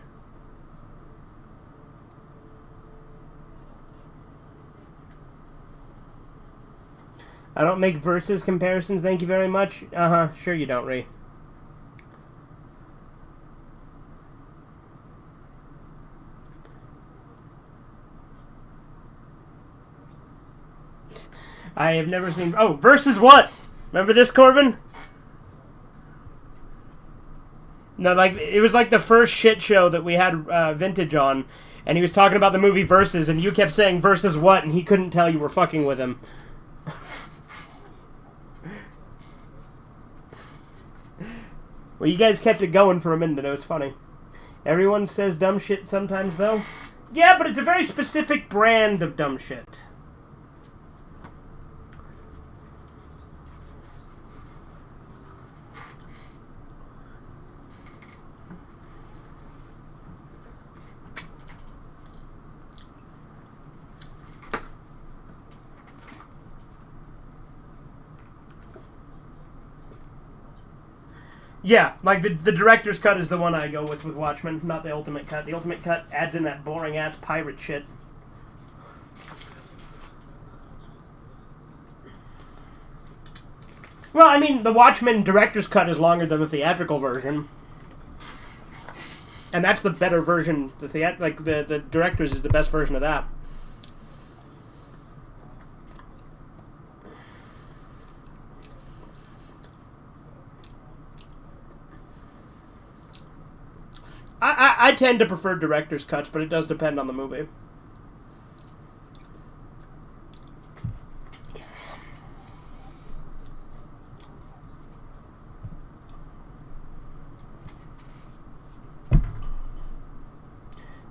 I don't make versus comparisons, thank you very much. Uh-huh, sure you don't, Ree. I have never seen... Oh, versus what? Remember this, Corbin? No, like, it was like the first shit show that we had Vintage on, and he was talking about the movie Versus, and you kept saying versus what, and he couldn't tell you were fucking with him. Well, you guys kept it going for a minute. It was funny. Everyone says dumb shit sometimes, though. Yeah, but it's a very specific brand of dumb shit. Yeah, like the director's cut is the one I go with Watchmen, not the ultimate cut. The ultimate cut adds in that boring ass pirate shit. Well, I mean, the Watchmen director's cut is longer than the theatrical version, and that's the better version. The director's is the best version of that. I tend to prefer director's cuts, but it does depend on the movie.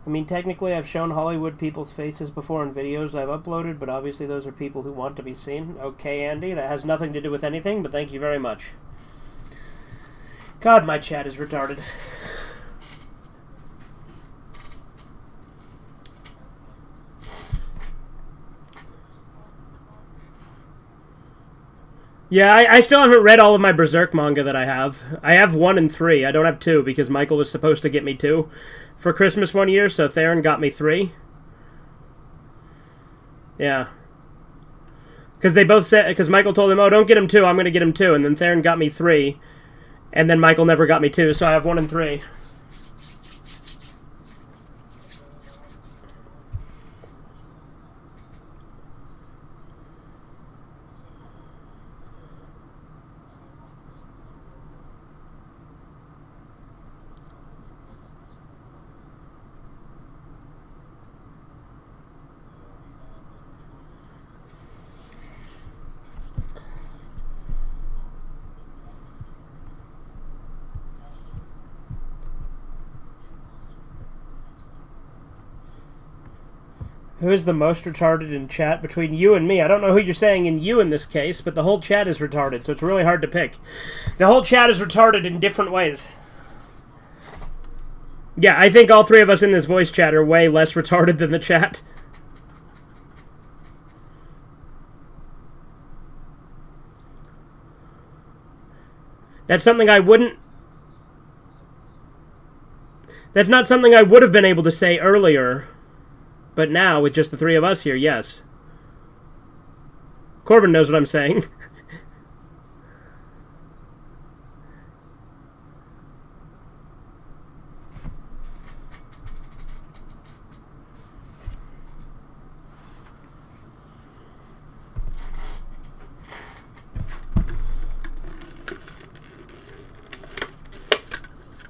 I mean, technically, I've shown Hollywood people's faces before in videos I've uploaded, but obviously those are people who want to be seen. Okay, Andy, that has nothing to do with anything, but thank you very much. God, my chat is retarded. Yeah, I still haven't read all of my Berserk manga that I have. I have 1 and 3. I don't have 2 because Michael was supposed to get me 2 for Christmas one year, so Theron got me 3. Yeah. Because they both said, because Michael told him, oh, don't get him 2, I'm going to get him 2, and then Theron got me 3, and then Michael never got me 2, so I have 1 and 3. Who is the most retarded in chat between you and me? I don't know who you're saying in you in this case, but the whole chat is retarded, so it's really hard to pick. The whole chat is retarded in different ways. Yeah, I think all 3 of us in this voice chat are way less retarded than the chat. That's something I wouldn't... That's not something I would have been able to say earlier. But now, with just the 3 of us here, yes. Corbin knows what I'm saying.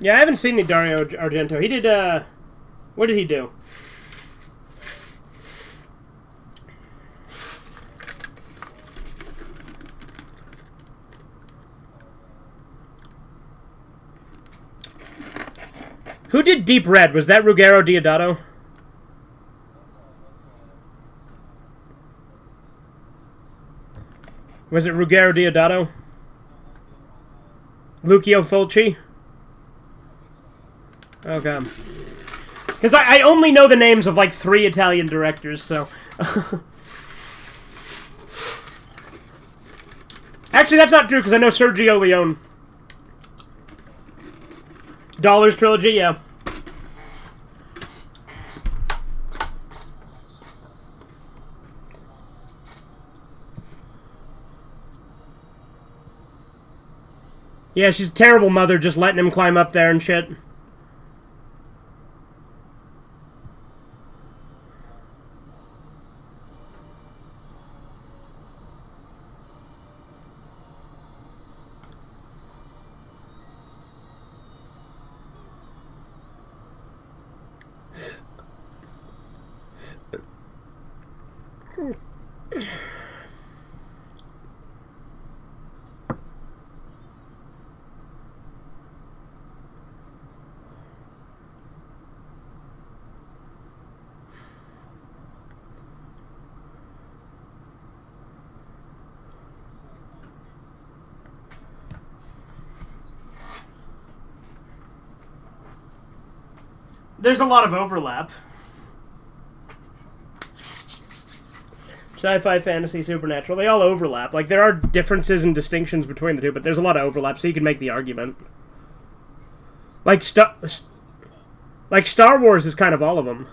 Yeah, I haven't seen any Dario Argento. He did, what did he do? Who did Deep Red? Was that Ruggero Deodato? Was it Ruggero Deodato? Lucio Fulci? Okay. Because I only know the names of, like, 3 Italian directors, so... Actually, that's not true, because I know Sergio Leone. Dollars Trilogy, yeah. Yeah, she's a terrible mother, just letting him climb up there and shit. There's a lot of overlap. Sci-fi, fantasy, supernatural, they all overlap. Like, there are differences and distinctions between the two, but there's a lot of overlap, so you can make the argument. Like, Star Wars is kind of all of them.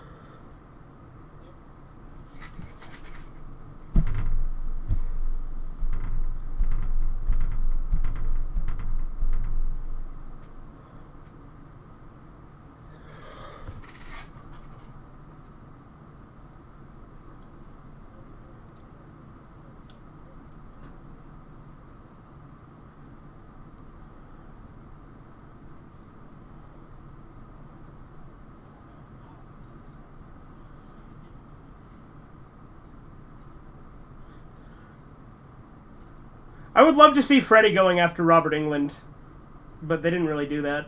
I would love to see Freddy going after Robert Englund, but they didn't really do that.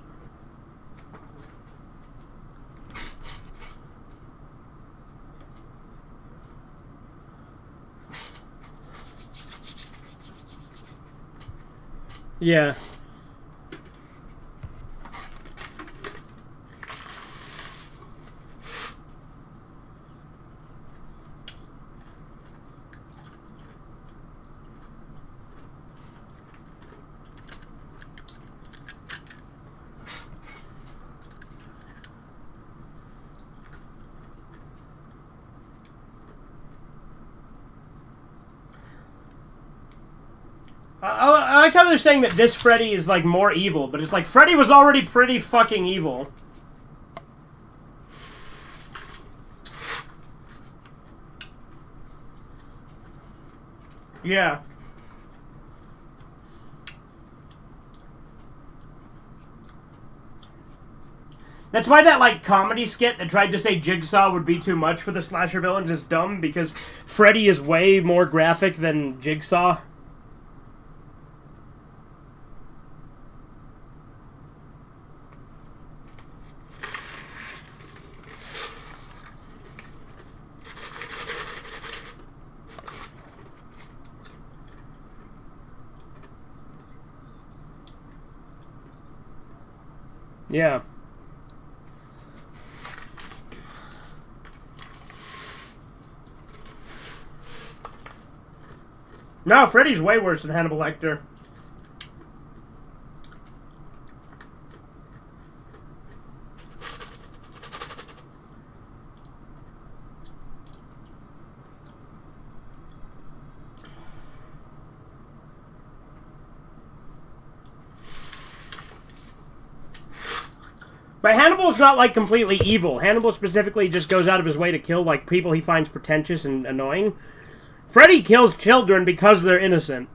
Yeah. I like how they're saying that this Freddy is, like, more evil, but it's like, Freddy was already pretty fucking evil. Yeah. That's why that, like, comedy skit that tried to say Jigsaw would be too much for the slasher villains is dumb, because Freddy is way more graphic than Jigsaw. Yeah. No, Freddy's way worse than Hannibal Lecter. But Hannibal's not, like, completely evil. Hannibal specifically just goes out of his way to kill, like, people he finds pretentious and annoying. Freddy kills children because they're innocent.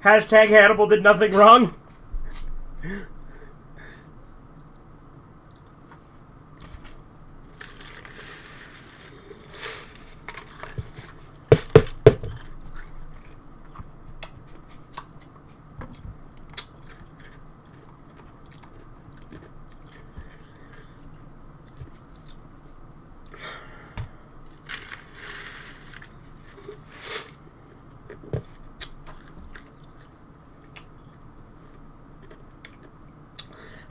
Hashtag Hannibal did nothing wrong.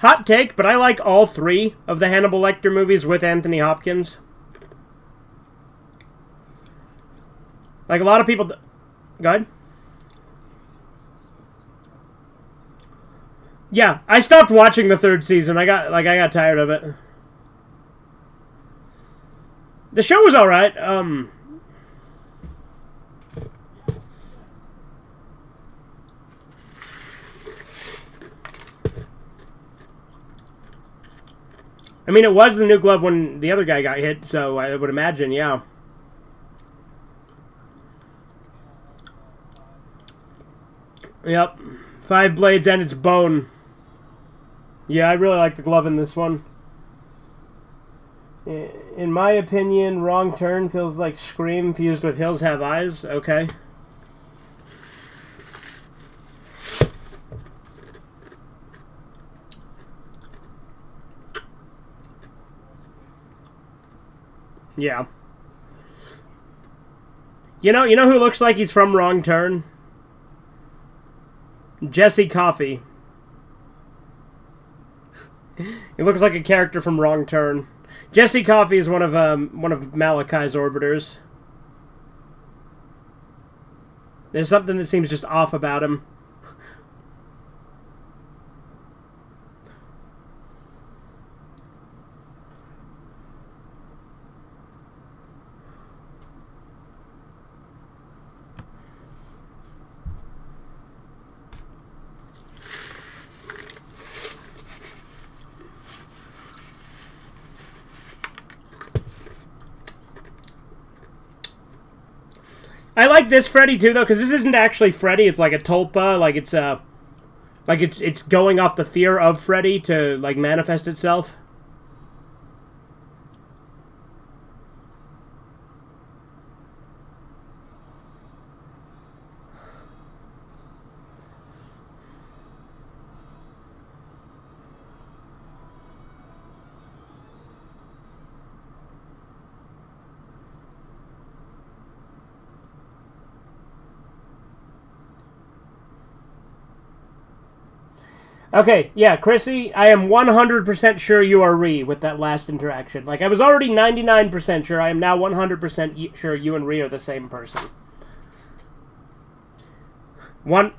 Hot take, but I like all 3 of the Hannibal Lecter movies with Anthony Hopkins. Like, a lot of people... Go ahead. Yeah, I stopped watching the 3rd season. I got tired of it. The show was alright. I mean, it was the new glove when the other guy got hit, so I would imagine, yeah. Yep. 5 blades and its bone. Yeah, I really like the glove in this one. In my opinion, Wrong Turn feels like Scream fused with Hills Have Eyes. Okay. Yeah. You know who looks like he's from Wrong Turn? Jesse Coffey. He looks like a character from Wrong Turn. Jesse Coffey is one of Malachi's orbiters. There's something that seems just off about him. I like this Freddy too, though, because this isn't actually Freddy. It's like a tulpa, like it's going off the fear of Freddy to like manifest itself. Okay, yeah, Chrissy, I am 100% sure you are Ree with that last interaction. Like, I was already 99% sure. I am now 100% sure you and Ree are the same person. One...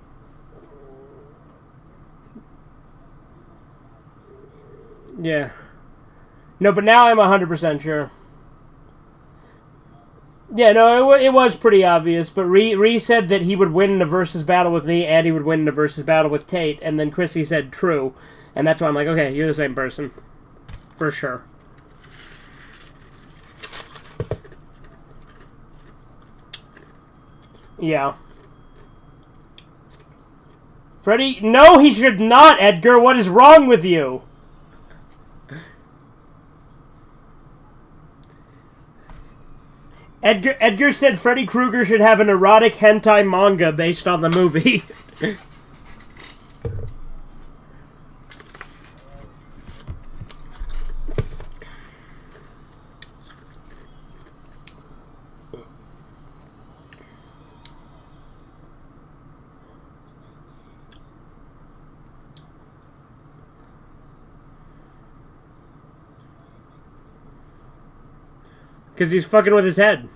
Yeah. No, but now I'm 100% sure. Yeah, no, it was pretty obvious, but Ree said that he would win in a versus battle with me, and he would win in a versus battle with Tate, and then Chrissy said true, and that's why I'm like, okay, you're the same person. For sure. Yeah. Freddy, no, he should not, Edgar! What is wrong with you? Edgar said Freddy Krueger should have an erotic hentai manga based on the movie. Because he's fucking with his head.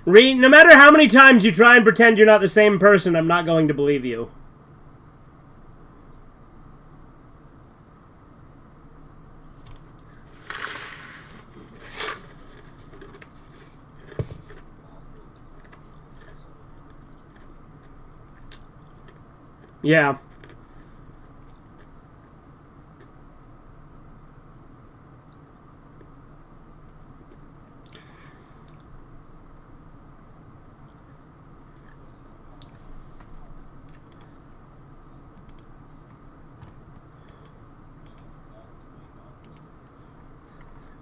Ree, no matter how many times you try and pretend you're not the same person, I'm not going to believe you. Yeah.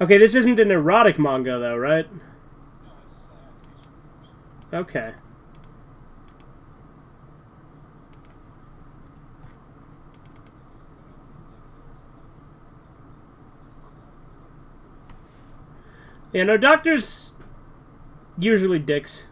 Okay, this isn't an erotic manga, though, right? Okay. Yeah, no, doctors usually dicks.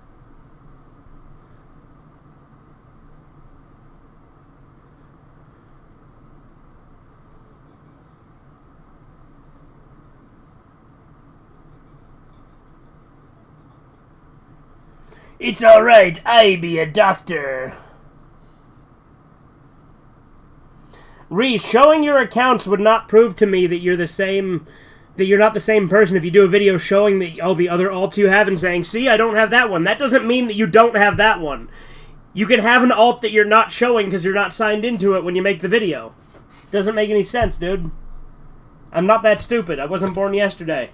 It's alright, I be a doctor. Showing your accounts would not prove to me that you're the same, that you're not the same person if you do a video showing that all the other alts you have and saying, see, I don't have that one. That doesn't mean that you don't have that one. You can have an alt that you're not showing because you're not signed into it when you make the video. Doesn't make any sense, dude. I'm not that stupid. I wasn't born yesterday.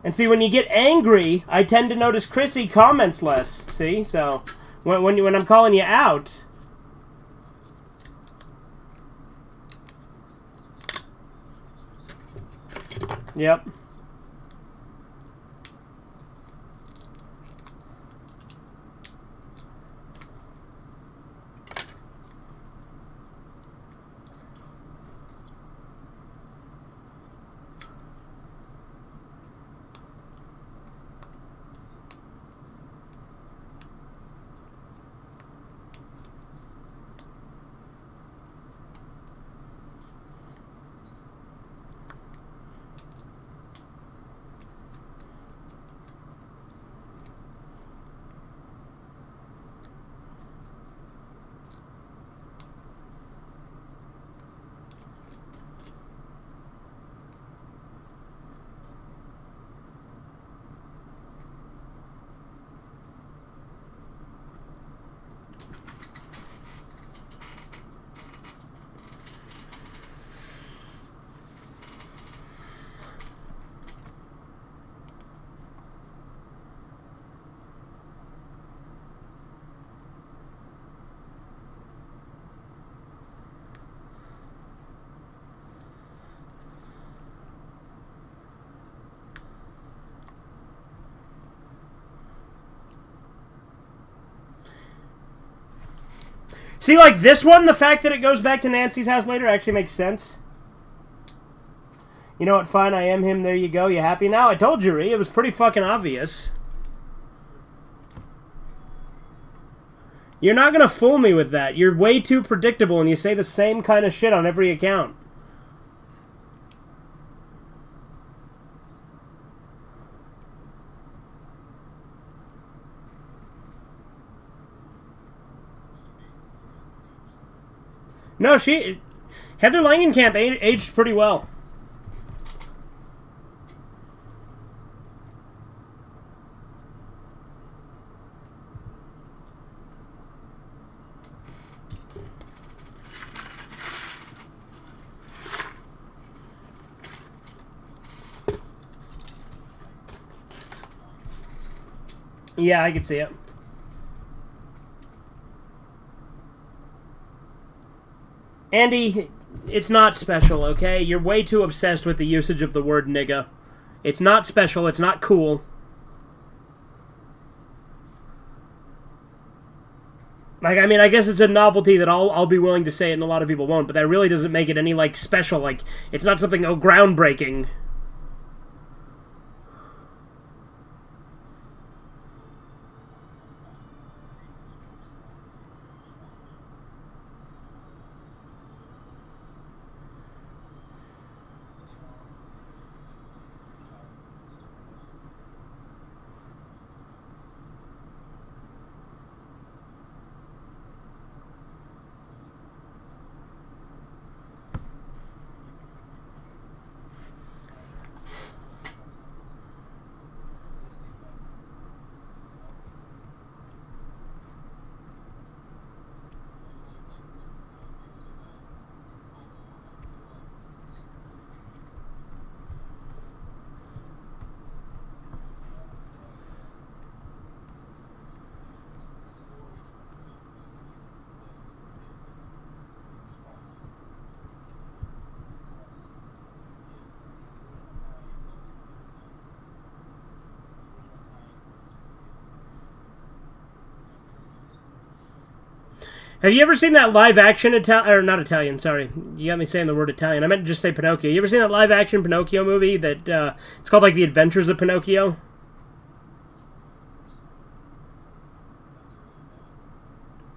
And see, when you get angry, I tend to notice Chrissy comments less. See, so when I'm calling you out. Yep. See, like this one, the fact that it goes back to Nancy's house later actually makes sense. You know what? Fine, I am him. There you go. You happy now? I told you, Ree. It was pretty fucking obvious. You're not gonna fool me with that. You're way too predictable and you say the same kind of shit on every account. No, Heather Langenkamp aged pretty well. Yeah, I can see it. Andy, it's not special, okay? You're way too obsessed with the usage of the word nigga. It's not special, it's not cool. Like, I mean, I guess it's a novelty that I'll be willing to say it and a lot of people won't, but that really doesn't make it any, like, special. Like, it's not something, groundbreaking. Have you ever seen that live-action or not Italian? Sorry, you got me saying the word Italian. I meant to just say Pinocchio. You ever seen that live-action Pinocchio movie that it's called like The Adventures of Pinocchio?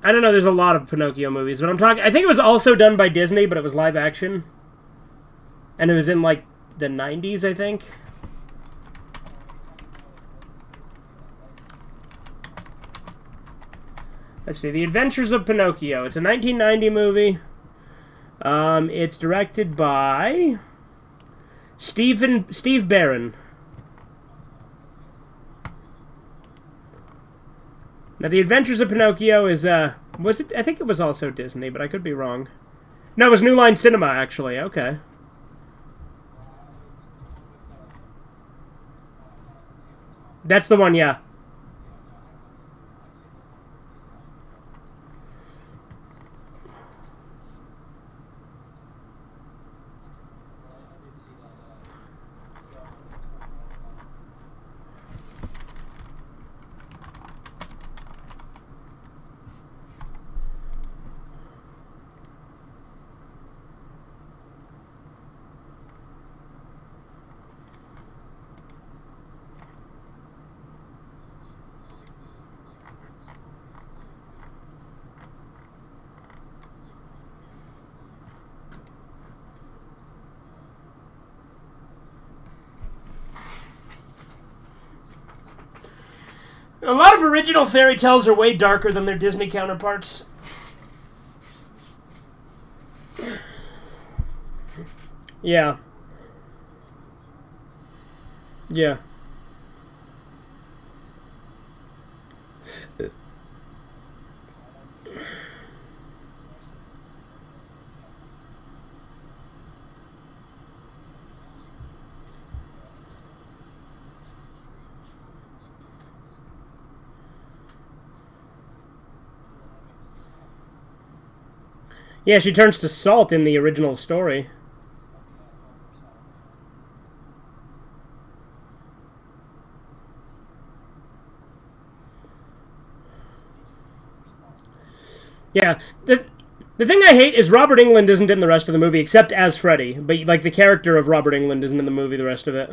I don't know. There's a lot of Pinocchio movies, but I'm talking. I think it was also done by Disney, but it was live-action, and it was in like the '90s, I think. Let's see, The Adventures of Pinocchio. It's a 1990 movie. It's directed by Steve Barron. Now, The Adventures of Pinocchio is was it? I think it was also Disney, but I could be wrong. No, it was New Line Cinema, actually. Okay. That's the one, yeah. A lot of original fairy tales are way darker than their Disney counterparts. Yeah. Yeah. Yeah, she turns to salt in the original story. Yeah, the thing I hate is Robert Englund isn't in the rest of the movie, except as Freddy. But, like, the character of Robert Englund isn't in the movie the rest of it.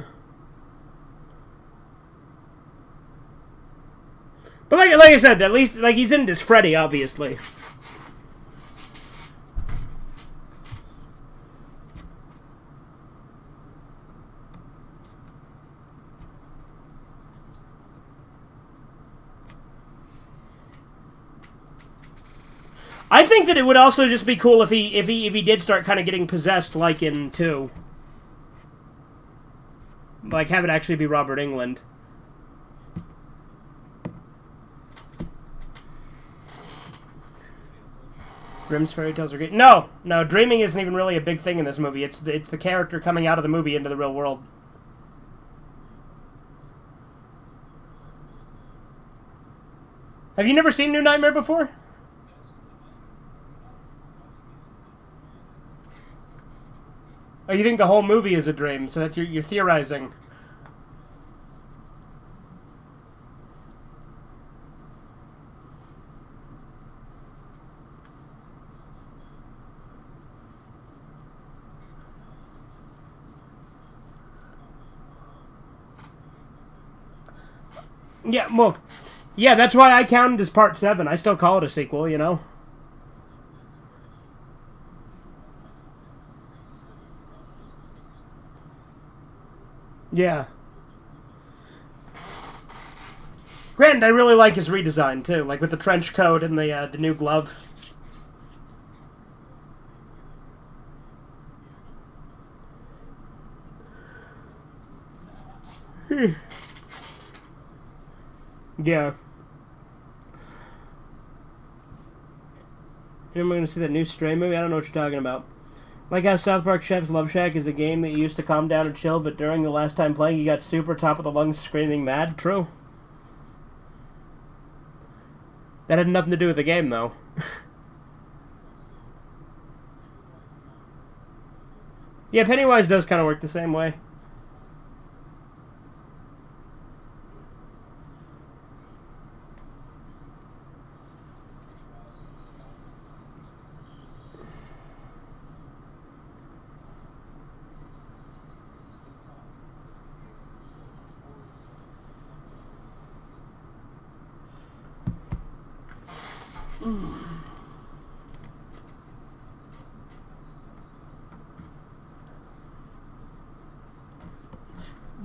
But, like I said, at least, like, he's in it as Freddy, obviously. I think that it would also just be cool if he did start kind of getting possessed, like in 2. Like, have it actually be Robert Englund. Grimm's fairy tales are great. No, dreaming isn't even really a big thing in this movie. It's the character coming out of the movie into the real world. Have you never seen New Nightmare before? Oh, you think the whole movie is a dream, so that's you're theorizing. Yeah, well, yeah, that's why I counted as part 7. I still call it a sequel, you know? Yeah. Granted, I really like his redesign, too. Like, with the trench coat and the new glove. Yeah. Am I going to see that new Stray movie? I don't know what you're talking about. Like how South Park Chef's Love Shack is a game that you used to calm down and chill, but during the last time playing you got super top of the lungs screaming mad? True. That had nothing to do with the game, though. Yeah, Pennywise does kind of work the same way.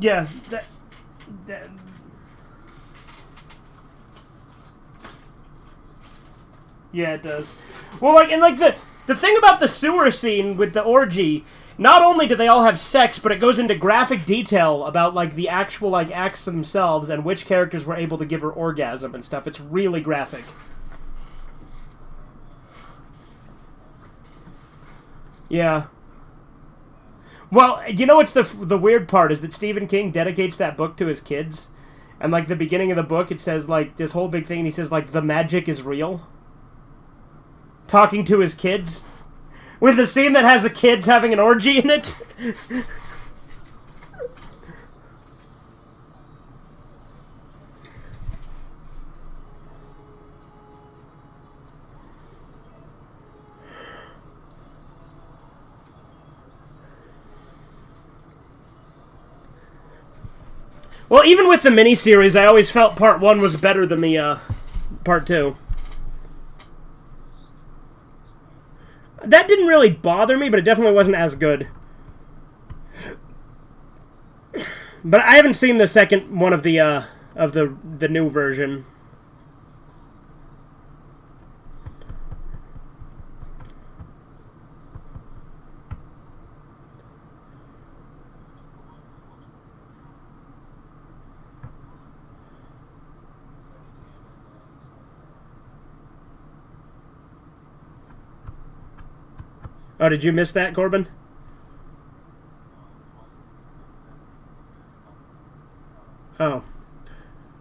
Yeah, yeah, it does. Well, like, and like the thing about the sewer scene with the orgy, not only do they all have sex, but it goes into graphic detail about like the actual like acts themselves and which characters were able to give her orgasm and stuff. It's really graphic. Yeah. Well, you know what's the weird part is that Stephen King dedicates that book to his kids, and like the beginning of the book, it says like this whole big thing, and he says like the magic is real. Talking to his kids, with a scene that has the kids having an orgy in it. Well, even with the miniseries, I always felt part 1 was better than the part 2. That didn't really bother me, but it definitely wasn't as good. But I haven't seen the second one of the new version. Oh, did you miss that, Corbin? Oh.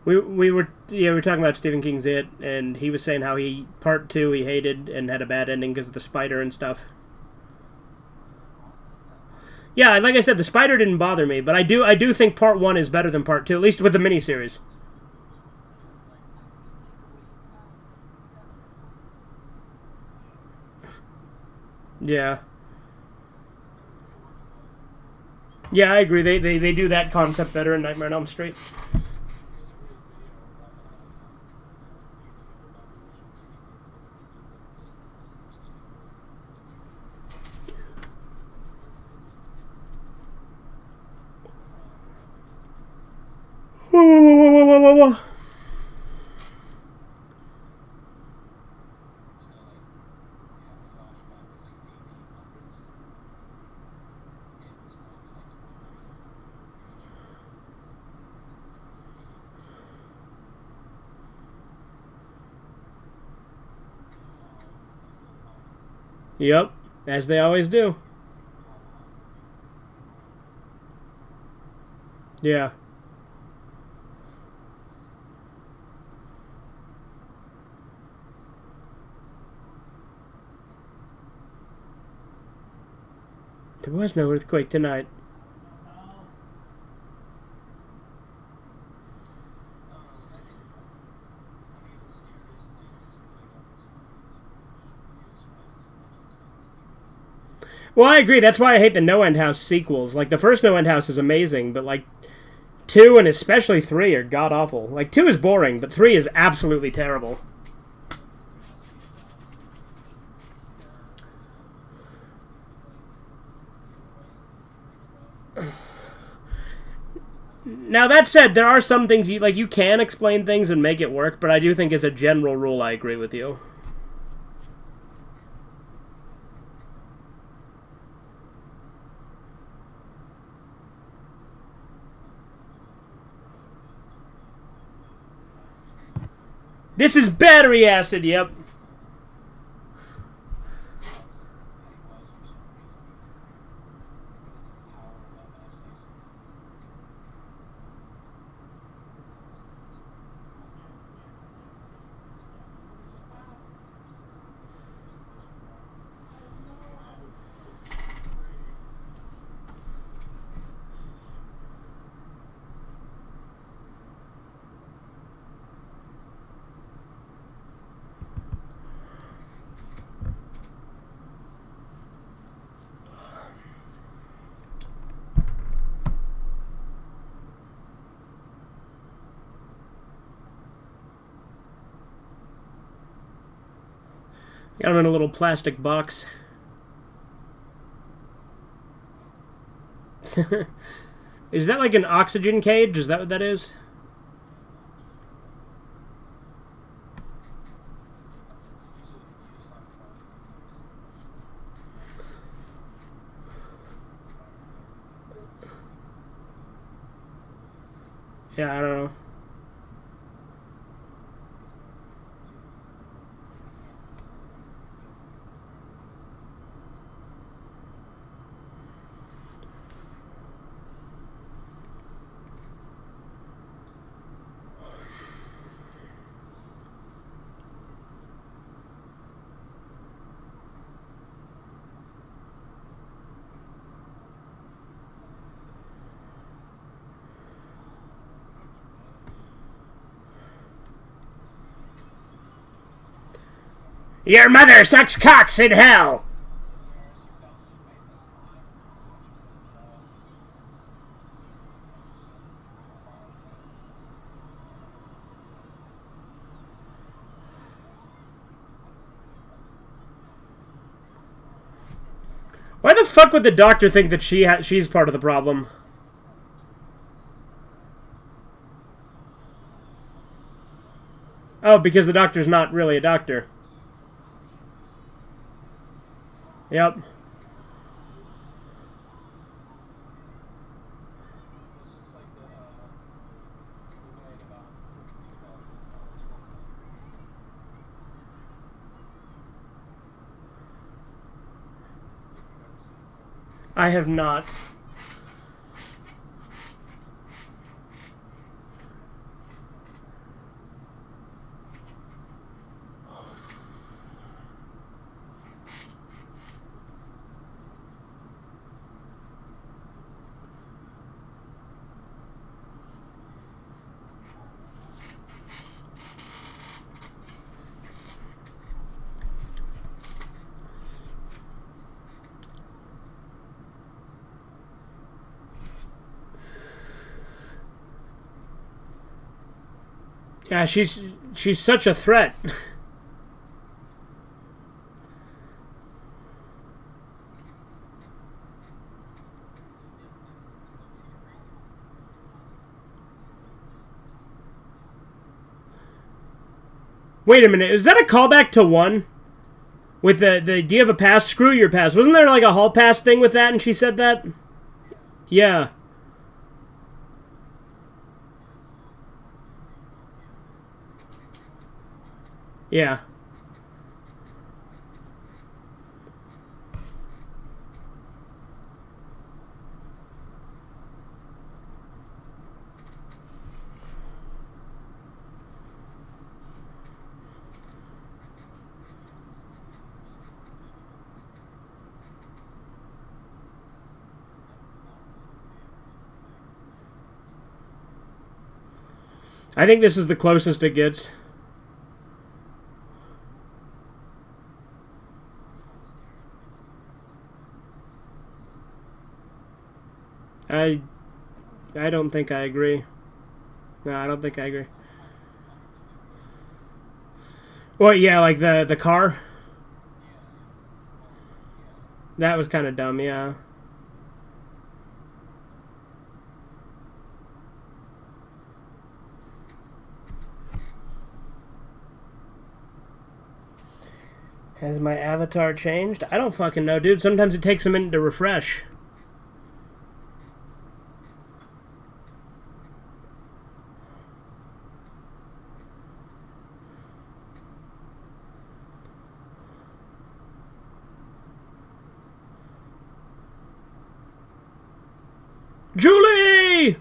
We were talking about Stephen King's It, and he was saying how part 2 he hated and had a bad ending because of the spider and stuff. Yeah, like I said, the spider didn't bother me, but I do think part 1 is better than part 2, at least with the miniseries. Yeah. Yeah, I agree. They do that concept better in Nightmare on Elm Street. Yep, as they always do. Yeah. There was no earthquake tonight. Well, I agree. That's why I hate the No End House sequels. Like, the first No End House is amazing, but, like, 2 and especially 3 are god-awful. Like, 2 is boring, but 3 is absolutely terrible. Now, that said, there are some things you can explain things and make it work, but I do think as a general rule I agree with you. This is battery acid, yep. Got them in a little plastic box. Is that like an oxygen cage? Is that what that is? Yeah, I don't know. Your mother sucks cocks in hell! Why the fuck would the doctor think that she's part of the problem? Oh, because the doctor's not really a doctor. Yep. I have not. Yeah, she's such a threat. Wait a minute, is that a callback to 1? With the do you have a pass? Screw your pass. Wasn't there like a hall pass thing with that and she said that? Yeah. Yeah. I think this is the closest it gets. I don't think I agree. No, I don't think I agree. Well, yeah, like the car. That was kind of dumb, yeah. Has my avatar changed? I don't fucking know, dude. Sometimes it takes a minute to refresh. Julie!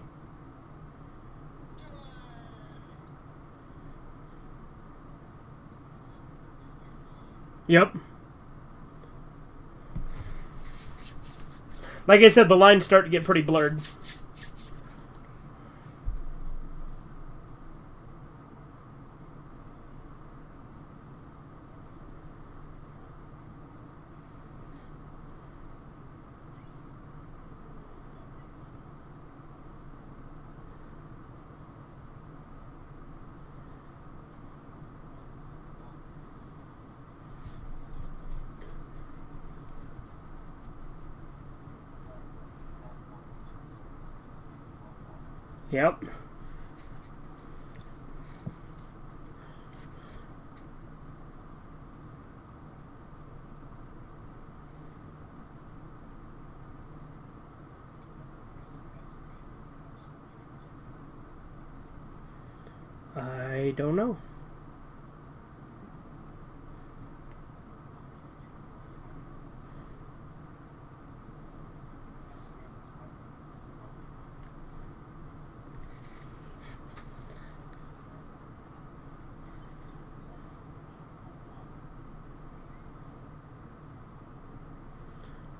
Yep. Like I said, the lines start to get pretty blurred. Yep. I don't know.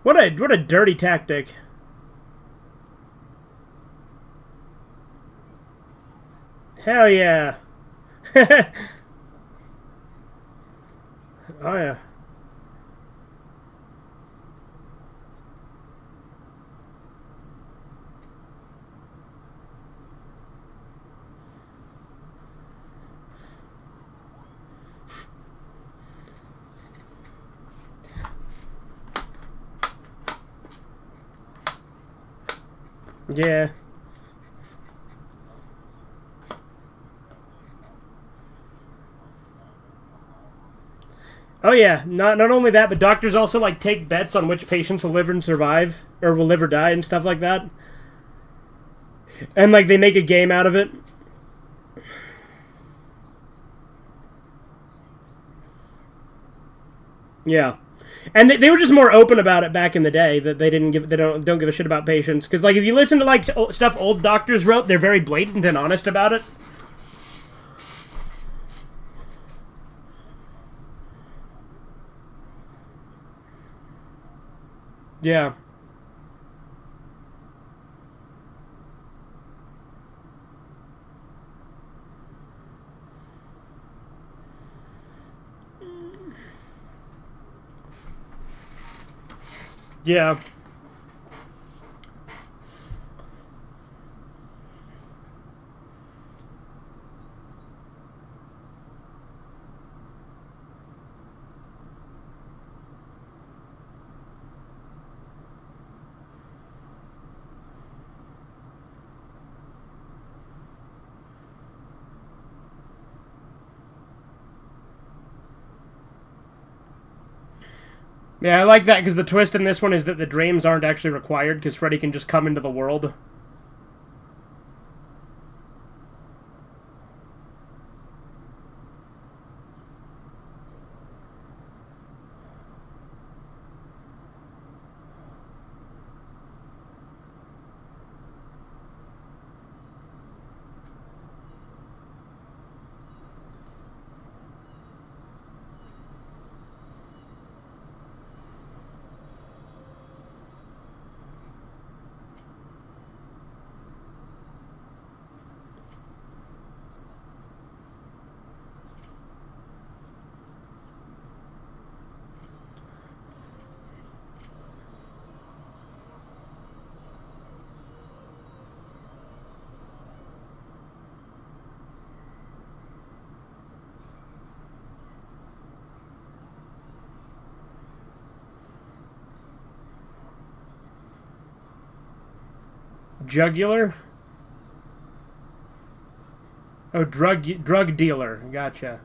What a dirty tactic. Hell yeah. Oh yeah. Yeah. Oh yeah, not only that, but doctors also like take bets on which patients will live and survive, or will live or die, and stuff like that. And like they make a game out of it. Yeah, and they were just more open about it back in the day. That they don't give a shit about patients, because like if you listen to like stuff old doctors wrote, they're very blatant and honest about it. Yeah. Yeah. Yeah, I like that because the twist in this one is that the dreams aren't actually required because Freddy can just come into the world. Jugular? Oh, drug dealer. Gotcha.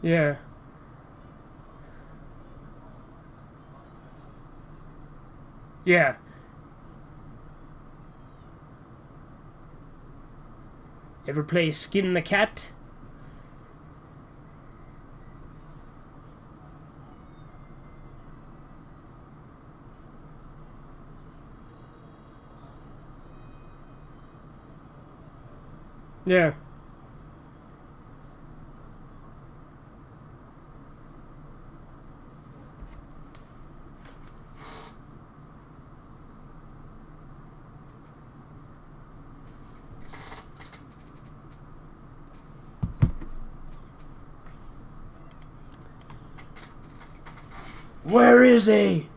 Yeah. Yeah. Ever play Skin the Cat? Yeah. Where is he?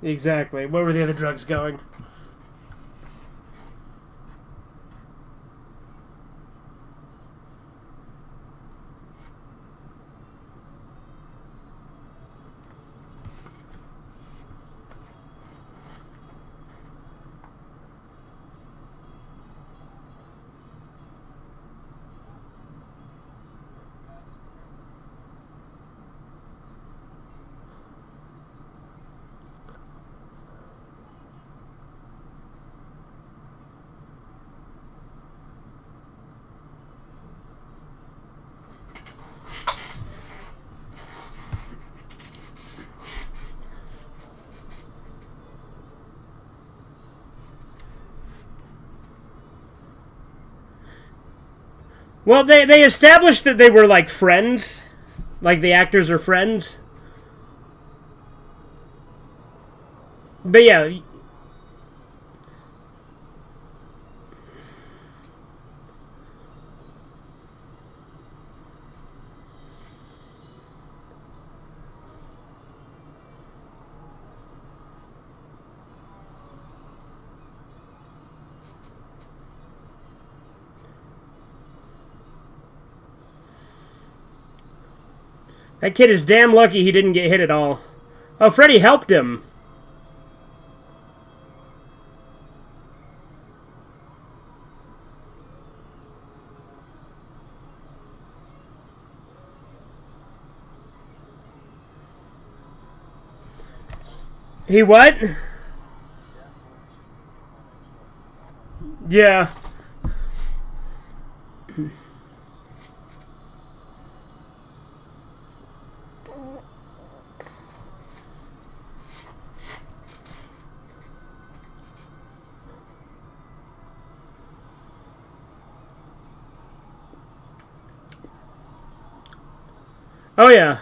Exactly. Where were the other drugs going? Well, they established that they were, like, friends. Like, the actors are friends. But yeah. That kid is damn lucky he didn't get hit at all. Oh, Freddy helped him. He what? Yeah. Oh, yeah.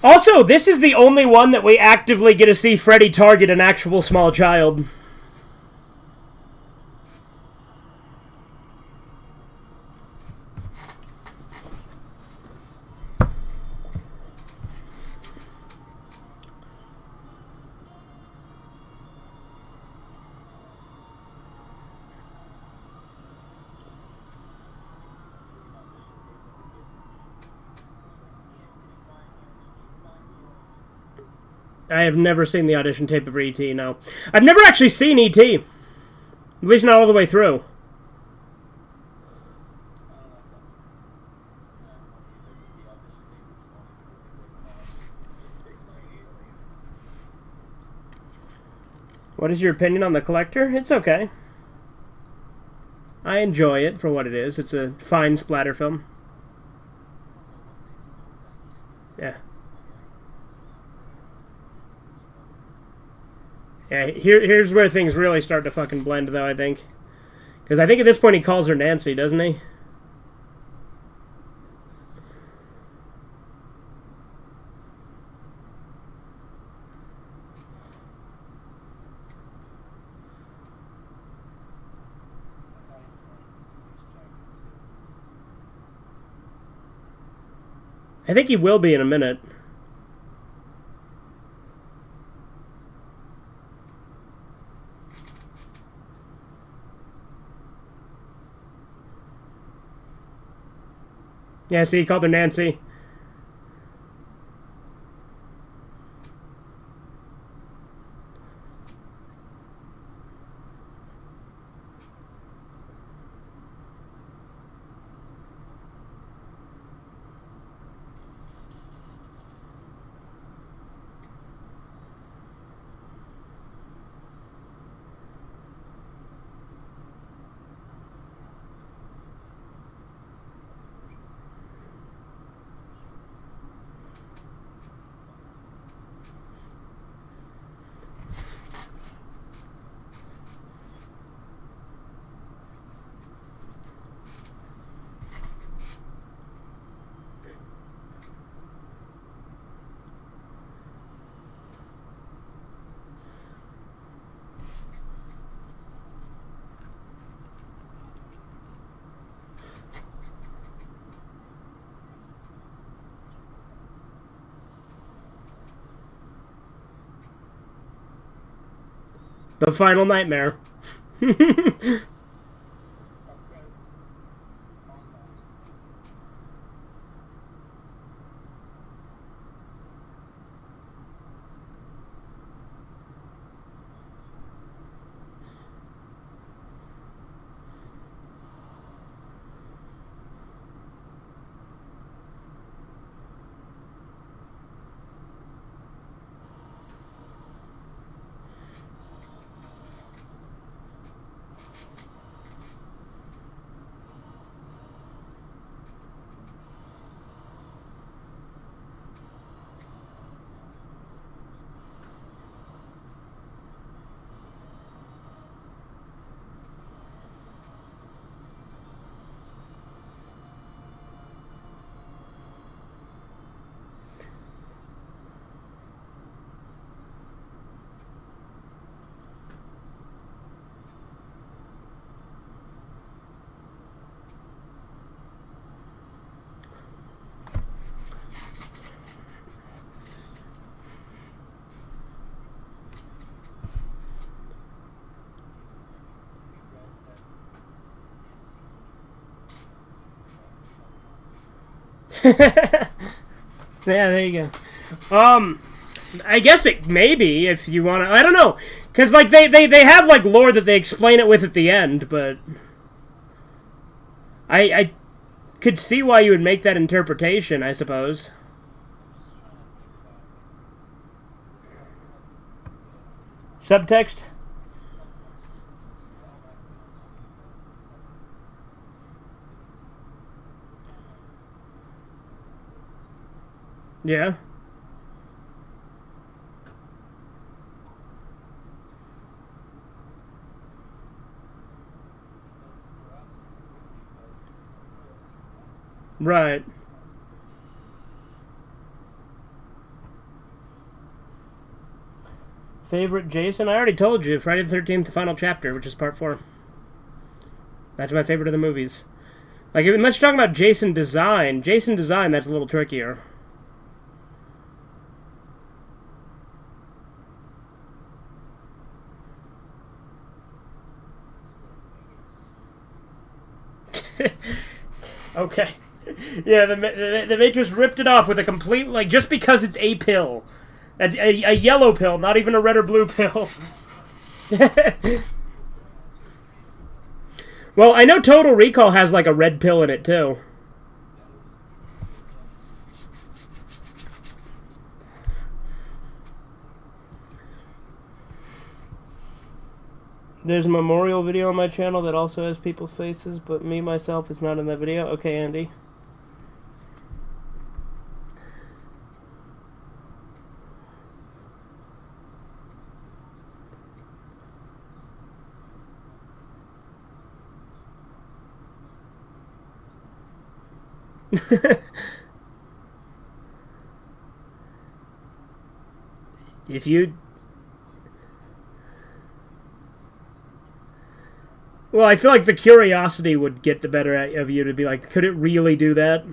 Also, this is the only one that we actively get to see Freddy target an actual small child. I have never seen the audition tape of E.T., no. I've never actually seen E.T. At least not all the way through. What is your opinion on The Collector? It's okay. I enjoy it for what it is. It's a fine splatter film. Yeah. Yeah, here's where things really start to fucking blend, though, I think. Because I think at this point he calls her Nancy, doesn't he? I think he will be in a minute. Yeah, see, he called her Nancy. The final nightmare. Yeah, there you go. I guess it maybe if you want to. I don't know, because like they have like lore that they explain it with at the end, but I could see why you would make that interpretation. I suppose. Subtext. Yeah. Right. Favorite Jason? I already told you. Friday the 13th, the final chapter, which is part 4. That's my favorite of the movies. Like, unless you're talking about Jason design, that's a little trickier. Okay. Yeah, the Matrix ripped it off with a complete, like, just because it's a pill. A yellow pill, not even a red or blue pill. Well, I know Total Recall has, like, a red pill in it, too. There's a memorial video on my channel that also has people's faces, but me, myself, is not in that video. Okay, Andy. If you... Well, I feel like the curiosity would get the better of you to be like, could it really do that?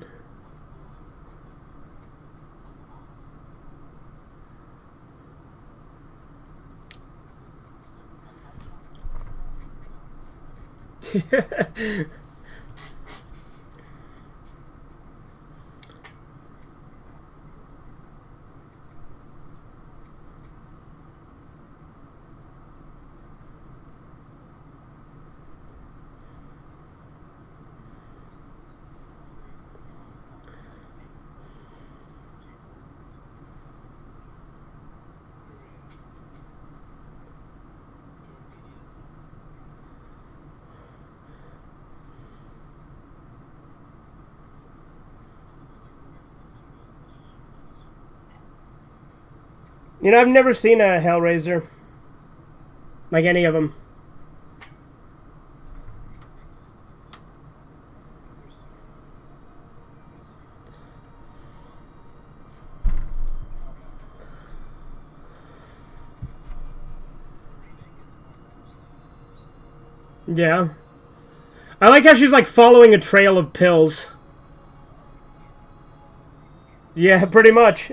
You know, I've never seen a Hellraiser. Like any of them. Yeah. I like how she's like following a trail of pills. Yeah, pretty much.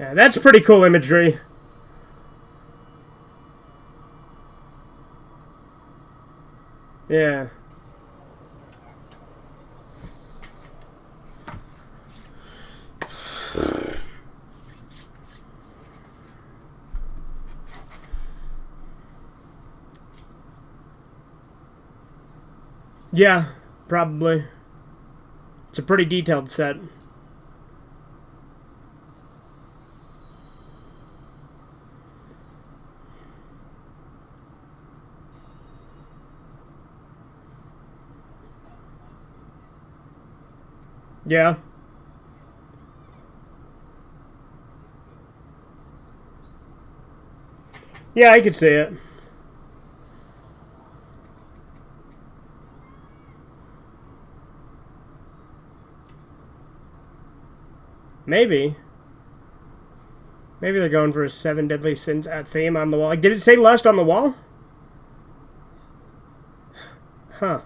Yeah, that's pretty cool imagery. Yeah. Yeah, probably. It's a pretty detailed set. Yeah. Yeah, I could see it. Maybe. Maybe they're going for a Seven Deadly Sins theme on the wall. Like, did it say lust on the wall? Huh.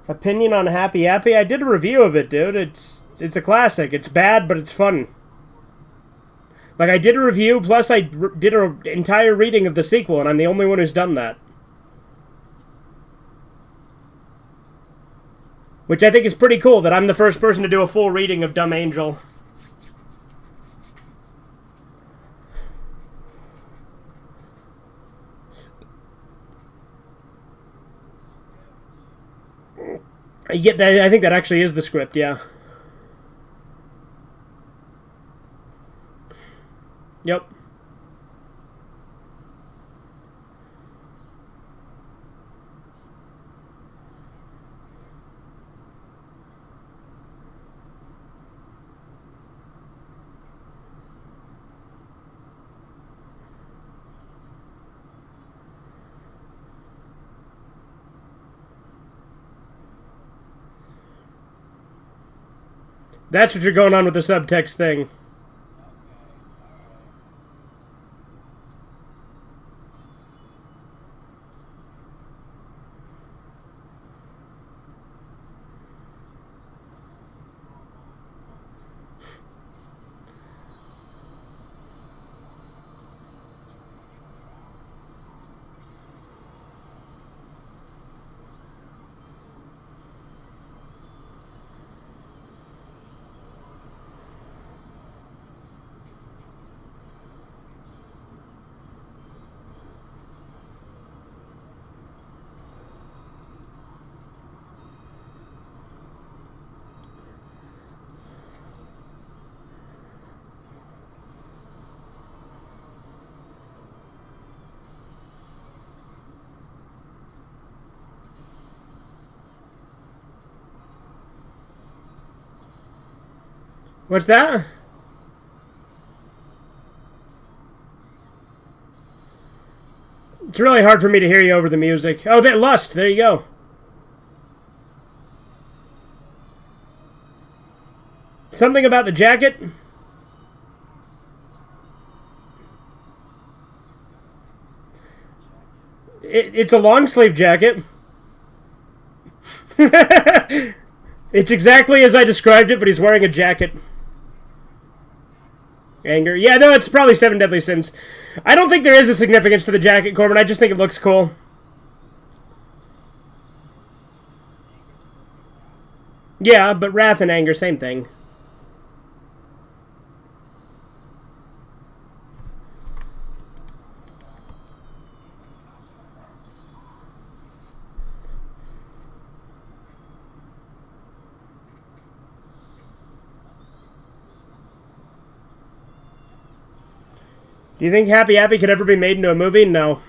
Opinion on Happy Happy? I did a review of it, dude. It's a classic. It's bad, but it's fun. Like, I did a review, plus I did an entire reading of the sequel, and I'm the only one who's done that. Which I think is pretty cool, that I'm the first person to do a full reading of Dumb Angel. Yeah, I think that actually is the script, yeah. Yep. That's what you're going on with the subtext thing. What's that? It's really hard for me to hear you over the music. Oh, that Lust. There you go. Something about the jacket? It's a long sleeve jacket. It's exactly as I described it, but he's wearing a jacket. Anger. Yeah, no, it's probably Seven Deadly Sins. I don't think there is a significance to the jacket, Corbin. I just think it looks cool. Yeah, but wrath and anger, same thing. Do you think Happy Happy could ever be made into a movie? No.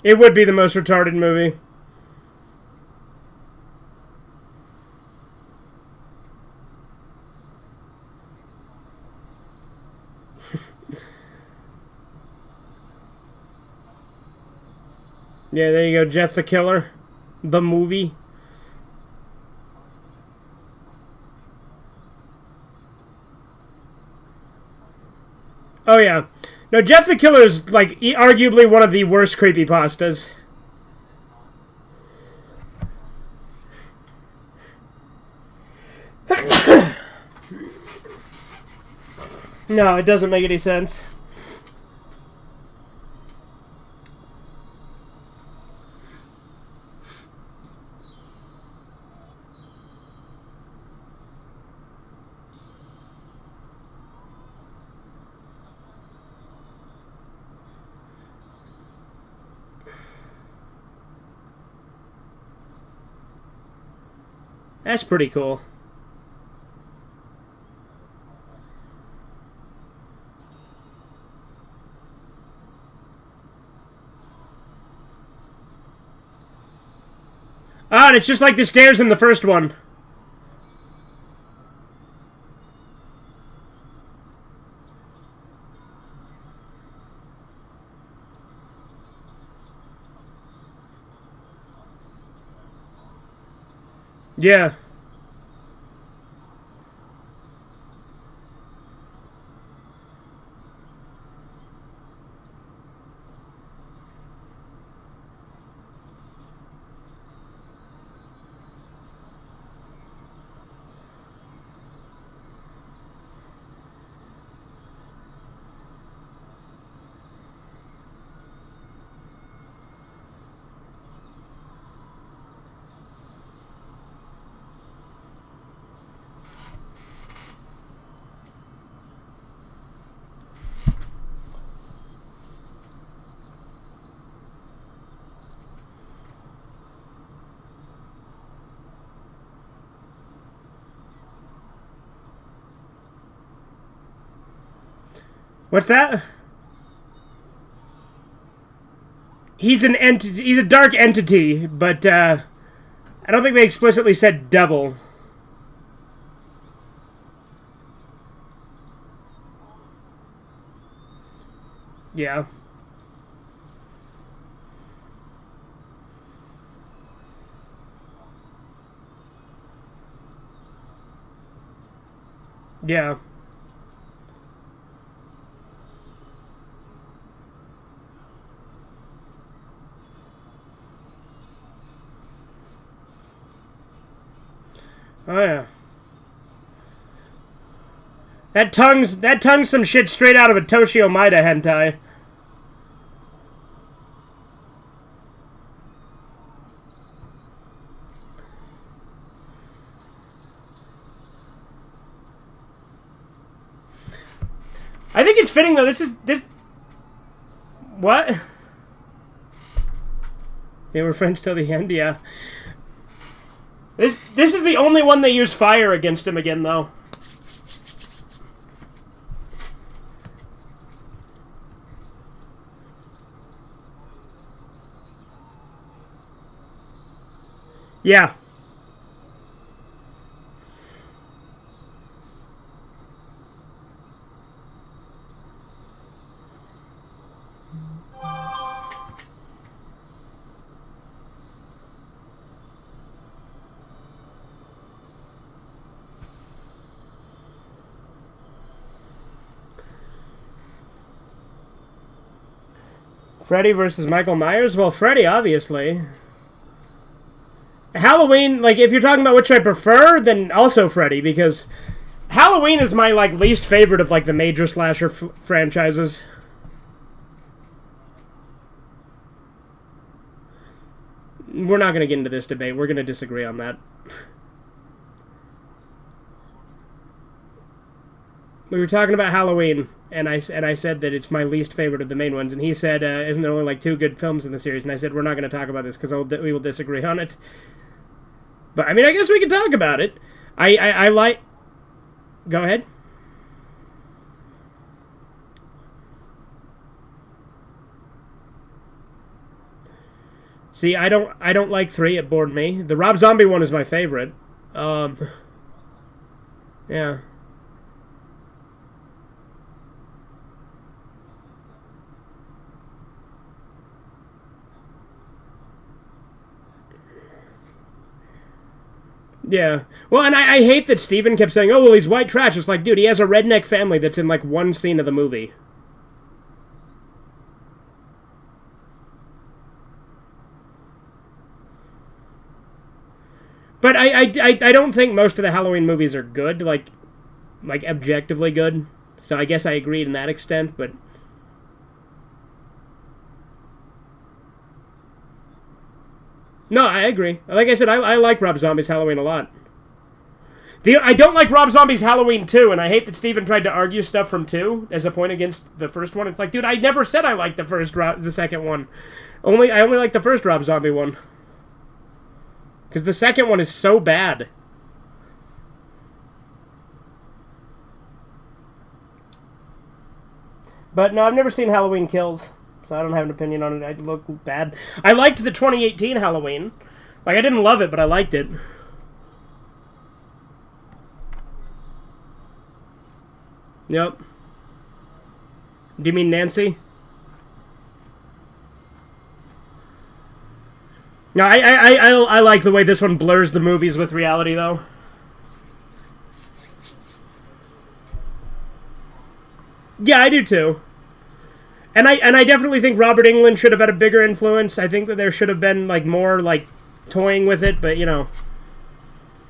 It would be the most retarded movie. Yeah, there you go, Jeff the Killer, the movie. Oh yeah, no, Jeff the Killer is like arguably one of the worst creepypastas. No, it doesn't make any sense. That's pretty cool. Ah, and it's just like the stairs in the first one. Yeah. What's that? He's an entity. He's a dark entity, but I don't think they explicitly said devil. Yeah. Yeah. Oh yeah. That tongue's some shit straight out of a Toshio Maeda hentai. I think it's fitting though. This. What? Yeah, we're friends till the end. Yeah. This is the only one they use fire against him again, though. Yeah. Freddy versus Michael Myers? Well, Freddy, obviously. Halloween, like, if you're talking about which I prefer, then also Freddy, because Halloween is my, like, least favorite of, like, the major slasher franchises. We're not going to get into this debate. We're going to disagree on that. We were talking about Halloween, and I said that it's my least favorite of the main ones, and he said, isn't there only like 2 good films in the series? And I said, we're not going to talk about this because we will disagree on it. But, I mean, I guess we can talk about it. I like... Go ahead. See, I don't like 3. It bored me. The Rob Zombie one is my favorite. Yeah. Yeah. Well, and I hate that Steven kept saying, oh, well, he's white trash. It's like, dude, he has a redneck family that's in, like, one scene of the movie. But I don't think most of the Halloween movies are good, like objectively good. So I guess I agreed in that extent, but... No, I agree. Like I said, I like Rob Zombie's Halloween a lot. I don't like Rob Zombie's Halloween 2, and I hate that Steven tried to argue stuff from 2 as a point against the first one. It's like, dude, I never said I liked the second one. I only like the first Rob Zombie one. Because the second one is so bad. But no, I've never seen Halloween Kills, so I don't have an opinion on it. I look bad. I liked the 2018 Halloween. Like, I didn't love it, but I liked it. Yep. Do you mean Nancy? No, I like the way this one blurs the movies with reality, though. Yeah, I do too. And I definitely think Robert Englund should have had a bigger influence. I think that there should have been like more like toying with it, but you know.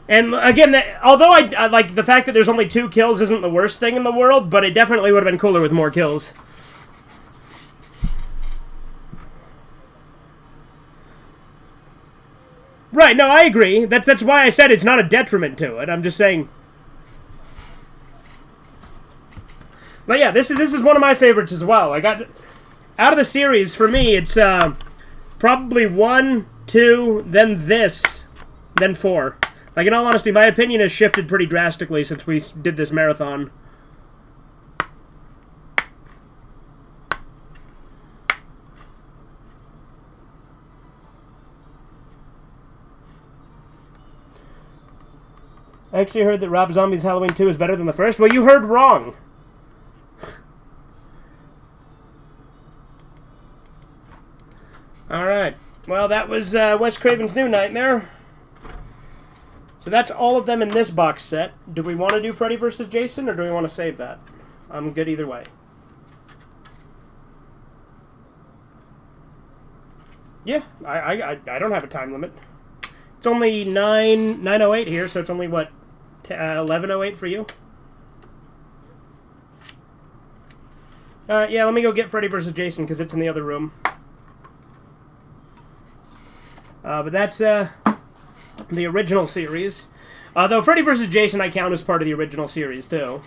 And again, although I like the fact that there's only 2 kills isn't the worst thing in the world, but it definitely would have been cooler with more kills. Right, no, I agree. That's why I said it's not a detriment to it. I'm just saying. But yeah, this is one of my favorites as well. I got out of the series for me, it's probably 1, 2, then this, then 4. Like in all honesty, my opinion has shifted pretty drastically since we did this marathon. I actually heard that Rob Zombie's Halloween 2 is better than the first. Well, you heard wrong. Alright. Well, that was Wes Craven's New Nightmare. So that's all of them in this box set. Do we want to do Freddy vs. Jason, or do we want to save that? I'm good either way. Yeah, I don't have a time limit. It's only 9:08 here, so it's only, what, 11:08 for you? Alright, yeah, let me go get Freddy vs. Jason, because it's in the other room. But that's the original series. Though Freddy vs. Jason I count as part of the original series, too.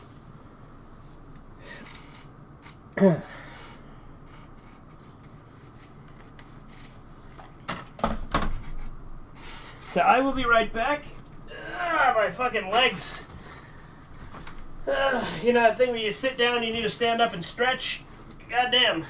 So I will be right back. My fucking legs. You know that thing where you sit down, you need to stand up and stretch? Goddamn.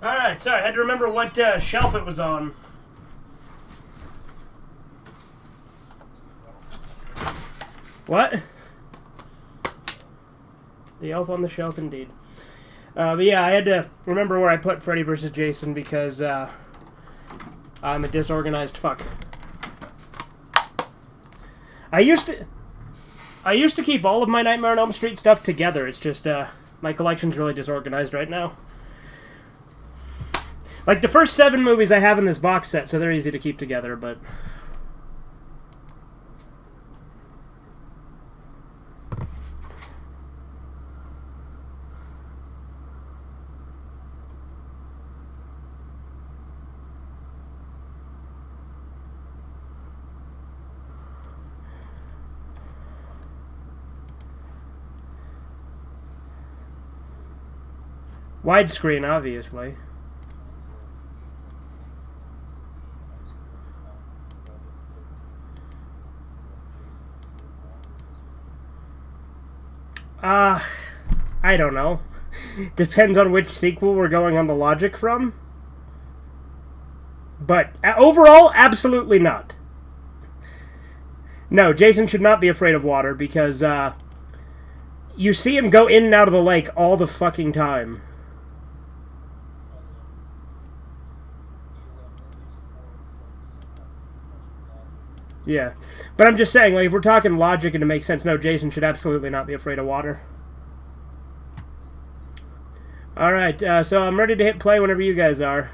Alright, sorry, I had to remember what shelf it was on. What? The elf on the shelf, indeed. But yeah, I had to remember where I put Freddy vs. Jason because I'm a disorganized fuck. I used to keep all of my Nightmare on Elm Street stuff together. It's just my collection's really disorganized right now. Like the first 7 movies I have in this box set, so they're easy to keep together, but widescreen, obviously. I don't know. Depends on which sequel we're going on the logic from. But overall, absolutely not. No, Jason should not be afraid of water because you see him go in and out of the lake all the fucking time. Yeah. But I'm just saying, like, if we're talking logic and to make sense, no, Jason should absolutely not be afraid of water. Alright, so I'm ready to hit play whenever you guys are.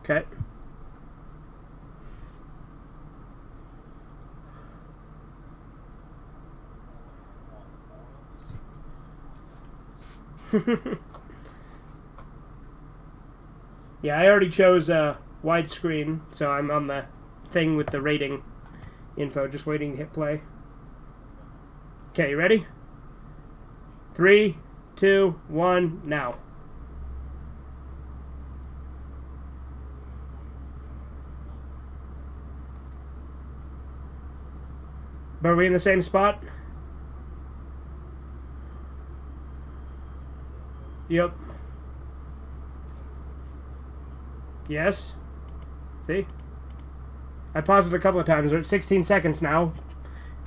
Okay. Yeah, I already chose widescreen, so I'm on the thing with the rating info, just waiting to hit play. Okay, you ready? 3, 2, 1, now. But are we in the same spot? Yep. Yes. See? I paused it a couple of times. We're at 16 seconds now.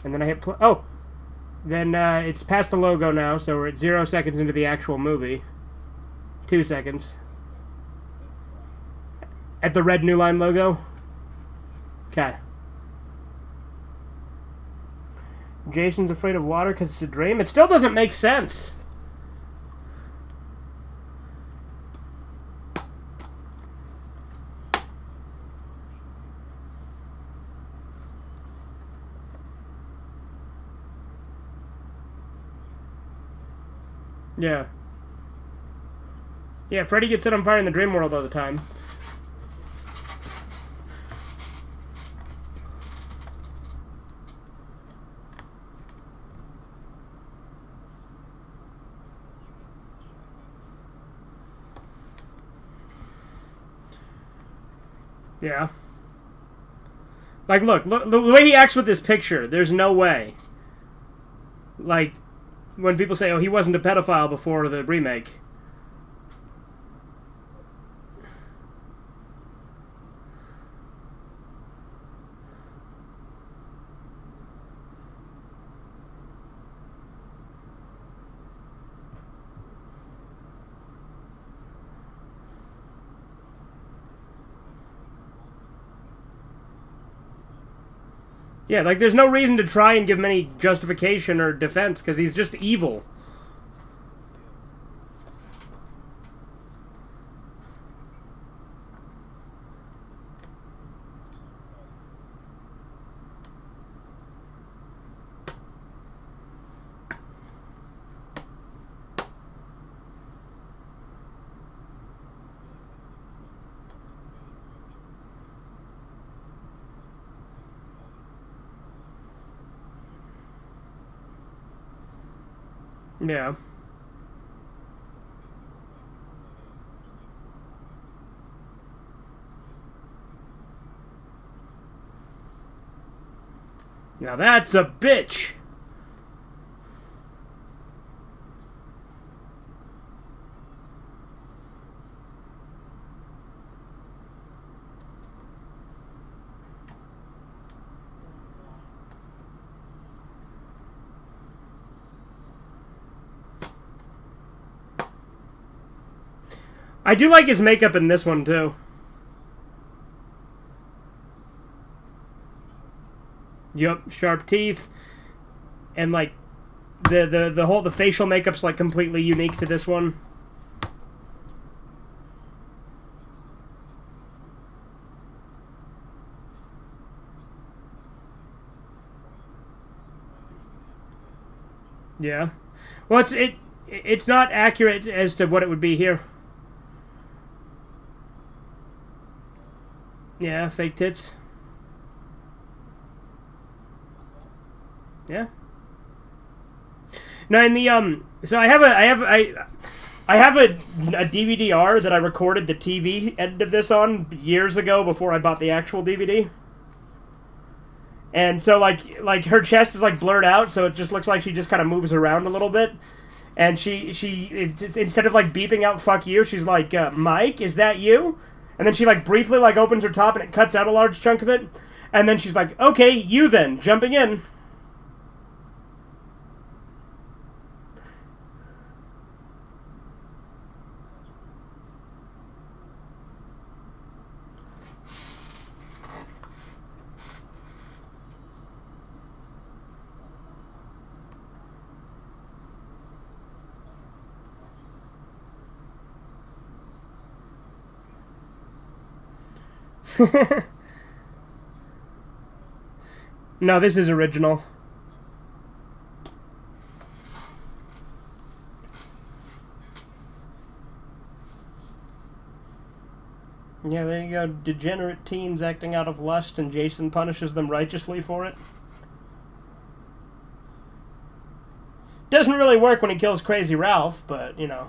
And then I hit play. Oh! Then it's past the logo now, so we're at 0 seconds into the actual movie. 2 seconds. At the red New Line logo? Okay. Jason's afraid of water because it's a dream? It still doesn't make sense. Yeah. Yeah, Freddy gets set on fire in the dream world all the time. Yeah. Like, look, the way he acts with this picture, there's no way. Like, when people say, oh, he wasn't a pedophile before the remake. Yeah, like, there's no reason to try and give him any justification or defense, because he's just evil. Yeah. Now that's a bitch. I do like his makeup in this one, too. Yup, sharp teeth. And, like, the facial makeup's, like, completely unique to this one. Yeah. Well, it's not accurate as to what it would be here. Yeah, fake tits. Yeah. No, in the so I have a DVD-R that I recorded the TV end of this on years ago before I bought the actual DVD. And so like her chest is like blurred out, so it just looks like she just kind of moves around a little bit. And she instead of like beeping out "fuck you," she's like, "Mike, is that you?" And then she like briefly like opens her top and it cuts out a large chunk of it. And then she's like, "Okay, you then," jumping in. No, this is original. Yeah, there you go. Degenerate teens acting out of lust, and Jason punishes them righteously for it. Doesn't really work when he kills Crazy Ralph, but, you know.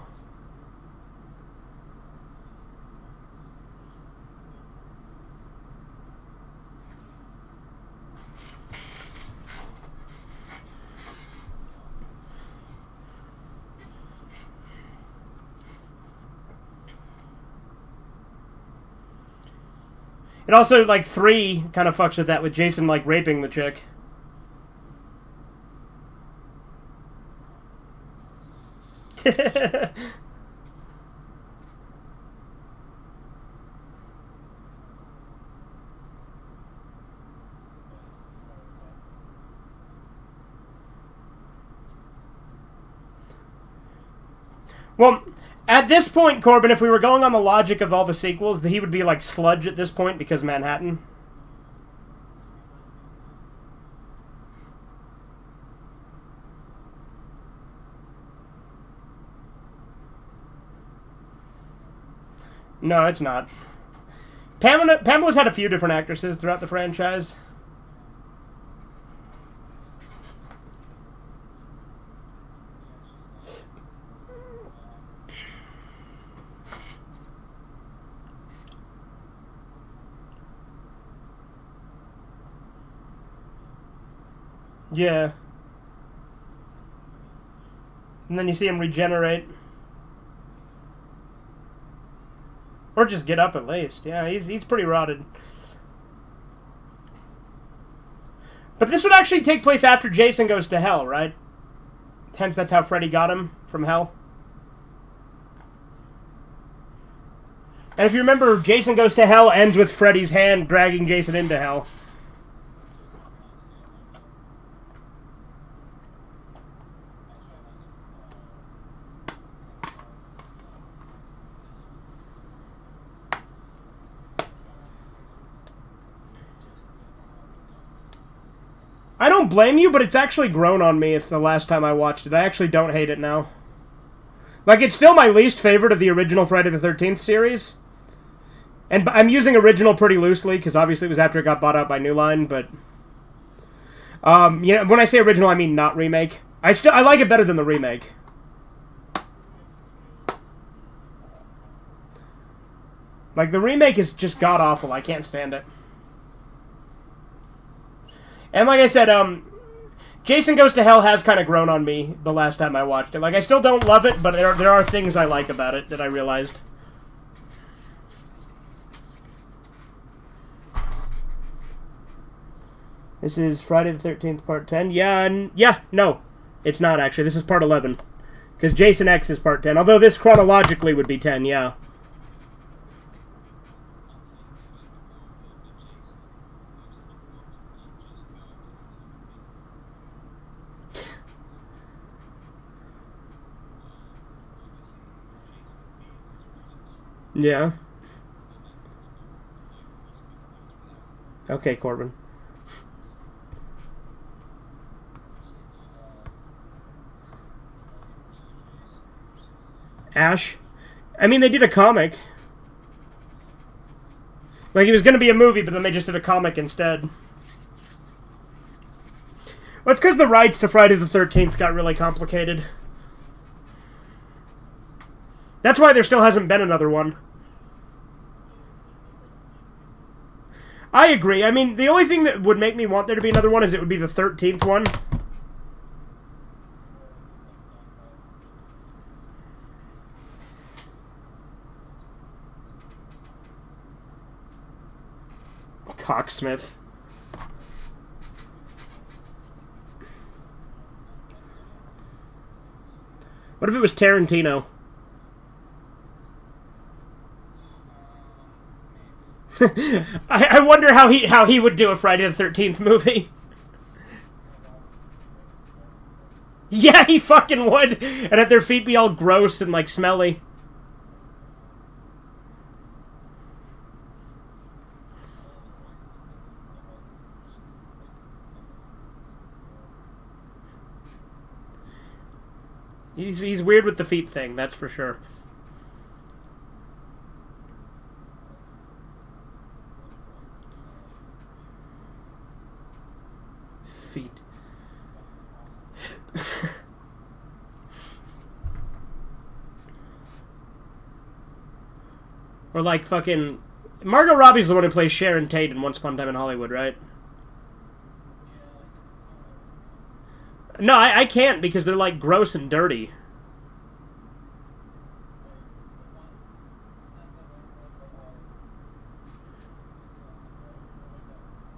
It also, like, 3 kind of fucks with that, with Jason, like, raping the chick. Well, at this point, Corbin, if we were going on the logic of all the sequels, he would be like Sludge at this point because Manhattan. No, it's not. Pamela's had a few different actresses throughout the franchise. Yeah. And then you see him regenerate. Or just get up at least. Yeah, he's pretty rotted. But this would actually take place after Jason goes to hell, right? Hence, that's how Freddy got him from hell. And if you remember, Jason Goes to Hell ends with Freddy's hand dragging Jason into hell. I don't blame you, but it's actually grown on me. It's the last time I watched it. I actually don't hate it now. Like, it's still my least favorite of the original Friday the 13th series. And I'm using original pretty loosely, because obviously it was after it got bought out by New Line, but... you know, when I say original, I mean not remake. I like it better than the remake. Like, the remake is just god-awful. I can't stand it. And like I said, Jason Goes to Hell has kind of grown on me the last time I watched it. Like, I still don't love it, but there are things I like about it that I realized. This is Friday the 13th, part 10. Yeah, no. It's not, actually. This is part 11. Because Jason X is part 10. Although this chronologically would be 10, yeah. Yeah. Okay, Corbin. Ash? I mean, they did a comic. Like, it was going to be a movie, but then they just did a comic instead. Well, it's because the rights to Friday the 13th got really complicated. That's why there still hasn't been another one. I agree. I mean, the only thing that would make me want there to be another one is it would be the 13th one. Cocksmith. What if it was Tarantino? I wonder how he would do a Friday the 13th movie. Yeah, he fucking would. And have their feet be all gross and like smelly. He's weird with the feet thing, that's for sure. Feet. Or like fucking... Margot Robbie's the one who plays Sharon Tate in Once Upon a Time in Hollywood, right? No, I can't because they're like gross and dirty.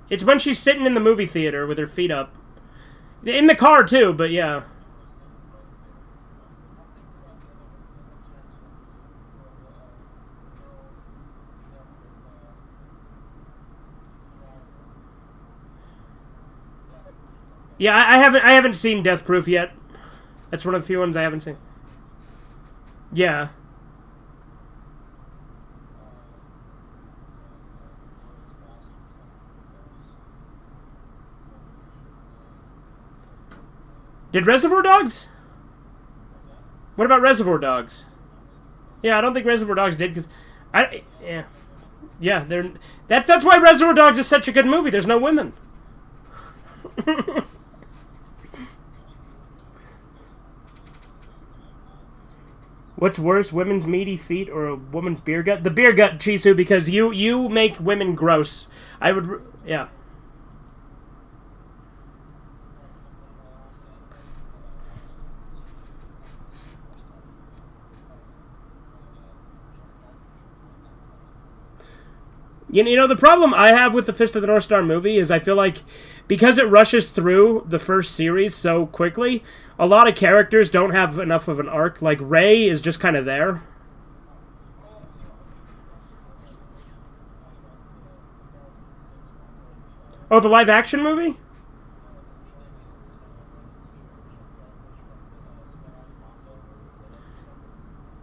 It's when she's sitting in the movie theater with her feet up. In the car too, but yeah. Yeah, I haven't seen Death Proof yet. That's one of the few ones I haven't seen. Yeah. Did Reservoir Dogs? What about Reservoir Dogs? Yeah, I don't think Reservoir Dogs did because yeah, they're that's why Reservoir Dogs is such a good movie. There's no women. What's worse, women's meaty feet or a woman's beer gut? The beer gut, Chisu, because you make women gross. I would, yeah. You know, the problem I have with the Fist of the North Star movie is I feel like because it rushes through the first series so quickly, a lot of characters don't have enough of an arc. Like, Rey is just kind of there. Oh, the live-action movie?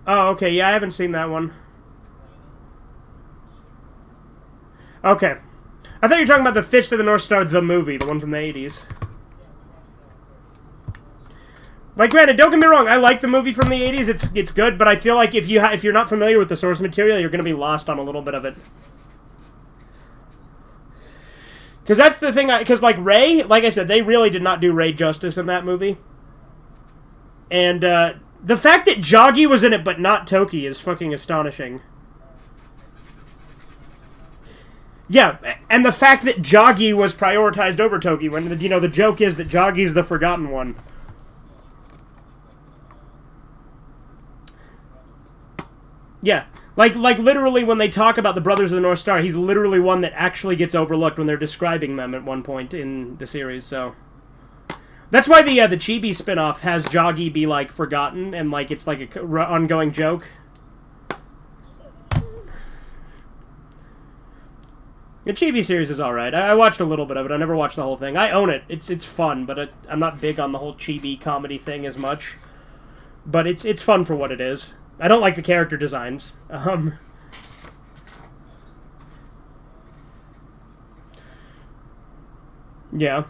Oh, okay, yeah, I haven't seen that one. Okay. I thought you were talking about the Fist of the North Star, the movie, the one from the 80s. Like, granted, don't get me wrong, I like the movie from the 80s, it's good, but I feel like if you're not familiar with the source material, you're going to be lost on a little bit of it. Because that's the thing, because, like, Rey, like I said, they really did not do Rey justice in that movie. And, the fact that Joggy was in it but not Toki is fucking astonishing. Yeah, and the fact that Joggy was prioritized over Toki, when, you know, the joke is that Joggy's the forgotten one. Yeah, like literally when they talk about the Brothers of the North Star, he's literally one that actually gets overlooked when they're describing them at one point in the series, so... That's why the Chibi spinoff has Joggy be, like, forgotten, and, like, it's like a ongoing joke. The Chibi series is alright. I watched a little bit of it. I never watched the whole thing. I own it. It's fun, but I'm not big on the whole Chibi comedy thing as much. But it's fun for what it is. I don't like the character designs. Yeah.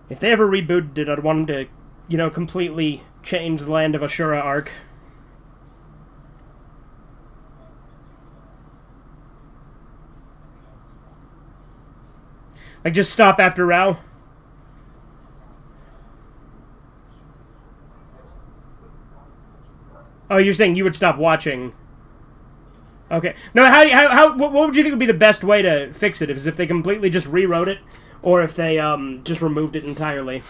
If they ever rebooted it, I'd want them to, completely change the Land of Ashura arc. Like, just stop after Rao. Oh, you're saying you would stop watching. Okay. No, what would you think would be the best way to fix it? Is if they completely just rewrote it, or if they just removed it entirely?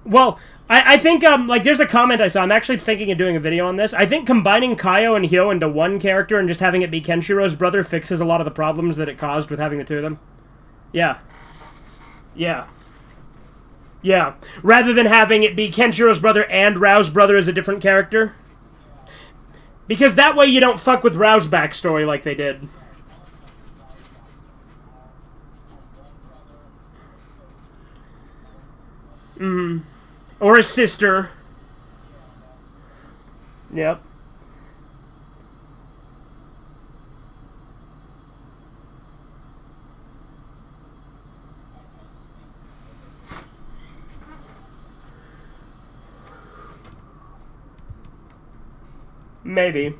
Well, I think, there's a comment I saw. I'm actually thinking of doing a video on this. I think combining Kaio and Hyo into one character and just having it be Kenshiro's brother fixes a lot of the problems that it caused with having the two of them. Yeah. Yeah. Yeah. Rather than having it be Kenshiro's brother and Rao's brother as a different character. Because that way you don't fuck with Rao's backstory like they did. Mm-hmm. Or his sister. Yep. Maybe.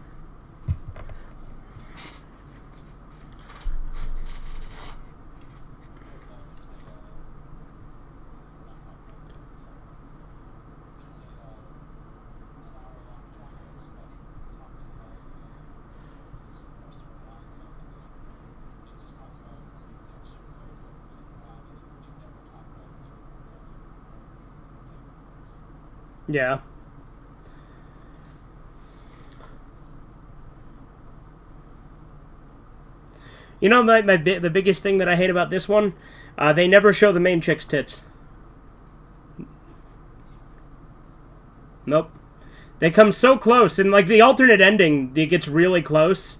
Yeah. You know, the biggest thing that I hate about this one? They never show the main chick's tits. Nope. They come so close, and, like, the alternate ending, it gets really close.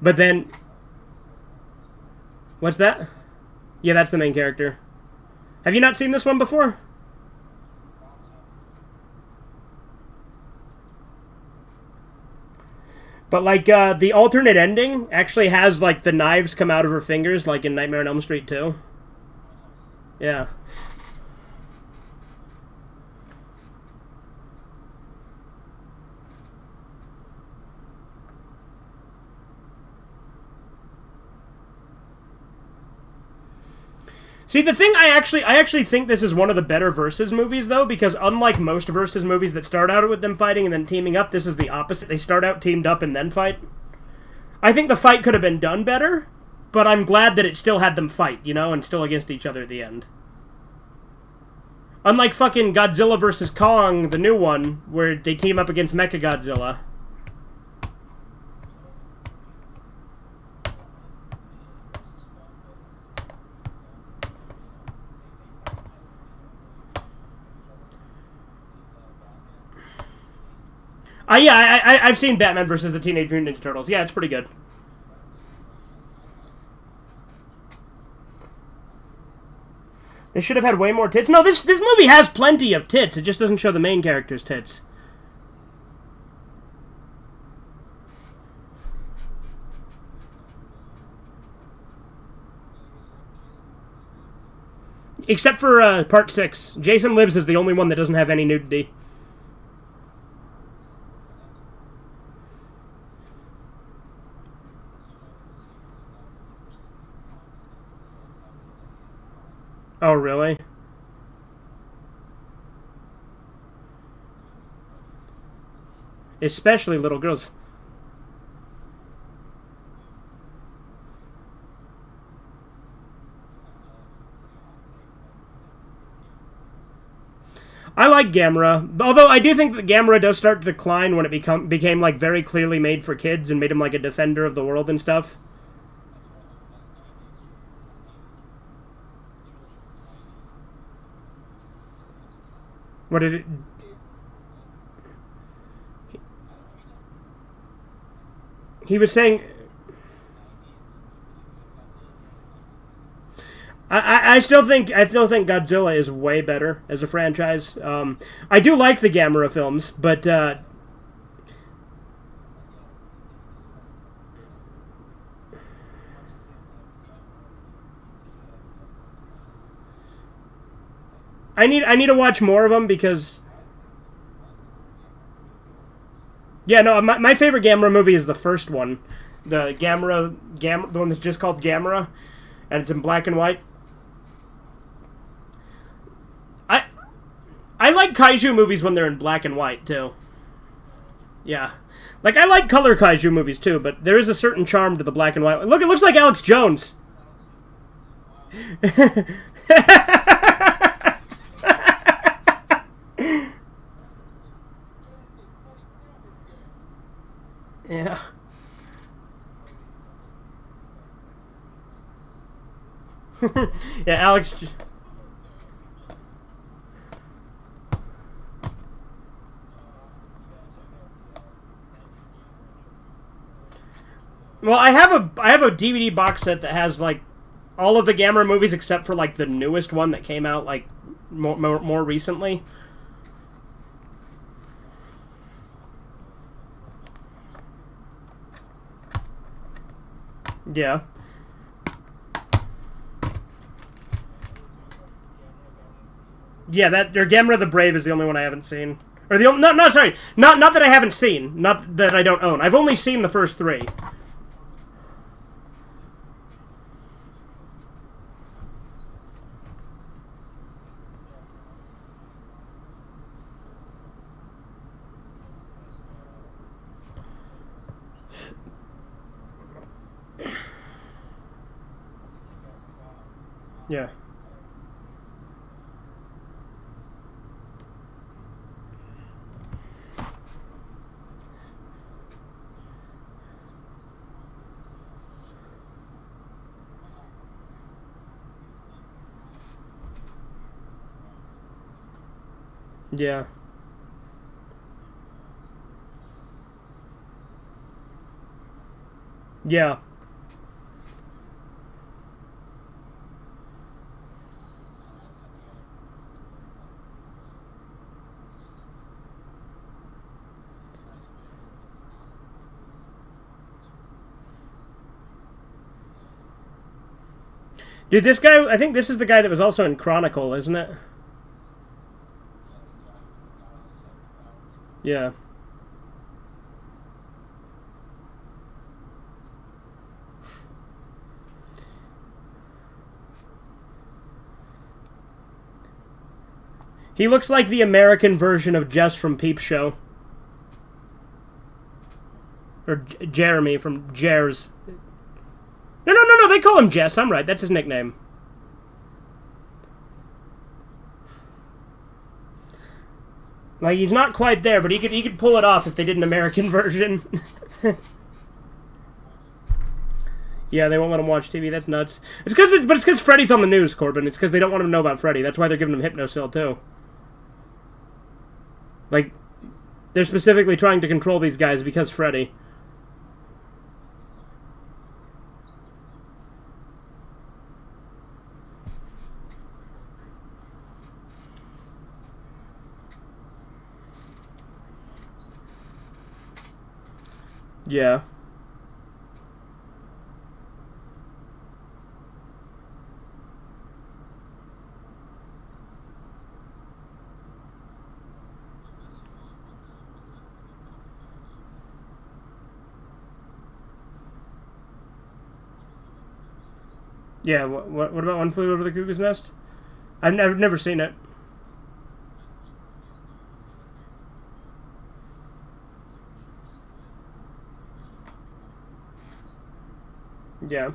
But then... What's that? Yeah, that's the main character. Have you not seen this one before? But, like, the alternate ending actually has, like, the knives come out of her fingers, like in Nightmare on Elm Street 2. Yeah. See, the thing, I actually think this is one of the better Versus movies, though, because unlike most Versus movies that start out with them fighting and then teaming up, this is the opposite. They start out teamed up and then fight. I think the fight could have been done better, but I'm glad that it still had them fight, and still against each other at the end. Unlike fucking Godzilla vs. Kong, the new one, where they team up against Mechagodzilla. Yeah, I've seen Batman versus the Teenage Mutant Ninja Turtles. Yeah, it's pretty good. They should have had way more tits. No, this movie has plenty of tits. It just doesn't show the main character's tits. Except for Part 6. Jason Lives is the only one that doesn't have any nudity. Oh, really? Especially little girls. I like Gamera, although I do think that Gamera does start to decline when it became like very clearly made for kids and made him like a defender of the world and stuff. What did it... He was saying... I still think Godzilla is way better as a franchise. I do like the Gamera films, but I need to watch more of them because yeah, no, my favorite Gamera movie is the first one, the the one that's just called Gamera, and it's in black and white. I like kaiju movies when they're in black and white too. Yeah. Like, I like color kaiju movies too, but there is a certain charm to the black and white. Look, it looks like Alex Jones. Yeah. Yeah, Alex... Well, I have a DVD box set that has like all of the Gamera movies except for like the newest one that came out like more recently. Yeah. Yeah, that or Gamera the Brave is the only one I haven't seen. Or the no, sorry, not that I haven't seen, not that I don't own. I've only seen the first three. Yeah. Yeah. Yeah. Dude, this guy, I think this is the guy that was also in Chronicle, isn't it? Yeah. He looks like the American version of Jess from Peep Show. Or Jeremy from Jers. No, they call him Jess. I'm right. That's his nickname. Like, he's not quite there, but he could pull it off if they did an American version. Yeah, they won't let him watch TV. That's nuts. It's because Freddy's on the news, Corbin. It's because they don't want him to know about Freddy. That's why they're giving him Hypnocil, too. Like, they're specifically trying to control these guys because Freddy. Yeah. Yeah, what about One Flew Over the Cuckoo's Nest? I've never seen it. Yeah.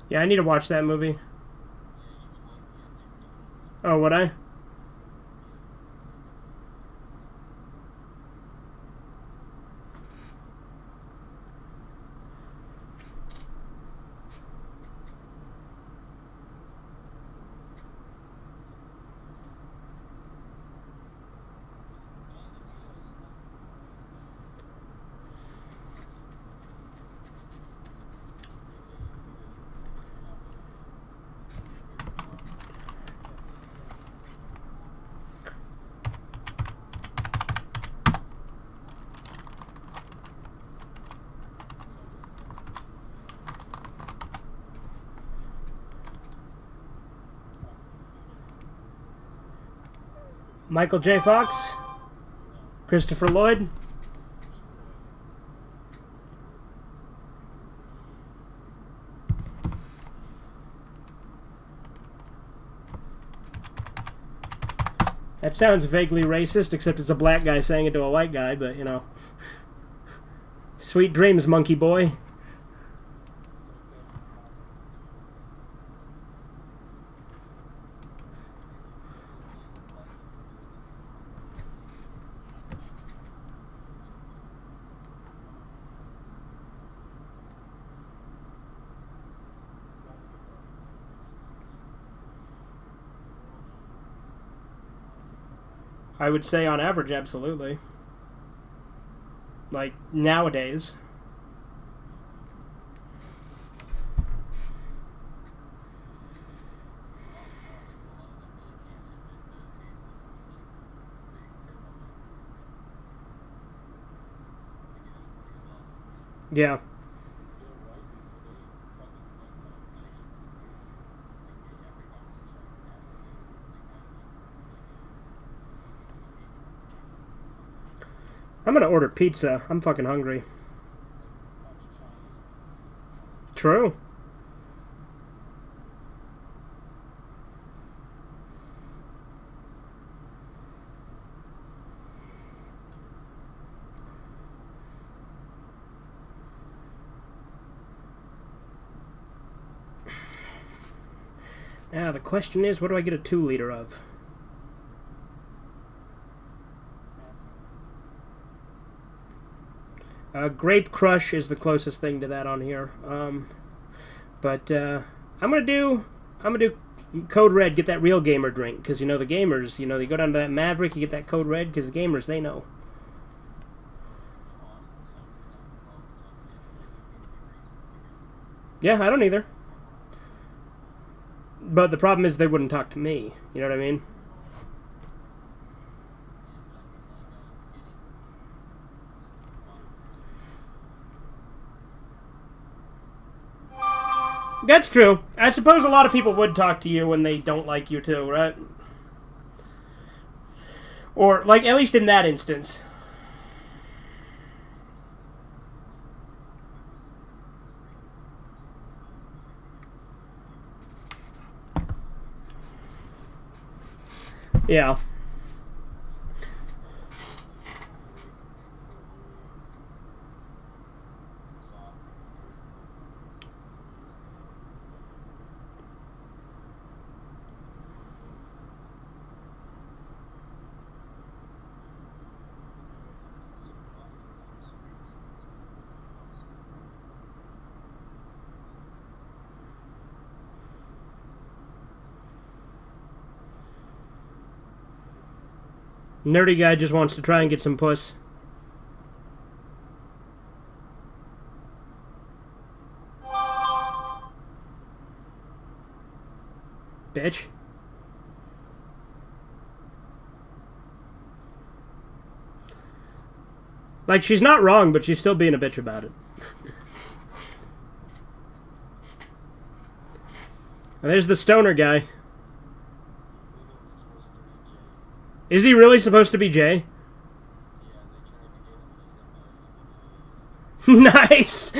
Yeah, I need to watch that movie. Oh, would I? Michael J. Fox. Christopher Lloyd. That sounds vaguely racist, except it's a black guy saying it to a white guy, but, you know. Sweet dreams, monkey boy. I would say on average, absolutely. Like, nowadays. Yeah. I'm gonna order pizza. I'm fucking hungry. True. Now the question is, what do I get a 2-liter of? Grape Crush is the closest thing to that on here. But I'm gonna do Code Red. Get that real gamer drink, because you know the gamers. You know, you go down to that Maverick, you get that Code Red, because the gamers, they know. Yeah, I don't either. But the problem is they wouldn't talk to me. You know what I mean? That's true. I suppose a lot of people would talk to you when they don't like you too, right? Or, like, at least in that instance. Yeah. Nerdy guy just wants to try and get some puss. Bitch. Like, she's not wrong, but she's still being a bitch about it. And there's the stoner guy. Is he really supposed to be Jay? Nice!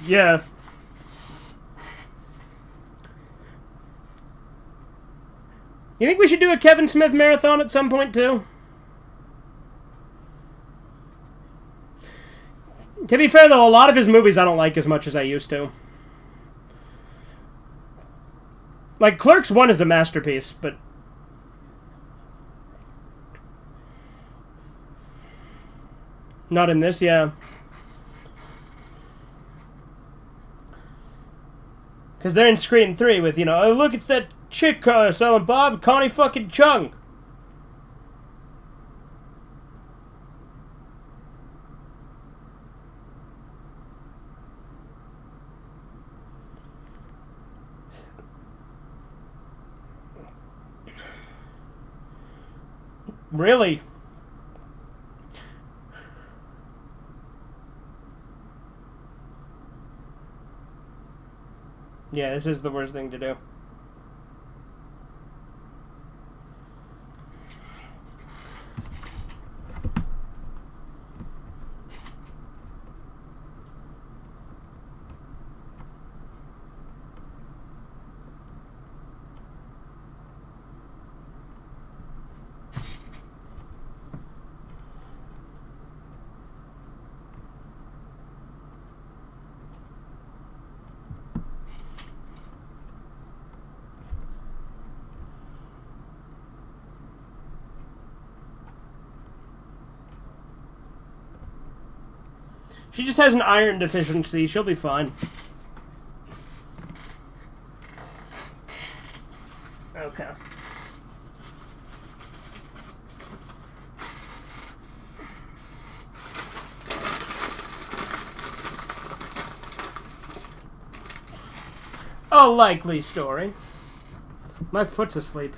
Yeah. You think we should do a Kevin Smith marathon at some point, too? To be fair, though, a lot of his movies I don't like as much as I used to. Like, Clerks 1 is a masterpiece, but... Not in this, yeah. Because they're in Scream 3 with, you know, oh, look, it's that chick selling Bob, Connie fucking Chung. Really? Yeah, this is the worst thing to do. She just has an iron deficiency. She'll be fine. Okay. A likely story. My foot's asleep.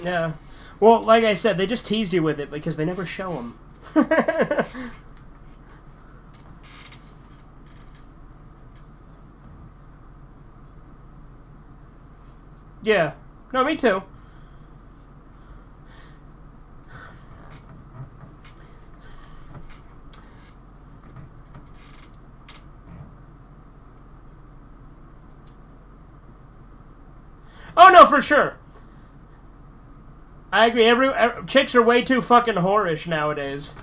Yeah. Well, like I said, they just tease you with it because they never show them. Yeah. No, me too. Oh, no, for sure. I agree. Chicks are way too fucking whorish nowadays.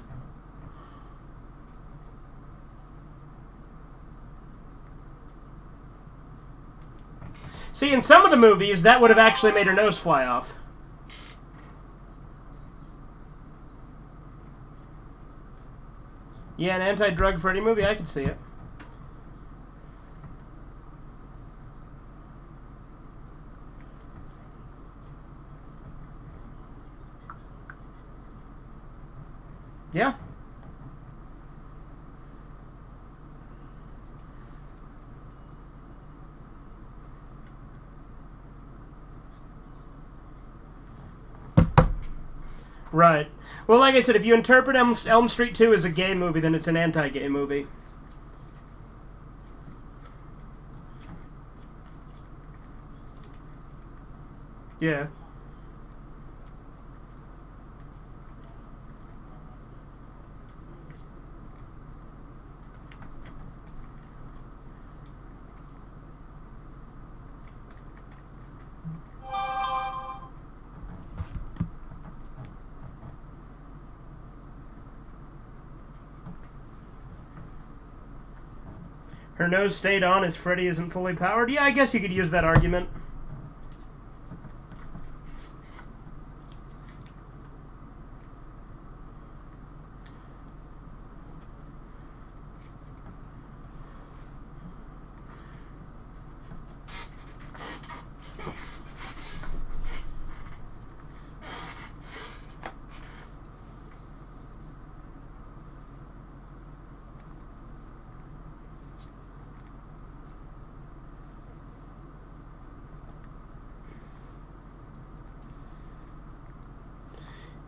See, in some of the movies, that would have actually made her nose fly off. Yeah, an anti-drug Freddy movie, I could see it. Yeah. Right. Well, like I said, if you interpret Elm Street 2 as a gay movie, then it's an anti-gay movie. Yeah. Her nose stayed on as Freddy isn't fully powered? Yeah, I guess you could use that argument.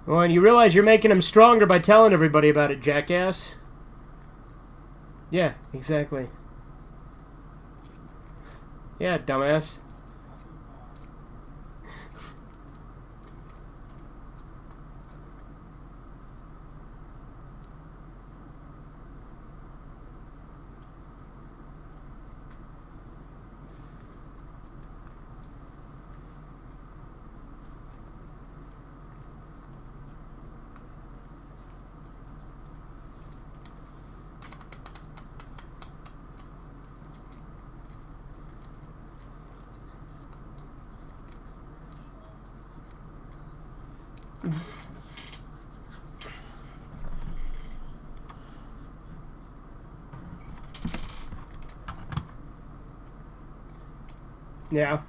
Well, and you realize you're making him stronger by telling everybody about it, jackass. Yeah, exactly. Yeah, dumbass. Yeah.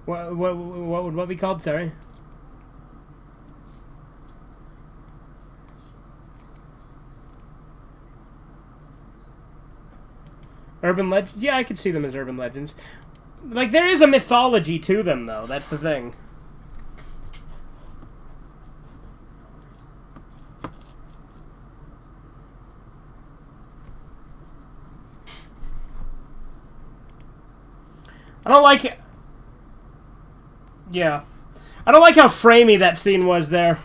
What would what be called? Sorry. Urban legends? Yeah, I could see them as urban legends. Like, there is a mythology to them, though. That's the thing. I don't like it. Yeah. I don't like how framey that scene was there.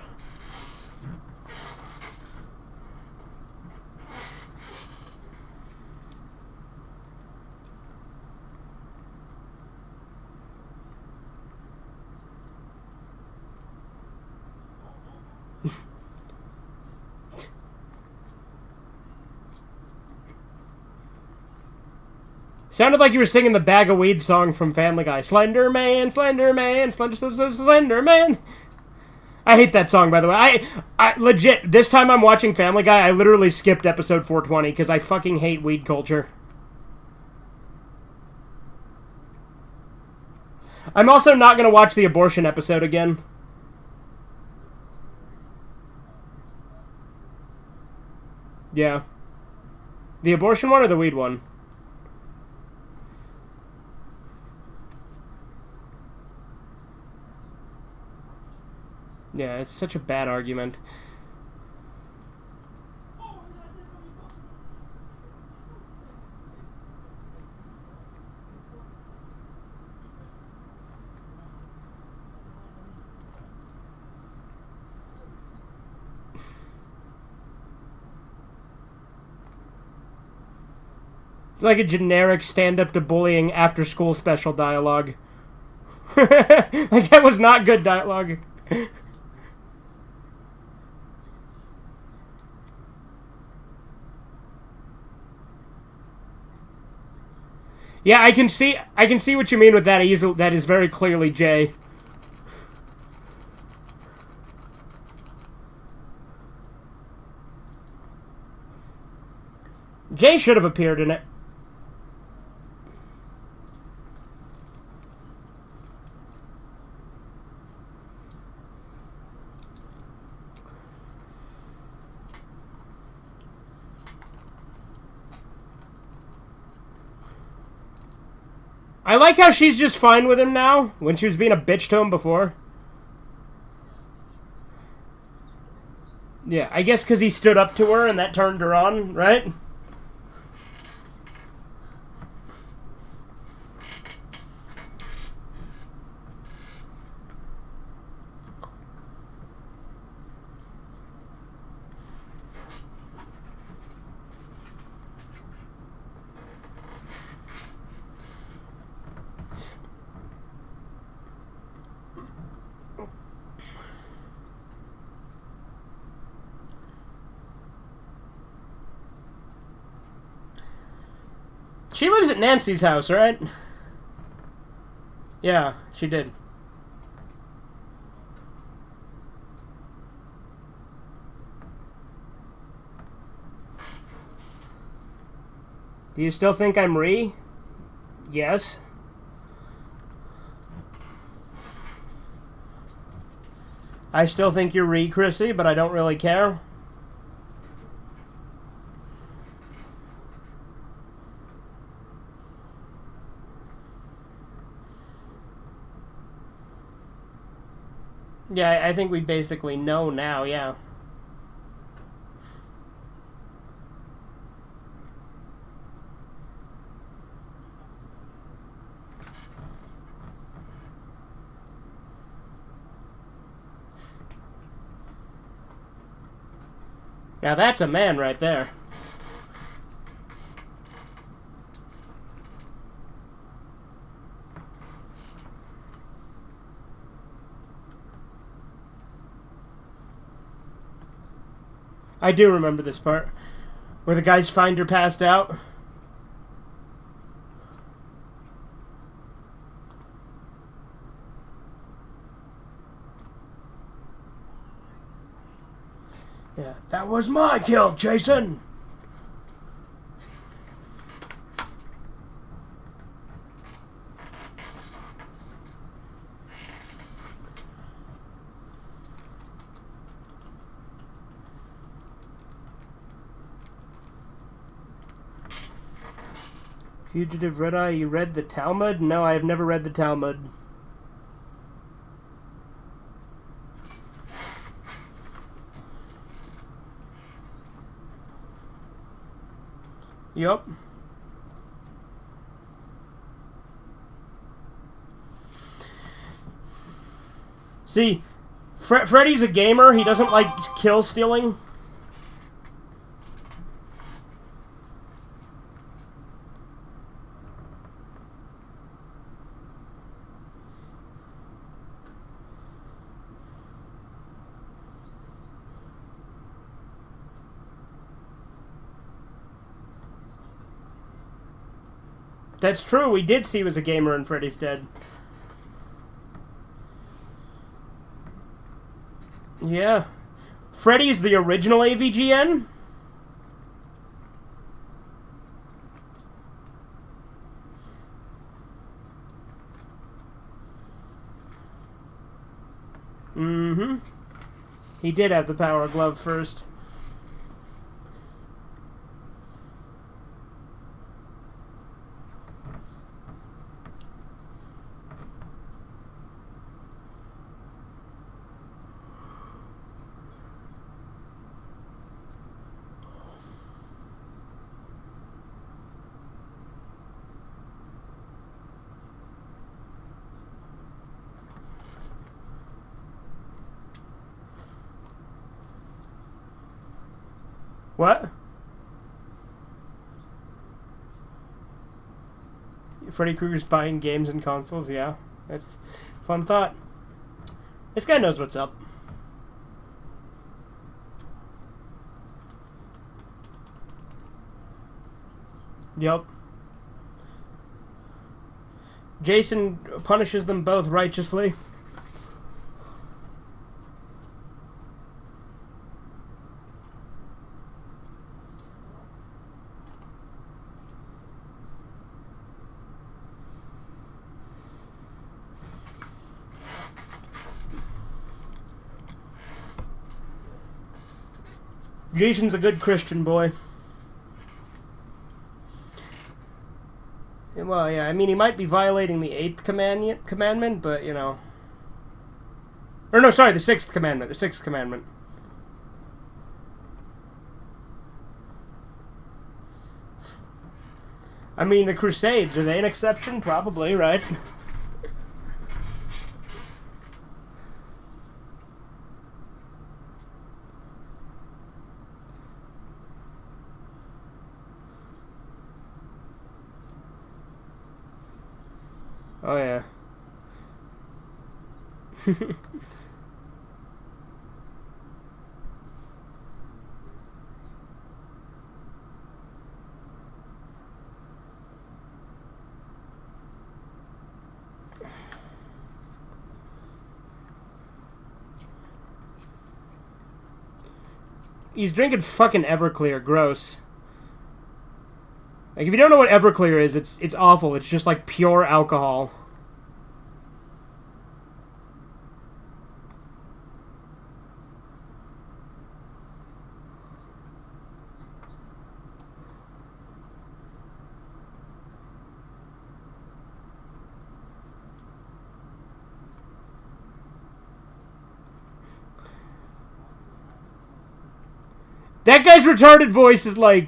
Sounded like you were singing the Bag of Weed song from Family Guy. Slender Man, Slender Man, Slender Man. I hate that song, by the way. I legit, this time I'm watching Family Guy, I literally skipped episode 420 because I fucking hate weed culture. I'm also not going to watch the abortion episode again. Yeah. The abortion one or the weed one? Yeah, it's such a bad argument. It's like a generic stand-up to bullying after-school special dialogue. Like, that was not good dialogue. Yeah, I can see what you mean with that. That is very clearly Jay. Jay should have appeared in it. I like how she's just fine with him now, when she was being a bitch to him before. Yeah, I guess because he stood up to her and that turned her on, right? She lives at Nancy's house, right? Yeah, she did. Do you still think I'm Ree? Yes. I still think you're Ree, Chrissy, but I don't really care. Yeah, I think we basically know now, yeah. Now that's a man right there. I do remember this part. Where the guys find her passed out. Yeah, that was my kill, Jason! Fugitive Red Eye, you read the Talmud? No, I have never read the Talmud. Yup. See, Freddy's a gamer. He doesn't like kill stealing. That's true. We did see he was a gamer in Freddy's Dead. Yeah. Freddy's the original AVGN? Mm-hmm. He did have the Power Glove first. What? Freddy Krueger's buying games and consoles? Yeah. That's a fun thought. This guy knows what's up. Yup. Jason punishes them both righteously. Jason's a good Christian boy. Well, yeah, I mean, he might be violating the 8th commandment, but, you know. Or no, sorry, the 6th commandment. The 6th commandment. I mean, the Crusades, are they an exception? Probably, right? Oh, yeah. He's drinking fucking Everclear. Gross. Like, if you don't know what Everclear is, it's awful. It's just like pure alcohol. That guy's retarded voice is like...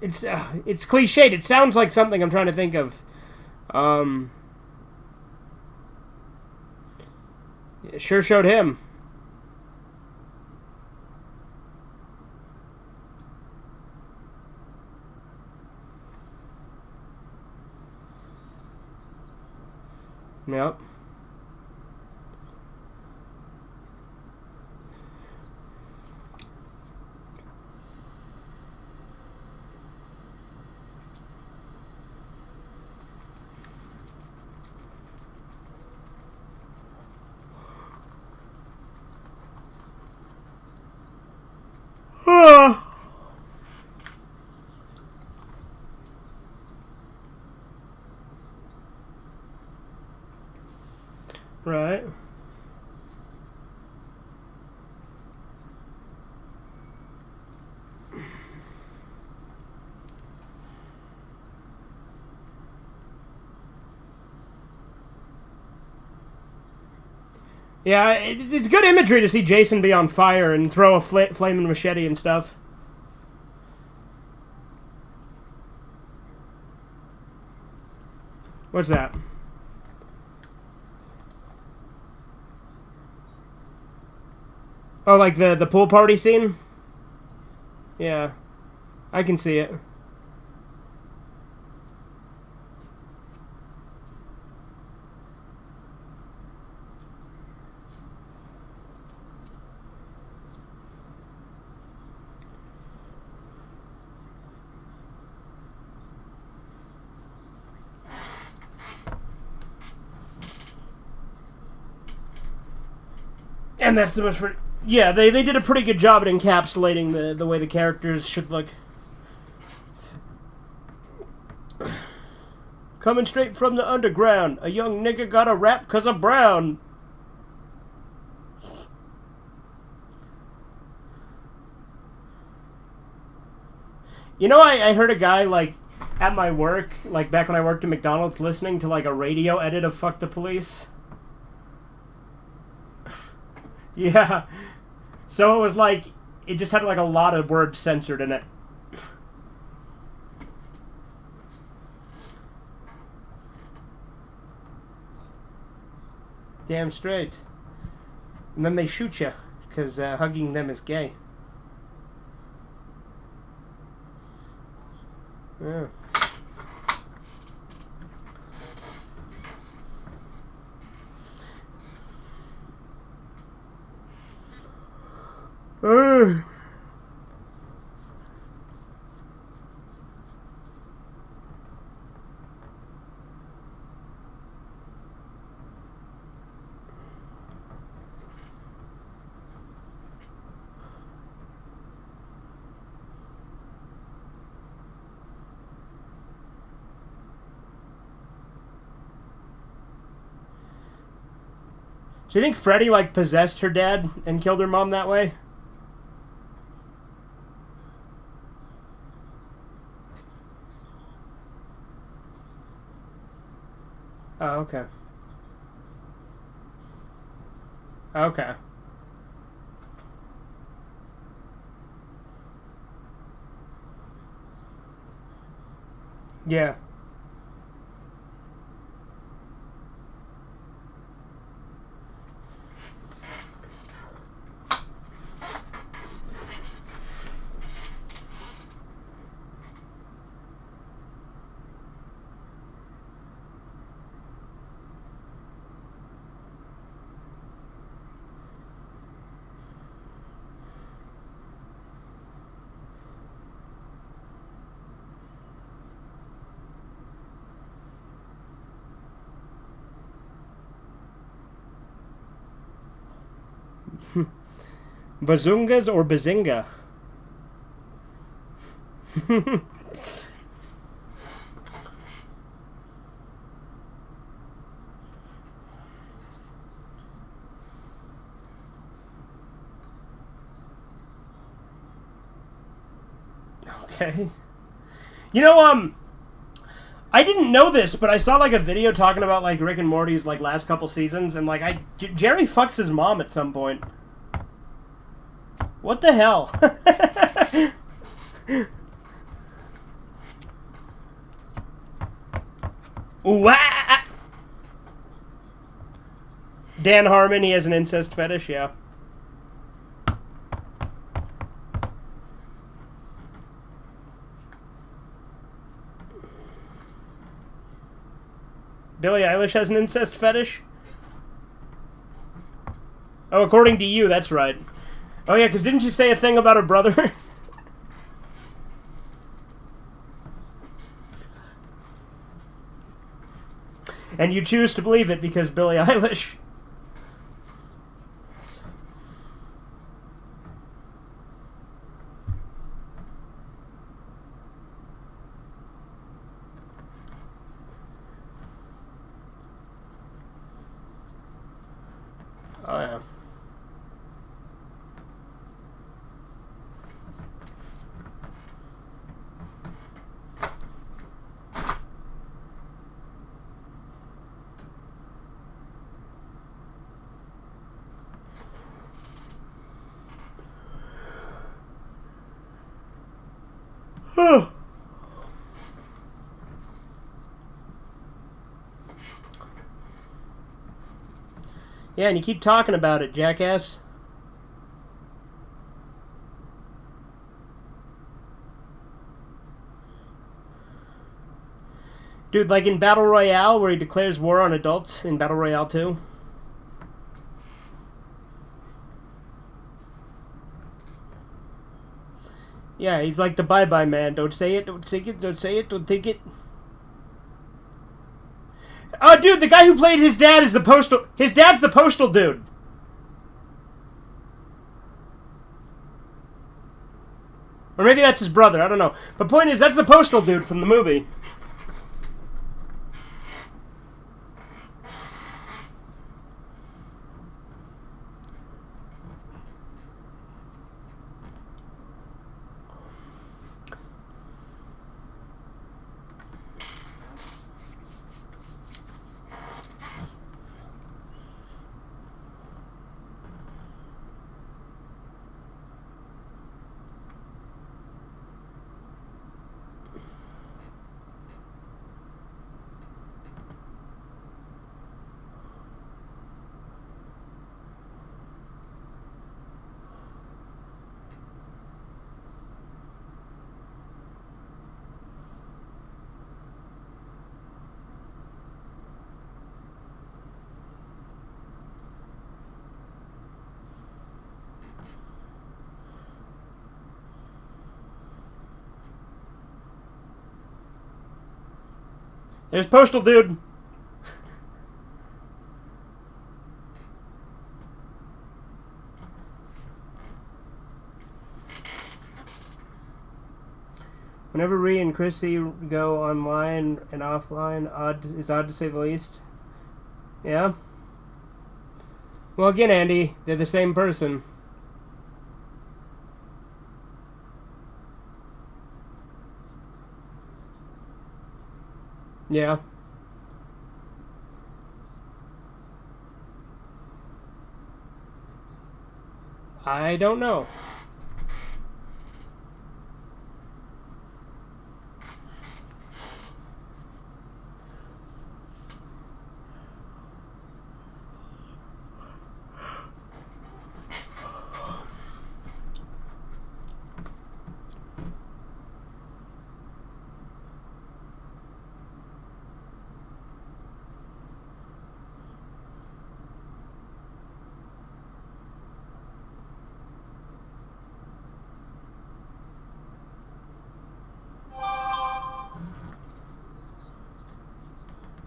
It's cliched. It sounds like something I'm trying to think of. It sure showed him. Yep. Right. Yeah, it's good imagery to see Jason be on fire and throw a flaming machete and stuff. What's that? Oh, like the pool party scene? Yeah. I can see it. And that's so much for... Yeah, they did a pretty good job at encapsulating the way the characters should look. Coming straight from the underground, a young nigga got a rap 'cause I'm brown. You know, I heard a guy, like, at my work, like, back when I worked at McDonald's, listening to, like, a radio edit of Fuck the Police. Yeah. So it was, like, it just had, like, a lot of words censored in it. Damn straight. And then they shoot you, because hugging them is gay. Yeah. So you think Freddy, like, possessed her dad and killed her mom that way? Oh, okay. Okay. Yeah. Bazungas or Bazinga? Okay. You know, I didn't know this, but I saw, like, a video talking about, like, Rick and Morty's, like, last couple seasons, and, like, Jerry fucks his mom at some point. What the hell? Ooh, ah! Dan Harmon, he has an incest fetish, yeah. Billie Eilish has an incest fetish? Oh, according to you, that's right. Oh yeah, because didn't you say a thing about her brother? And you choose to believe it because Billie Eilish. Oh yeah. Yeah, and you keep talking about it, jackass. Dude, like in Battle Royale, where he declares war on adults in Battle Royale 2. Yeah, he's like the bye-bye man. Don't say it, don't think it, don't say it, don't think it. Oh, dude, the guy who played his dad is the postal... His dad's the postal dude. Or maybe that's his brother, I don't know. But point is, that's the postal dude from the movie. There's postal dude. Whenever Ree and Chrissy go online and offline, it's odd to say the least. Yeah? Well, again, Andy, they're the same person. Yeah. I don't know.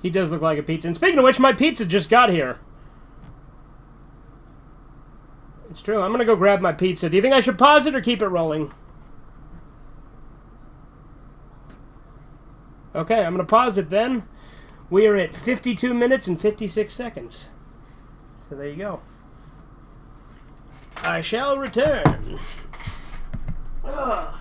He does look like a pizza. And speaking of which, my pizza just got here. It's true. I'm going to go grab my pizza. Do you think I should pause it or keep it rolling? Okay, I'm going to pause it then. We are at 52 minutes and 56 seconds. So there you go. I shall return. Ugh.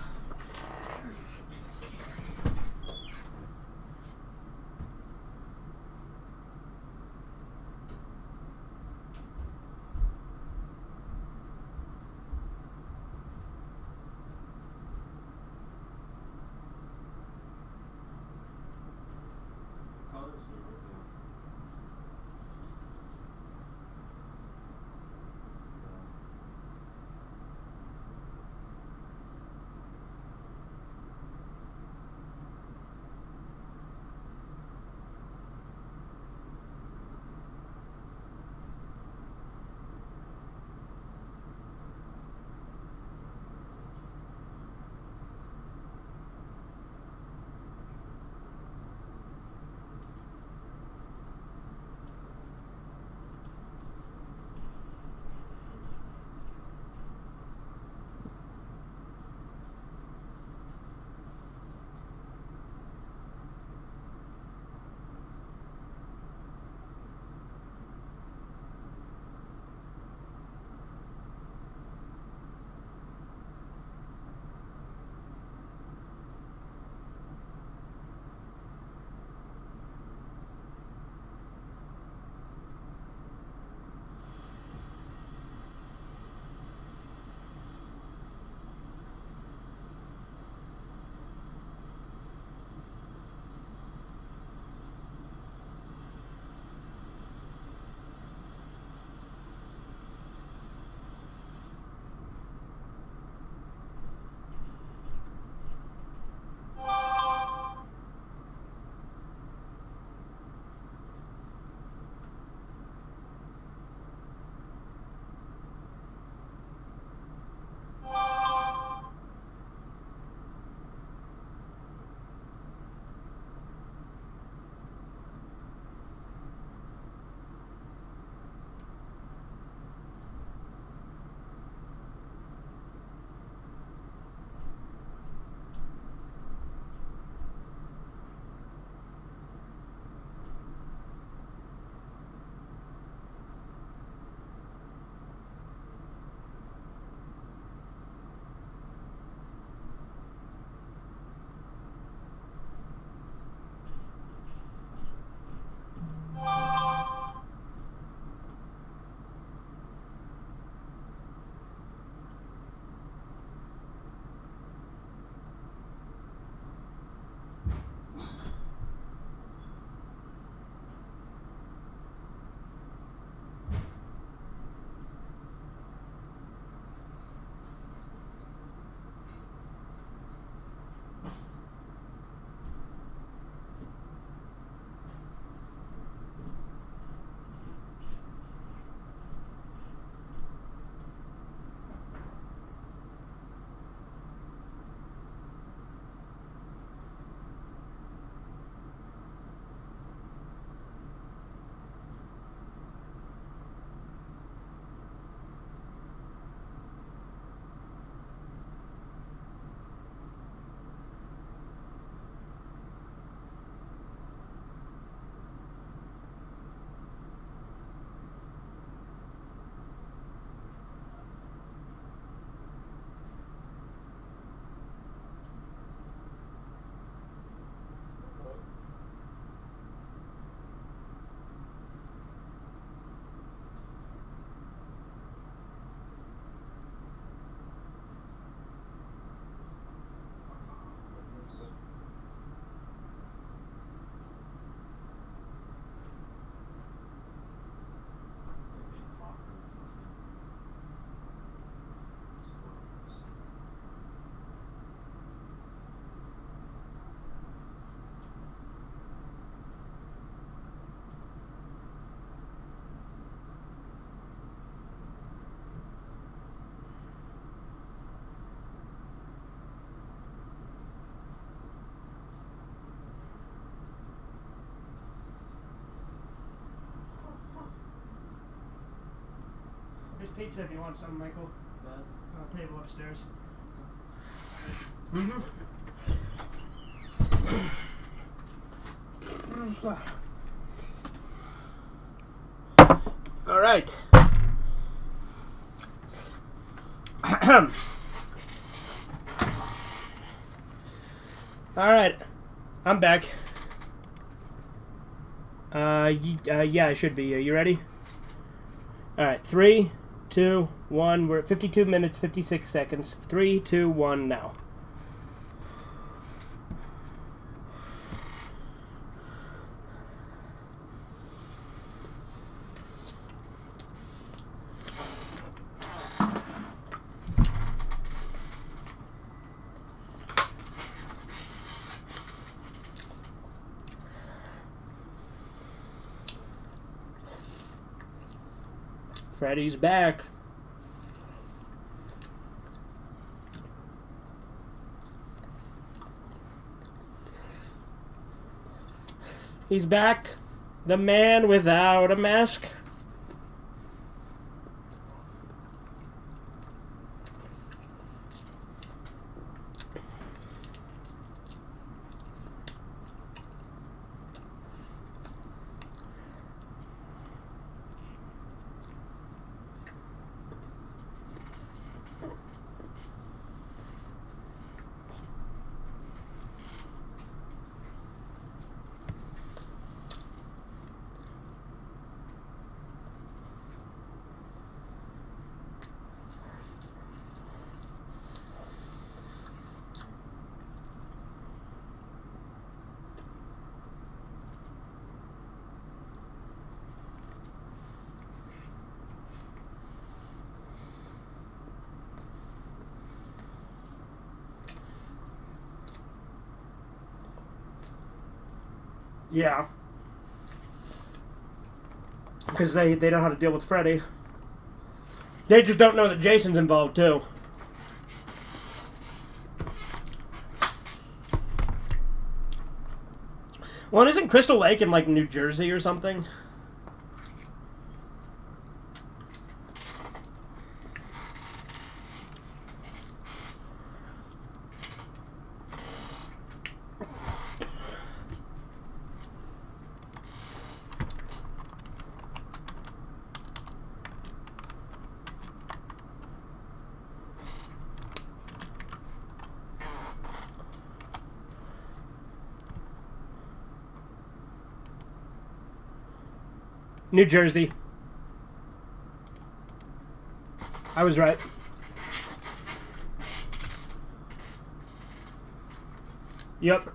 pizza if you want some, Michael. Table upstairs. Mm-hmm. All right. All right. I'm back. Yeah, I should be. You ready? All right. 3, 2, 1. We're at 52 minutes, 56 seconds. 3, 2, 1, now. Freddy's back. He's back. The man without a mask. Yeah. Because they know how to deal with Freddy. They just don't know that Jason's involved, too. Well, isn't Crystal Lake in, like, New Jersey or something? New Jersey. I was right. Yep.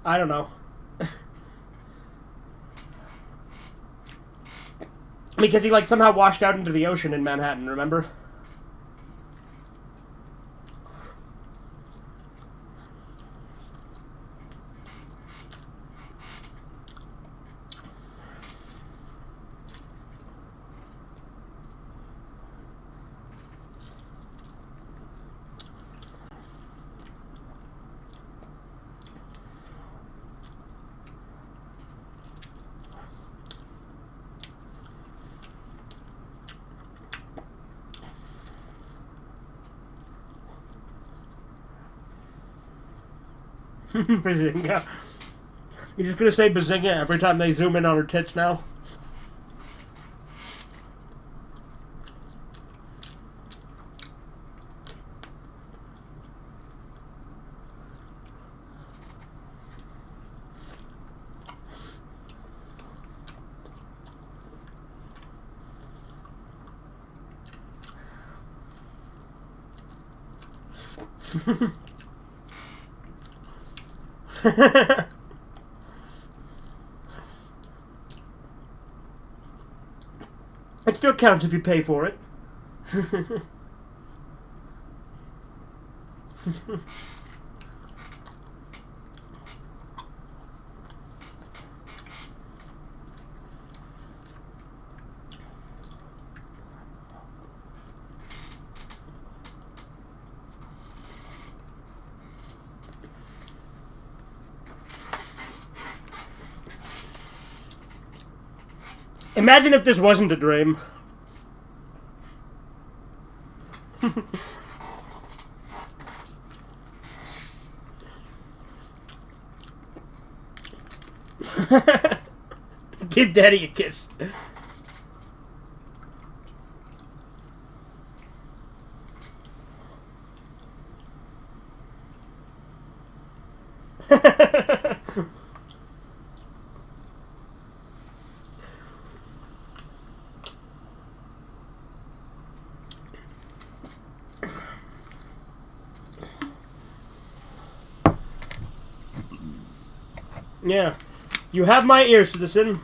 I don't know. Because he, like, somehow washed out into the ocean in Manhattan, remember? Bazinga. You're just gonna say Bazinga every time they zoom in on her tits now? It still counts if you pay for it. Imagine if this wasn't a dream. Give Daddy a kiss. Yeah. You have my ear, citizen.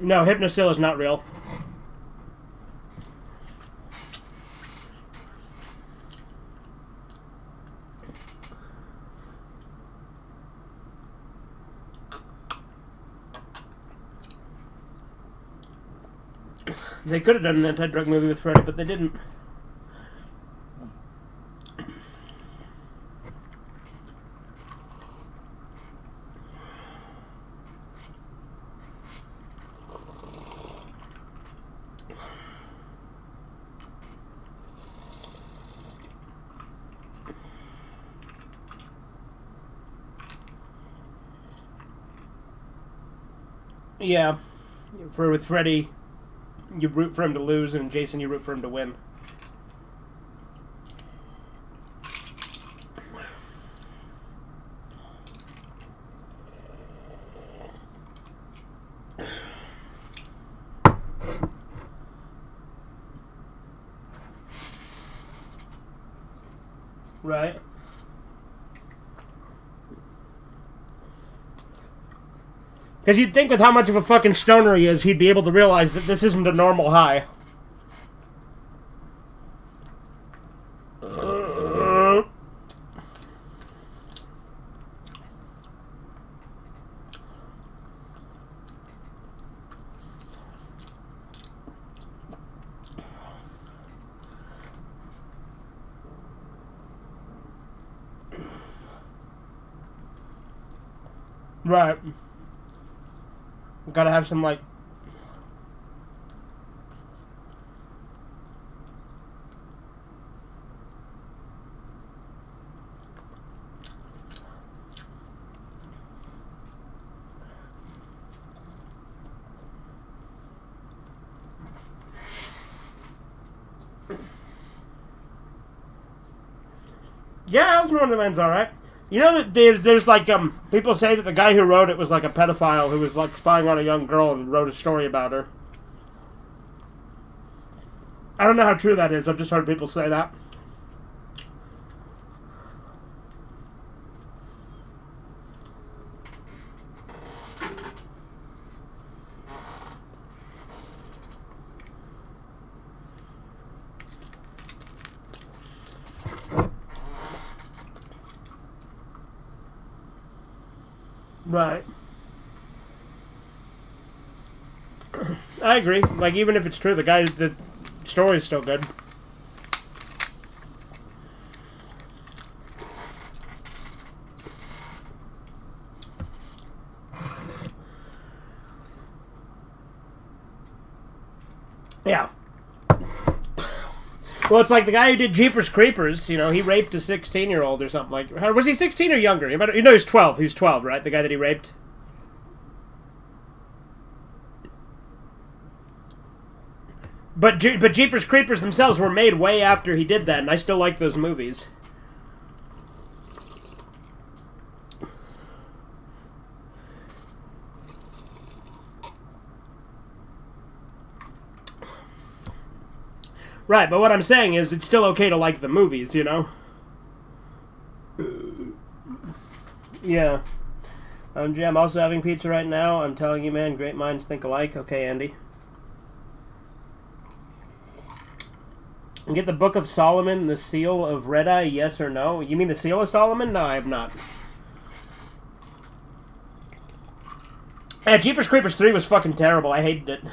No, Hypnosil is not real. They could have done an anti-drug movie with Freddy, but they didn't. Yeah, with Freddy, you root for him to lose, and Jason, you root for him to win. Right. Because you'd think with how much of a fucking stoner he is, he'd be able to realize that this isn't a normal high. Right. Gotta have some, like... Yeah, Alice in Wonderland's alright. You know that there's like, people say that the guy who wrote it was like a pedophile who was like spying on a young girl and wrote a story about her. I don't know how true that is, I've just heard people say that. Right. I agree. Like, even if it's true, the story's still good. Yeah. Well, it's like the guy who did Jeepers Creepers, you know, he raped a 16-year-old or something like... Was he 16 or younger? You know, he's 12. He was 12, right? The guy that he raped? But Jeepers Creepers themselves were made way after he did that, and I still like those movies. Right, but what I'm saying is it's still okay to like the movies, you know? Yeah. Jay, I'm also having pizza right now. I'm telling you, man, great minds think alike. Okay, Andy. Get the Book of Solomon, the Seal of Red Eye, yes or no? You mean the Seal of Solomon? No, I have not. Jeepers Creepers 3 was fucking terrible. I hated it.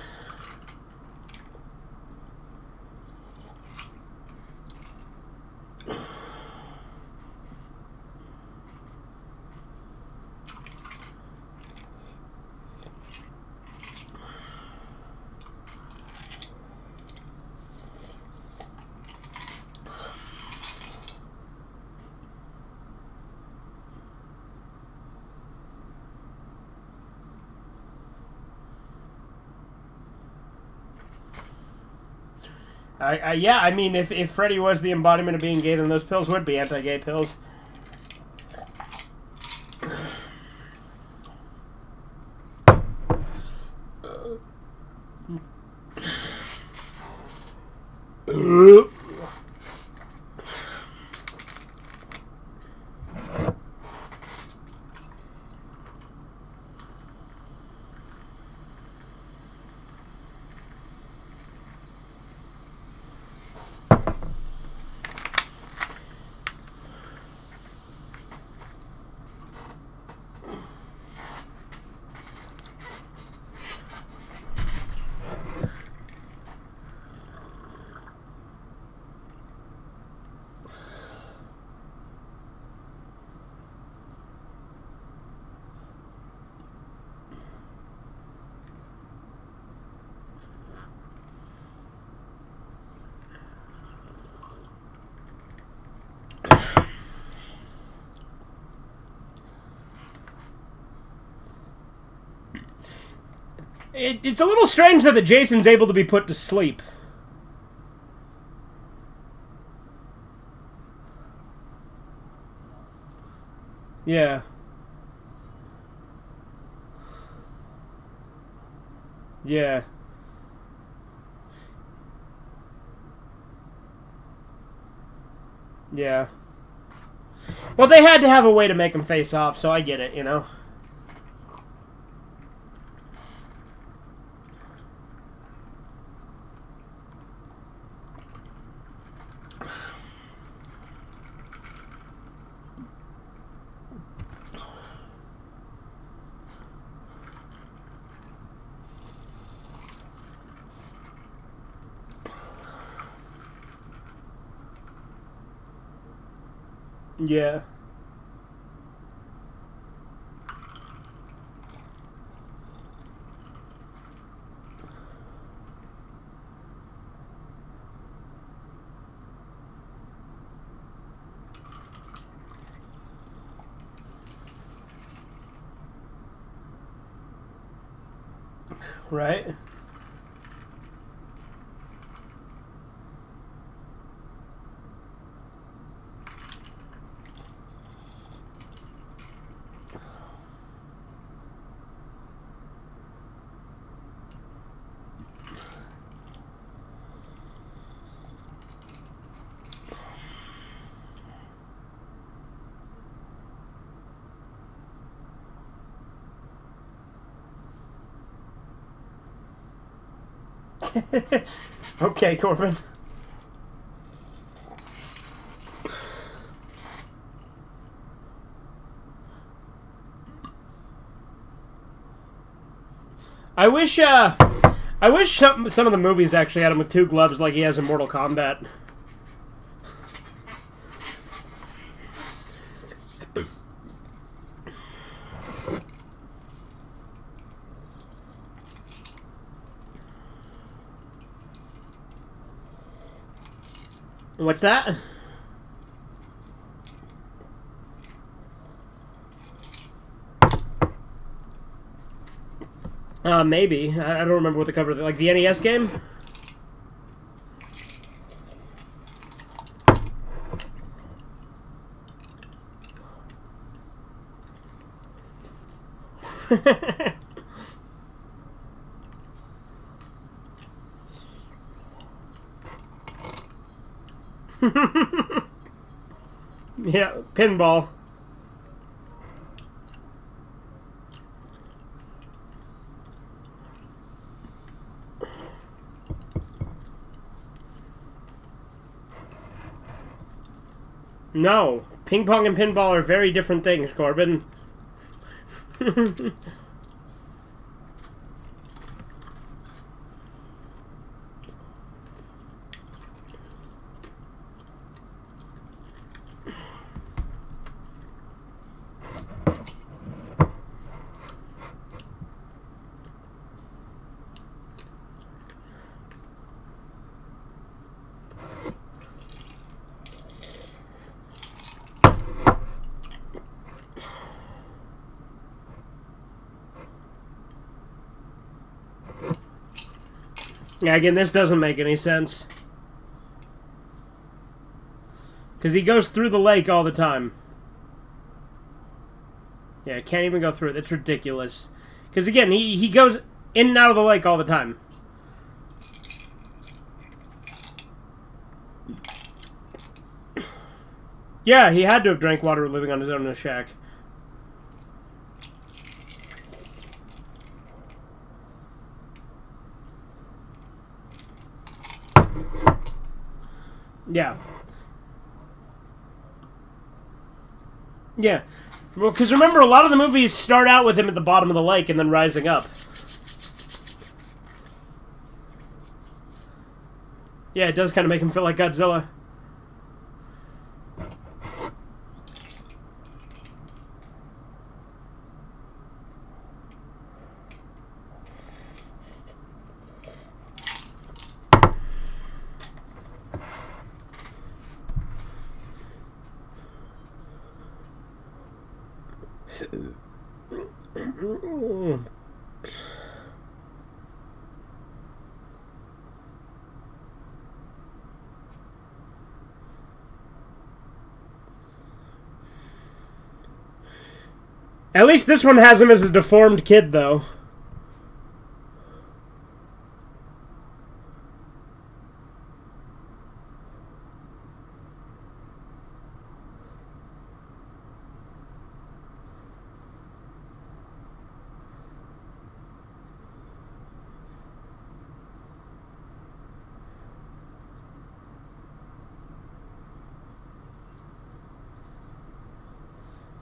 Yeah, I mean, if Freddy was the embodiment of being gay, then those pills would be anti-gay pills. It's a little strange that Jason's able to be put to sleep. Yeah. Yeah. Yeah. Well, they had to have a way to make him face off, so I get it, you know? Yeah. Right? Okay, Corbin. I wish some of the movies actually had him with two gloves like he has in Mortal Kombat. What's that? Maybe. I don't remember what the cover... Like, the NES game? Yeah, pinball. No. Ping pong and pinball are very different things, Corbin. Yeah, again, this doesn't make any sense. Because he goes through the lake all the time. Yeah, can't even go through it. That's ridiculous. Because again, he goes in and out of the lake all the time. Yeah, he had to have drank water living on his own in a shack. Yeah. Yeah. Well, because remember, a lot of the movies start out with him at the bottom of the lake and then rising up. Yeah, it does kind of make him feel like Godzilla. At least this one has him as a deformed kid, though.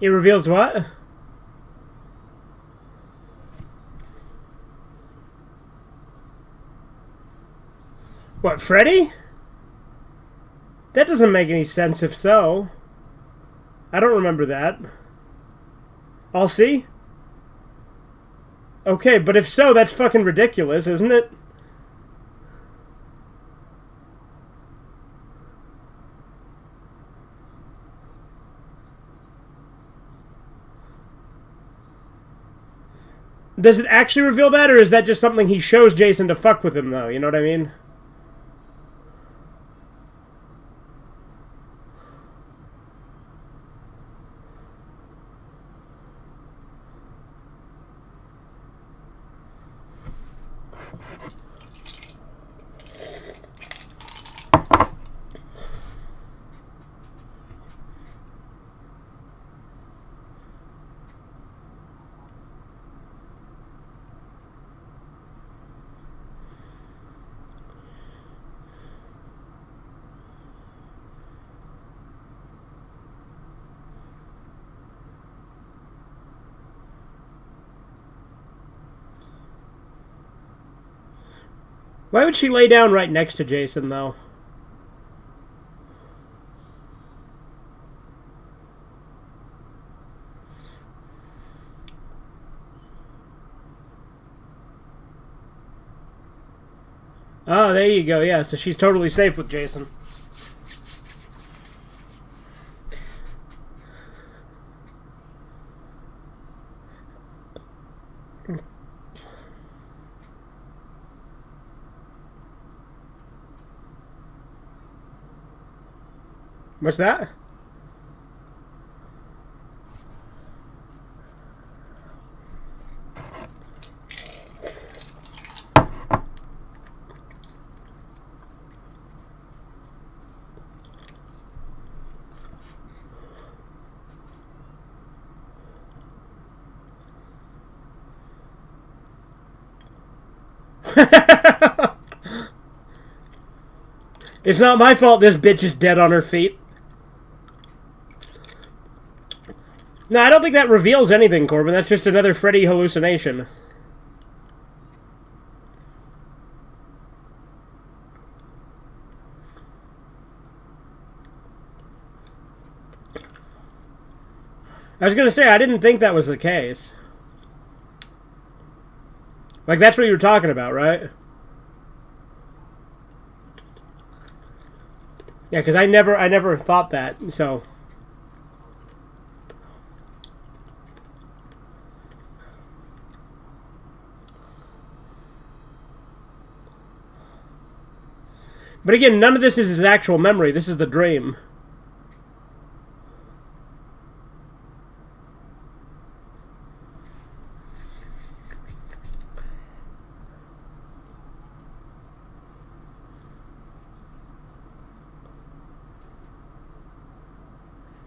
He reveals what? What, Freddy? That doesn't make any sense if so. I don't remember that. I'll see. Okay, but if so, that's fucking ridiculous, isn't it? Does it actually reveal that, or is that just something he shows Jason to fuck with him, though? You know what I mean? Why would she lay down right next to Jason, though? Oh, there you go. Yeah, so she's totally safe with Jason. What's that? It's not my fault this bitch is dead on her feet. No, I don't think that reveals anything, Corbin. That's just another Freddy hallucination. I was gonna say, I didn't think that was the case. Like, that's what you were talking about, right? Yeah, because I never thought that, so... But again, none of this is his actual memory. This is the dream.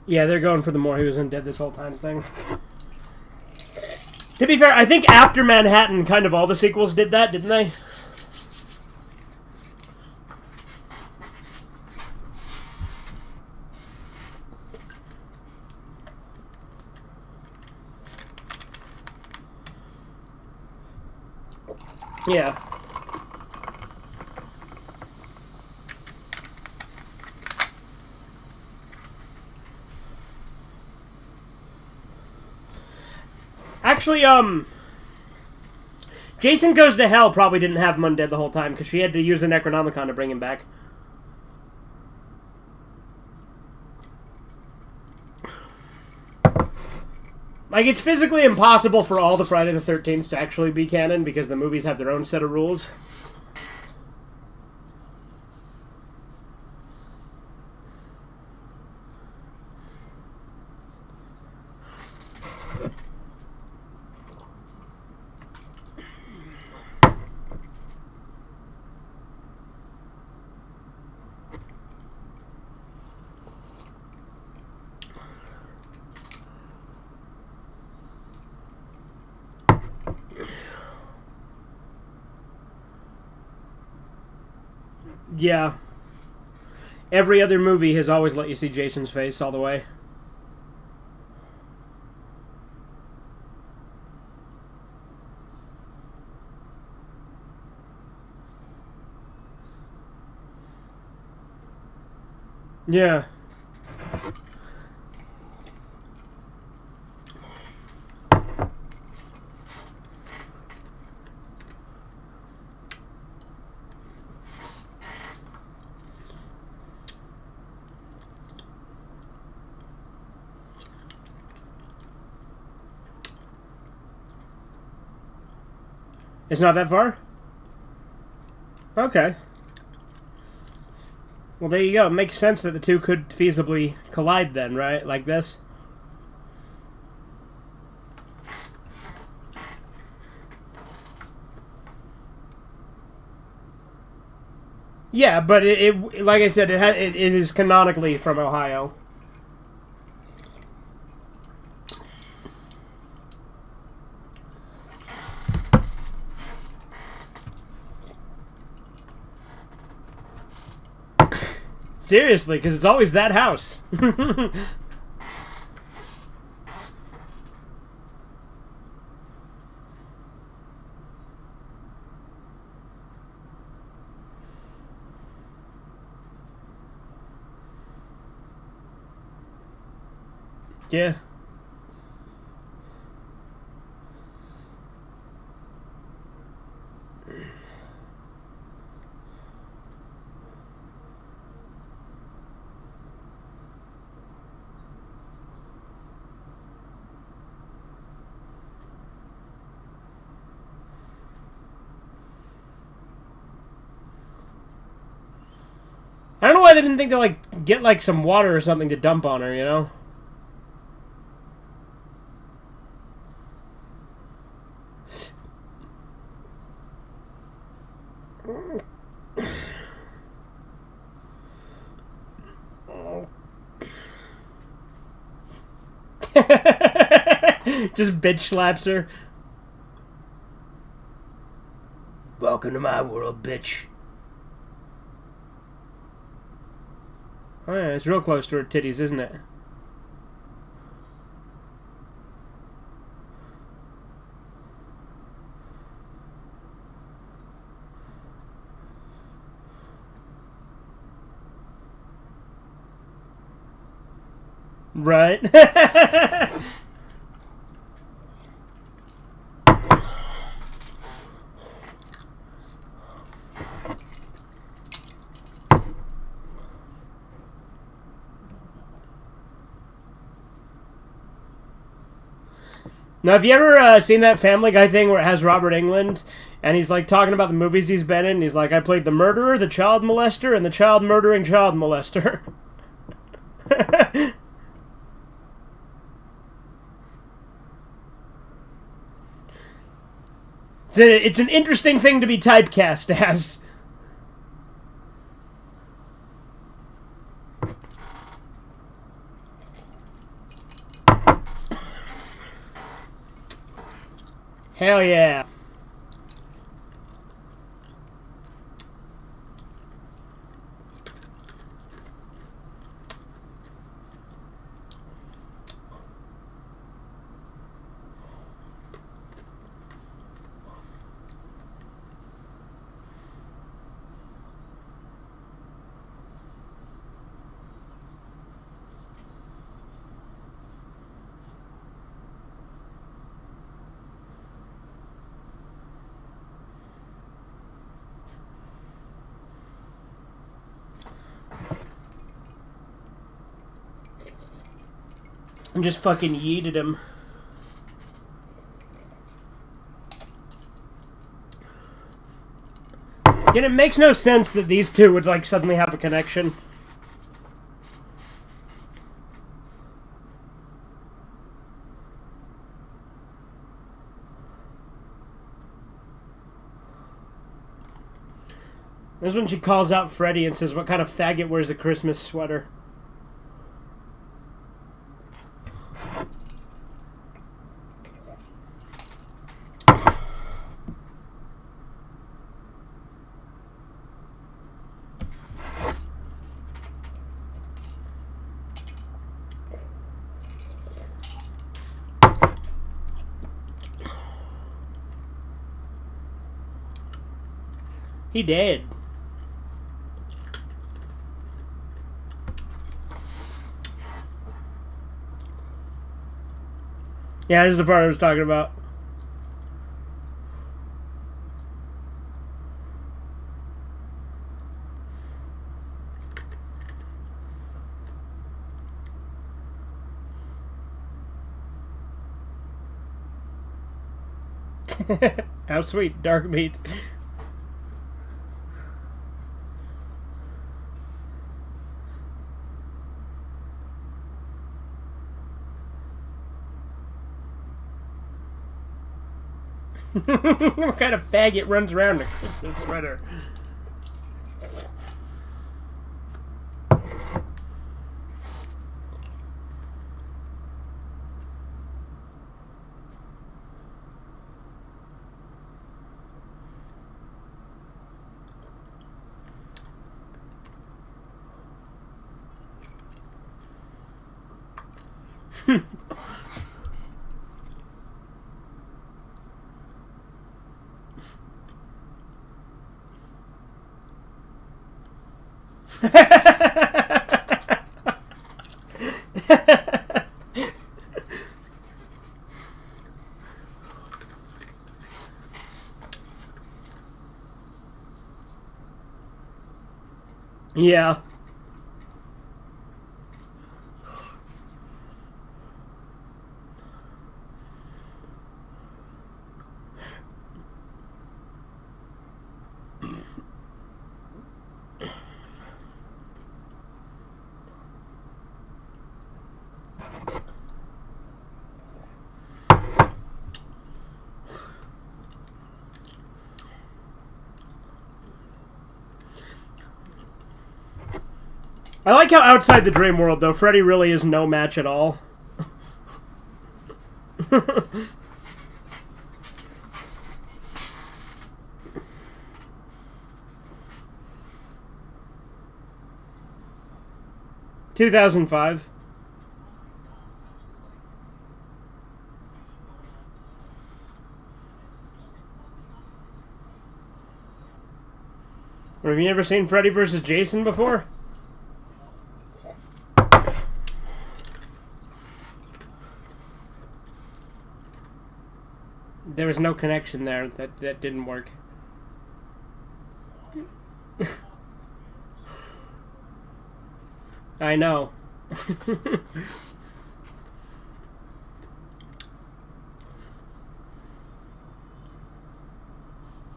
Yeah, they're going for the more he was undead this whole time thing. To be fair, I think after Manhattan, kind of all the sequels did that, didn't they? Yeah. Actually, Jason Goes to Hell probably didn't have him undead the whole time because she had to use the Necronomicon to bring him back. Like, it's physically impossible for all the Friday the 13th to actually be canon because the movies have their own set of rules. Yeah. Every other movie has always let you see Jason's face all the way. Yeah. It's not that far? Okay. Well, there you go. It makes sense that the two could feasibly collide then, right? Like this? Yeah, but it like I said, it is canonically from Ohio. Seriously, because it's always that house. Yeah. I don't know why they didn't think to, like, get, like, some water or something to dump on her, you know? Just bitch slaps her. Welcome to my world, bitch. Oh yeah, it's real close to her titties, isn't it? Right. Now, have you ever seen that Family Guy thing where it has Robert Englund, and he's like talking about the movies he's been in, and he's like, I played the murderer, the child molester, and the child murdering child molester. It's an interesting thing to be typecast as. Hell yeah. And just fucking yeeted him. And it makes no sense that these two would like suddenly have a connection. This is when she calls out Freddy and says, what kind of faggot wears a Christmas sweater? He did. Yeah, this is the part I was talking about. How sweet, dark meat. What kind of faggot runs around in a Christmas sweater? Yeah. I like how outside the dream world, though, Freddy really is no match at all. 2005. Or have you never seen Freddy vs. Jason before? There was no connection there. That didn't work. I know.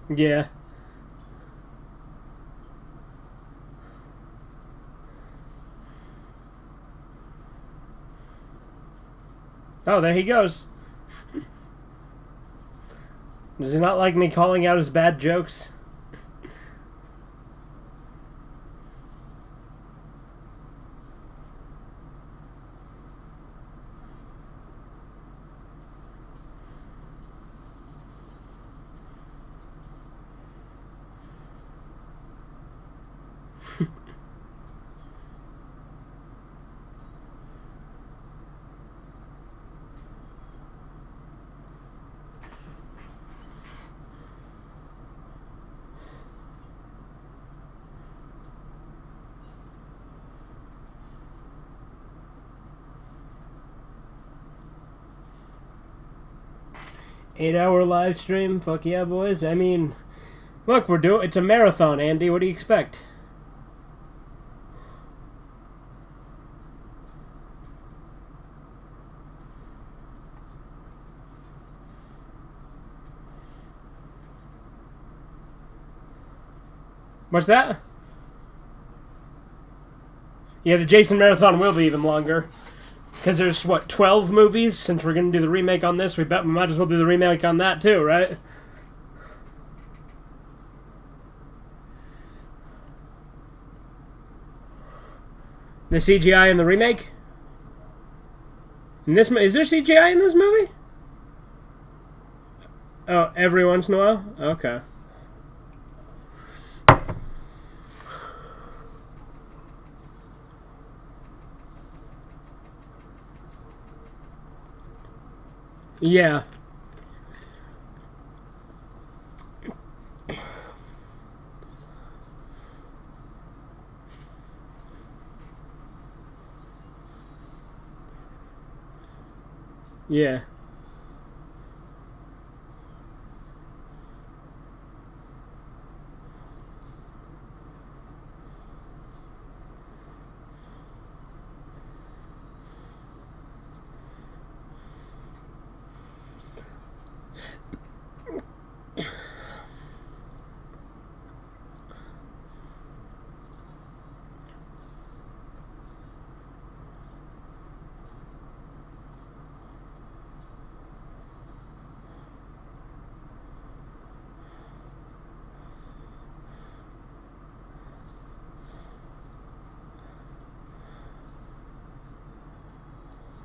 Yeah. Oh, there he goes. Does he not like me calling out his bad jokes? Eight-hour live stream, fuck yeah, boys. I mean, look, it's a marathon, Andy. What do you expect? What's that? Yeah, the Jason marathon will be even longer. Because there's, what, 12 movies? Since we're going to do the remake on this, we might as well do the remake on that too, right? The CGI in the remake? Is there CGI in this movie? Oh, every once in a while? Okay. Yeah. Yeah.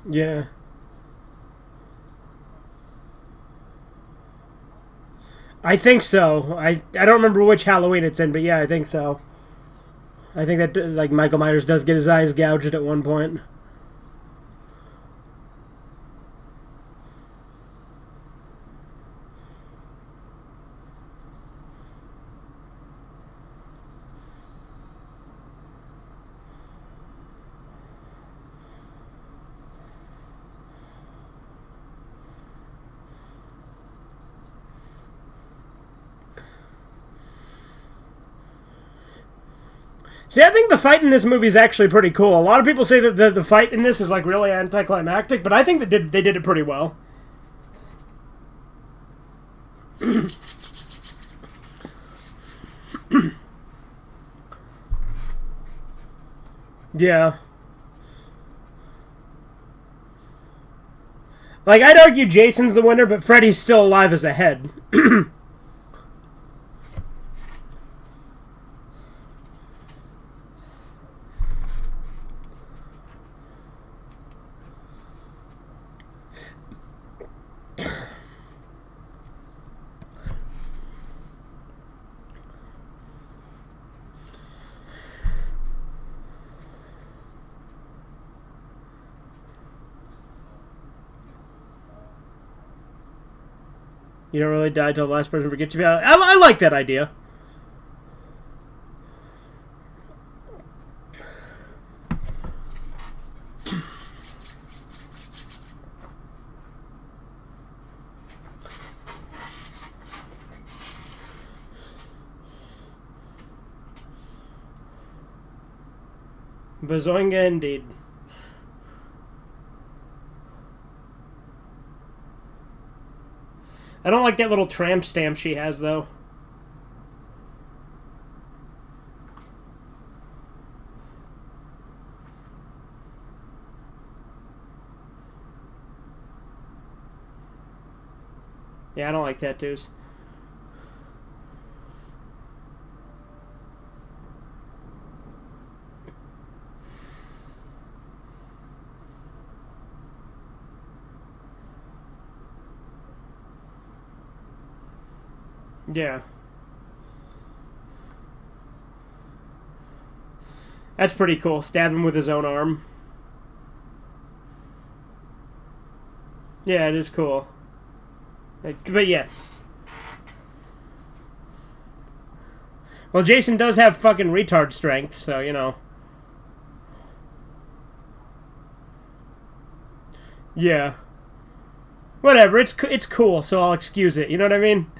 Yeah. I think so. I don't remember which Halloween it's in, but yeah, I think so. I think that, like, Michael Myers does get his eyes gouged at one point. See, I think the fight in this movie is actually pretty cool. A lot of people say that the fight in this is like really anticlimactic, but I think they did it pretty well. Yeah. Like, I'd argue Jason's the winner, but Freddy's still alive as a head. You don't really die till the last person forgets you. I like that idea. Bazoinga indeed. I don't like that little tramp stamp she has, though. Yeah, I don't like tattoos. Yeah. That's pretty cool. Stab him with his own arm. Yeah, it is cool. But yeah. Well, Jason does have fucking retard strength, so, you know. Yeah. Whatever, it's cool, so I'll excuse it, you know what I mean?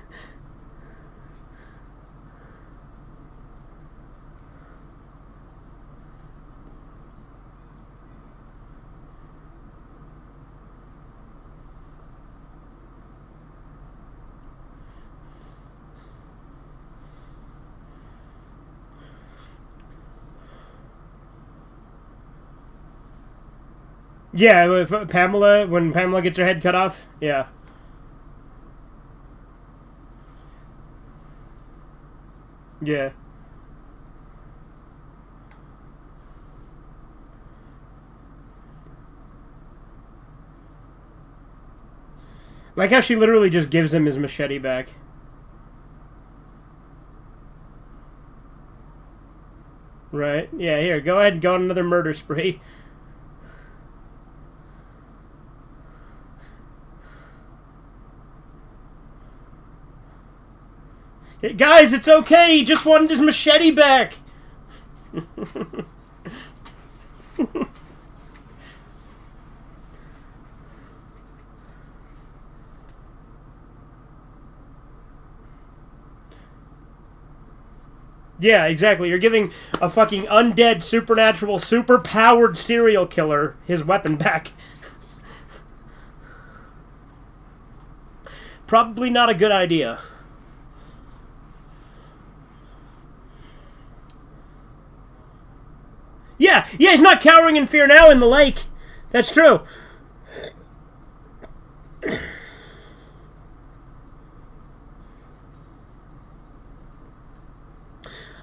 Yeah, if Pamela, when Pamela gets her head cut off, yeah. Yeah. Like how she literally just gives him his machete back. Right. Yeah, here, go ahead and go on another murder spree. Hey, guys, it's okay. He just wanted his machete back. Yeah, exactly. You're giving a fucking undead, supernatural, super-powered serial killer his weapon back. Probably not a good idea. Yeah, he's not cowering in fear now in the lake. That's true.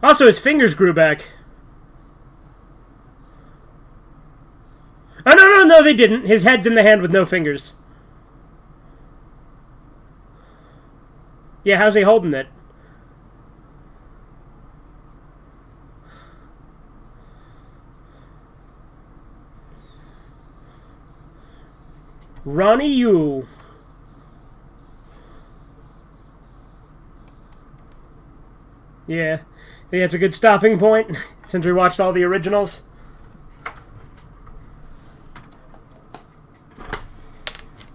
Also, his fingers grew back. Oh, no, they didn't. His head's in the hand with no fingers. Yeah, how's he holding it? Ronnie Yu. Yeah. I think that's a good stopping point, since we watched all the originals.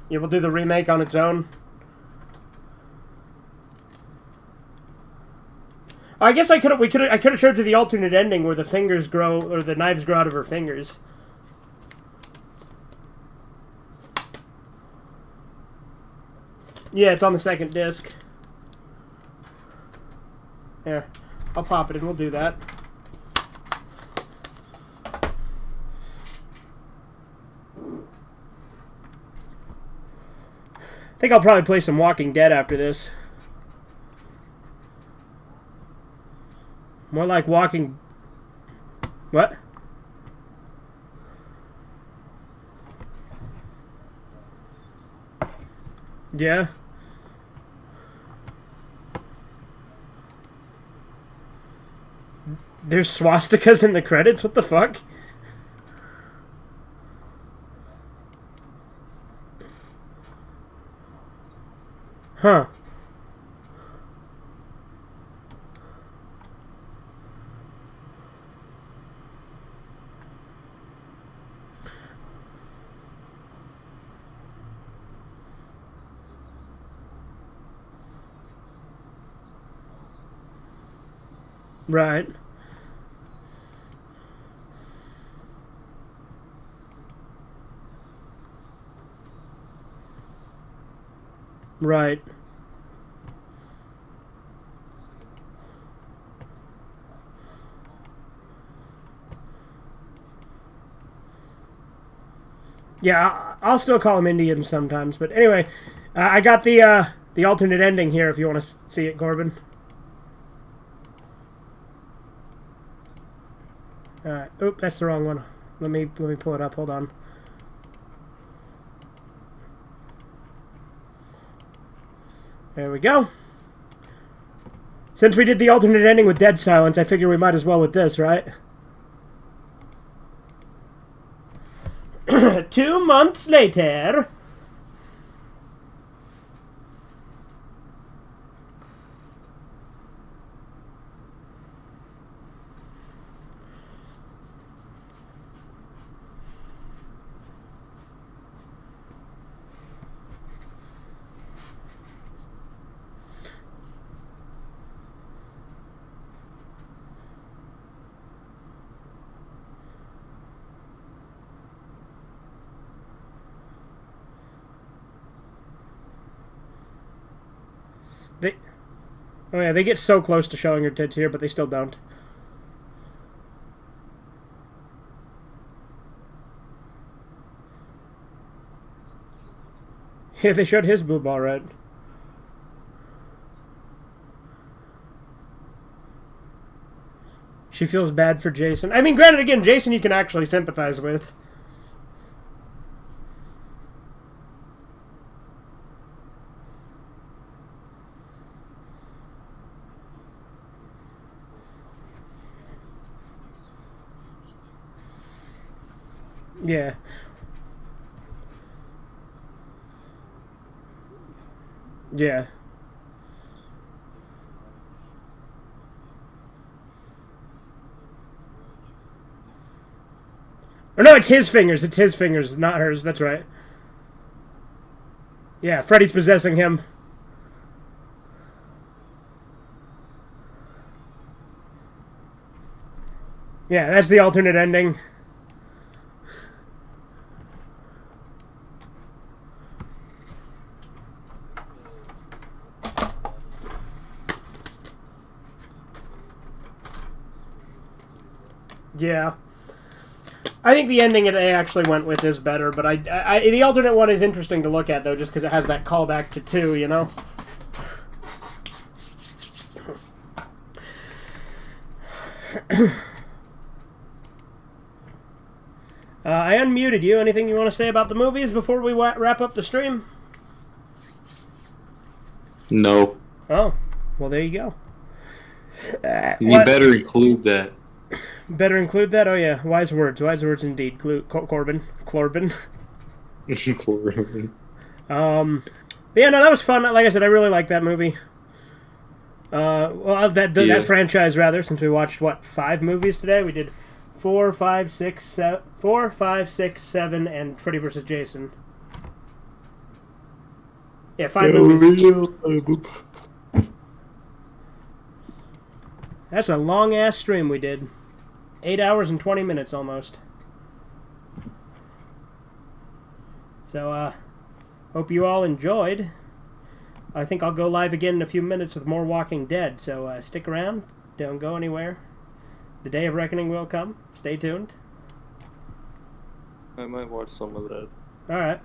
Yeah, we'll do the remake on its own. I guess I could have showed you the alternate ending where the fingers grow, or the knives grow out of her fingers. Yeah, it's on the second disc. Yeah, I'll pop it in. We'll do that. I think I'll probably play some Walking Dead after this. More like Walking... What? Yeah. There's swastikas in the credits? What the fuck? Huh. Right. Right. Yeah, I'll still call them Indians sometimes. But anyway, I got the alternate ending here if you want to see it, Corbin. Alright. Oop, that's the wrong one. Let me pull it up. Hold on. There we go. Since we did the alternate ending with Dead Silence, I figure we might as well with this, right? 2 months later. Oh yeah, they get so close to showing her tits here, but they still don't. Yeah, they showed his boob all right. She feels bad for Jason. I mean, granted, again, Jason you can actually sympathize with. Yeah. Yeah. Or no, it's his fingers. It's his fingers, not hers. That's right. Yeah, Freddy's possessing him. Yeah, that's the alternate ending. Yeah. I think the ending that they actually went with is better, but the alternate one is interesting to look at, though, just because it has that callback to 2, you know? I unmuted you. Anything you want to say about the movies before we wrap up the stream? No. Oh, well, there you go. You What? better include that. Better include that? Oh, yeah. Wise words indeed. Corbin. But yeah, no, that was fun. Like I said, I really like that movie. Well, that franchise, rather, since we watched, 5 movies today? We did 4, 5, 6, 7, and Freddy vs. Jason. Yeah, 5 movies. That's a long-ass stream we did. 8 hours and 20 minutes, almost. So, hope you all enjoyed. I think I'll go live again in a few minutes with more Walking Dead, so stick around. Don't go anywhere. The Day of Reckoning will come. Stay tuned. I might watch some of that. Alright.